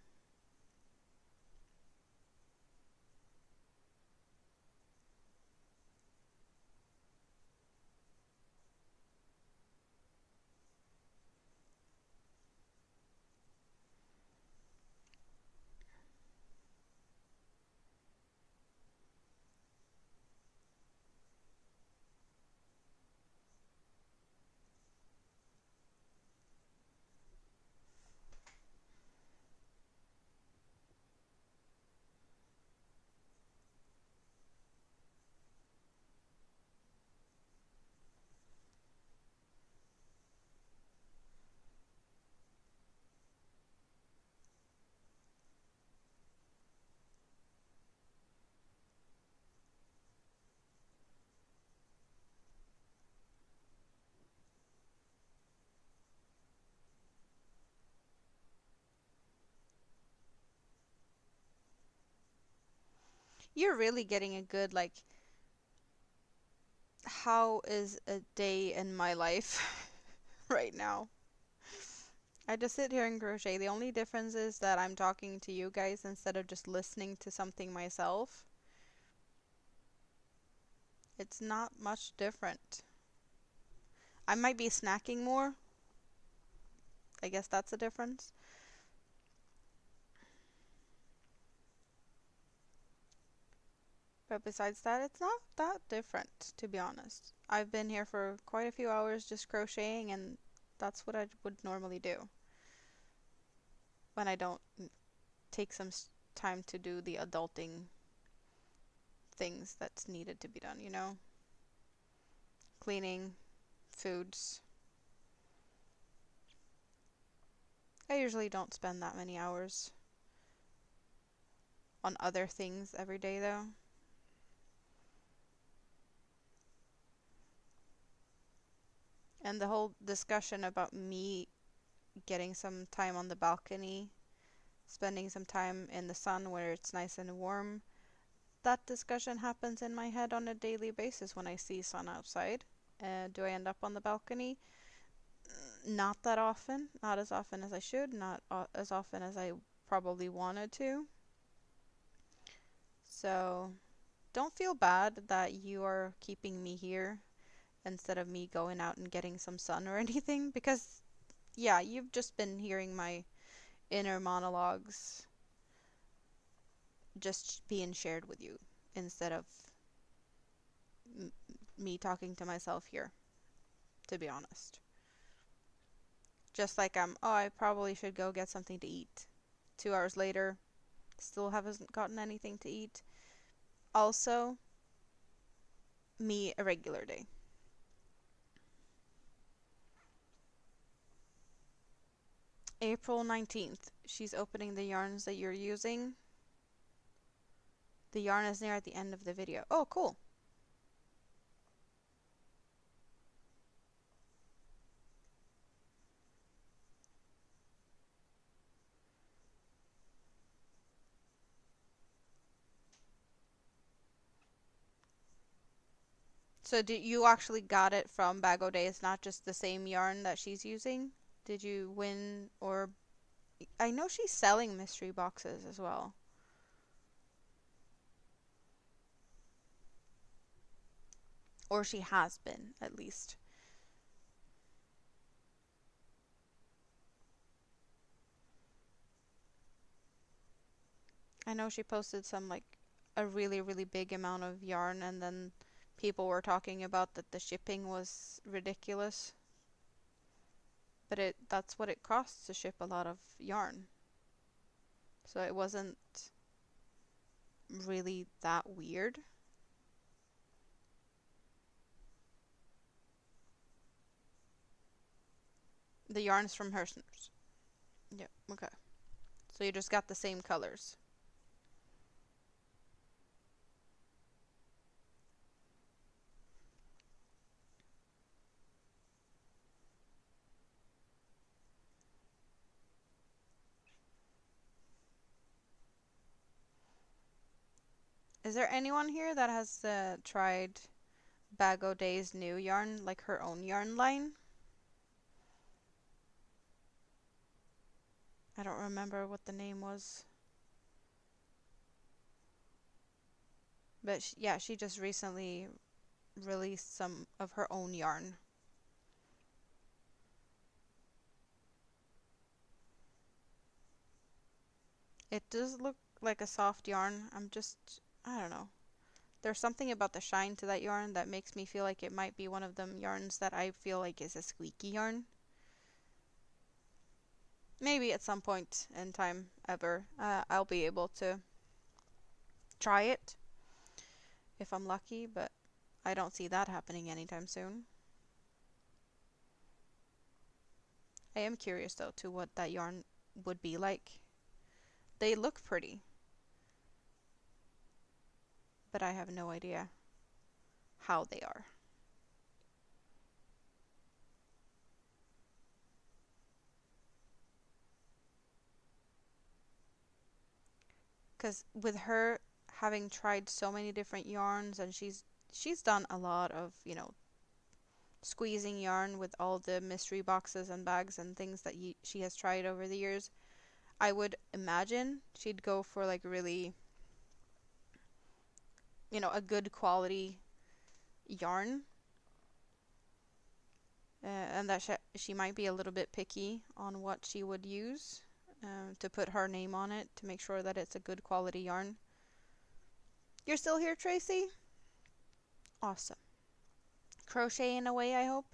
You're really getting a good, like, how is a day in my life right now? I just sit here and crochet. The only difference is that I'm talking to you guys instead of just listening to something myself. It's not much different. I might be snacking more. I guess that's a difference. But besides that, it's not that different, to be honest. I've been here for quite a few hours just crocheting, and that's what I would normally do when I don't take some time to do the adulting things that's needed to be done, you know? Cleaning, foods. I usually don't spend that many hours on other things every day, though. And the whole discussion about me getting some time on the balcony, spending some time in the sun where it's nice and warm, that discussion happens in my head on a daily basis when I see sun outside. Do I end up on the balcony? Not that often. Not as often as I should. Not as often as I probably wanted to. So don't feel bad that you are keeping me here instead of me going out and getting some sun or anything, because yeah, you've just been hearing my inner monologues just being shared with you instead of me talking to myself here, to be honest. Just like oh, I probably should go get something to eat. 2 hours later, still haven't gotten anything to eat. Also, me a regular day. April 19th. She's opening the yarns that you're using. The yarn is near at the end of the video. Oh, cool. So did you actually got it from Bag O' Day? It's not just the same yarn that she's using? Did you win or... I know she's selling mystery boxes as well. Or she has been, at least. I know she posted some, like, a really, really big amount of yarn, and then people were talking about that the shipping was ridiculous. But that's what it costs to ship a lot of yarn. So it wasn't really that weird. The yarn's from Herstner's. Yep, okay. So you just got the same colors. Is there anyone here that has tried Bag O' Day's new yarn, like her own yarn line? I don't remember what the name was. But yeah, she just recently released some of her own yarn. It does look like a soft yarn. I don't know. There's something about the shine to that yarn that makes me feel like it might be one of them yarns that I feel like is a squeaky yarn. Maybe at some point in time ever, I'll be able to try it if I'm lucky, but I don't see that happening anytime soon. I am curious though to what that yarn would be like. They look pretty, but I have no idea how they are. Because with her having tried so many different yarns, and she's done a lot of, squeezing yarn with all the mystery boxes and bags and things that she has tried over the years. I would imagine she'd go for like really, a good quality yarn. And that she might be a little bit picky on what she would use to put her name on it to make sure that it's a good quality yarn. You're still here, Tracy? Awesome. Crocheting away, I hope.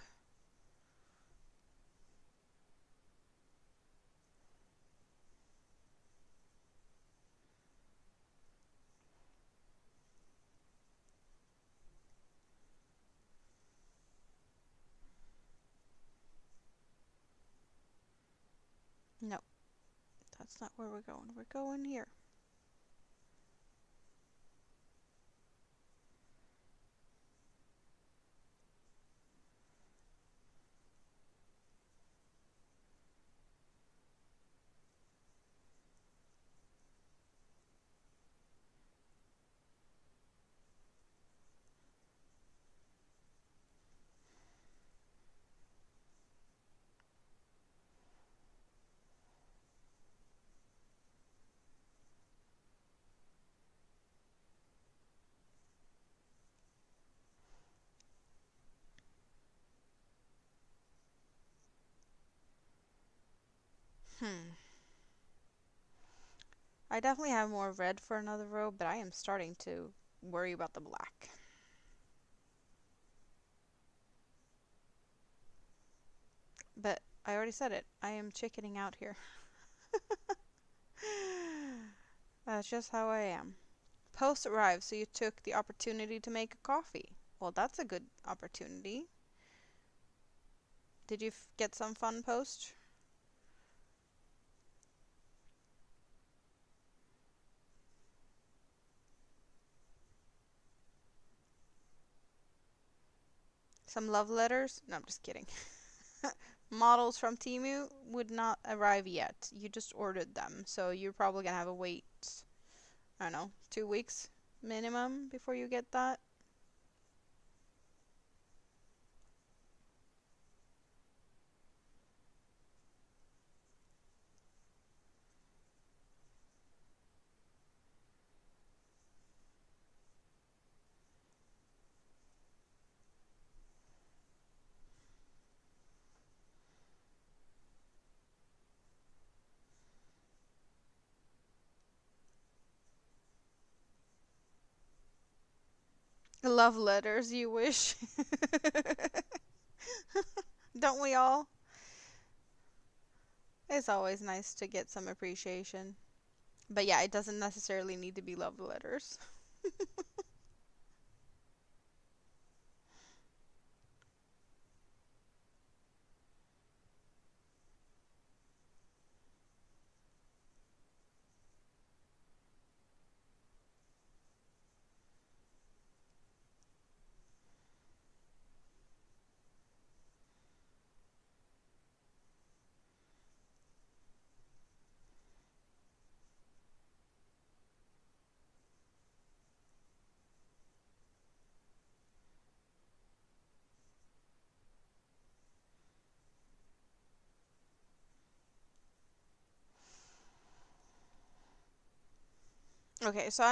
No, that's not where we're going. We're going here. Hmm. I definitely have more red for another row, but I am starting to worry about the black. But I already said it. I am chickening out here. That's just how I am. Post arrived, so you took the opportunity to make a coffee. Well, that's a good opportunity. Did you get some fun post? Some love letters? No, I'm just kidding. Models from Temu would not arrive yet. You just ordered them, so you're probably gonna have a wait, I don't know, 2 weeks minimum before you get that. Love letters, you wish. Don't we all? It's always nice to get some appreciation. But yeah, it doesn't necessarily need to be love letters. Okay, so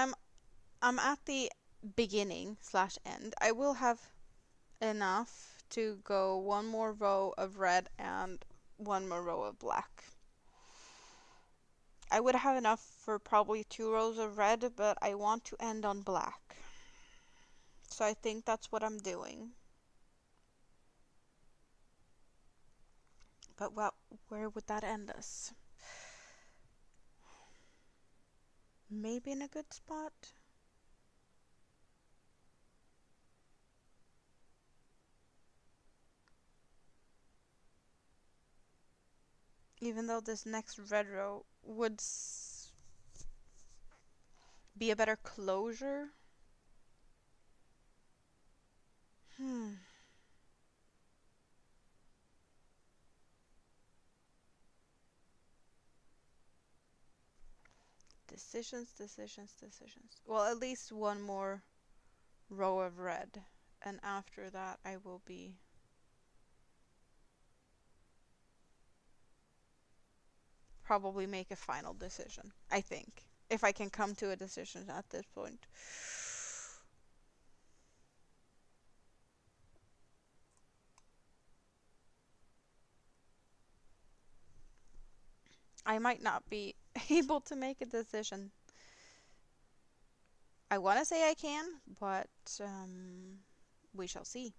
I'm at the beginning slash end. I will have enough to go one more row of red and one more row of black. I would have enough for probably 2 rows of red, but I want to end on black. So I think that's what I'm doing. But well, where would that end us? Maybe in a good spot? Even though this next red row would be a better closure. Hmm. Decisions, decisions, decisions. Well, at least one more row of red. And after that, I will be probably make a final decision, I think. If I can come to a decision at this point. I might not be able to make a decision. I want to say I can, but we shall see.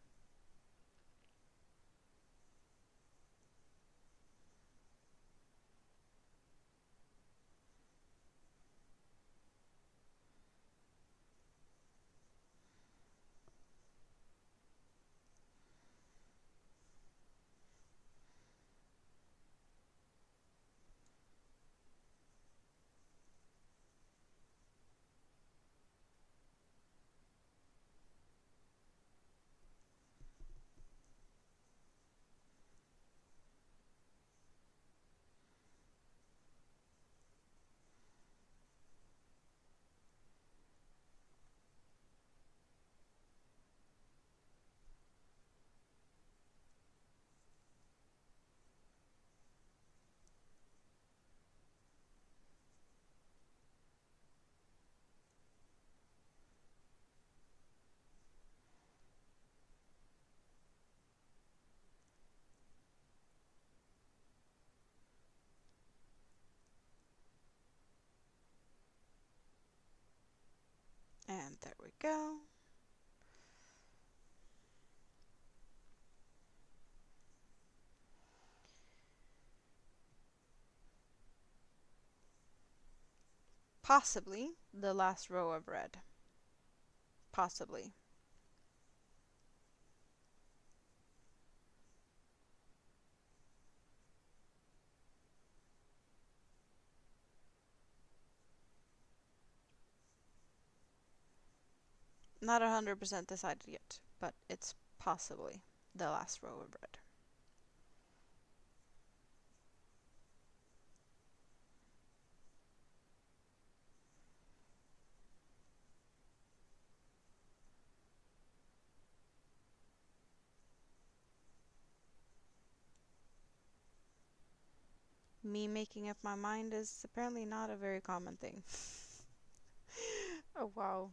And there we go. Possibly the last row of red. Possibly. Not 100% decided yet, but it's possibly the last row of red. Me making up my mind is apparently not a very common thing. Oh wow.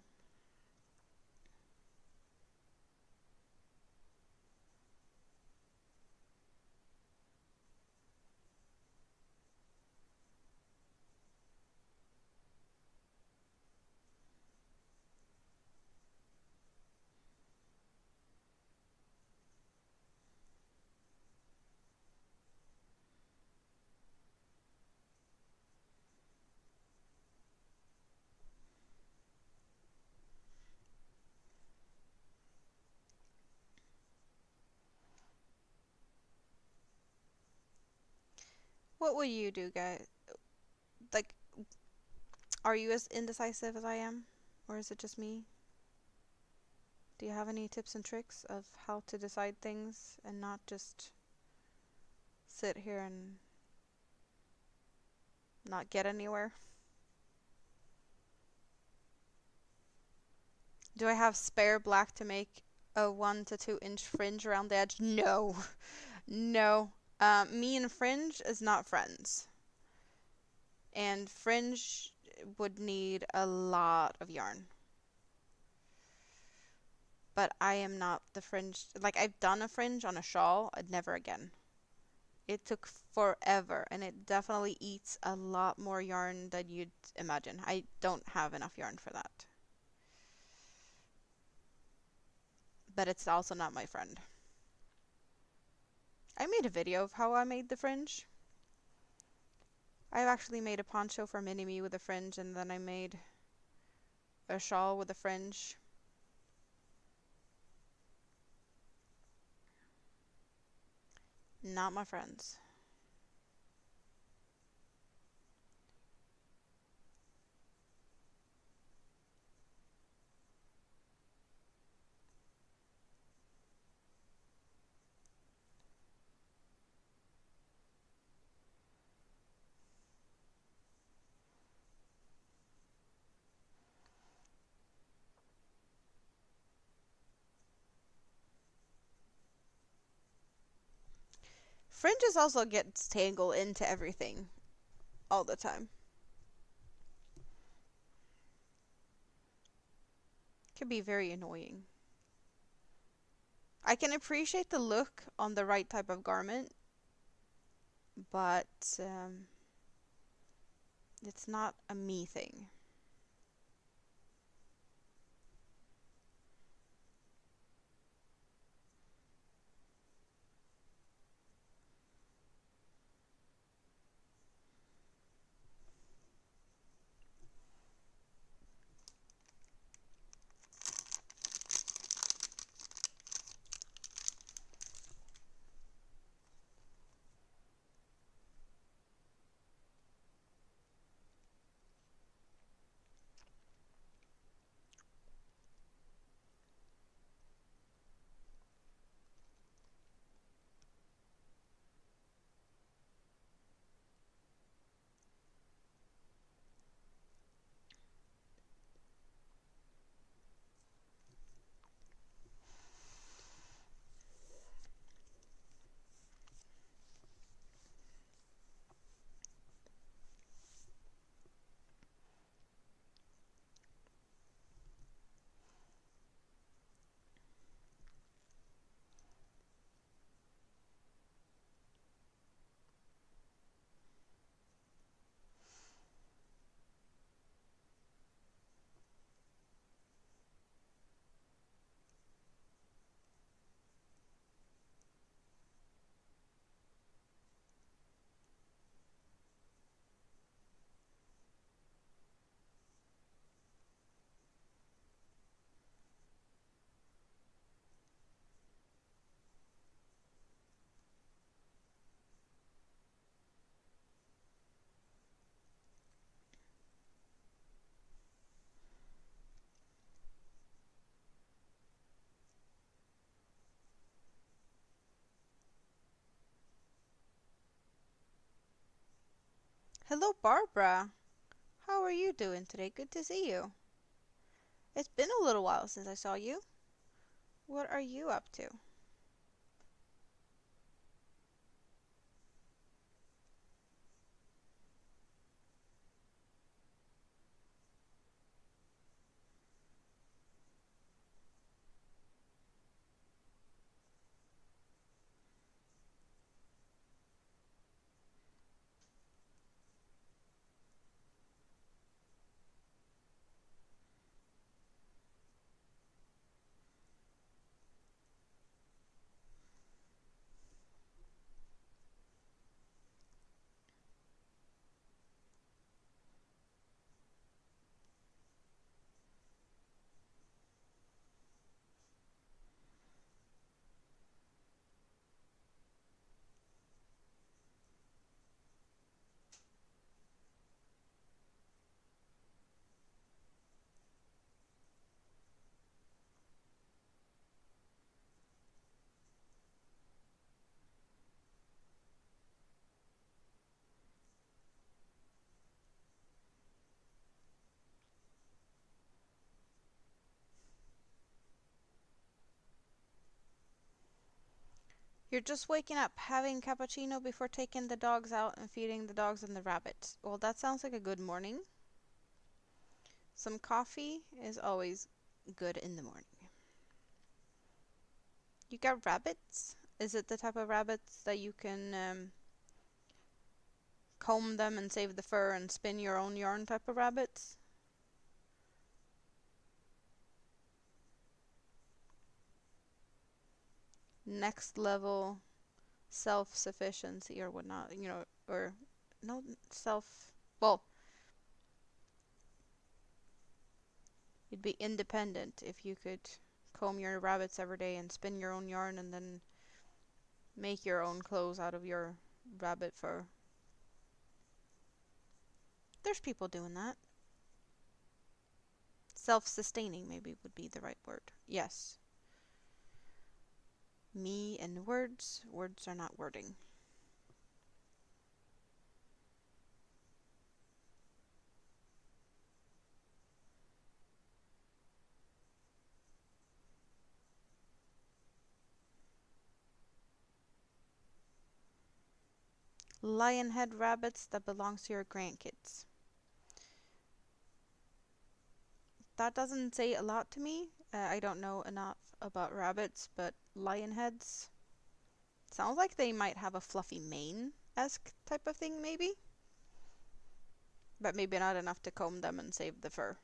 What will you do, guys? Like, are you as indecisive as I am? Or is it just me? Do you have any tips and tricks of how to decide things and not just sit here and not get anywhere? Do I have spare black to make a 1 to 2 inch fringe around the edge? No. No. Me and fringe is not friends. And fringe would need a lot of yarn. But I am not the fringe. Like, I've done a fringe on a shawl, never again. It took forever, and it definitely eats a lot more yarn than you'd imagine. I don't have enough yarn for that. But it's also not my friend. I made a video of how I made the fringe. I've actually made a poncho for Mini-Me with a fringe, and then I made a shawl with a fringe. Not my friends. Fringes also gets tangled into everything all the time. Can be very annoying. I can appreciate the look on the right type of garment, but it's not a me thing. Hello, Barbara. How are you doing today? Good to see you. It's been a little while since I saw you. What are you up to? You're just waking up, having cappuccino before taking the dogs out and feeding the dogs and the rabbit. Well, that sounds like a good morning. Some coffee is always good in the morning. You got rabbits? Is it the type of rabbits that you can comb them and save the fur and spin your own yarn type of rabbits? Next level self-sufficiency or whatnot, or no self. Well, you'd be independent if you could comb your rabbits every day and spin your own yarn and then make your own clothes out of your rabbit fur. There's people doing that. Self-sustaining maybe would be the right word. Yes. Me and words. Words are not wording. Lionhead rabbits that belongs to your grandkids. That doesn't say a lot to me. I don't know enough about rabbits, but lionheads sounds like they might have a fluffy mane-esque type of thing, maybe? But maybe not enough to comb them and save the fur.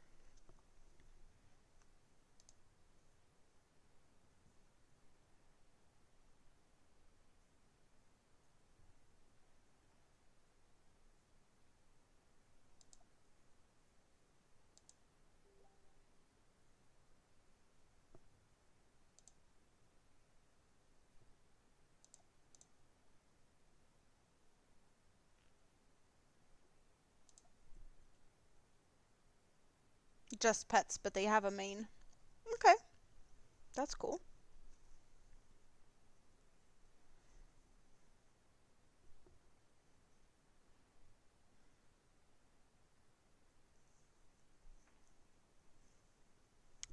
Just pets, but they have a mane. Okay, that's cool.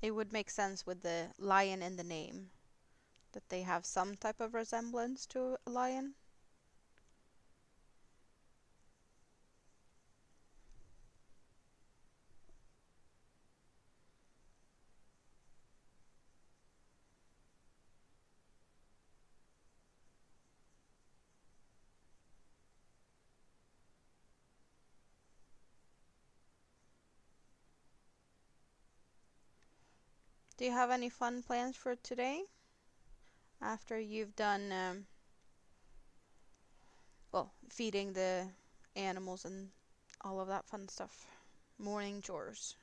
It would make sense with the lion in the name, that they have some type of resemblance to a lion. Do you have any fun plans for today? After you've done, well, feeding the animals and all of that fun stuff. Morning chores.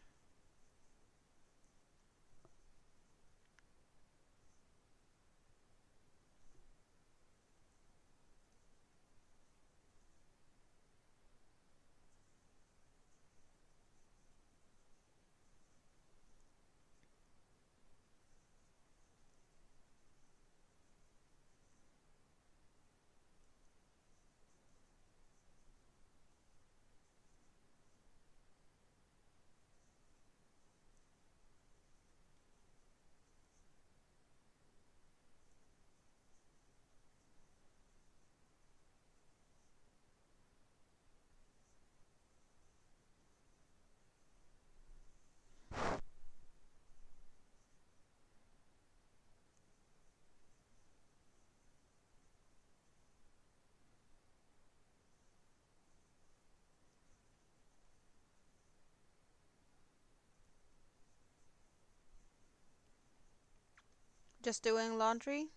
Just doing laundry?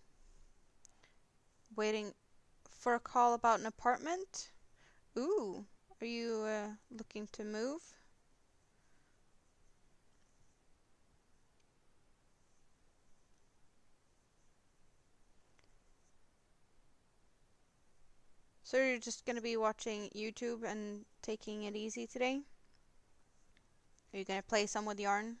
Waiting for a call about an apartment? Ooh, are you looking to move? So you're just gonna be watching YouTube and taking it easy today? Are you gonna play some with yarn?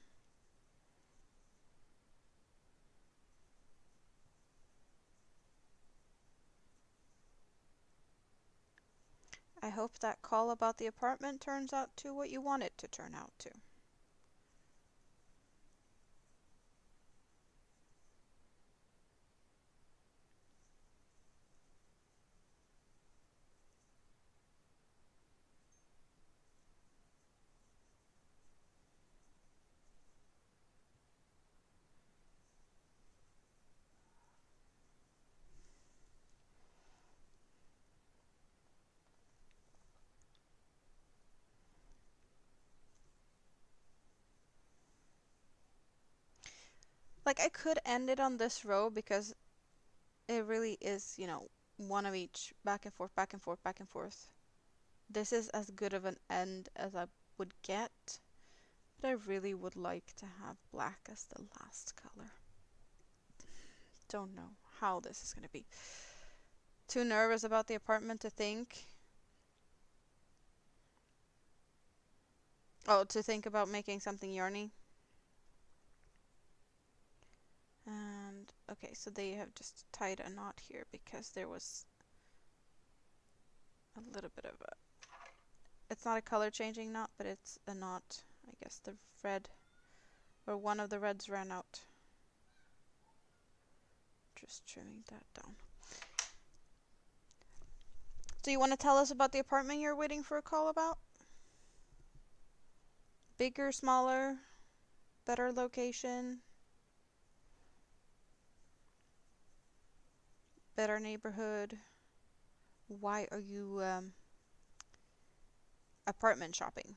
I hope that call about the apartment turns out to what you want it to turn out to. Like, I could end it on this row because it really is, one of each, back and forth, back and forth, back and forth. This is as good of an end as I would get, but I really would like to have black as the last color. Don't know how this is going to be. Too nervous about the apartment to think. Oh, to think about making something yarny. And, okay, so they have just tied a knot here because there was a little bit of a... It's not a color changing knot, but it's a knot. I guess the red, or one of the reds ran out. Just trimming that down. So you want to tell us about the apartment you're waiting for a call about? Bigger, smaller, better location, better neighborhood. Why are you apartment shopping?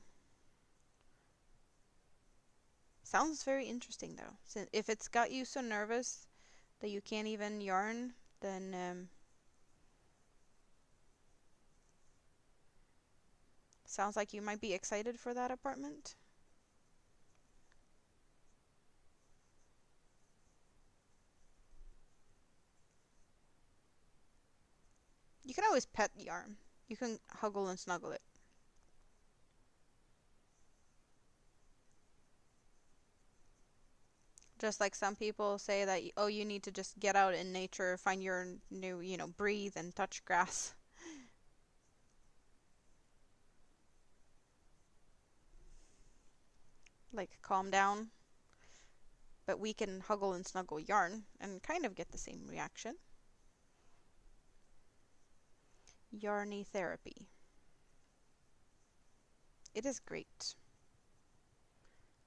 Sounds very interesting though. So if it's got you so nervous that you can't even yarn, then sounds like you might be excited for that apartment. You can always pet the yarn. You can huggle and snuggle it. Just like some people say that, oh, you need to just get out in nature, find your new, breathe and touch grass. Like, calm down. But we can huggle and snuggle yarn and kind of get the same reaction. Yarny therapy. It is great.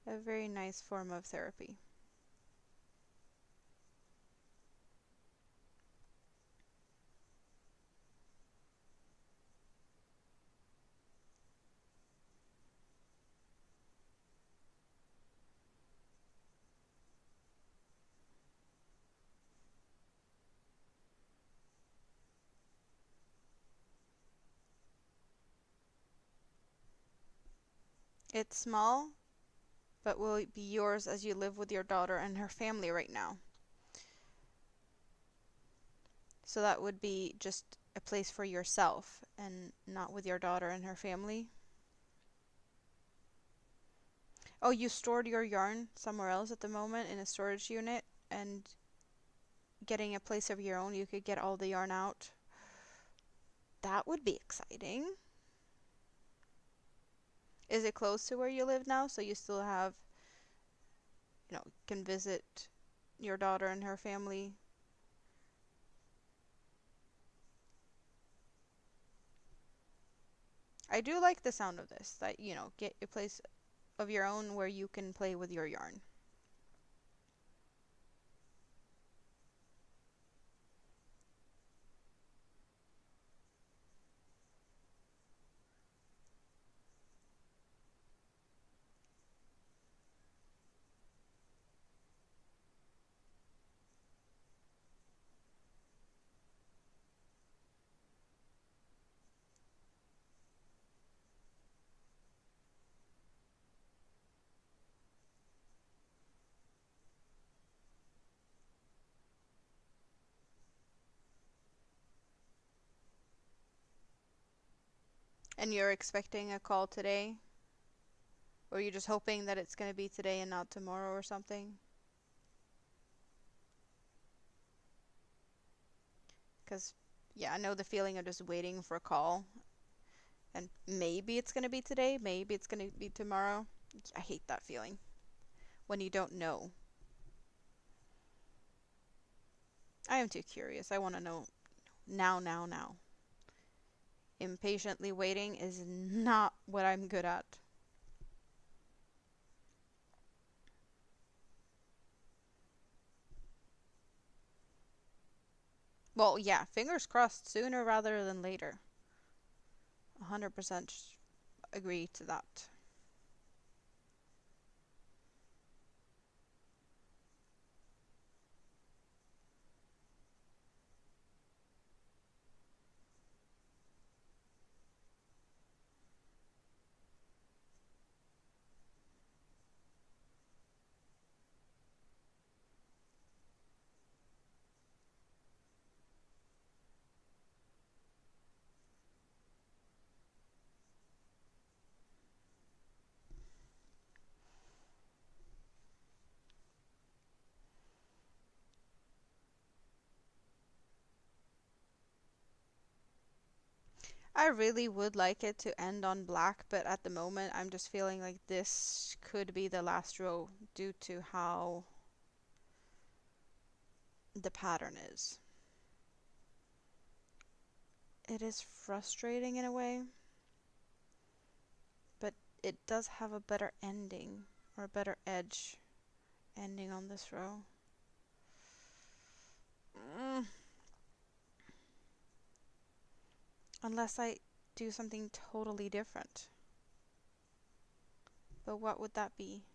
A very nice form of therapy. It's small, but will be yours as you live with your daughter and her family right now. So that would be just a place for yourself and not with your daughter and her family. Oh, you stored your yarn somewhere else at the moment in a storage unit, and getting a place of your own, you could get all the yarn out. That would be exciting. Is it close to where you live now, so you still have, can visit your daughter and her family? I do like the sound of this, that, get a place of your own where you can play with your yarn. And you're expecting a call today? Or you're just hoping that it's going to be today and not tomorrow or something? Because, yeah, I know the feeling of just waiting for a call. And maybe it's going to be today, maybe it's going to be tomorrow. I hate that feeling when you don't know. I am too curious. I want to know now, now, now. Impatiently waiting is not what I'm good at. Well, yeah, fingers crossed sooner rather than later. 100% agree to that. I really would like it to end on black, but at the moment I'm just feeling like this could be the last row due to how the pattern is. It is frustrating in a way, but it does have a better ending or a better edge ending on this row. Mm. Unless I do something totally different. But what would that be?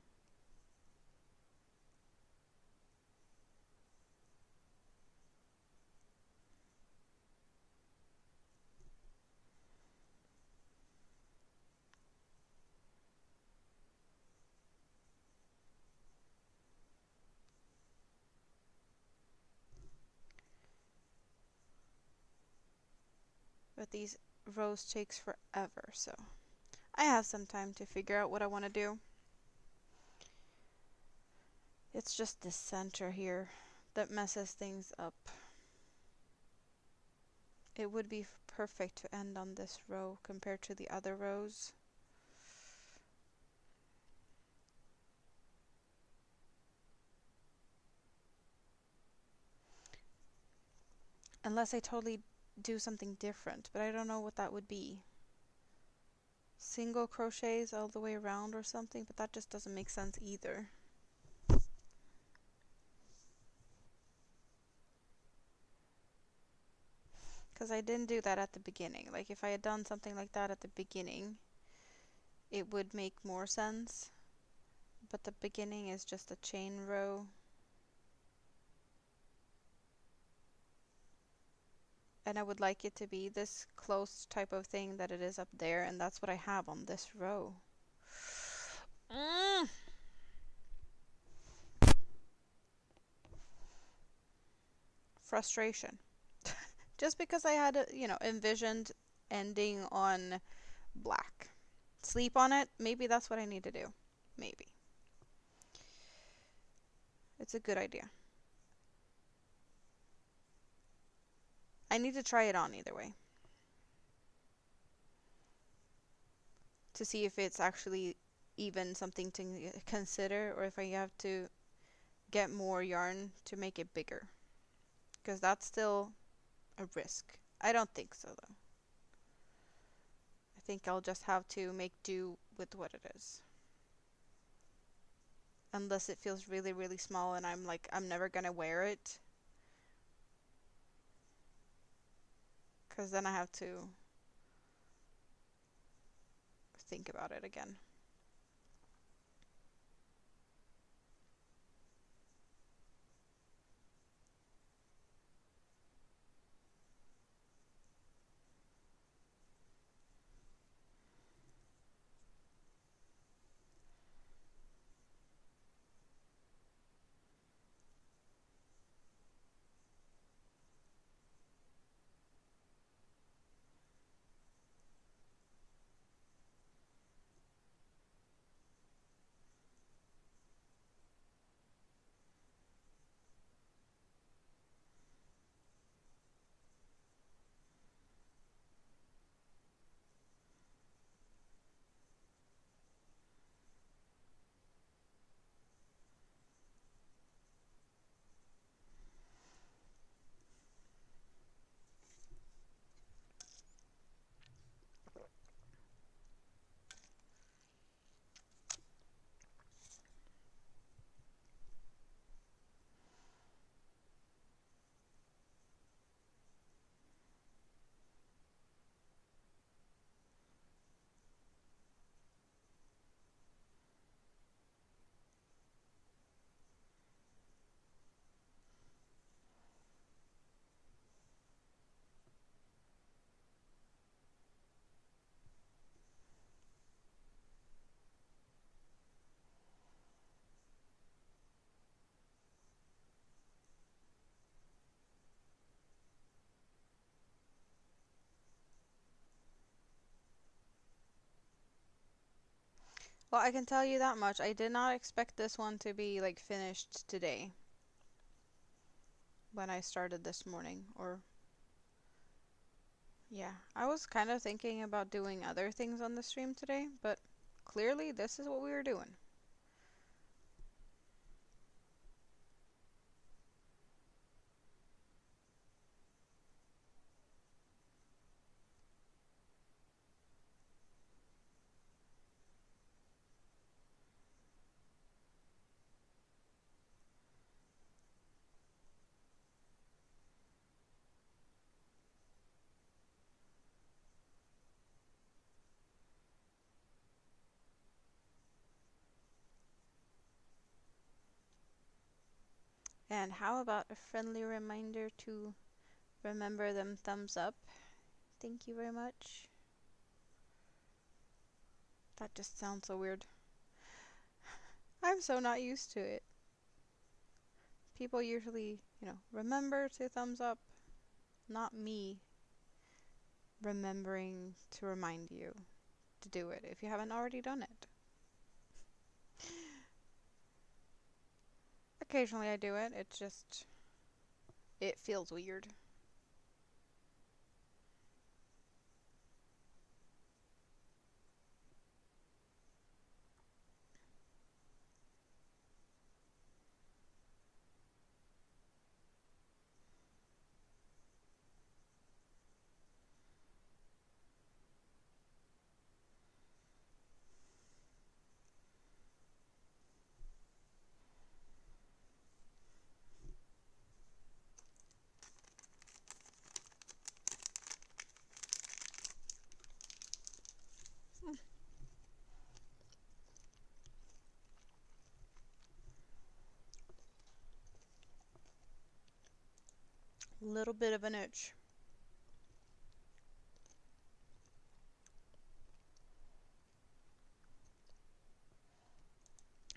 But these rows takes forever, so I have some time to figure out what I want to do. It's just the center here that messes things up. It would be perfect to end on this row compared to the other rows. Unless I totally do something different, but I don't know what that would be. Single crochets all the way around or something, but that just doesn't make sense either. Because I didn't do that at the beginning. Like if I had done something like that at the beginning, it would make more sense. But the beginning is just a chain row. And I would like it to be this close type of thing that it is up there, and that's what I have on this row. Mm. Frustration. Just because I had, envisioned ending on black. Sleep on it, maybe that's what I need to do. Maybe. It's a good idea. I need to try it on either way. To see if it's actually even something to consider, or if I have to get more yarn to make it bigger. Because that's still a risk. I don't think so though. I think I'll just have to make do with what it is. Unless it feels really, really small and I'm like, I'm never gonna wear it. Because then I have to think about it again. Well, I can tell you that much. I did not expect this one to be like finished today when I started this morning. Or, yeah, I was kind of thinking about doing other things on the stream today, but clearly this is what we were doing. And how about a friendly reminder to remember them thumbs up? Thank you very much. That just sounds so weird. I'm so not used to it. People usually, remember to thumbs up, not me remembering to remind you to do it if you haven't already done it. Occasionally I do it, it feels weird. Little bit of an itch.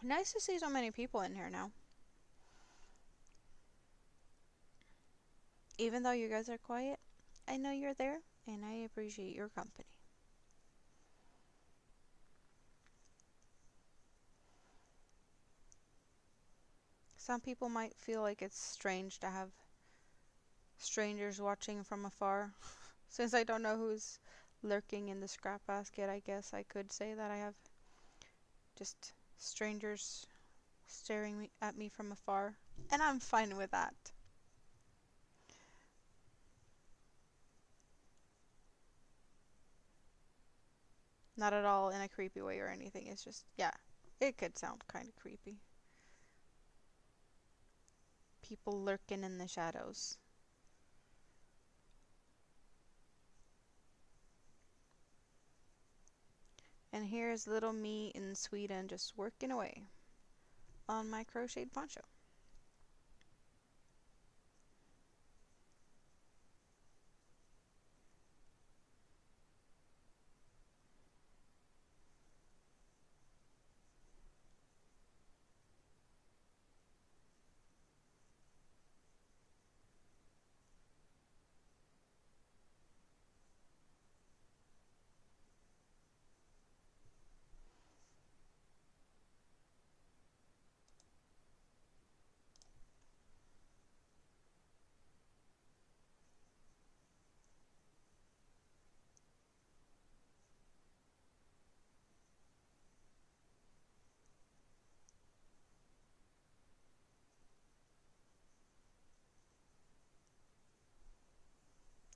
Nice to see so many people in here now. Even though you guys are quiet, I know you're there and I appreciate your company. Some people might feel like it's strange to have strangers watching from afar. Since I don't know who's lurking in the scrap basket, I guess I could say that I have just strangers staring at me from afar. And I'm fine with that. Not at all in a creepy way or anything. It's just, yeah, it could sound kind of creepy. People lurking in the shadows. And here's little me in Sweden just working away on my crocheted poncho.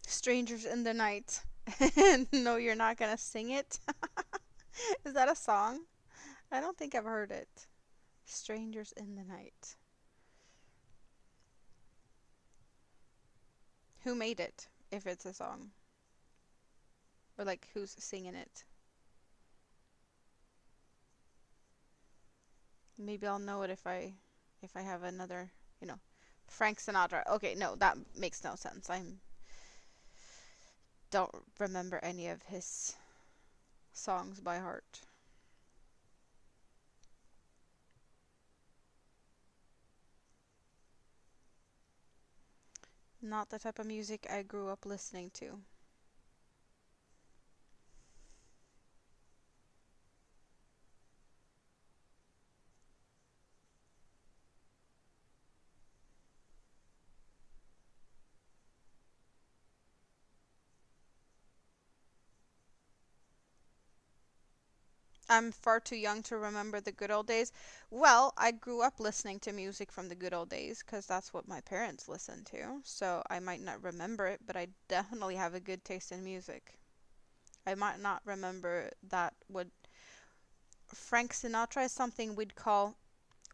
Strangers in the Night. No, you're not gonna sing it? Is that a song? I don't think I've heard it. Strangers in the Night. Who made it, if it's a song? Or like who's singing it? Maybe I'll know it if I have another, you know, Frank Sinatra. Okay, no, that makes no sense. I don't remember any of his songs by heart. Not the type of music I grew up listening to. I'm far too young to remember the good old days. Well, I grew up listening to music from the good old days because that's what my parents listened to. So I might not remember it, but I definitely have a good taste in music. I might not remember that would Frank Sinatra is something we'd call,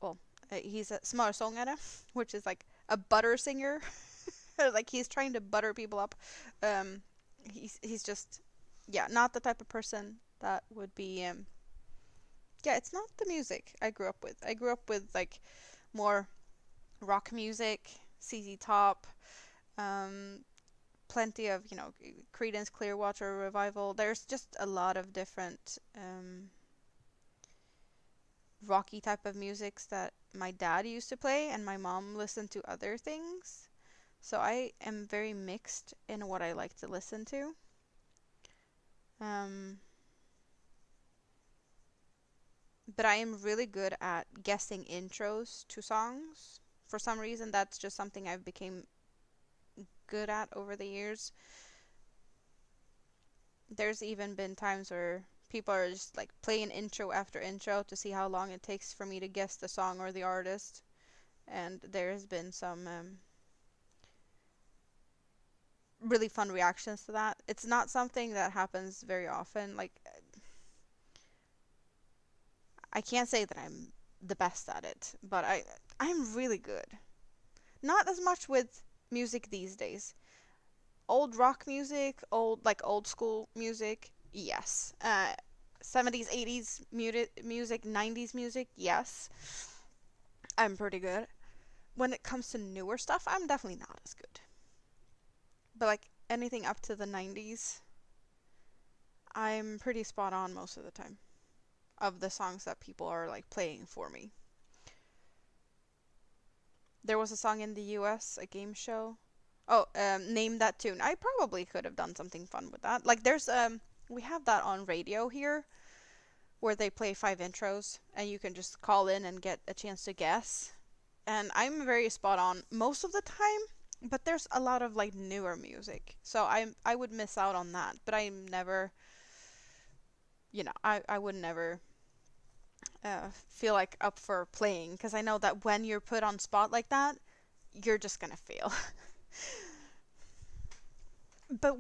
well, he's a småsångare, which is like a butter singer. Like he's trying to butter people up. Um, he's just, yeah, not the type of person that would be. Yeah, it's not the music I grew up with. I grew up with like more rock music, CZ Top, um, plenty of Creedence Clearwater Revival. There's just a lot of different rocky type of musics that my dad used to play, and my mom listened to other things. So I am very mixed in what I like to listen to. Um, but I am really good at guessing intros to songs. For some reason, that's just something I've became good at over the years. There's even been times where people are just like playing intro after intro to see how long it takes for me to guess the song or the artist. And there has been some really fun reactions to that. It's not something that happens very often. Like, I can't say that I'm the best at it, but I'm really good. Not as much with music these days. Old rock music, old school music, yes. 70s, 80s music, 90s music, yes. I'm pretty good. When it comes to newer stuff, I'm definitely not as good. But like anything up to the 90s, I'm pretty spot on most of the time of the songs that people are like playing for me. There was a song in the US, a game show. Oh, name that tune. I probably could have done something fun with that. Like there's we have that on radio here where they play 5 intros and you can just call in and get a chance to guess. And I'm very spot on most of the time, but there's a lot of like newer music. So I would miss out on that, but I'm never I would never feel like up for playing because I know that when you're put on spot like that, you're just gonna fail. But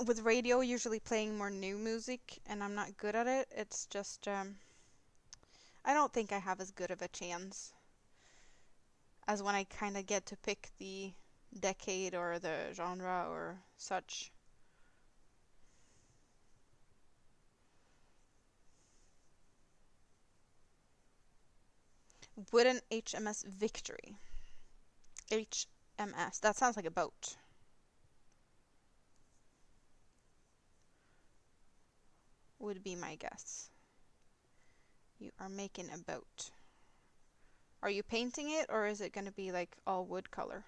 with radio usually playing more new music and I'm not good at it, it's just I don't think I have as good of a chance as when I kind of get to pick the decade or the genre or such. Wooden HMS Victory. HMS. That sounds like a boat. Would be my guess. You are making a boat. Are you painting it or is it going to be like all wood color?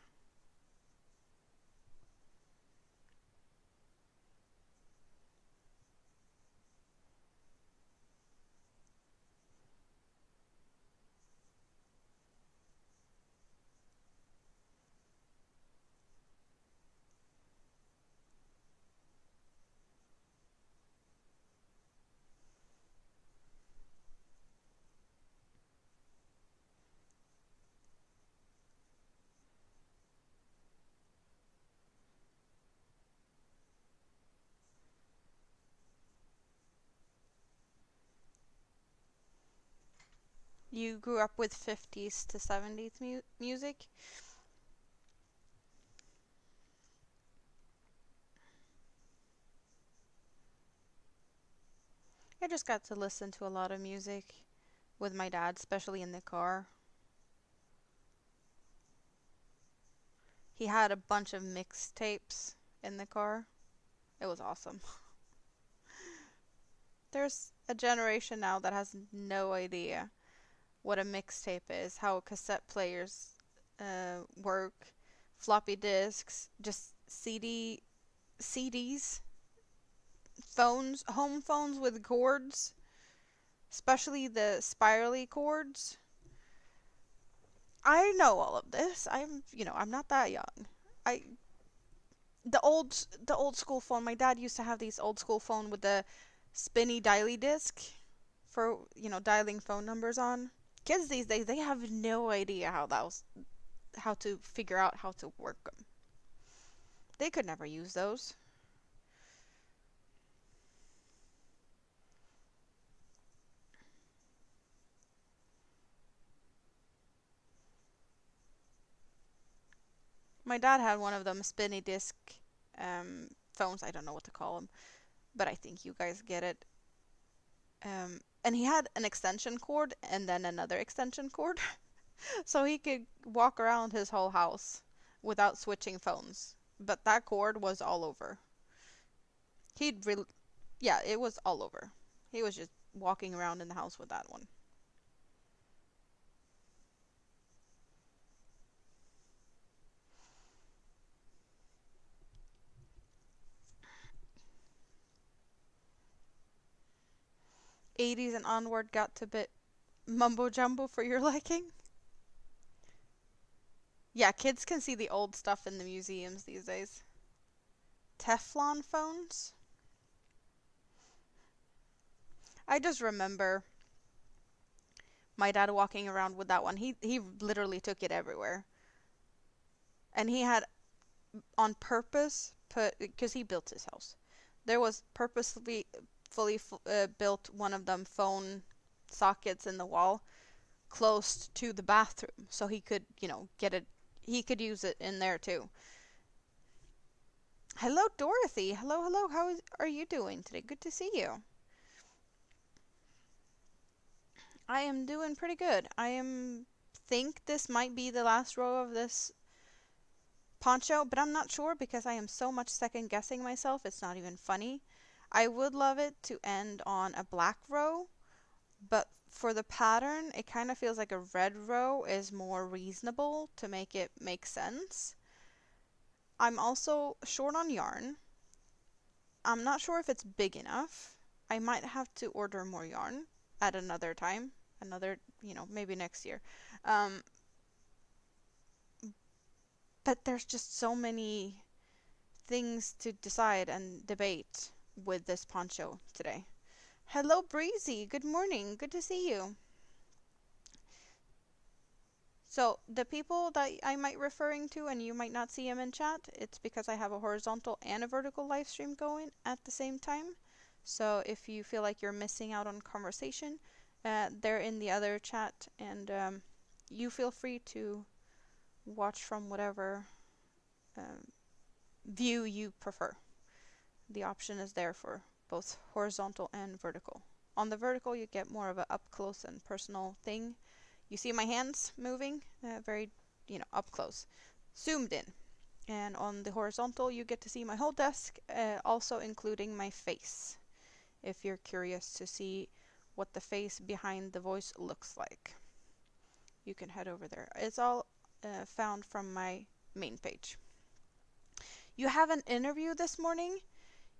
You grew up with 50s to 70s music? I just got to listen to a lot of music with my dad, especially in the car. He had a bunch of mixtapes in the car. It was awesome. There's a generation now that has no idea what a mixtape is, how cassette players work, floppy disks, just CDs, phones, home phones with cords, especially the spirally cords. I know all of this. I'm not that young. I the old school phone. My dad used to have these old school phone with the spinny dialy disc for, dialing phone numbers on. Kids these days, they have no idea how to figure out how to work them. They could never use those. My dad had one of them spinny disc phones. I don't know what to call them, but I think you guys get it. And he had an extension cord and then another extension cord, so he could walk around his whole house without switching phones. But that cord was all over. He'd really, yeah, it was all over. He was just walking around in the house with that one. 80s and onward got to bit mumbo jumbo for your liking. Yeah, kids can see the old stuff in the museums these days. Teflon phones? I just remember my dad walking around with that one. He literally took it everywhere. And he had on purpose put, because he built his house. There was purposely fully built one of them phone sockets in the wall close to the bathroom so he could, get it, he could use it in there too. Hello, Dorothy. Hello, hello. Are you doing today? Good to see you. I am doing pretty good. Think this might be the last row of this poncho, but I'm not sure because I am so much second guessing myself. It's not even funny. I would love it to end on a black row, but for the pattern, it kind of feels like a red row is more reasonable to make it make sense. I'm also short on yarn. I'm not sure if it's big enough. I might have to order more yarn at another time. Maybe next year. Um, but there's just so many things to decide and debate with this poncho today. Hello, Breezy. Good morning. Good to see you. So the people that I might referring to and you might not see them in chat, it's because I have a horizontal and a vertical live stream going at the same time. So if you feel like you're missing out on conversation, they're in the other chat, and you feel free to watch from whatever um, view you prefer. The option is there for both horizontal and vertical. On the vertical, you get more of an up close and personal thing. You see my hands moving, very, up close, zoomed in. And on the horizontal, you get to see my whole desk, also including my face, if you're curious to see what the face behind the voice looks like. You can head over there. It's all found from my main page. You have an interview this morning?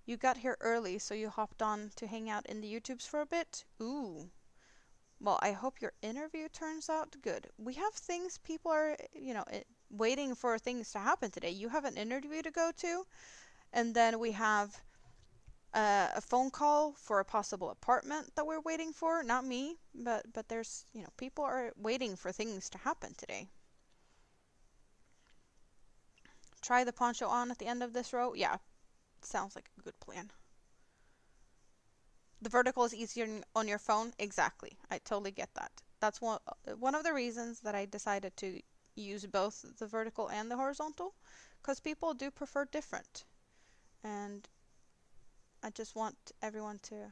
You got here early, so you hopped on to hang out in the YouTubes for a bit? Ooh. Well, I hope your interview turns out good. We have things people are, waiting for things to happen today. You have an interview to go to, and then we have a phone call for a possible apartment that we're waiting for. Not me, but there's, people are waiting for things to happen today. Try the poncho on at the end of this row. Yeah, sounds like a good plan. The vertical is easier on your phone. Exactly. I totally get that. That's one of the reasons that I decided to use both the vertical and the horizontal, because people do prefer different. And I just want everyone to,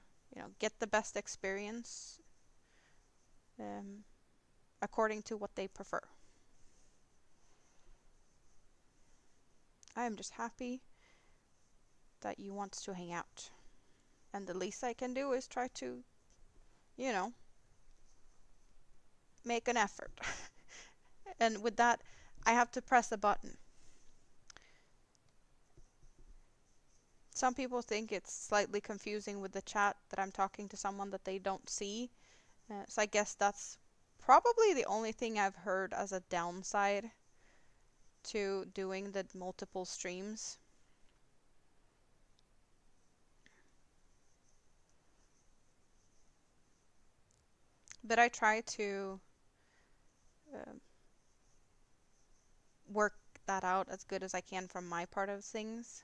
get the best experience according to what they prefer. I am just happy that you want to hang out. And the least I can do is try to, make an effort. And with that, I have to press a button. Some people think it's slightly confusing with the chat that I'm talking to someone that they don't see. So I guess that's probably the only thing I've heard as a downside to doing the multiple streams. But I try to uh, work that out as good as I can from my part of things.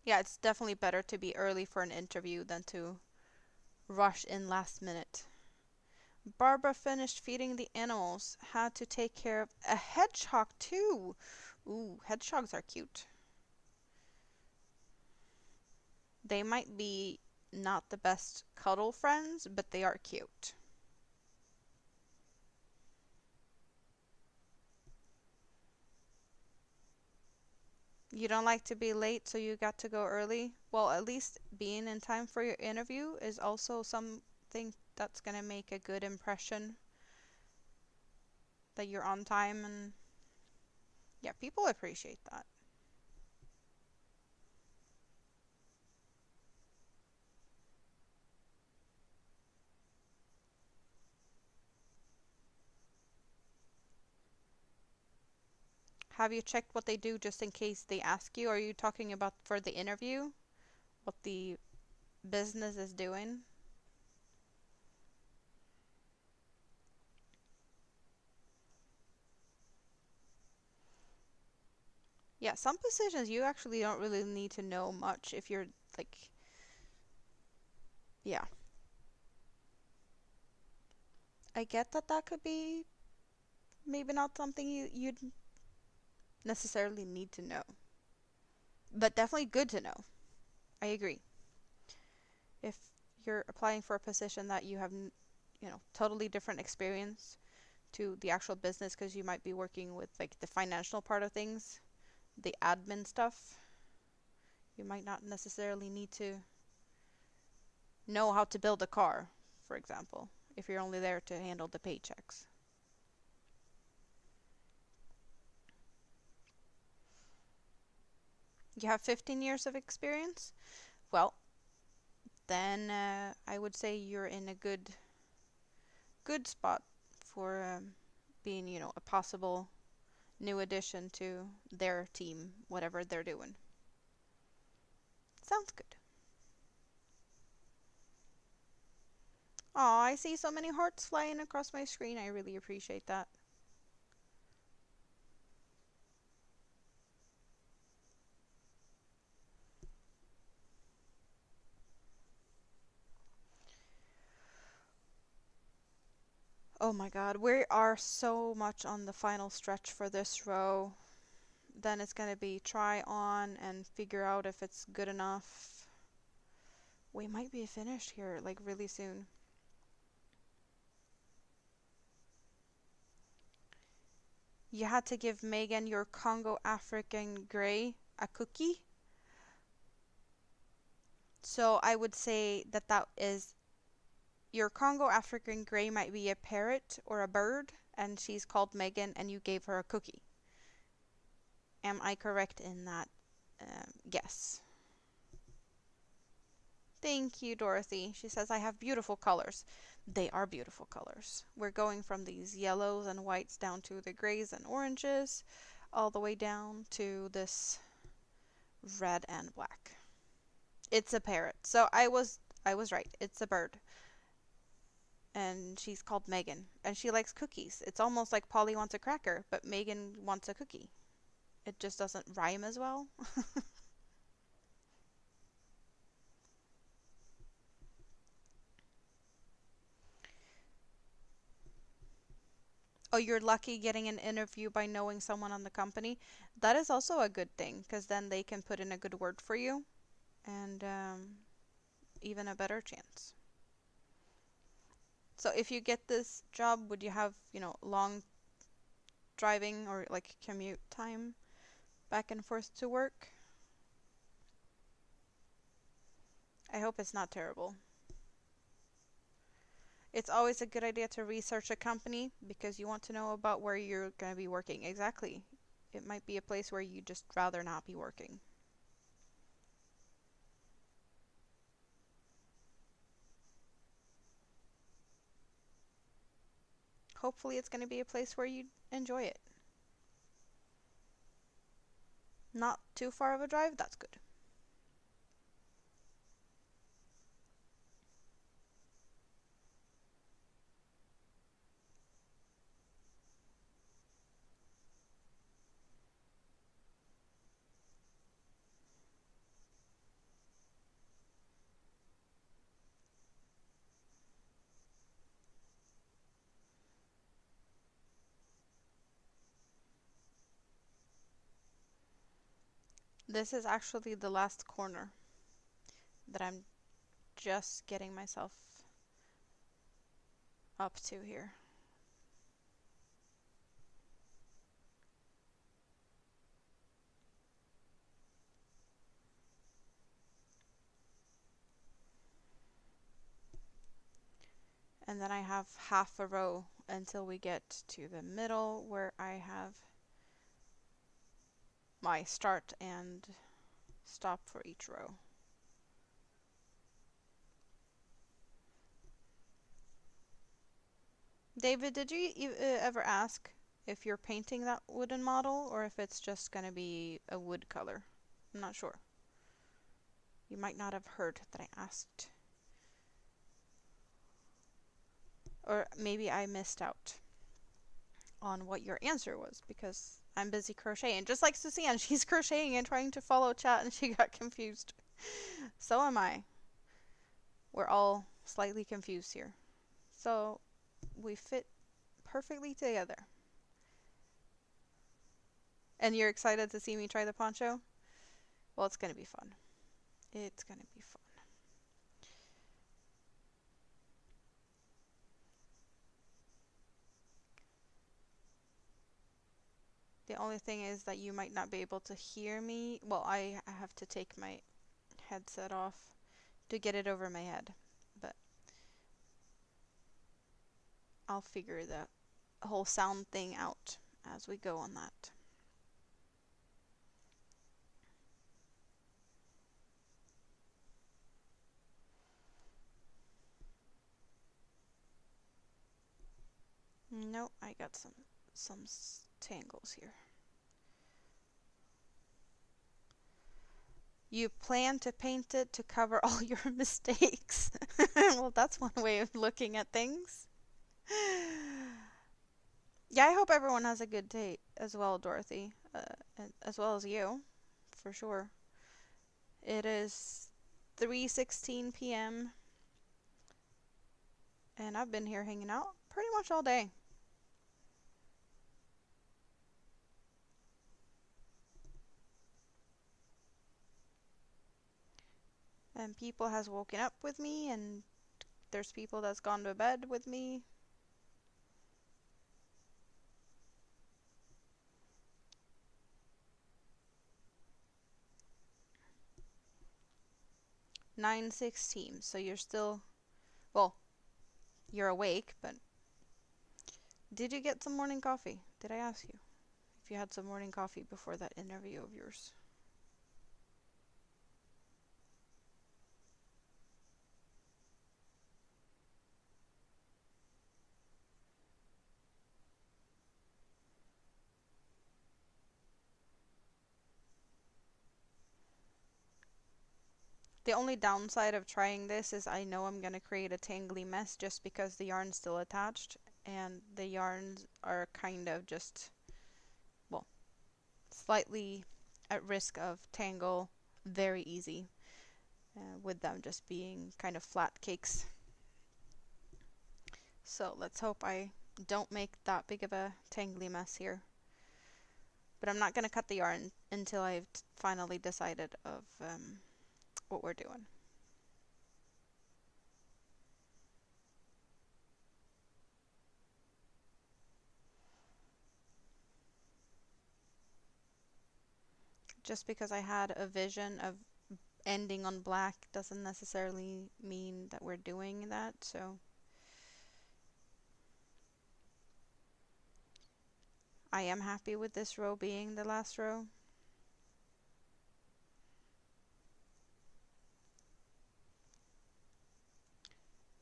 Yeah, it's definitely better to be early for an interview than to rush in last minute. Barbara finished feeding the animals, had to take care of a hedgehog too. Ooh, hedgehogs are cute. They might be not the best cuddle friends, but they are cute. You don't like to be late, so you got to go early? Well, at least being in time for your interview is also something that's going to make a good impression that you're on time, and yeah, people appreciate that. Have you checked what they do just in case they ask you? Are you talking about for the interview? What the business is doing? Yeah, some positions you actually don't really need to know much if you're like, yeah. I get that that could be maybe not something you'd necessarily need to know, but definitely good to know. I agree. If you're applying for a position that you have, totally different experience to the actual business because you might be working with like the financial part of things, the admin stuff, you might not necessarily need to know how to build a car, for example, if you're only there to handle the paychecks. You have 15 years of experience? Well, then I would say you're in a good spot for being, a possible new addition to their team, whatever they're doing. Sounds good. Oh, I see so many hearts flying across my screen. I really appreciate that. Oh my god, we are so much on the final stretch for this row. Then it's gonna be try on and figure out if it's good enough. We might be finished here like really soon. You had to give Megan your Congo African Grey a cookie. So I would say that that is your Congo African Grey might be a parrot or a bird, and she's called Megan, and you gave her a cookie. Am I correct in that guess? Thank you, Dorothy. She says, I have beautiful colors. They are beautiful colors. We're going from these yellows and whites down to the grays and oranges, all the way down to this red and black. It's a parrot. So I was right. It's a bird. And she's called Megan. And she likes cookies. It's almost like Polly wants a cracker, but Megan wants a cookie. It just doesn't rhyme as well. Oh, you're lucky getting an interview by knowing someone on the company. That is also a good thing because then they can put in a good word for you and even a better chance. So if you get this job, would you have, long driving or like commute time back and forth to work? I hope it's not terrible. It's always a good idea to research a company because you want to know about where you're going to be working. Exactly. It might be a place where you just rather not be working. Hopefully, it's going to be a place where you enjoy it. Not too far of a drive, that's good. This is actually the last corner that I'm just getting myself up to here. And then I have half a row until we get to the middle where I have my start and stop for each row. David, did you ever ask if you're painting that wooden model or if it's just going to be a wood color? I'm not sure. You might not have heard that I asked. Or maybe I missed out on what your answer was because I'm busy crocheting. Just like Suzanne, she's crocheting and trying to follow chat and she got confused. So am I. We're all slightly confused here. So we fit perfectly together. And you're excited to see me try the poncho? Well, it's going to be fun. It's going to be fun. The only thing is that you might not be able to hear me. Well, I have to take my headset off to get it over my head. But I'll figure the whole sound thing out as we go on that. Nope, I got some tangles here. You plan to paint it to cover all your mistakes. Well, that's one way of looking at things. Yeah, I hope everyone has a good day as well, Dorothy, as well as you, for sure. It is 3:16 p.m. and I've been here hanging out pretty much all day. And people has woken up with me and there's people that's gone to bed with me. "9:16, so you're still, well, you're awake, but did you get some morning coffee? Did I ask you if you had some morning coffee before that interview of yours? The only downside of trying this is I know I'm going to create a tangly mess just because the yarn's still attached and the yarns are kind of just, well, slightly at risk of tangle very easy with them just being kind of flat cakes. So let's hope I don't make that big of a tangly mess here. But I'm not going to cut the yarn until I've finally decided of what we're doing. Just because I had a vision of ending on black doesn't necessarily mean that we're doing that, so I am happy with this row being the last row.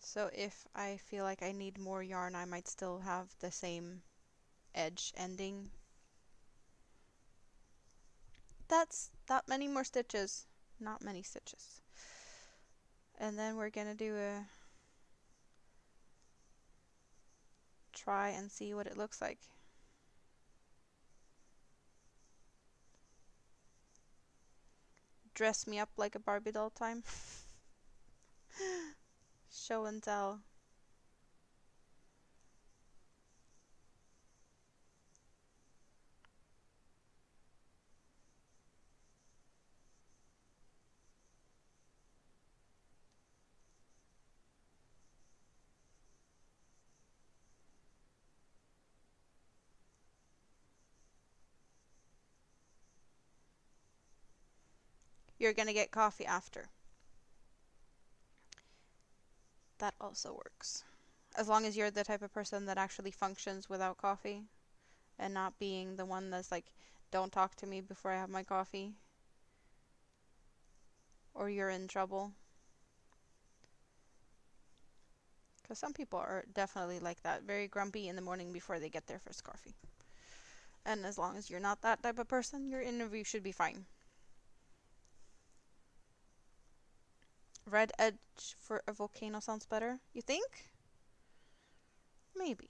So if I feel like I need more yarn, I might still have the same edge ending. that's that many more stitches. Not many stitches. And then we're gonna do a try and see what it looks like. Dress me up like a Barbie doll time. Show and tell. You're gonna get coffee after. That also works. As long as you're the type of person that actually functions without coffee and not being the one that's like, don't talk to me before I have my coffee, or you're in trouble. Because some people are definitely like that, very grumpy in the morning before they get their first coffee. And as long as you're not that type of person, your interview should be fine. Red edge for a volcano sounds better, you think? Maybe.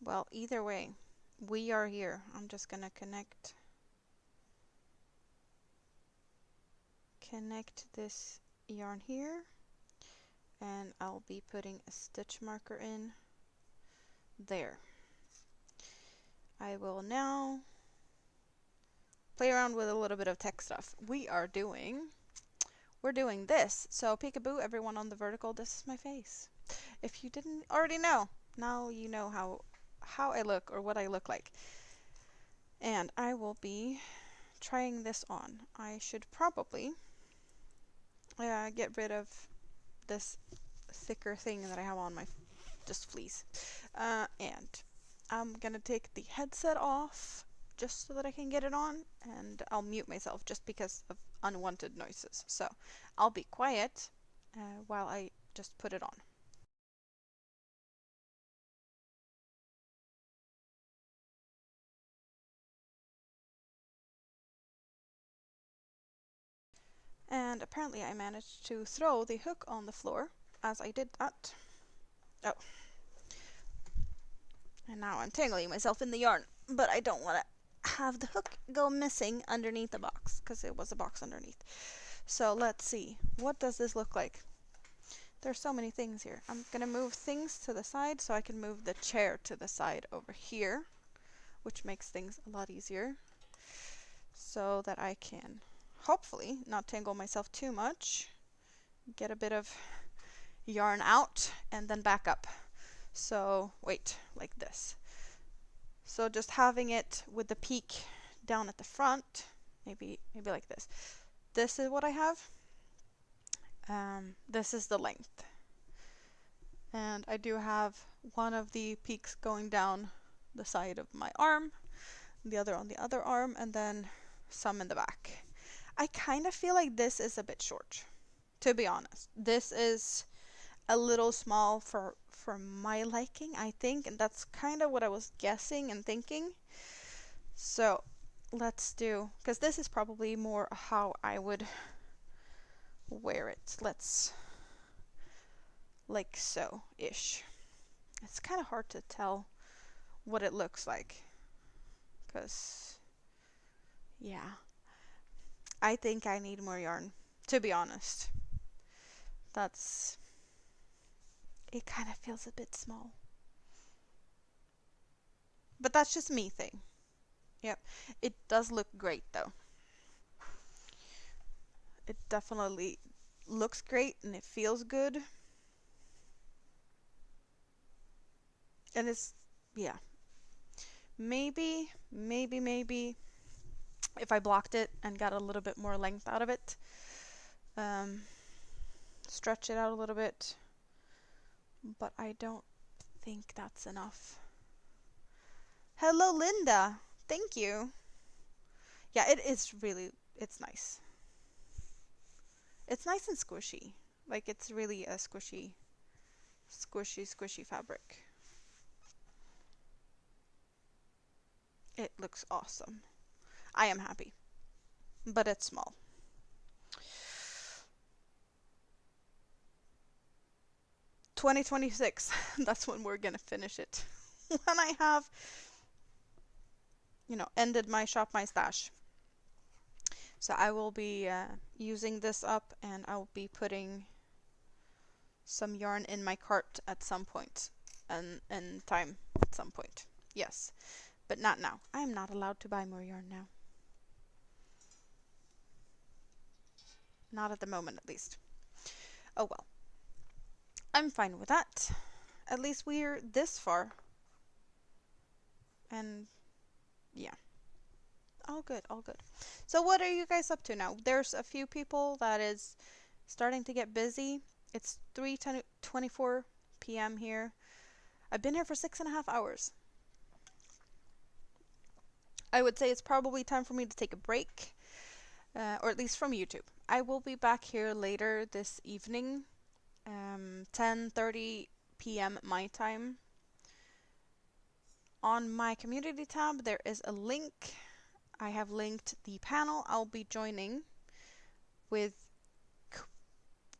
Well, either way, we are here. I'm just gonna connect this yarn here, and I'll be putting a stitch marker in there. I will now play around with a little bit of tech stuff. We're doing this. So peekaboo, everyone on the vertical, this is my face. If you didn't already know, now you know how I look or what I look like. And I will be trying this on. I should probably get rid of this thicker thing that I have on my just fleece. And I'm gonna take the headset off just so that I can get it on, and I'll mute myself just because of unwanted noises. So I'll be quiet while I just put it on. And apparently I managed to throw the hook on the floor as I did that. Oh. And now I'm tangling myself in the yarn, but I don't want to have the hook go missing underneath the box because it was a box underneath. So let's see. What does this look like? There's so many things here. I'm going to move things to the side so I can move the chair to the side over here, which makes things a lot easier so that I can hopefully not tangle myself too much, get a bit of yarn out and then back up. So wait, like this. So just having it with the peak down at the front, maybe like this. This is what I have. This is the length. And I do have one of the peaks going down the side of my arm, the other on the other arm, and then some in the back. I kind of feel like this is a bit short, to be honest. This is a little small for my liking, I think, and that's kind of what I was guessing and thinking. So let's do, because this is probably more how I would wear it. Let's, like so-ish. It's kind of hard to tell what it looks like, because, yeah, I think I need more yarn, to be honest. It kind of feels a bit small. But that's just me thing. Yep, it does look great though. It definitely looks great and it feels good. And it's, yeah. Maybe if I blocked it and got a little bit more length out of it, stretch it out a little bit, but I don't think that's enough. Hello, Linda. Thank you. Yeah, it is really, it's nice. It's nice and squishy. Like, it's really a squishy fabric. It looks awesome. I am happy, but it's small. 2026, that's when we're gonna finish it. When I have, ended my shop, my stash. So I will be using this up, and I'll be putting some yarn in my cart at some point, and in time at some point. Yes, but not now. I am not allowed to buy more yarn now. Not at the moment, at least. Oh well. I'm fine with that. At least we're this far. And yeah. All good, all good. So what are you guys up to now? There's a few people that is starting to get busy. It's 3:24 p.m. here. I've been here for 6.5 hours. I would say it's probably time for me to take a break, or at least from YouTube. I will be back here later this evening, 10:30 p.m. my time. On my community tab, there is a link. I have linked the panel I'll be joining with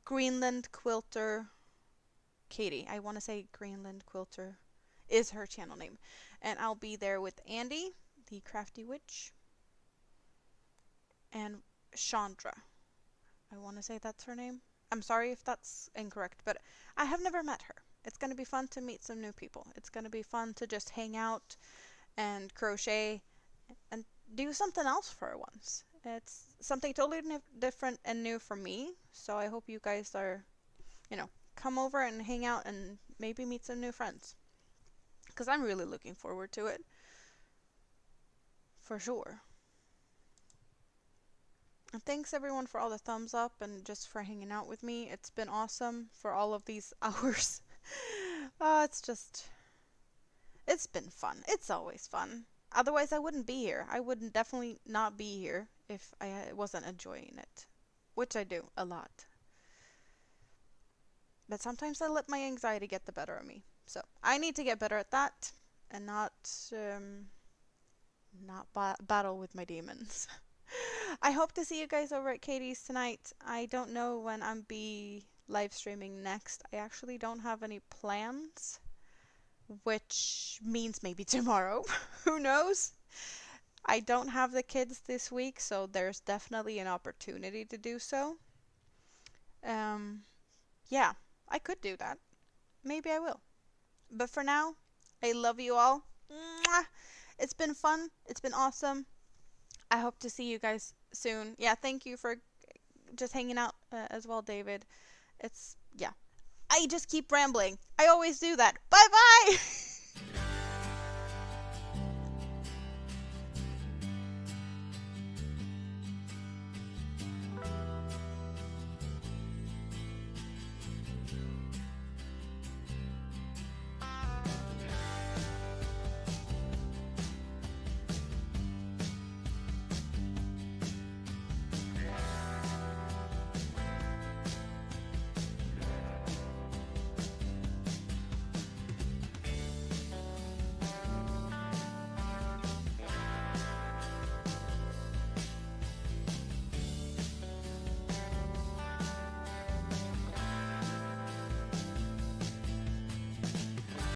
Greenland Quilter Katie. I want to say Greenland Quilter is her channel name. And I'll be there with Andy, the Crafty Witch, and Chandra. I want to say that's her name. I'm sorry if that's incorrect, but I have never met her. It's going to be fun to meet some new people. It's going to be fun to just hang out and crochet and do something else for once. It's something totally different and new for me, so I hope you guys are, come over and hang out and maybe meet some new friends. Because I'm really looking forward to it. For sure. And thanks everyone for all the thumbs up and just for hanging out with me. It's been awesome for all of these hours. It's been fun. It's always fun. Otherwise I wouldn't be here. I would definitely not be here if I wasn't enjoying it. Which I do, a lot. But sometimes I let my anxiety get the better of me. So I need to get better at that and not battle with my demons. I hope to see you guys over at Katie's tonight. I don't know when I'm be live streaming next. I actually don't have any plans, which means maybe tomorrow. Who knows? I don't have the kids this week, so there's definitely an opportunity to do so. Yeah, I could do that. Maybe I will. But for now, I love you all. Mwah! It's been fun. It's been awesome. I hope to see you guys soon. Yeah, thank you for just hanging out as well, David. Yeah. I just keep rambling. I always do that. Bye bye!